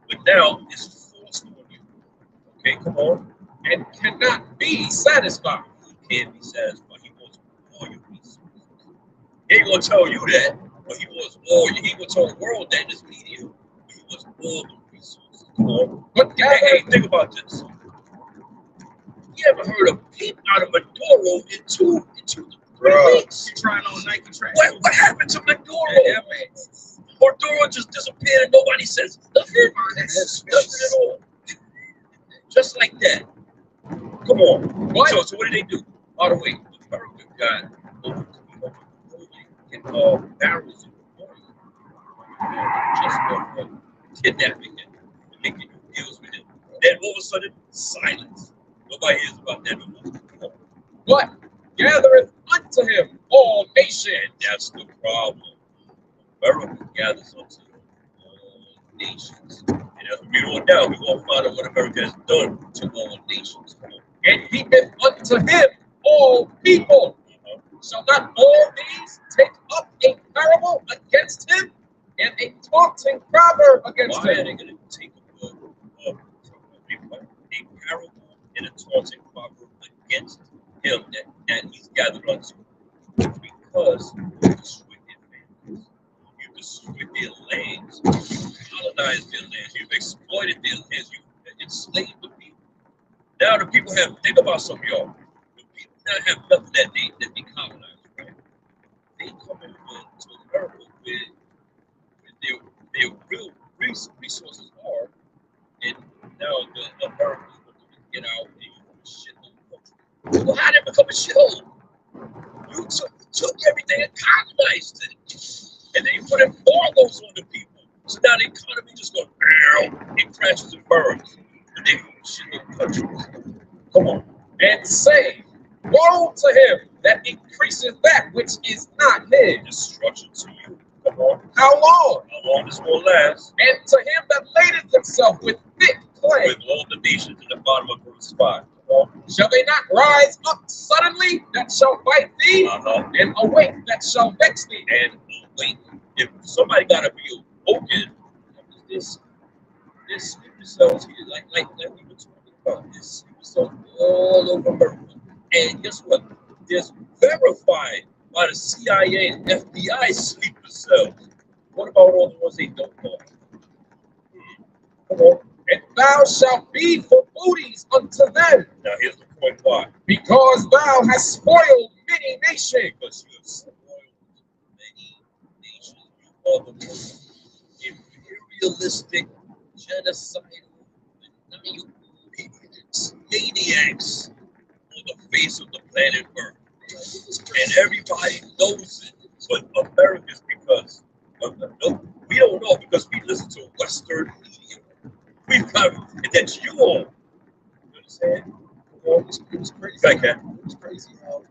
But now it's forced on you. Okay, come on. And cannot be satisfied. He can't be satisfied. He wants all your resources. He ain't gonna tell you that, but he wants all. He gonna tell the world that in this media. But he wants all the resources. Come on. But Hey, think about this. You ever heard of peep out of Maduro in 2 to 3 weeks? You trying on Nike track? What happened to Maduro? Maduro just disappeared and nobody says nothing. Nothing at all. Just like that. Come on. What? So what did they do? By the way, America got over barrels of oil just for kidnapping him and making deals with him. Then all of a sudden, silence. Nobody hears about that no more. What gathereth unto him all nations? That's the problem. America gathers unto all nations. And as we read on down, we're going to find out what America has done to all nations. And heapeth unto him all people. Shall not all these take up a parable against him and a taunting proverb against Why are him? they going to take a parable and a taunting proverb against him that he's gathered unto? Because you destroyed their families, you destroyed their lands, you colonized their lands, you've exploited their lands, you've enslaved the people. Now the people have, think about some of y'all, the people that have nothing that they colonized, right? They come over to America with their real resources are, and now the Americans want to get out and use shithole culture. Well, how did it become a shithole? putting more loads on the people. So now the economy just goes, it crashes and burns. And they shit in countries. Come on. And say, woe to him that increases that which is not his. Destruction to you. Come on. How long? How long this will last? And to him that ladeth himself with thick clay. With all the nations in the bottom of verse 5. Shall they not rise up suddenly that shall bite thee? And awake that shall vex thee? And awake. If somebody gotta be awoken, this sleeper cells here, like we were talking about, this sleeper cells all over America. And guess what? There's verified by the CIA and FBI sleeper cells. What about all the ones they don't know? Come on. And thou shalt be for booties unto them. Now here's the point why. Because thou hast spoiled many nations. Because you have spoiled many nations. You are the most imperialistic, genocidal, maniacs on the face of the planet Earth. And everybody knows it. But Americans, because we don't know, because we listen to Western media. We've got, and that's you all. You understand? Well, it was crazy. It was crazy how.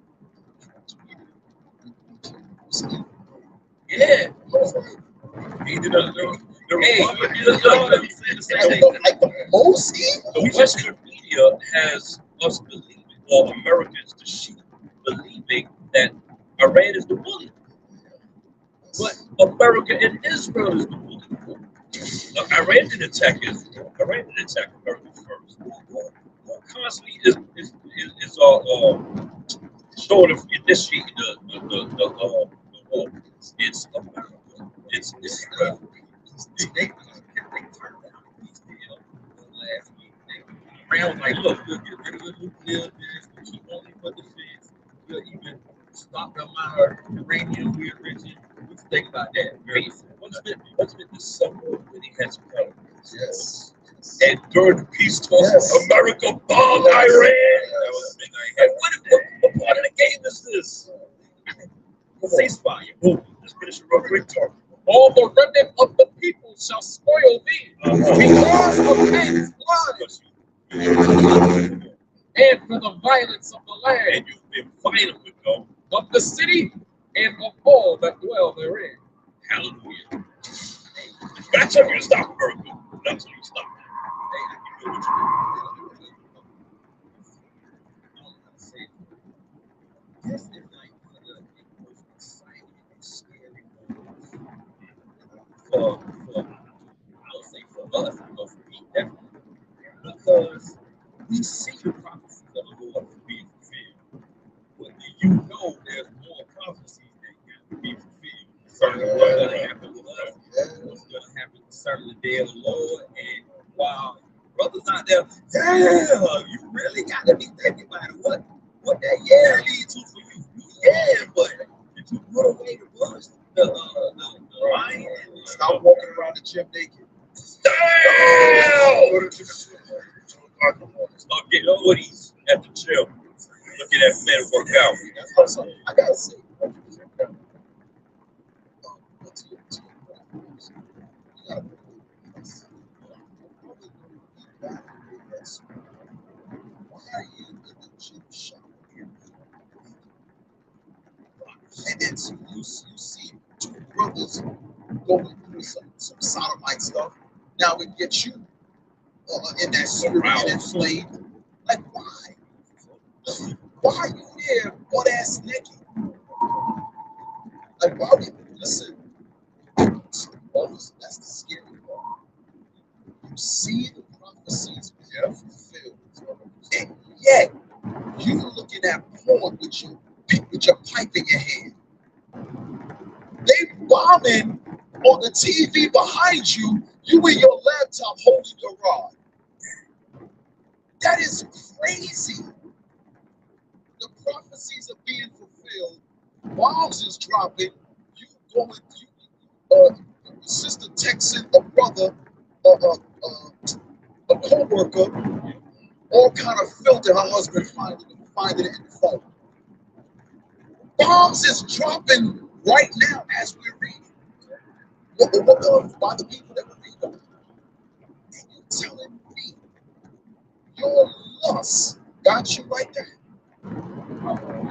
Yeah. He did the Western media has us believing, or Americans, the sheep, believing that Iran is the bully. But America and Israel is the bully. Iran didn't attack Israel. Iran didn't attack America first. Who constantly is showing of initiating the war? It's America. It's Israel. They turned down these deals last week. Iran was like, look, we'll get rid of the nuclear deals, we'll keep only for defense, we'll even stop the amount of uranium we enriching. What you think about that? What's been December when he had some kind of yes. And during the peace talks, America bombed Iran. That was the thing I had. What part of the game is this? Ceasefire. Boom. Let's finish the quick talk. All the remnant of the people shall spoil thee because of man's blood and for the violence of the land. And you've been violent with them. Of the city and of all that dwell therein. Hallelujah. But I tell you to stop America. Not till you stop. This is like the most exciting and scary moments for I would say for us, but for me definitely. Because we see the prophecies of the Lord being fulfilled. But do you know there's more prophecies that got to be fulfilled? Concerning what's going to happen with us, what's going to happen concerning the day of the Lord. And wow, brothers out there, yeah, you really got to be thinking about it. What that yeah leads to for you. Yeah, but if you put away the bush, the lion, stop walking around the gym naked. Damn! Stop getting hoodies at the gym. Look at that man work out. I gotta say, and then you see two brothers going through some sodomite stuff. Now it gets you in that spirit and inflamed. Like, why? Why are you there butt ass naked? Like, why we listen? That's the scary part. You see the prophecies being fulfilled, and yet you looking at porn with your pipe in your hand. They bombing on the TV behind you. You with your laptop holding your rod. That is crazy. The prophecies are being fulfilled. Bombs is dropping. You going, sister texting a brother, a co-worker, all kind of filth, and her husband finding it in the phone. Bombs is dropping right now as we're reading. by the people that were reading about it. And you're telling me your lust got you right there.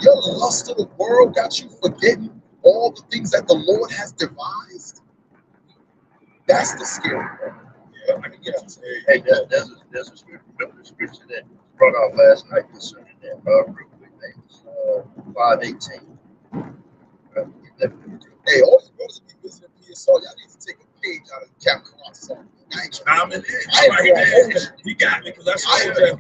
Your lust of the world got you forgetting all the things that the Lord has devised. That's the scary part. Yeah, I can get you. Hey, there's a scripture, remember the scripture that brought out last night concerning that, real quick, Amos, 5:18. Hey, all you brothers be visiting PSO, y'all need to take a page out of Cap Carrot's song. I ain't gonna hold you. He got me because that's I ain't gonna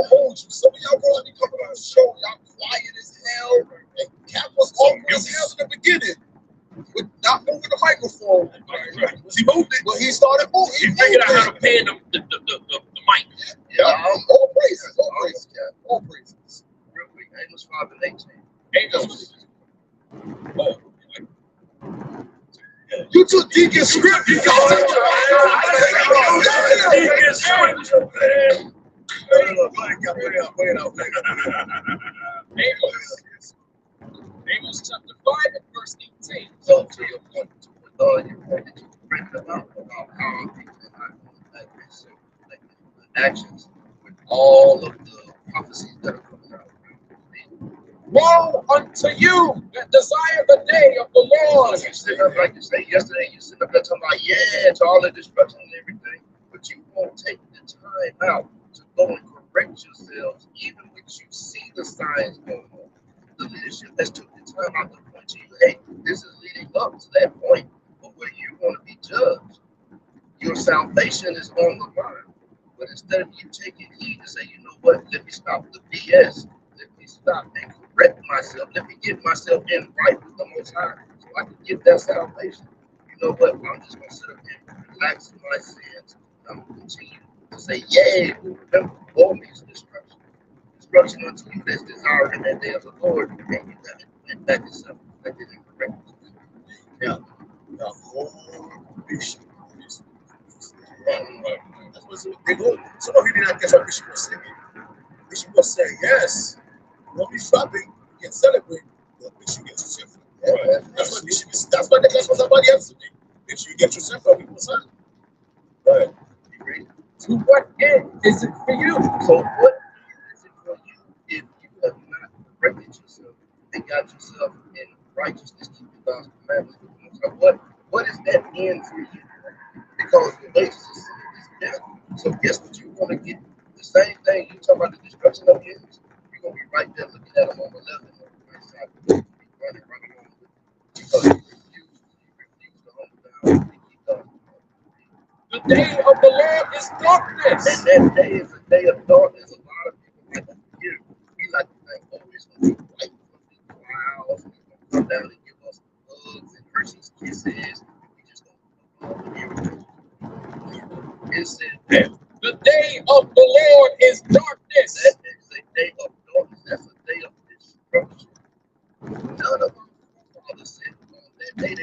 hold you. Some of y'all brothers be coming on the show, y'all quiet as hell. And Cap was awkward as hell in the beginning. With not moving the microphone. Right. He moved it. Well, he started moving. He figured out how to pan the mic. Yeah. All praises. All praises, Cap. All praises. Real quick, Amos 5:18. Amos. Oh. You took Deacon script. You got Deacon script. Amos chapter 5 and verse 18. So to your point, you pointed to written about how people are not going to like actions with all of the prophecies that are coming out. Woe unto you that desire the day of the Lord. You sit up, like you say yesterday, you sit up there talking about, yeah, to all the destruction and everything, but you won't take the time out to go and correct yourselves, even when you see the signs going on. The leadership has took the time out to point to you, hey, this is leading up to that point, but where you're going to be judged. Your salvation is on the line. But instead of you taking heed to say, you know what, let me stop the BS, let me stop and correct myself, let me get myself in right with the Most High, so I can get that salvation. You know what, I'm just going to sit up and relax in my sins. I'm going to continue to say, yay, remember, all means destruction. Destruction unto you that's desired in that day of the Lord, and you got it. And that is something that is incorrect. Yeah. The whole bishop. That's what's they go. Some of you did not guess what Bishop was saying. Bishop was saying, yes, don't be shopping, you can celebrate, but Bishop gets yourself. Yeah, right. That's what Bishop is. That's what the class was about yesterday. Make sure you get yourself up, people son. Right. To what end is it for you? So what is it for you if you have not corrected yourself and got yourself in righteousness, keeping God's commandments? What is that end for you? Because the wages of sin is death. So guess what you want to get? The same thing you talk about the destruction of enemies. You're gonna be right there looking at them on the left and on the right side. You're running on with because you refuse to humble down and keep God. The day of the Lord is darkness. And that day is a day of darkness. A lot of people like to hear. We like to think, oh, it's gonna be white, it's gonna be clouds, it's gonna come down and give us hugs and Hershey's kisses. We just gonna everything. It said, the day of the Lord is darkness. That is a day of darkness. That's a day of destruction. None of our forefathers said on that day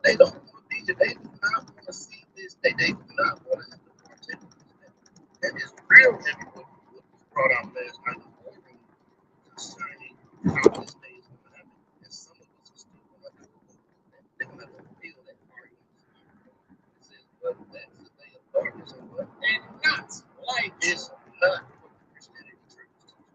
they don't want to be here. They do not want to see this day. They do not want to have to partake of this day. That is real heavy what was brought out last night in the boardroom concerning how this day is going to happen. And some of us are still going to have to go. They're going to have to feel that argument. It says, but that's the day of darkness and what? And not light. It's not what the Christianity church is teaching.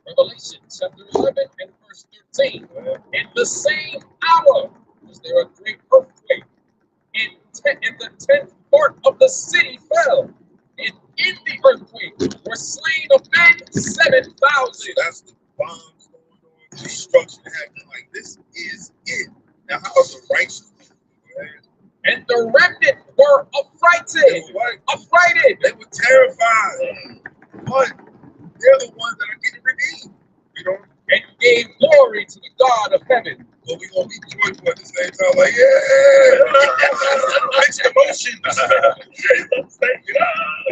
Revelation chapter 11 and verse 13. In the same hour was there a great earthquake. In the 10th part of the city fell. And in the earthquake were slain of men 7,000. That's the bombs going on, destruction happening. Like, this is it. Now, how is the righteous? And the remnant were affrighted. Affrighted. They were terrified. But they're the ones that are getting redeemed. You know? And gave glory to the God of heaven. But we're going to be joyful at the same time. Like, yeah! Mixed emotions.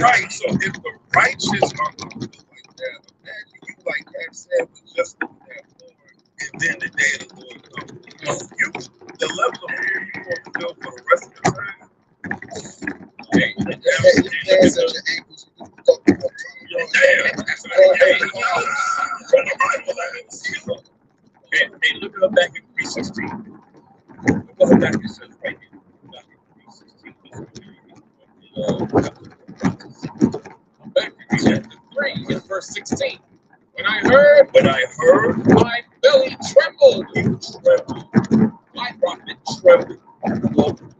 Right. So if the righteous are going to feel like that, imagine you, like that said, was just looking at Lord, and then the day of the Lord comes. The level of fear you want to feel for the rest of the time. Hey, Hands at your ankles. Hey, look at her back in 316. Look at her back in says right here. Back in 316. I'm back in chapter 3 in verse 16. When I heard, my belly trembled. My prophet trembled.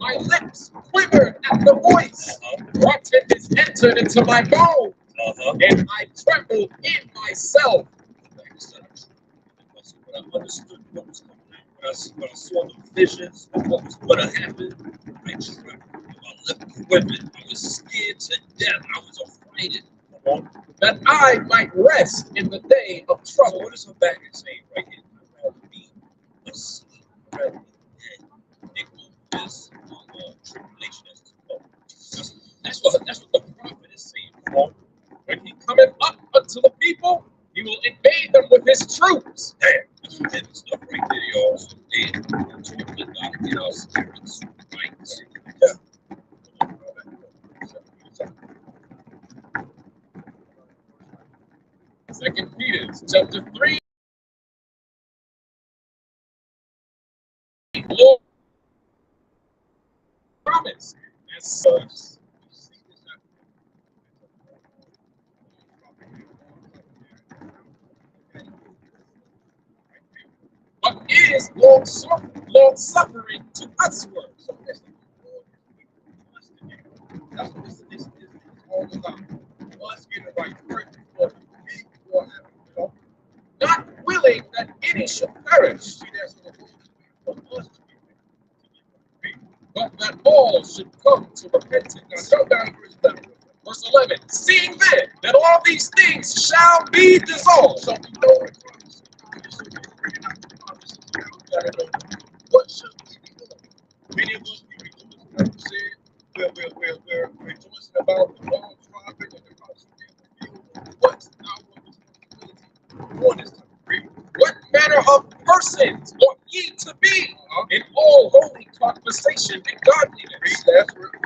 My lips quivered at the voice. Rotten is entered into my bones, and I trembled in myself. When I understood what was coming out, when I saw the visions of what was going to happen, I trembled. My lip quivered. I was scared to death. I was afraid. That I might rest in the day of trouble. So what is Habakkuk saying right here? I will be asleep rather than dead. It will this tribulation as to come. That's what the prophet is saying. Come on. When he cometh up unto the people, he will invade them with his troops. Damn, that's some heavy stuff right there, y'all. So damn, that's what we gotta get our spirits right. Yeah. Second Peter chapter 3. Lord promise as such. But is long suffering to usward. So that's what this is all about. Us getting it right first before not willing that any should perish. See, that's what us but that all should come to repentance. Now go down to verse 11. Verse 11. Seeing then that all these things shall be dissolved. So we know it. What should we be doing? Many of us be rejoicing, like you said. We're rejoicing about the long dropping and the house of what's our responsibility? One is to read. What manner of persons ought ye to be in all holy conversation and godliness,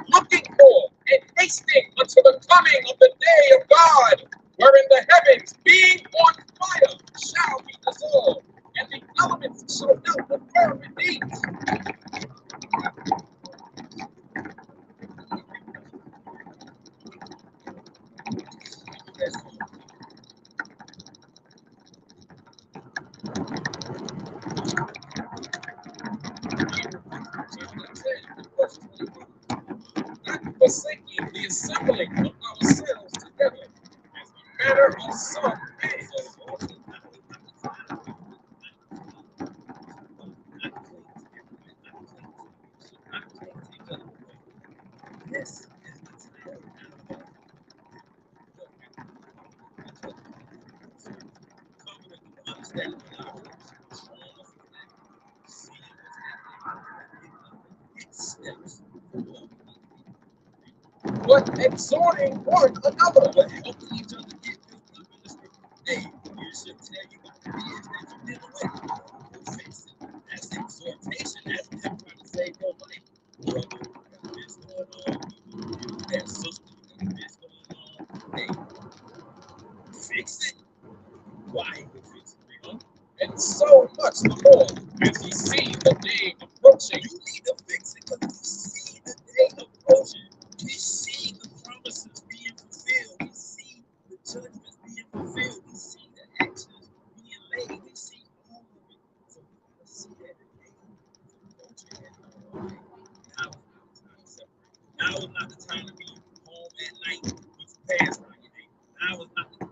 looking for and hasting unto the coming of the day of God, wherein the heavens, being on fire, shall be dissolved, and the elements shall melt with fervent heat. Not forsaking the assembling of ourselves together, as the manner of some is. This is the But exhorting one another. But helping each other get built up in the spirit. Hey, you should tell you about the years that you've been away. Fix it. That's exhortation. That's them trying to save your life. Brother, you got this going on. That sister, you got this going on. Hey, fix it. Why you can fix it, man? And so much the more as ye see the day approaching. You need to fix it because you see the day approaching. We see the promises being fulfilled. We see the judgments being fulfilled. We see the actions being laid. We see all of it. So we gotta see that the day approaching. Now is not the time to separate. Now is not the time to be home at night with your pants around your neck. Now is not the time.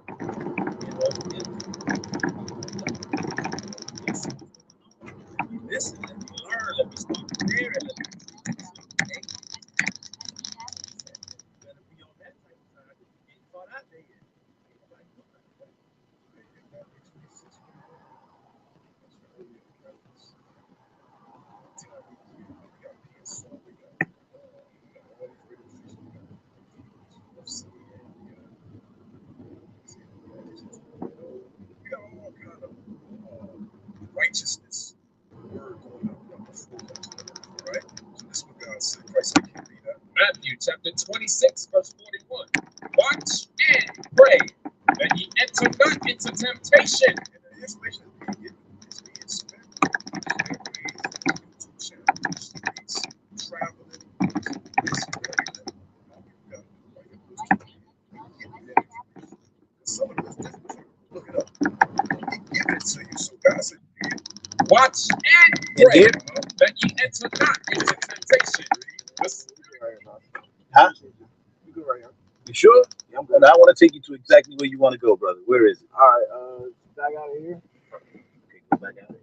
You listen, let me learn, let me start preparing, let me better be on that type of time to get caught out there. Matthew chapter 26, verse 41. Watch and pray that ye enter not into temptation. And the information that we get is being spent traveling. Some of it is different. Look it up. He give it to you. So God said, watch and pray that ye enter not into temptation. Huh? You sure? Yeah, I'm good. I want to take you to exactly where you want to go, brother. Where is it? All right, back out of here. Okay, go back out of here.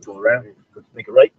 Go around, make it right.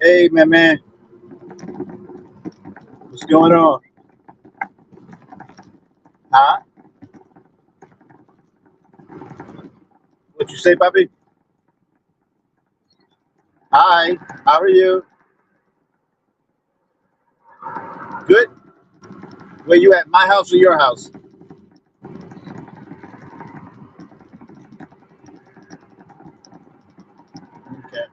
Hey, man. What's going on? Huh? What you say, Bobby? Hi. How are you? Good. Where you at? My house or your house? Okay.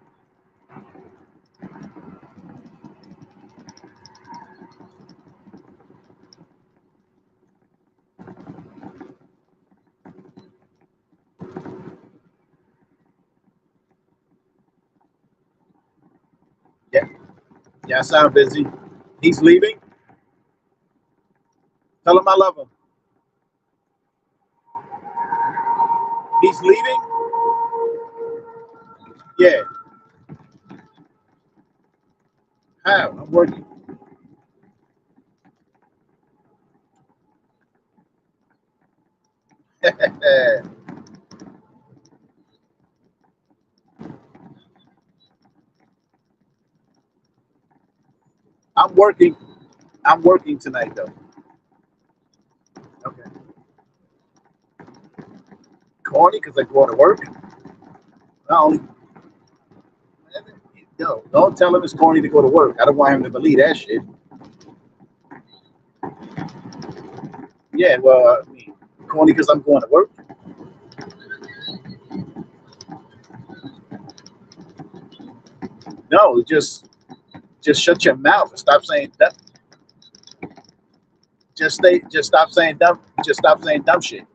Yeah. Yeah, I sound busy. He's leaving. Tell him I love him. He's leaving? Yeah. How? I'm working. I'm working. I'm working tonight, though. Okay. Corny because I go to work? No. No, don't tell him it's corny to go to work. I don't want him to believe that shit. Yeah, well, I mean, corny because I'm going to work. No, just shut your mouth and stop saying that. Just stop saying dumb. Just stop saying dumb shit.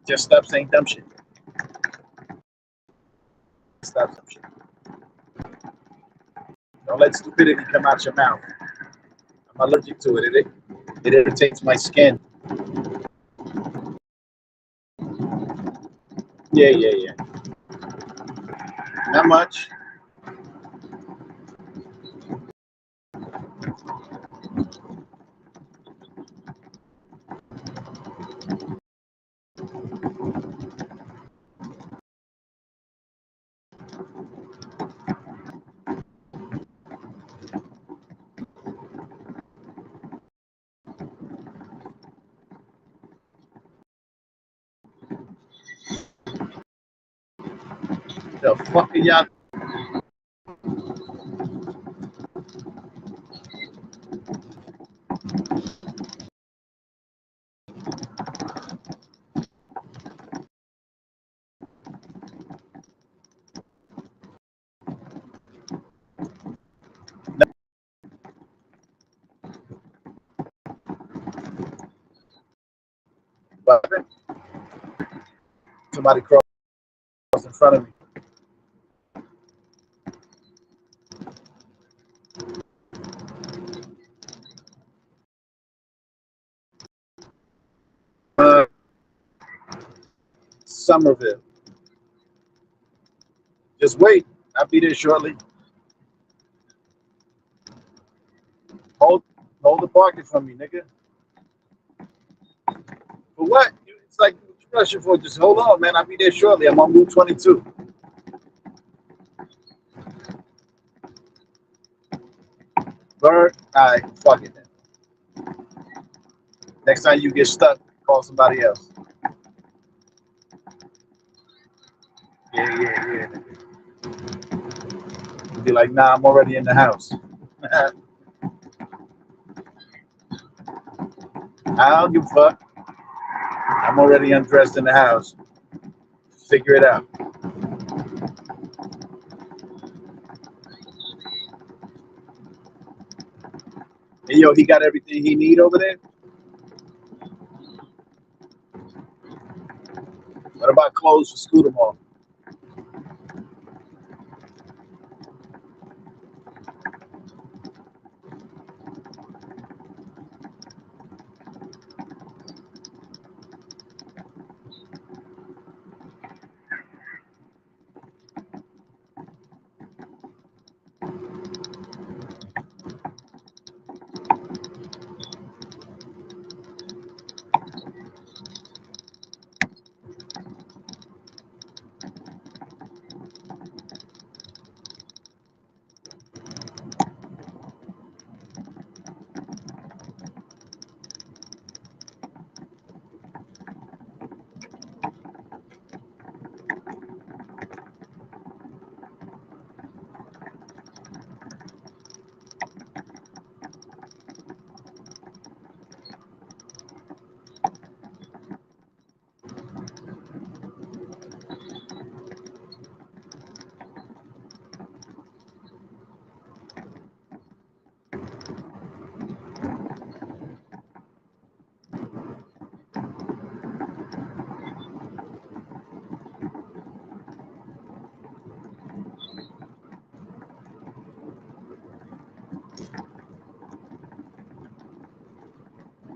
Just stop saying dumb shit. Stop some shit. Don't let stupidity come out your mouth. I'm allergic to it. It irritates my skin. Yeah. Not much. The fuck are y'all? Somebody crossed in front of me. Somerville. Just wait. I'll be there shortly. Hold the parking from me, nigga. For what? It's like what you rushing for. Just hold on, man. I'll be there shortly. I'm on Route 22. Bird, all right, fuck it then. Next time you get stuck, call somebody else. Yeah. Be like, nah, I'm already in the house. I don't give a fuck. I'm already undressed in the house. Figure it out. Hey, yo, he got everything he need over there? What about clothes for school tomorrow?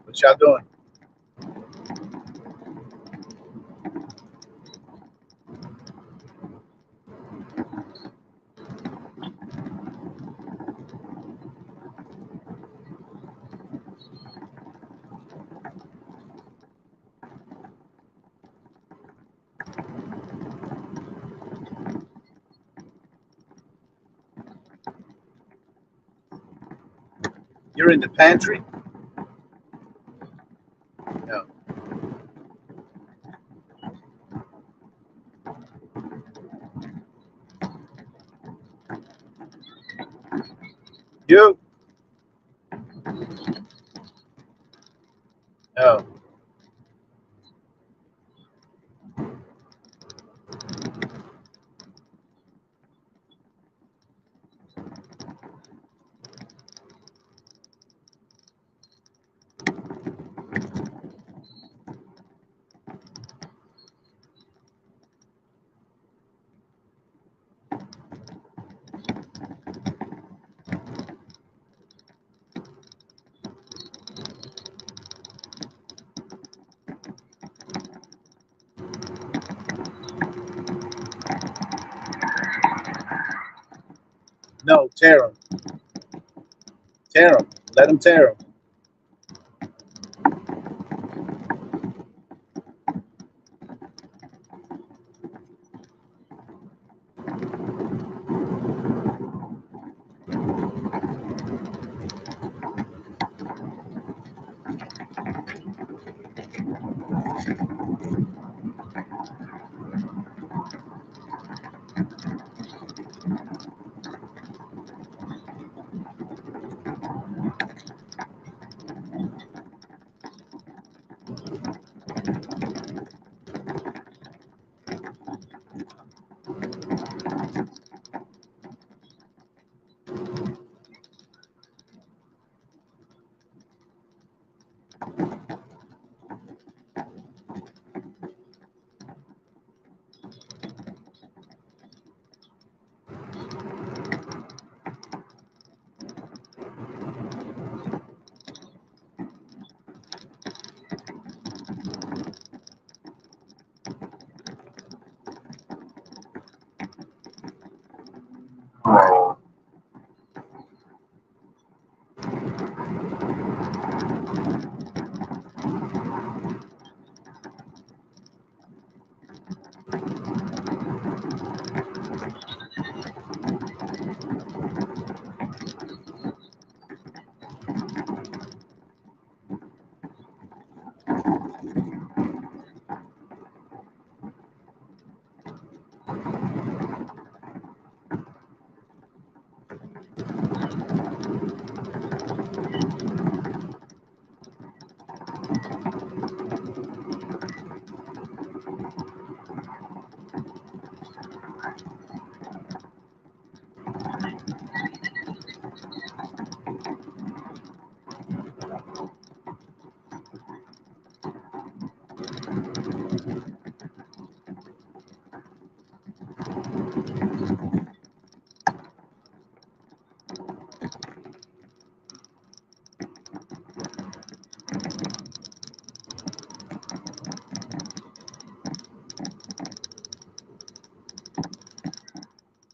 What y'all doing? You're in the pantry? No. You? No. No, tear them. Tear them. Let them tear them.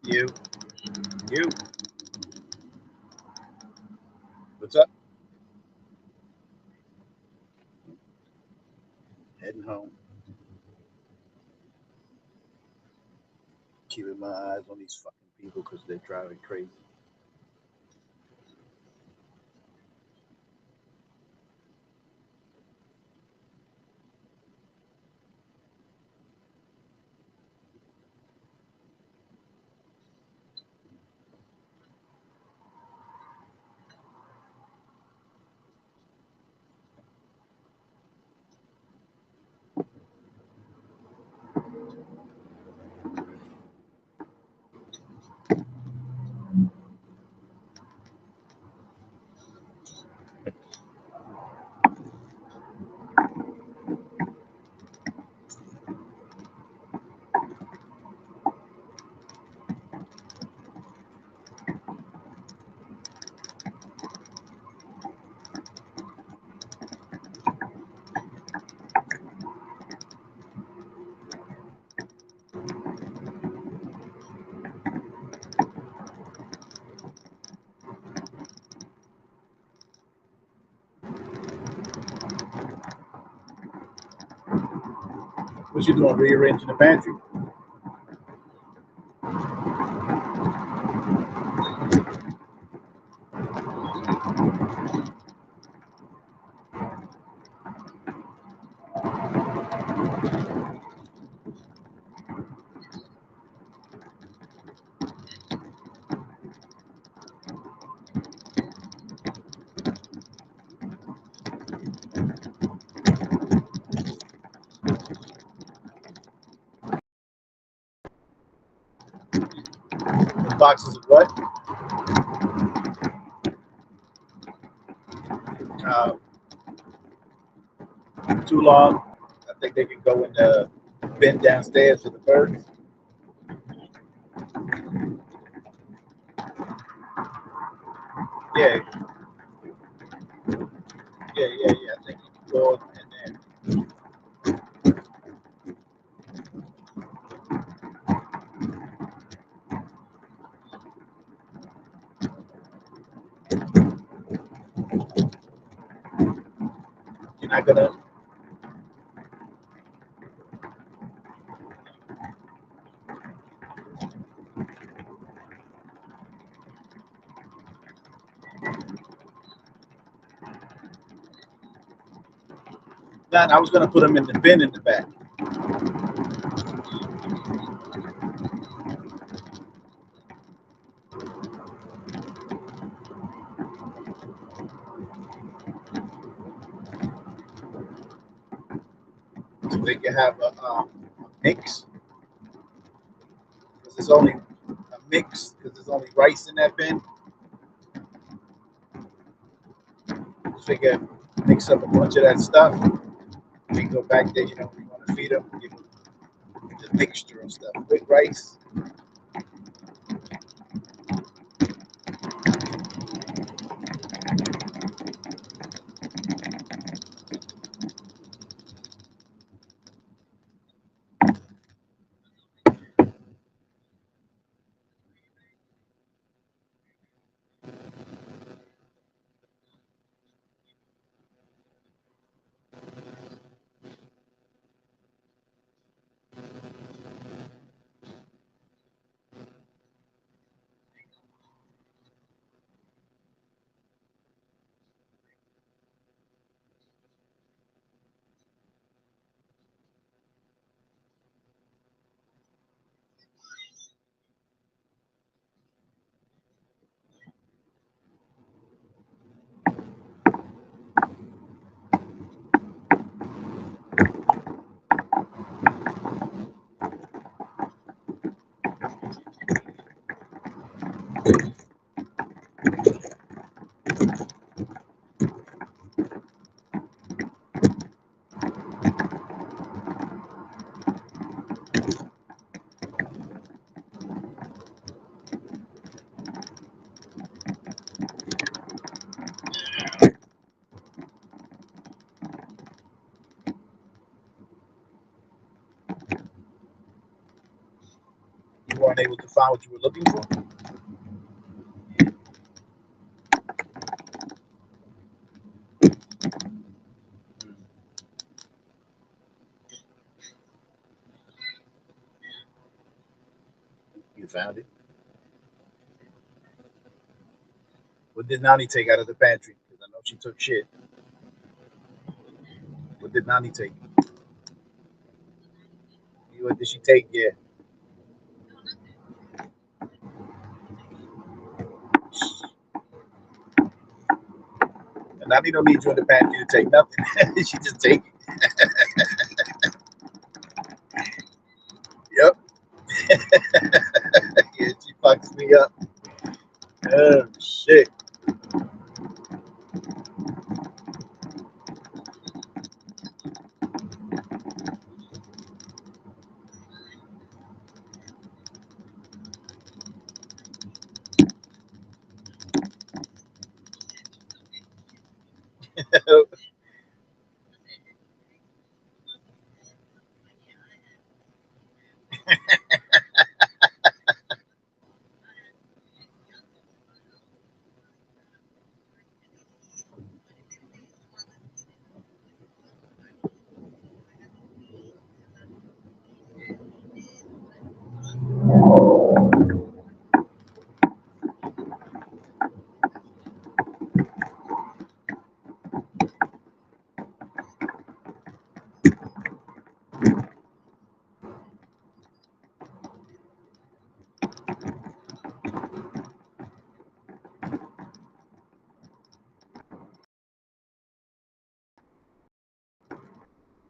You. You. What's up? Heading home. Keeping my eyes on these fucking people because they're driving crazy. What you doing? Rearranging the pantry? The boxes of what? Too long. I think they can go in the bin downstairs for the birds. Yeah. Yeah. I think you can go and then. You're not gonna. Nah, I was gonna put them in the bin in the back. So they can have a mix. Because it's only a mix. Because there's only rice in that bin. So they can mix up a bunch of that stuff. And go back there. You want to feed them. Give them the mixture of stuff with rice. You weren't able to find what you were looking for. You found it. What did Nani take out of the pantry? Because I know she took shit. What did Nani take? What did she take? Yeah. And Nani don't need you in the pantry to take nothing. She just take it. Yep. Yeah, she fucks me up. Oh shit.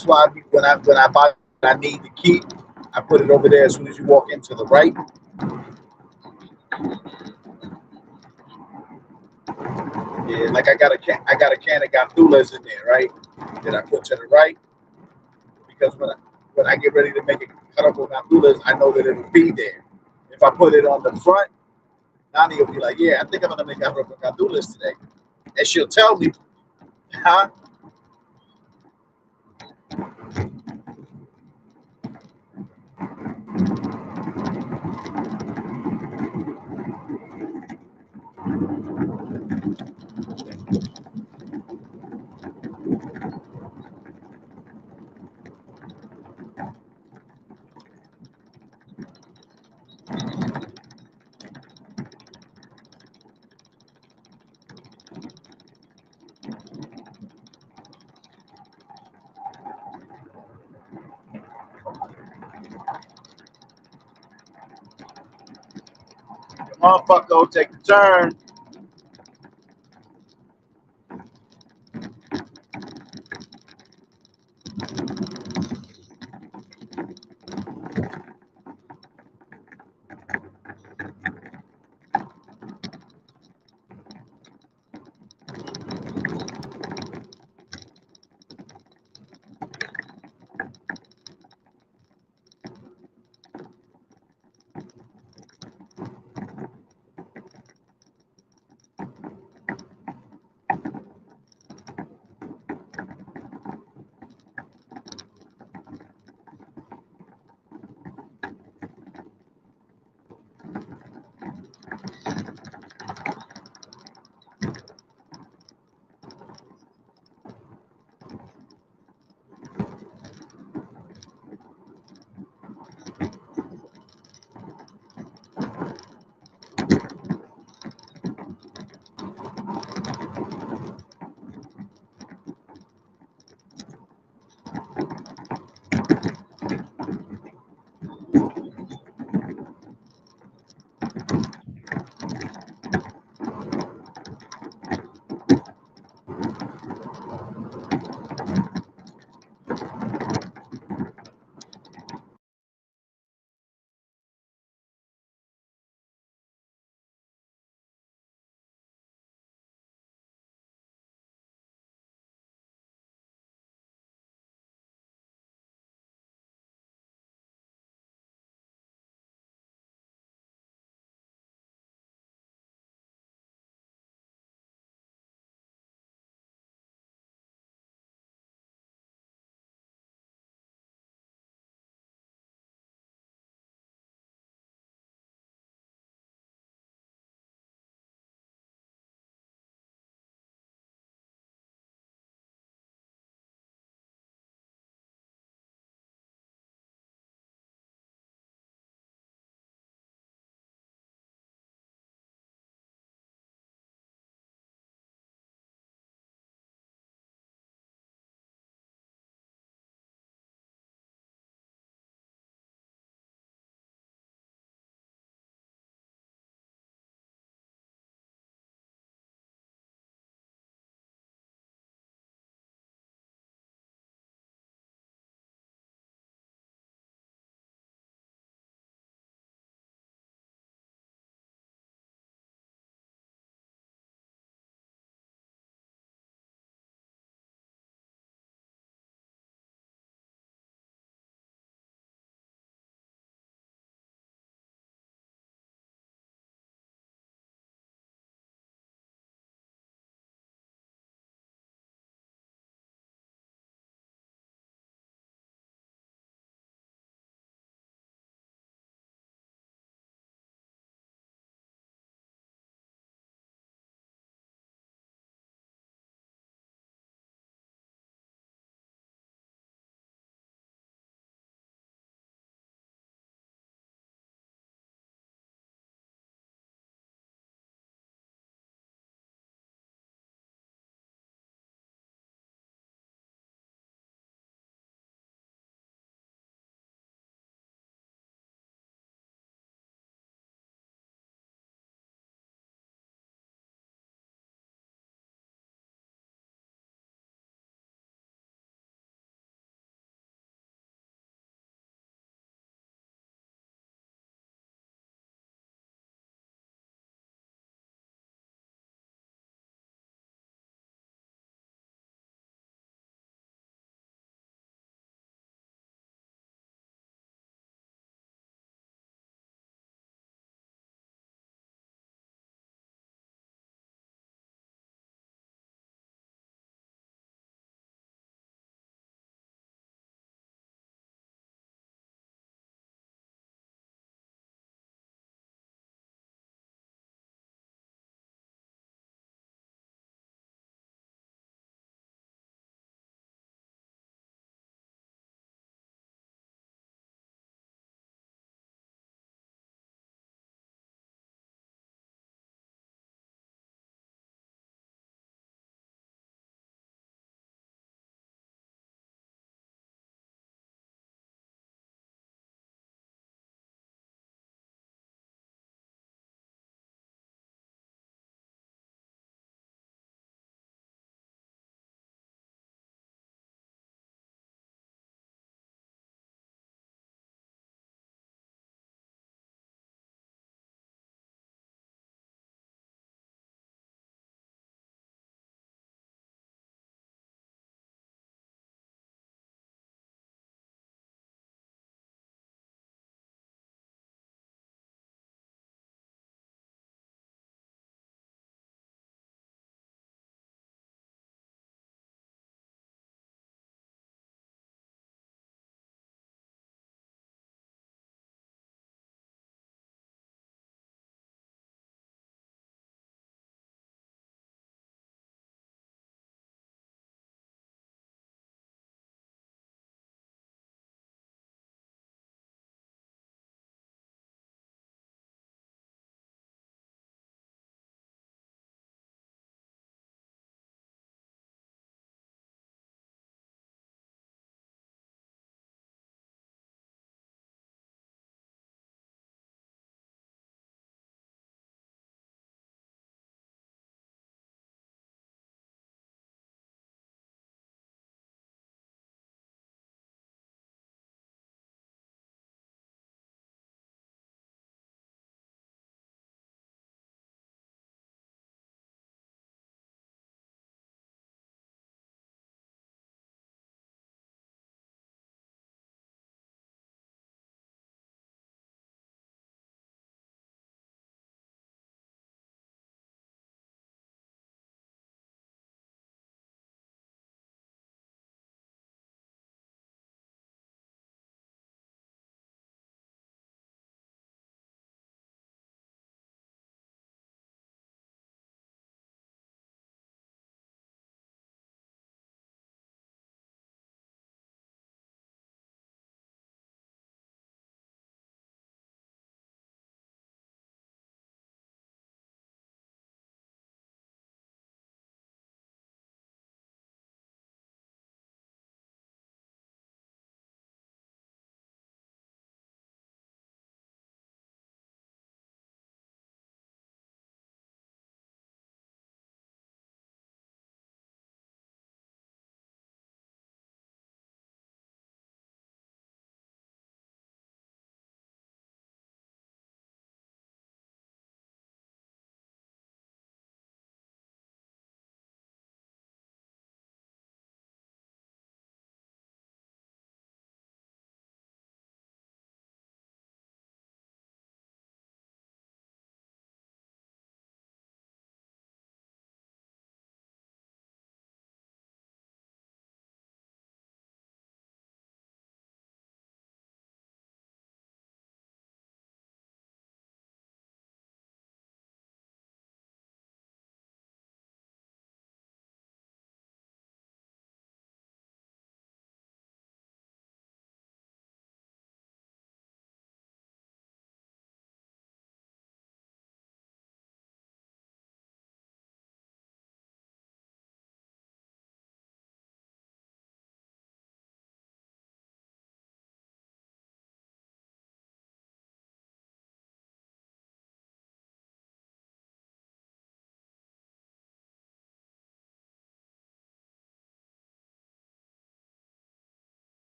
That's why when I buy I need the key, I put it over there as soon as you walk into the right. Yeah, like I got a can of gandules in there, right? That I put to the right because when I get ready to make a cut up with gandules, I know that it'll be there. If I put it on the front, Nani will be like, "Yeah, I think I'm gonna make cut up with gandules today," and she'll tell me, "Huh?" Motherfucker, take the turn.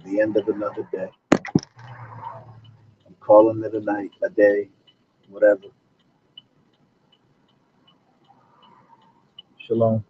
The end of another day. I'm calling it a night, a day, whatever. Shalom.